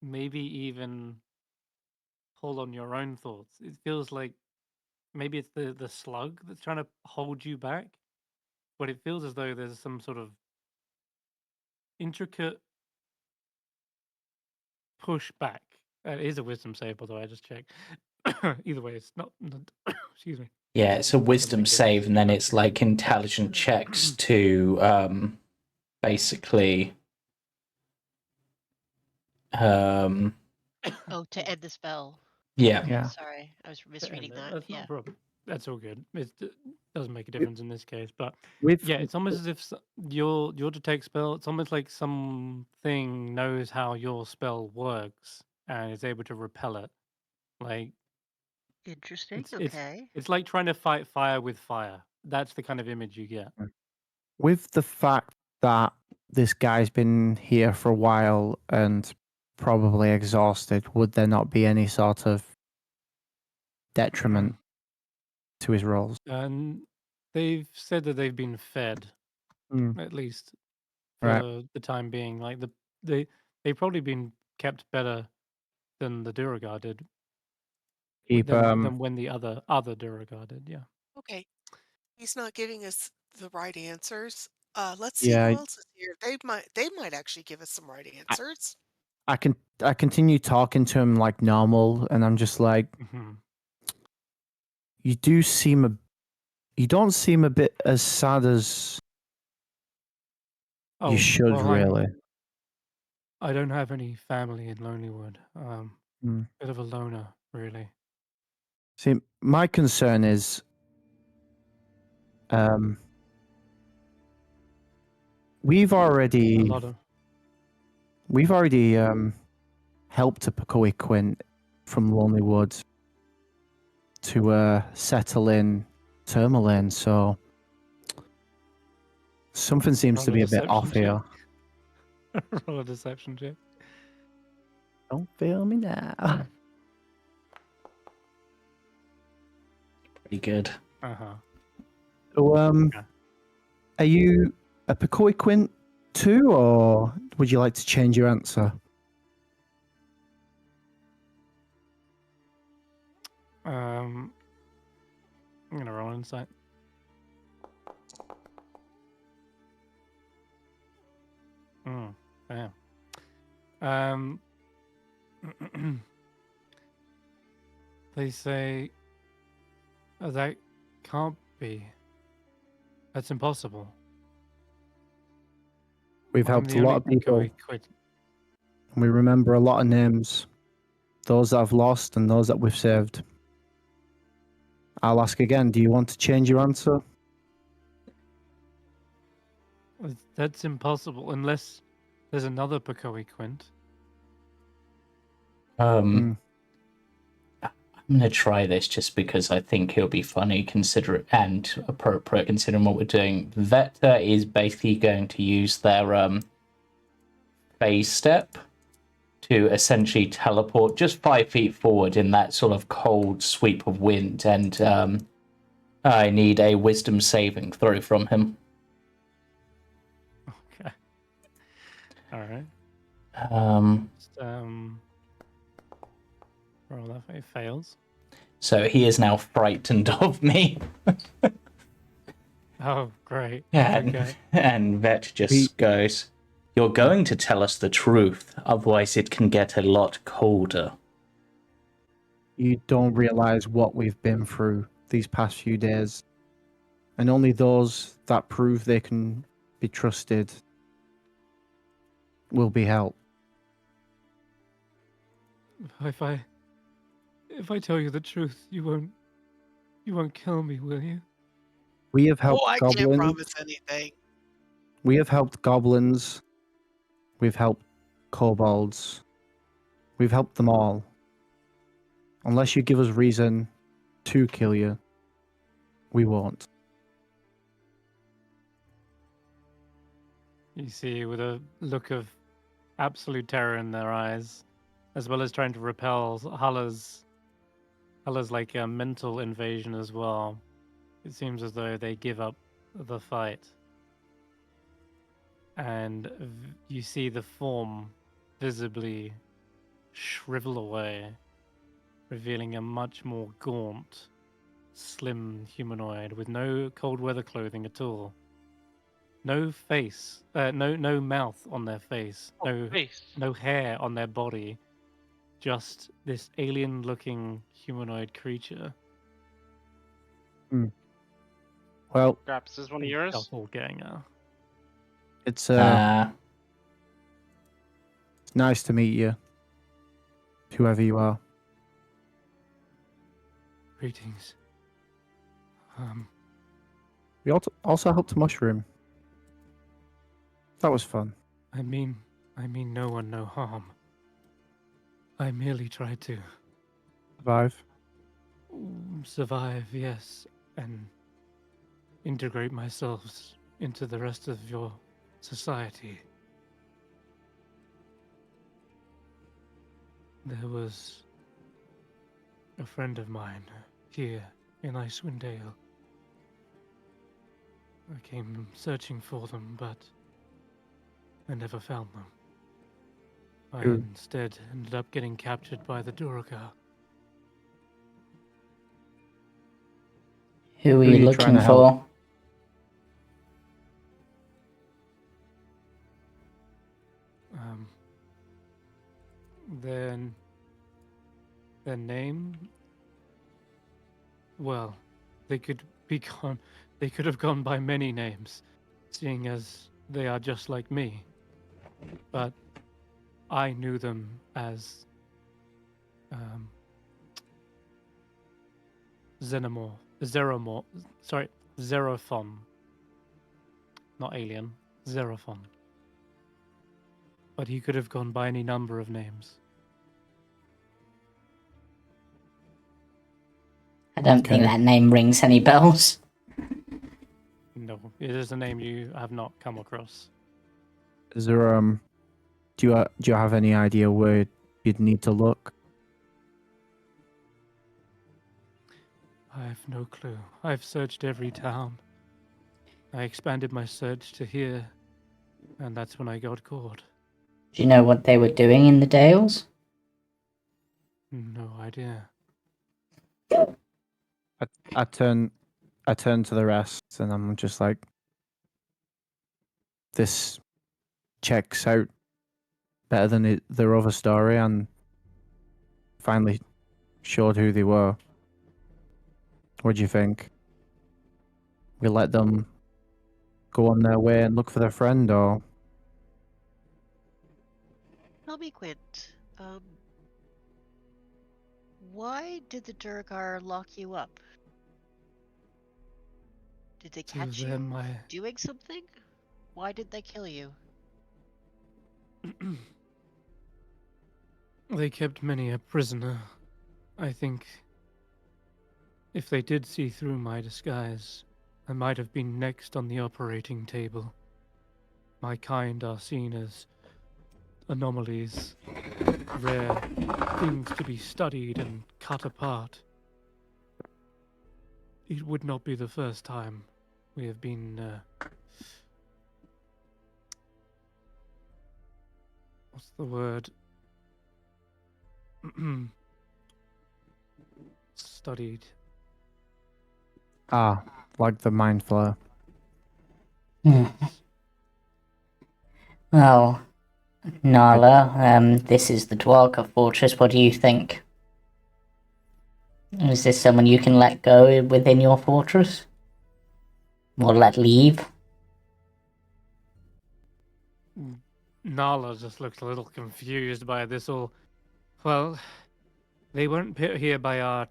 maybe even pull on your own thoughts. It feels like maybe it's the slug that's trying to hold you back, but it feels as though there's some sort of intricate push back. It is a wisdom save, by the way. I just checked. Either way, it's not. Excuse me. Yeah, it's a Doesn't wisdom make a difference. save, and then it's like intelligent checks to basically Oh, to end the spell. yeah. Okay, Yeah. sorry. I was misreading that. That's not Yeah. a problem. That's all good. It doesn't make a difference in this case, but With yeah, it's almost as if your detect spell. It's almost like something knows how your spell works and is able to repel it. Like Interesting. it's Okay. it's like trying to fight fire with fire. That's the kind of image you get. with the fact that this guy's been here for a while and probably exhausted, would there not be any sort of detriment to his rolls? And they've said that they've been fed, at least for Right. the time being. Like they've probably been kept better than the Duragar did, Keep than when the other Duragar did. Yeah. Okay, he's not giving us the right answers. Let's see yeah. who else is here. They might actually give us some right answers. I continue talking to him like normal, and I'm just like, Mhm. you don't seem a bit as sad as Oh, you should, well, really. I don't have any family in Lonelywood. Hmm. Bit of a loner, really. See, my concern is, we've A already lot of helped a Pekoi Quint from Lonelywood to settle in Tourmaline, so something seems to roll a be a bit off deception here. check. Roll a deception check. Don't feel me now. Pretty good. Uh-huh. So, Okay. are you a Pekoi Quint too, or would you like to change your answer? I'm gonna roll insight. Damn. They say that can't be. That's impossible. We've I'm helped the a lot only of people, Pekoi Quint. and we remember a lot of names. Those that I've lost and those that we've saved. I'll ask again, do you want to change your answer? That's impossible unless there's another Pekoi Quint. Hmm. I'm gonna try this just because I think it'll be funny, and appropriate considering what we're doing. Vector is basically going to use their phase step to essentially teleport just 5 feet forward in that sort of cold sweep of wind, and I need a wisdom saving throw from him. Okay. All right. Just, roll that. It fails. So he is now frightened of me. Oh, great. And, Okay. and Vet just goes, "You're going to tell us the truth, otherwise it can get a lot colder." You don't realize what we've been through these past few days. And only those that prove they can be trusted will be helped. If I tell you the truth, you won't kill me, will you? We have helped Oh, I can't goblins. promise anything. We have helped goblins. We've helped kobolds. We've helped them all. Unless you give us reason to kill you, we won't. You see, with a look of absolute terror in their eyes, as well as trying to repel Hulla's like a mental invasion as well. It seems as though they give up the fight, and you see the form visibly shrivel away, revealing a much more gaunt, slim humanoid with no cold weather clothing at all. No face, no mouth on their face, no hair on their body, just this alien-looking humanoid creature. Well, Skrapp, is this one of yours? Doppelganger. it's Uh, nice to meet you, whoever you are. Greetings. We also helped Mushroom. That was fun. I mean no one no harm. I merely tried to Survive. survive, yes, and integrate myself into the rest of your society. There was a friend of mine here in Icewindale. I came searching for them, but I never found them. I Who? instead ended up getting captured by the Duergar. Who are Who are you you trying looking to help? for? name, well, they could be gone. They could have gone by many names, seeing as they are just like me. But I knew them as Zerophon. Not alien, Zerophon. But he could have gone by any number of names. I don't think Okay. that name rings any bells. No, it is a name you have not come across. Is there do you have any idea where you'd need to look? I have no clue. I've searched every town. I expanded my search to here, and that's when I got caught. Do you know what they were doing in the Dales? No idea. I turn to the rest, and I'm just like, this checks out better than their other story, and finally showed who they were. What do you think? We let them go on their way and look for their friend, or Tell me, Quint, why did the Durgar lock you up? Did they catch you doing something? Why did they kill you? They kept many a prisoner. I think if they did see through my disguise, I might have been next on the operating table. My kind are seen as anomalies, rare things to be studied and cut apart. It would not be the first time we have been what's the word? Studied. like the mind flayer. Well, Nala, this is the Dwarka Fortress. What do you think? Is this someone you can let go within your fortress? Or let leave? Nala just looks a little confused by this all. Well, they weren't put here by our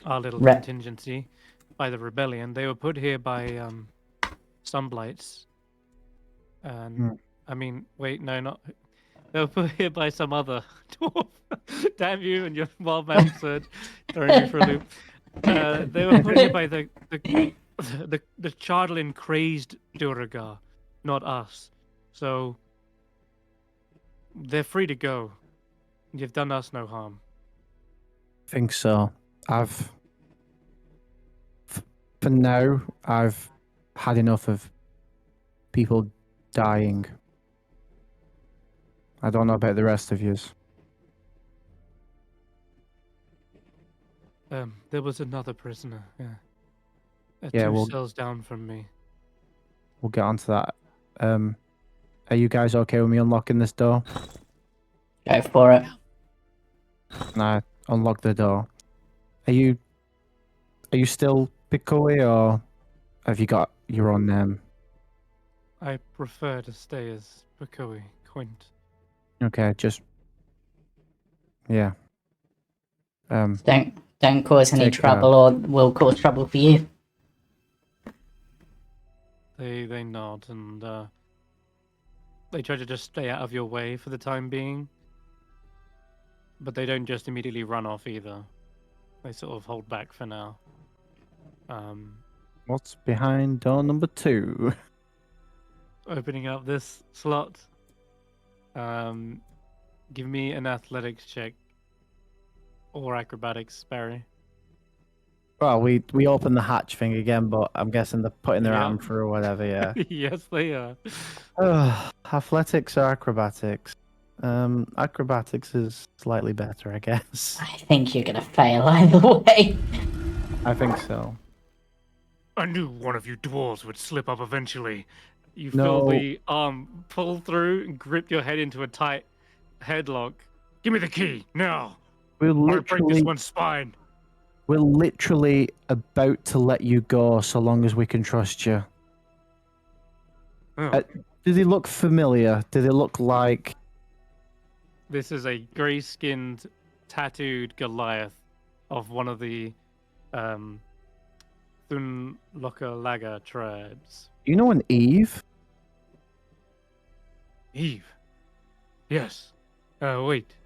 little contingency, by the rebellion. They were put here by Sunblights. And I mean, wait, no, not. They were put here by some other dwarf. Damn you and your wild man surge, throwing me for a loop. They were put here by the Chardlin crazed Duragar, not us. So they're free to go. You've done us no harm. I think so. For now, I've had enough of people dying. I don't know about the rest of yous. There was another prisoner, yeah. Two cells down from me. We'll get onto that. Are you guys okay with me unlocking this door? Go for it. And I unlock the door. Are you still Picoe, or have you got your own name? I prefer to stay as Picoe, Quint. Okay, just yeah. Don't cause any trouble, or we'll cause trouble for you. They nod and they try to just stay out of your way for the time being. But they don't just immediately run off either. They sort of hold back for now. What's behind door number 2? Opening up this slot. Give me an athletics check. Or acrobatics, Barry. Well, we opened the hatch thing again, but I'm guessing they're putting their arm through or whatever, yeah. Yes, they are. Athletics or acrobatics? Acrobatics is slightly better, I guess. I think you're gonna fail either way. I think so. I knew one of you dwarves would slip up eventually. You No. feel the arm pull through and grip your head into a tight headlock. Give me the key now. We're Or I break this literally, one's spine. we're literally about to let you go so long as we can trust you. Oh, Do they look familiar? Do they look like... this is a grey-skinned, tattooed Goliath of one of the Thunlokalaga tribes. You know an Eve? Eve. Yes. Wait.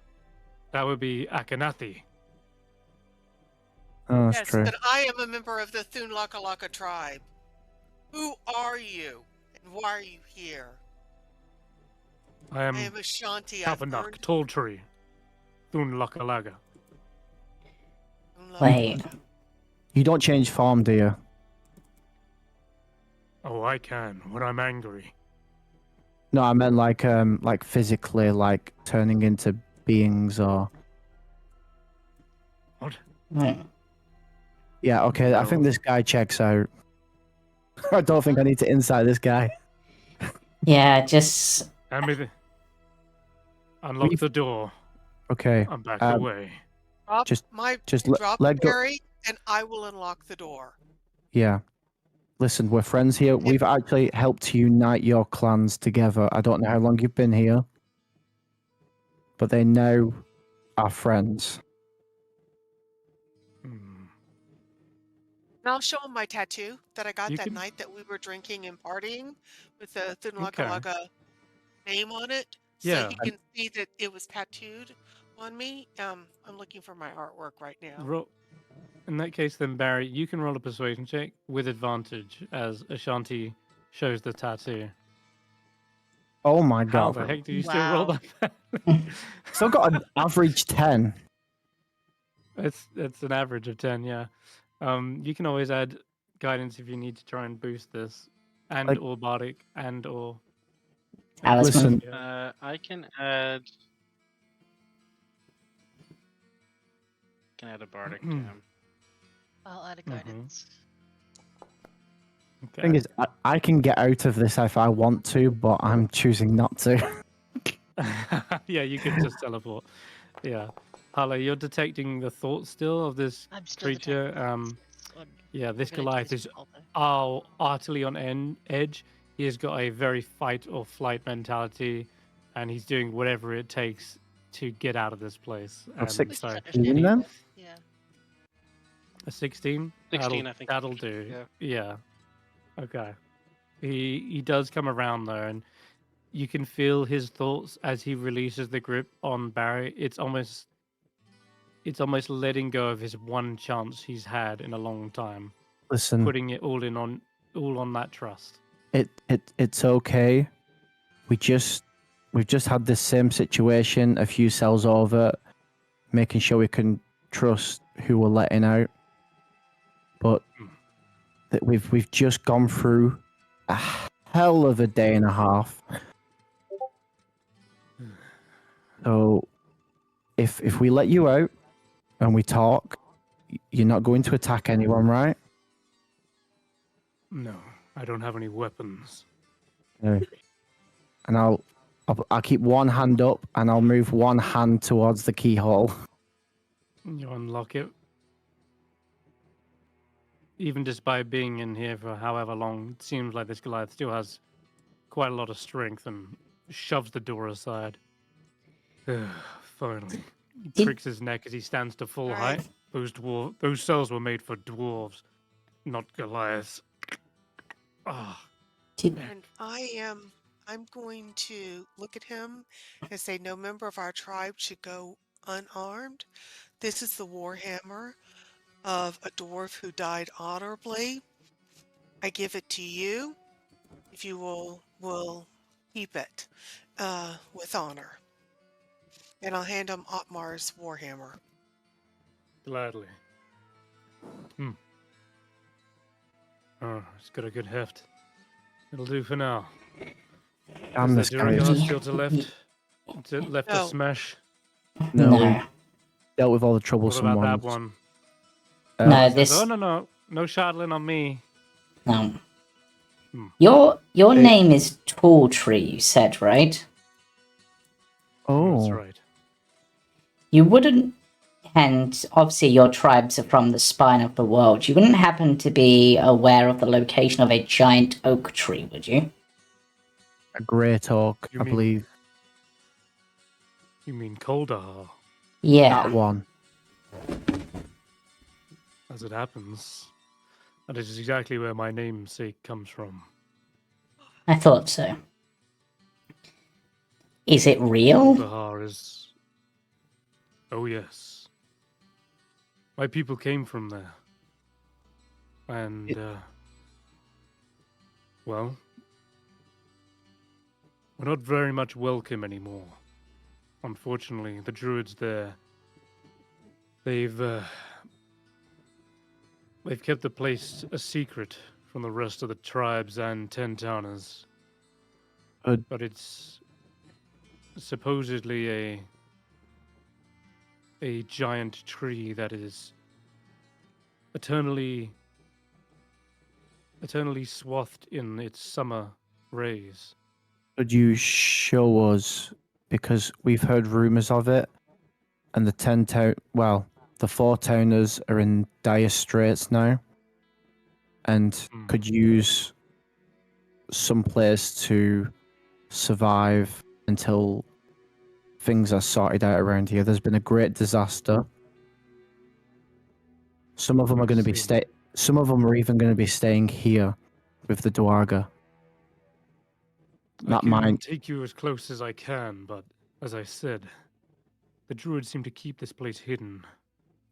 That would be Akhenathi. Oh, that's Yes, true. but I am a member of the Thunlokalaga tribe. Who are you? And why are you here? I I am am Ashanti. I've Kavanok, earned Tall Tree, Thunlokalaga. Wait. You don't change form, do you? Oh, I can when I'm angry. No, I meant like physically, like turning into beings or... What? Wait. Yeah, okay, I think No. this guy checks out. I don't think I need to insight this guy. Yeah, just Hand me the... Unlock We've- the door. Okay, I'm back Um, away. drop just- my let go. Barry, and I will unlock the door. Yeah. Listen, we're friends here. We've actually helped unite your clans together. I don't know how long you've been here, but they now are friends. Hmm. And I'll show him my tattoo that I got You that can- night that we were drinking and partying with the Thunlokalaga name on it. So Yeah. he can see that it was tattooed on me. I'm looking for my artwork right now. In that case, then, Barry, you can roll a persuasion check with advantage as Ashanti shows the tattoo. Oh my How god. the heck do you still roll Wow. that? Still got an average 10. It's an average of 10, yeah. You can always add guidance if you need to try and boost this, and Like- or bardic, and or. Talisman. Listen, Yeah. I can add. Can add a bardic to him. I'll add a Mhm. guidance. Okay. thing is, I can get out of this if I want to, but I'm choosing not to. Yeah, you could just teleport. Yeah. Hulla, you're detecting the thoughts still of this I'm still creature. detecting thoughts, so Yeah, this I'm gonna do Goliath this is all the- utterly on edge. He has got a very fight or flight mentality, and he's doing whatever it takes to get out of this place. Oh, And Which is so, understandable. then? Yeah. a 16? 16, I think. That'll do. Yeah. Yeah. Okay. He does come around though, and you can feel his thoughts as he releases the grip on Barry. It's almost letting go of his one chance he's had in a long time, Listen, putting it all on that trust. it's okay. We've just had this same situation a few cells over, making sure we can trust who we're letting out. But that we've just gone through a hell of a day and a half. So if we let you out and we talk, you're not going to attack anyone, right? No, I don't have any weapons. No. And I'll keep one hand up and I'll move one hand towards the keyhole. You unlock it. Even just by being in here for however long, it seems like this Goliath still has quite a lot of strength and shoves the door aside. Finally. He Did- cricks his neck as he stands to full Alright. height. Those cells were made for dwarves, not Goliaths. Ah, And I'm going to look at him and say, no member of our tribe should go unarmed. This is the warhammer of a dwarf who died honorably. I give it to you if you will keep it with honor. And I'll hand him Otmar's warhammer. gladly. Oh, it's got a good heft. It'll do for now. Damn Is this there guy. anything else Yeah. still to left to No. smash? No, we No. dealt with all the What troublesome about ones. that one? No, Says, this. oh, no, no shardling on me. No. Your Hey. name is Tall Tree, you said, right? That's Oh, right. You wouldn't, and obviously your tribes are from the spine of the world. You wouldn't happen to be aware of the location of a giant oak tree, would you? a great oak, You I mean- believe. You mean Koldahar? Yeah. That one. As it happens, that is exactly where my namesake comes from. I thought so. Is it real? Koldahar is... Oh yes. My people came from there. And, well, we're not very much welcome anymore. Unfortunately, the druids there, they've kept the place a secret from the rest of the tribes and Ten-Towners. Good. But it's supposedly a giant tree that is eternally swathed in its summer rays. Could you show us? Because we've heard rumors of it, and the 4 towners are in dire straits now, and could use some place to survive until things are sorted out around here. There's been a great disaster. Some of them are going to be Some of them are even going to be staying here with the Dwarga. I Not can mine. take you as close as I can, but as I said, the druids seem to keep this place hidden.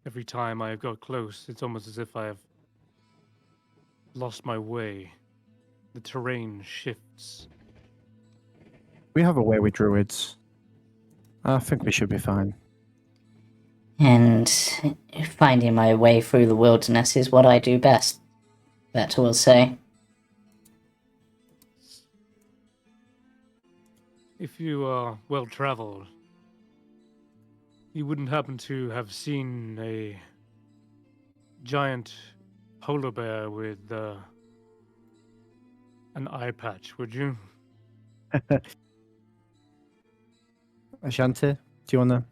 Every time I got close, it's almost as if I have lost my way. The terrain shifts. We have a way with druids. I think we should be fine. And finding my way through the wilderness is what I do best. That will say. If you are well traveled, you wouldn't happen to have seen a giant polar bear with an eye patch, would you? Ashanti, do you want to?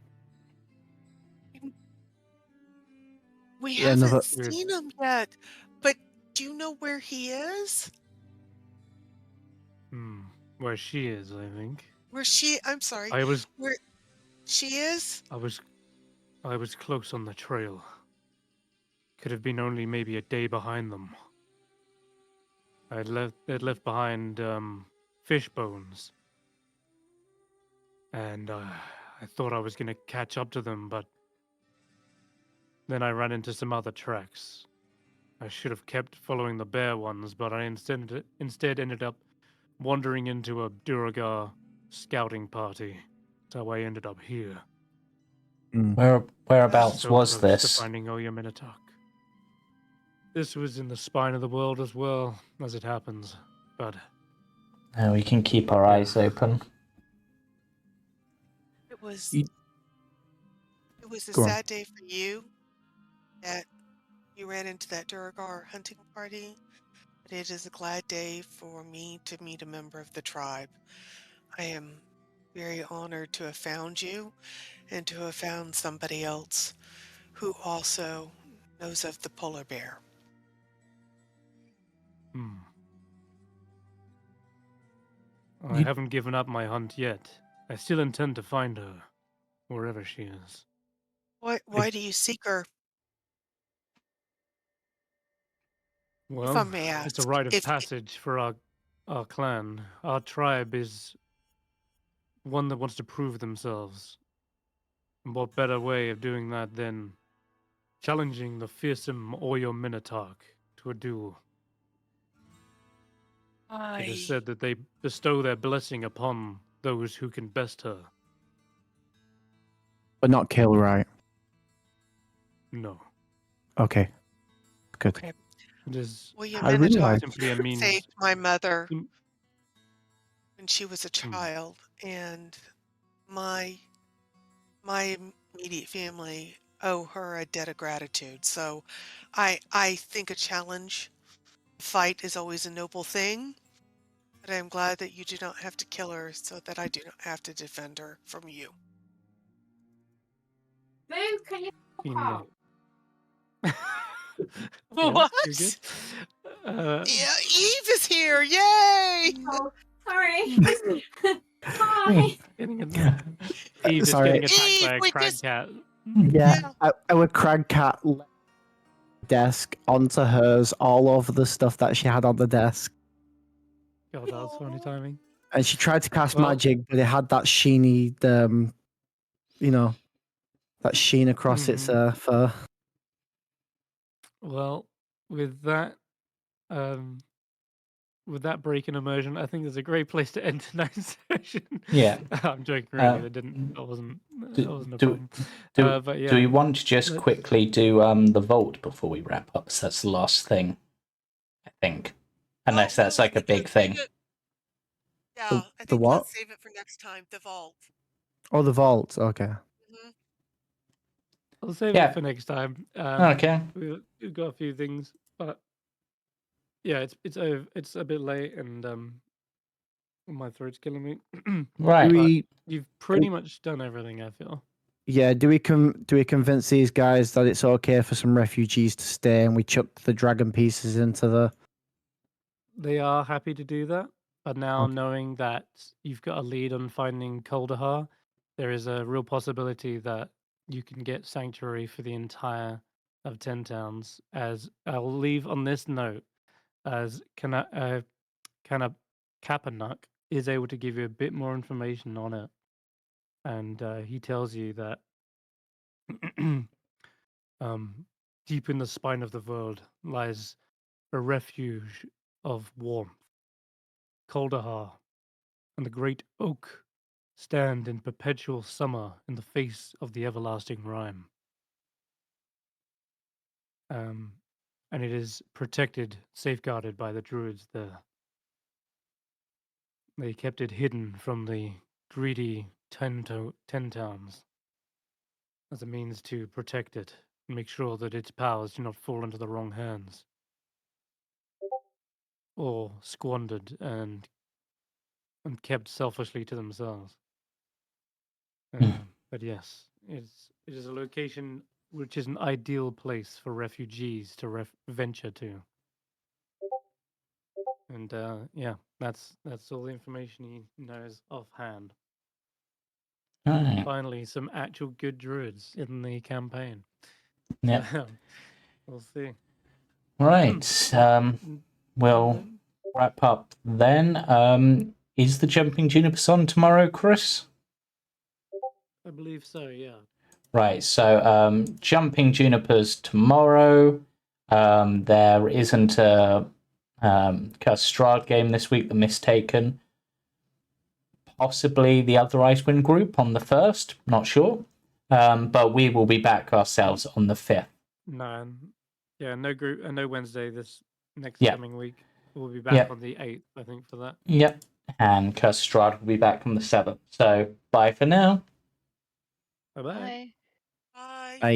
We Yeah, haven't another- seen him yet, but do you know where he is? Where she is, I think. I'm sorry. Where she is? I was close on the trail. Could have been only maybe a day behind them. They'd left behind fish bones. And I thought I was gonna catch up to them, but then I ran into some other tracks. I should have kept following the bear ones, but I instead ended up wandering into a Duragar scouting party. That's how I ended up here. Whereabouts So was close this? to finding Oya Minotaur. This was in the spine of the world as well, as it happens. But We can keep our eyes open. It was You- it was a Go on. sad day for you that you ran into that Duragar hunting party, but it is a glad day for me to meet a member of the tribe. I am very honored to have found you and to have found somebody else who also knows of the polar bear. I haven't given up my hunt yet. I still intend to find her, wherever she is. Why do you seek her, if I Well, may it's a ask? rite of passage for our clan. Our tribe is one that wants to prove themselves. And what better way of doing that than challenging the fearsome Oyo Minotaur to a duel? It is said that they bestow their blessing upon those who can best her. But not kill, right? No. Okay. Good. Okay. It is William I Minotaur realize- simply a means. saved my mother Mm. when she was a child, and my immediate family owe her a debt of gratitude. So I think a challenge Fight is always a noble thing, but I am glad that you do not have to kill her so that I do not have to defend her from you. Boo, can you In help? What? You're good. Yeah, Eve is here! Yay! Oh, sorry. Hi. Eve is Sorry. getting attacked Eve, by a we crag just- cat. Yeah, our crag cat left the desk onto hers, all over the stuff that she had on the desk. God, that was funny timing. And she tried to cast Well- magic, but it had that sheeny, that sheen across its fur. Well, with that break in immersion, I think there's a great place to end tonight's session. Yeah. I'm joking, really. That wasn't a problem. But yeah, Do we want to just let's- quickly do the vault before we wrap up? So that's the last thing, I think. Unless that's like a big thing. Yeah, The- I the think what? let's save it for next time. The vault. Oh, the vault. Okay. Hmm. I'll save Yeah. it for next time. Okay. We've got a few things, but yeah, it's a bit late, and my throat's killing me. Right. Do You've pretty much done everything, I feel. do we convince these guys that it's okay for some refugees to stay, and we chuck the dragon pieces into the? They are happy to do that, but now Okay. knowing that you've got a lead on finding Kaldahar, there is a real possibility that you can get sanctuary for the entire of 10 towns. As I'll leave on this note, as Kapanuk is able to give you a bit more information on it, and he tells you that deep in the spine of the world lies a refuge of warmth. Kaldahar and the great oak stand in perpetual summer in the face of the everlasting Rime. And it is protected, safeguarded by the druids there. They kept it hidden from the greedy ten towns as a means to protect it and make sure that its powers do not fall into the wrong hands or squandered and kept selfishly to themselves. But yes, it is a location which is an ideal place for refugees to venture to. And yeah, that's all the information he knows offhand. Alright. Finally, some actual good druids in the campaign. Yeah. So, we'll see. Right. We'll wrap up then. Is the Jumping Junipers on tomorrow, Chris? I believe so, yeah. Right, so Jumping Junipers tomorrow. There isn't a Strahd game this week, the Mistaken. Possibly the other Icewind group on the 1st, not sure. But we will be back ourselves on the 5th. No, yeah, no group, no Wednesday this next Yeah. coming week. We'll be back Yeah. on the 8th, I think, for that. Yep. And Strahd will be back on the 7th. So bye for now. Bye-bye. Bye. Bye. I